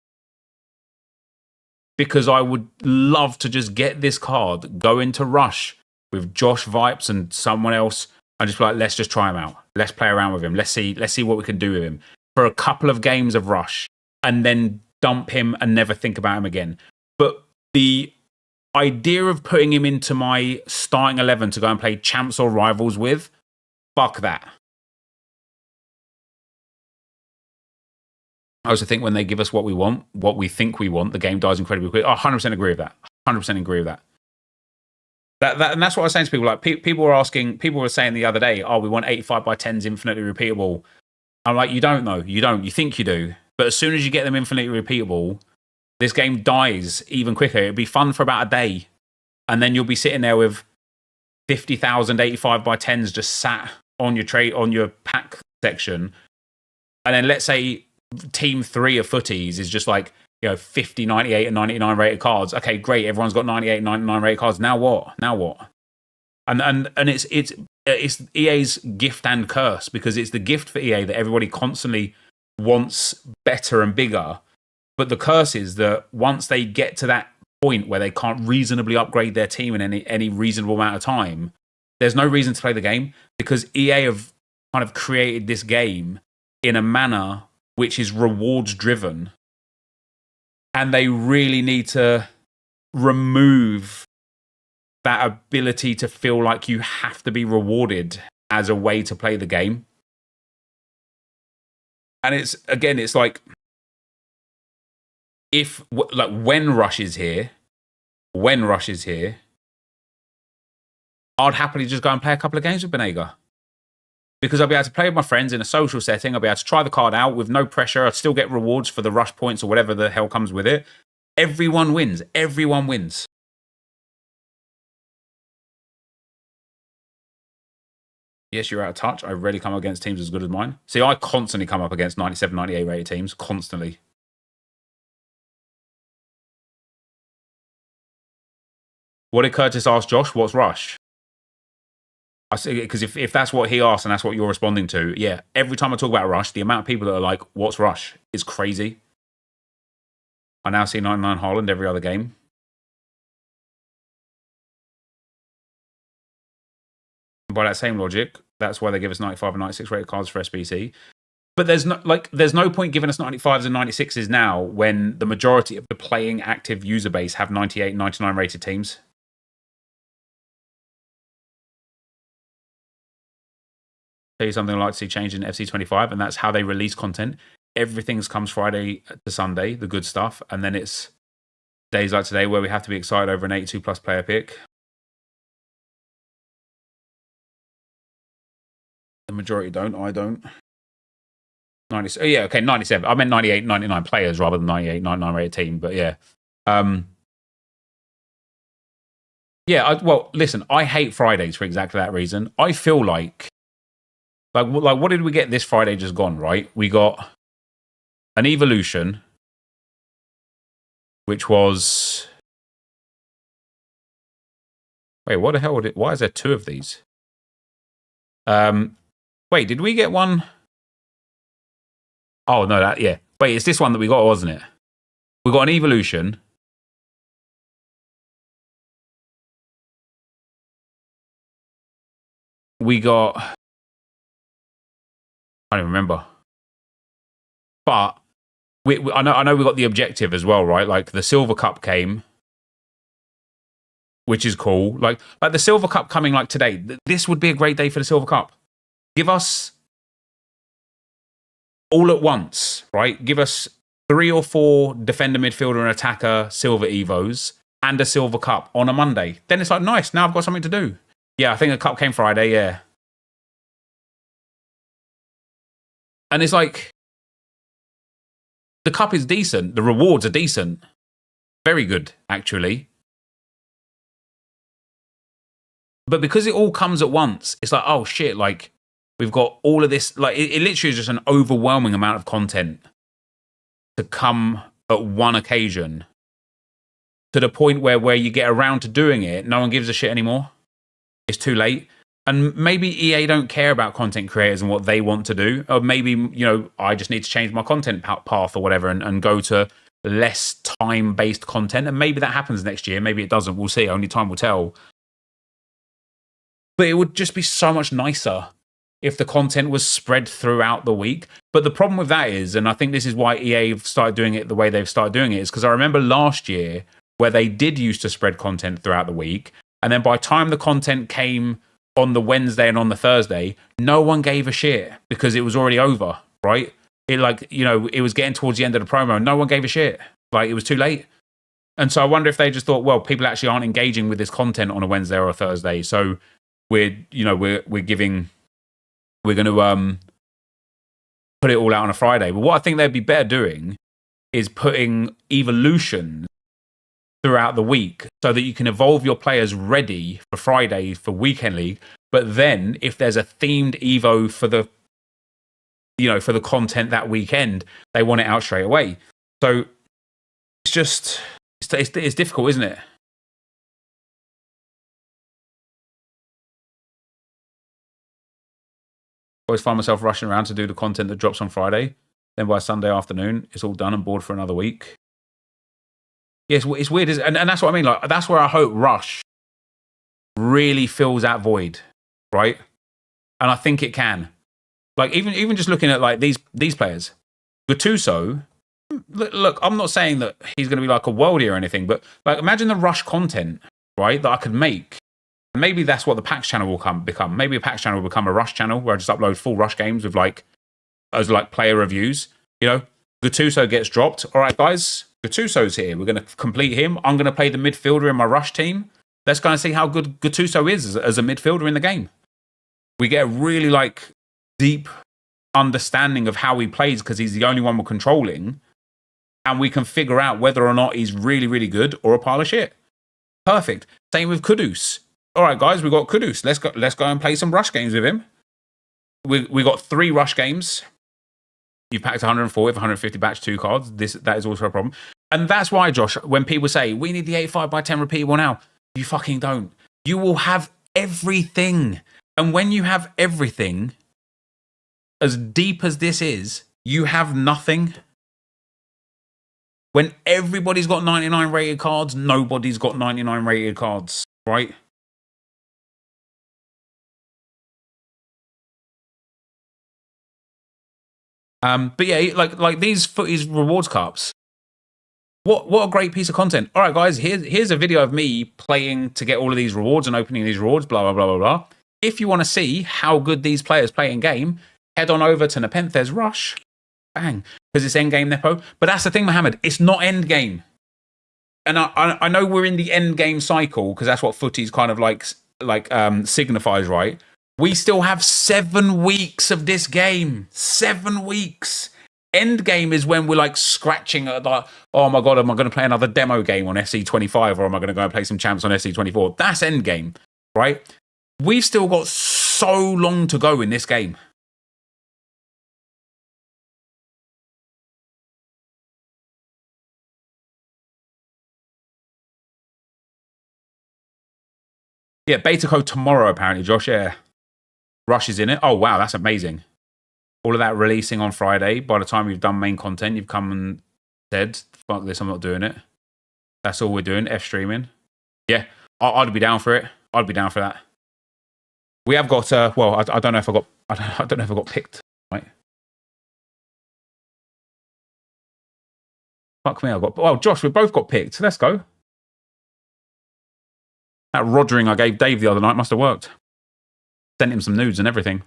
Because I would love to just get this card, go into Rush with Josh Vipes and someone else, and just be like, let's just try him out. Let's play around with him. Let's see what we can do with him for a couple of games of Rush, and then dump him and never think about him again. But the idea of putting him into my starting 11 to go and play champs or rivals with, fuck that. I also think when they give us what we want, what we think we want, the game dies incredibly quick. I 100% agree with that. 100% agree with that. And that's what I was saying to people. Like, people were saying the other day, oh, we want 85 by 10s infinitely repeatable. I'm like, you don't know. You don't. You think you do. But as soon as you get them infinitely repeatable, this game dies even quicker. It'll be fun for about a day. And then you'll be sitting there with 50,000 85 by 10s just sat on your pack section. And then let's say team 3 of footies is just like, 50, 98, and 99 rated cards. Okay, great. Everyone's got 98, 99 rated cards. Now what? And it's EA's gift and curse, because it's the gift for EA that everybody constantly wants better and bigger. But the curse is that once they get to that point where they can't reasonably upgrade their team in any reasonable amount of time, there's no reason to play the game, because EA have kind of created this game in a manner which is rewards driven. And they really need to remove that ability to feel like you have to be rewarded as a way to play the game. And it's like, when Rush is here, I'd happily just go and play a couple of games with Benega. Because I'll be able to play with my friends in a social setting. I'll be able to try the card out with no pressure. I'll still get rewards for the Rush points or whatever the hell comes with it. Everyone wins. Everyone wins. Yes, you're out of touch. I rarely come up against teams as good as mine. See, I constantly come up against 97, 98 rated teams. Constantly. What did Curtis ask Josh? What's Rush? I see, because if that's what he asked and that's what you're responding to, yeah, every time I talk about Rush, the amount of people that are like, what's Rush, is crazy. I now see 99 Haaland every other game. By that same logic, that's why they give us 95 and 96 rated cards for SBC. But there's no point giving us 95s and 96s now when the majority of the playing active user base have 98 and 99 rated teams. Tell you something I'd like to see change in FC25, and that's how they release content. Everything comes Friday to Sunday, the good stuff, and then it's days like today where we have to be excited over an 82 plus player pick. The majority don't. I don't. 90. Oh yeah, okay, 97. I meant 98, 99 players rather than 98, 99 rated team. But yeah, well, listen, I hate Fridays for exactly that reason. I feel like what did we get this Friday just gone, right? We got an Evolution, which was... Wait, what the hell would it... Why is there 2 of these? Wait, did we get one? Oh, no, yeah. Wait, it's this one that we got, wasn't it? We got an Evolution. We got... I don't even remember. But I know we got the objective as well, right? Like the Silver Cup came, which is cool. Like the Silver Cup coming like today. This would be a great day for the Silver Cup. Give us all at once, right? Give us 3 or 4 defender, midfielder, and attacker Silver Evos and a Silver Cup on a Monday. Then it's like, nice, now I've got something to do. Yeah, I think the Cup came Friday, yeah. And it's like, the Cup is decent. The rewards are decent. Very good, actually. But because it all comes at once, it's like, oh shit, like, we've got all of this, like, it literally is just an overwhelming amount of content to come at one occasion, to the point where you get around to doing it, no one gives a shit anymore. It's too late. And maybe EA don't care about content creators and what they want to do. Or maybe, you know, I just need to change my content path or whatever and go to less time-based content. And maybe that happens next year. Maybe it doesn't. We'll see. Only time will tell. But it would just be so much nicer if the content was spread throughout the week. But the problem with that is, and I think this is why EA have started doing it the way they've started doing it, is because I remember last year where they did used to spread content throughout the week. And then by the time the content came on the Wednesday and on the Thursday, no one gave a shit because it was already over, right? It like, you know, it was getting towards the end of the promo and no one gave a shit. Like, it was too late. And so I wonder if they just thought, well, people actually aren't engaging with this content on a Wednesday or a Thursday. So we're going to put it all out on a Friday. But what I think they'd be better doing is putting evolutions throughout the week so that you can evolve your players ready for Friday for Weekend League. But then if there's a themed Evo for the, you know, for the content that weekend, they want it out straight away. So it's just, it's difficult, isn't it? Always find myself rushing around to do the content that drops on Friday. Then by Sunday afternoon, it's all done and bored for another week. Yes, it's weird, and that's what I mean. Like, that's where I hope Rush really fills that void, right? And I think it can. Like, even just looking at like these players, Gattuso. Look, I'm not saying that he's going to be like a worldie or anything, but like, imagine the Rush content, right, that I could make. And maybe that's what the PAX channel will become. Maybe a PAX channel will become a Rush channel where I just upload full Rush games with like player reviews. You know, Gattuso gets dropped. All right, guys. Gattuso's here. We're going to complete him. I'm going to play the midfielder in my Rush team. Let's go and see how good Gattuso is as a midfielder in the game. We get a really like deep understanding of how he plays because he's the only one we're controlling, and we can figure out whether or not he's really, really good or a pile of shit. Perfect. Same with Kudus. All right, guys, we got Kudus. Let's go and play some Rush games with him. We got 3 Rush games. You've packed 140, 150 batch 2 cards. That is also a problem. And that's why, Josh, when people say, we need the 85 by 10 repeatable now, you fucking don't. You will have everything. And when you have everything, as deep as this is, you have nothing. When everybody's got 99 rated cards, nobody's got 99 rated cards, right? But yeah, like these footies rewards cups. What a great piece of content. All right, guys, here's a video of me playing to get all of these rewards and opening these rewards, blah, blah, blah, blah, blah. If you want to see how good these players play in game, head on over to NepentheZ Rush. Bang. Because it's end game Nepo. But that's the thing, Mohammed. It's not end game. And I know we're in the end game cycle because that's what footy's kind of like signifies, right? We still have 7 weeks of this game. 7 weeks. End game is when we're like scratching at like, oh my God, am I going to play another demo game on SC25 or am I going to go and play some champs on SC24? That's end game, right? We've still got so long to go in this game. Yeah, beta code tomorrow, apparently, Josh. Yeah. Rush is in it. Oh, wow, that's amazing. All of that releasing on Friday. By the time you've done main content, you've come and said, fuck this, I'm not doing it. That's all we're doing, F streaming. Yeah, I'd be down for it. I'd be down for that. We have got, well, I don't know if I got picked, right? Fuck me, I got... Well, Josh, we both got picked. Let's go. That Rogering I gave Dave the other night must have worked. Sent him some nudes and everything.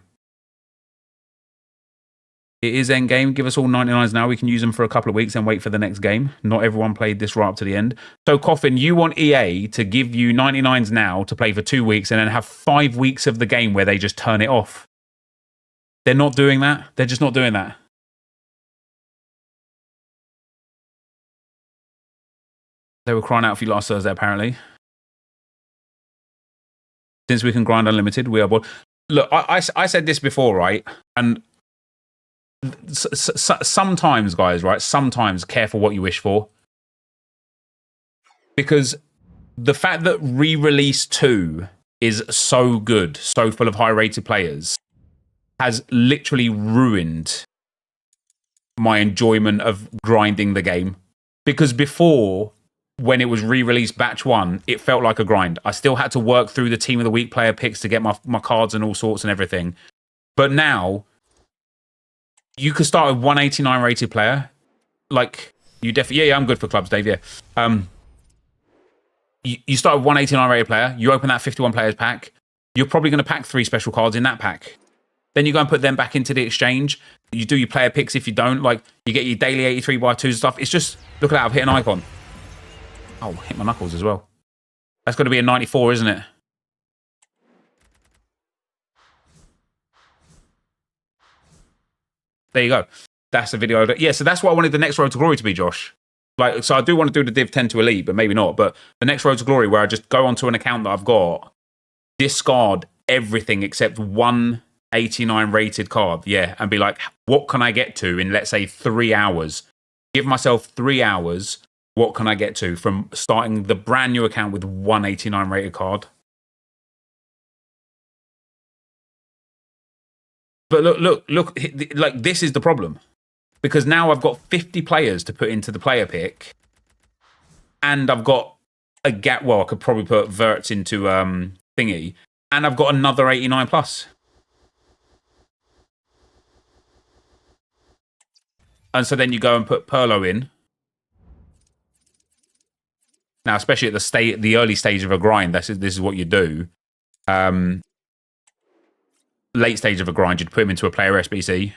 It is endgame. Give us all 99s now. We can use them for a couple of weeks and wait for the next game. Not everyone played this right up to the end. So, Coffin, you want EA to give you 99s now to play for 2 weeks and then have 5 weeks of the game where they just turn it off. They're not doing that. They're just not doing that. They were crying out for you last Thursday, apparently. Since we can grind unlimited, we are bored. Look, I said this before, right? And sometimes, guys, right? Sometimes careful what you wish for. Because the fact that re-release 2 is so good, so full of high-rated players, has literally ruined my enjoyment of grinding the game. Because before, when it was re-released batch 1, it felt like a grind. I still had to work through the Team of the Week player picks to get my cards and all sorts and everything. But now, you could start with 189 rated player. Like, you definitely... Yeah, I'm good for clubs, Dave, yeah. You start with 189 rated player, you open that 51 players pack, you're probably going to pack 3 special cards in that pack. Then you go and put them back into the exchange. You do your player picks if you don't. Like, you get your daily 83 by 2s and stuff. It's just... Look at that, I've hit an icon. Oh, hit my knuckles as well. That's got to be a 94, isn't it? There you go. That's the video. Yeah, so that's what I wanted the next Road to Glory to be, Josh. Like, so I do want to do the Div 10 to Elite, but maybe not. But the next Road to Glory, where I just go onto an account that I've got, discard everything except 189 rated card, yeah, and be like, what can I get to in, let's say, 3 hours? Give myself 3 hours. What can I get to from starting the brand new account with 189 rated card? But look, like, this is the problem. Because now I've got 50 players to put into the player pick. And I've got a gap. Well, I could probably put Verts into thingy. And I've got another 89 plus. And so then you go and put Perlo in. Now, especially at the early stage of a grind, this is what you do. Late stage of a grind, you'd put him into a player SBC.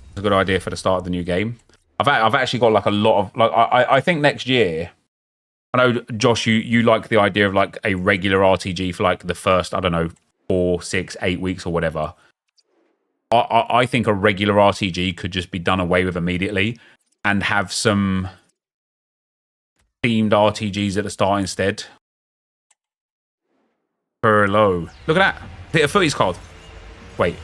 It's a good idea for the start of the new game. I've actually got like a lot of like I think next year. I know, Josh, you like the idea of like a regular RTG for like the first, I don't know, 4, 6, 8 weeks or whatever. I think a regular RTG could just be done away with immediately and have some themed RTGs at the start instead. Perlo. Look at that. Hit a footies card. Wait.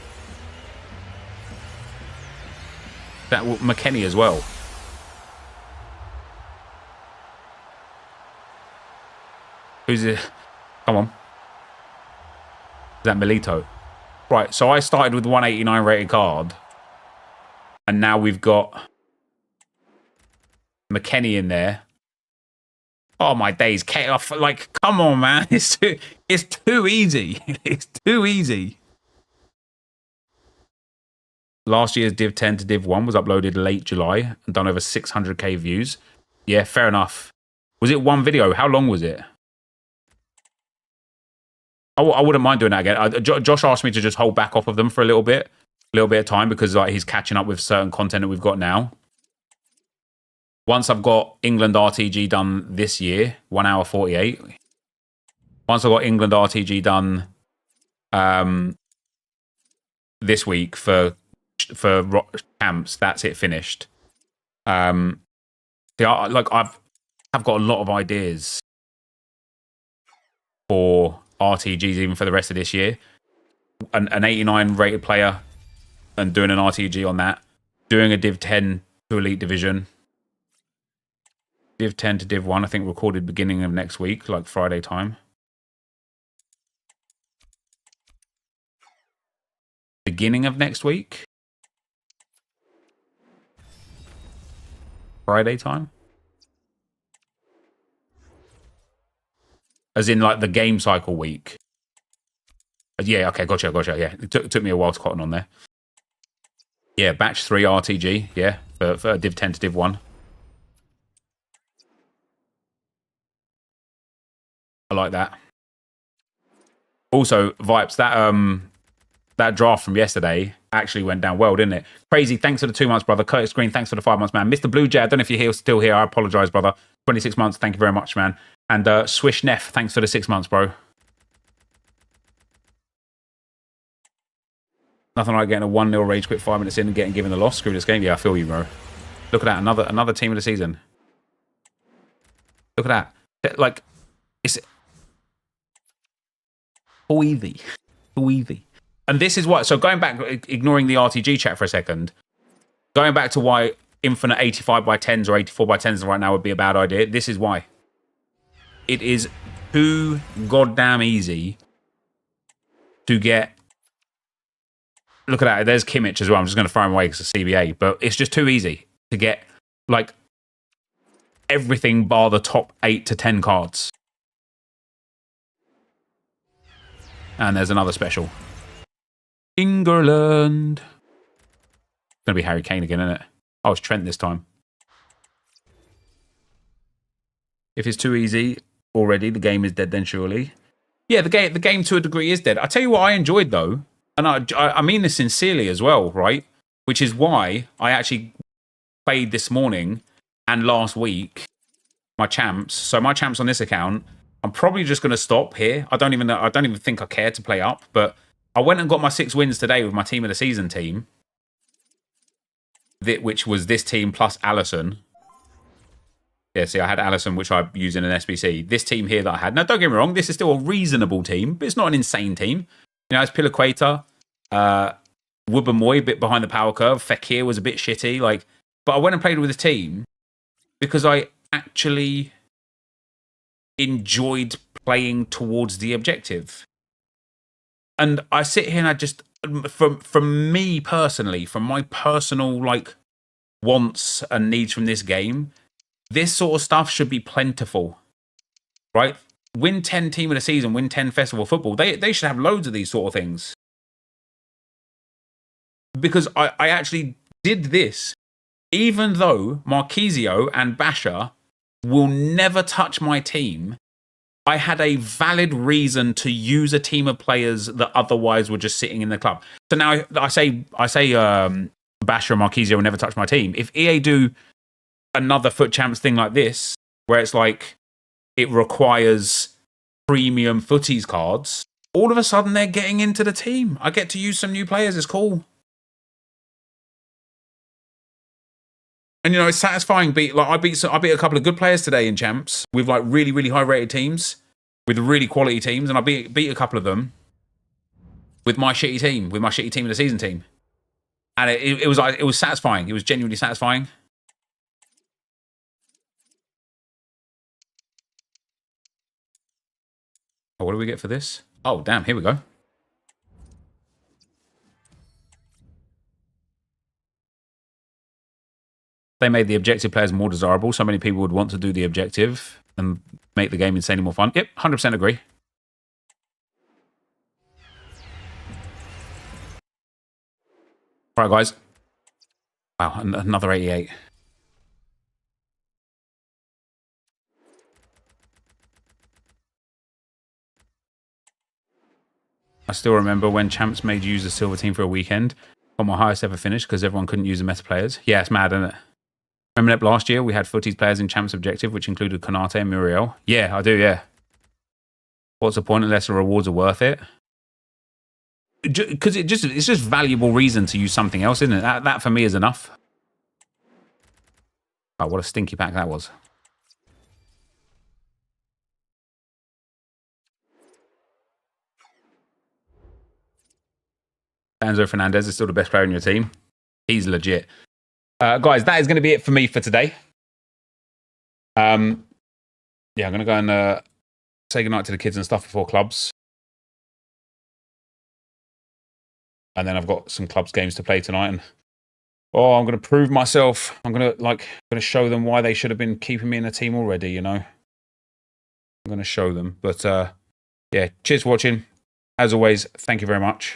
That McKenny as well. Who's it? Come on. Is that Milito? Right, so I started with 189 rated card. And now we've got McKenny in there. Oh, my days. Like, come on, man. It's too easy. It's too easy. Last year's Div 10 to Div 1 was uploaded late July and done over 600k views. Yeah, fair enough. Was it one video? How long was it? I wouldn't mind doing that again. Josh asked me to just hold back off of them for a little bit of time because like he's catching up with certain content that we've got now. Once I've got England RTG done this year, 1 hour 48. Once I've got England RTG done this week for camps, that's it, finished. Like I've got a lot of ideas for RTGs even for the rest of this year. An 89 rated player and doing an RTG on that. Doing a Div 10 to Elite Division. Div 10 to Div 1, I think recorded beginning of next week, like Friday time. Beginning of next week? Friday time? As in, like, the game cycle week. Yeah, okay, gotcha. Yeah, it took me a while to cotton on there. Yeah, batch 3 RTG. Yeah, for Div 10 to Div 1. I like that. Also, Vipes, that draft from yesterday actually went down well, didn't it? Crazy, thanks for the 2 months, brother. Curtis Green, thanks for the 5 months, man. Mr. Blue Jay, I don't know if you're still here. I apologize, brother. 26 months, thank you very much, man. And Swish Neff, thanks for the 6 months, bro. Nothing like getting a 1-0 rage quit 5 minutes in and getting given the loss. Screw this game. Yeah, I feel you, bro. Look at that, another team of the season. Look at that. Like, it's so easy. So easy. And this is what, so going back, ignoring the RTG chat for a second, going back to why infinite 85 by 10s or 84 by 10s right now would be a bad idea, this is why. It is too goddamn easy to get, look at that, there's Kimmich as well, I'm just going to throw him away because it's CBA, but it's just too easy to get, like, everything bar the top 8 to 10 cards. And there's another special. England. It's going to be Harry Kane again, isn't it? Oh, it's Trent this time. If it's too easy already, the game is dead then surely. Yeah, the game to a degree is dead. I tell you what I enjoyed though, and I mean this sincerely as well, right? Which is why I actually played this morning and last week my champs. So my champs on this account, I'm probably just going to stop here. I don't even think I care to play up, but I went and got my 6 wins today with my team of the season team, which was this team plus Allison. Yeah, see, I had Allison, which I use in an SBC. This team here that I had. Now, don't get me wrong, this is still a reasonable team, but it's not an insane team. You know, it's Pilaqueta, Wubamoy, a bit behind the power curve. Fekir was a bit shitty. But I went and played with a team because I actually enjoyed playing towards the objective. And I sit here and I just, from me personally, from my personal, wants and needs from this game, this sort of stuff should be plentiful, right? Win 10 team of the season, win 10 festival football. They should have loads of these sort of things. Because I actually did this, even though Marquisio and Basher will never touch my team. I had a valid reason to use a team of players that otherwise were just sitting in the club. So now I say Basher and Marquisio will never touch my team. If EA do another Foot Champs thing like this, where it's like it requires premium footies cards, all of a sudden they're getting into the team. I get to use some new players. It's cool. And you know, it's satisfying. I beat a couple of good players today in champs with really, really high rated teams, with really quality teams, and I beat a couple of them with my shitty team, with my shitty team of the season team, and it was satisfying. It was genuinely satisfying. Oh, what do we get for this? Oh, damn! Here we go. They made the objective players more desirable. So many people would want to do the objective and make the game insanely more fun. Yep, 100% agree. All right, guys. Wow, another 88. I still remember when champs made you use a silver team for a weekend on my highest ever finish because everyone couldn't use the meta players. Yeah, it's mad, isn't it? Remember that last year we had footies players in Champs Objective, which included Konate and Muriel? Yeah, I do, yeah. What's the point unless the rewards are worth it? Because it's just valuable reason to use something else, isn't it? That for me is enough. Oh, what a stinky pack that was. Enzo Fernandez is still the best player in your team. He's legit. Guys, that is going to be it for me for today. Yeah, I'm going to go and say goodnight to the kids and stuff before clubs. And then I've got some clubs games to play tonight. And Oh, I'm going to prove myself. I'm going to show them why they should have been keeping me in the team already, you know. I'm going to show them. But, yeah, cheers for watching. As always, thank you very much.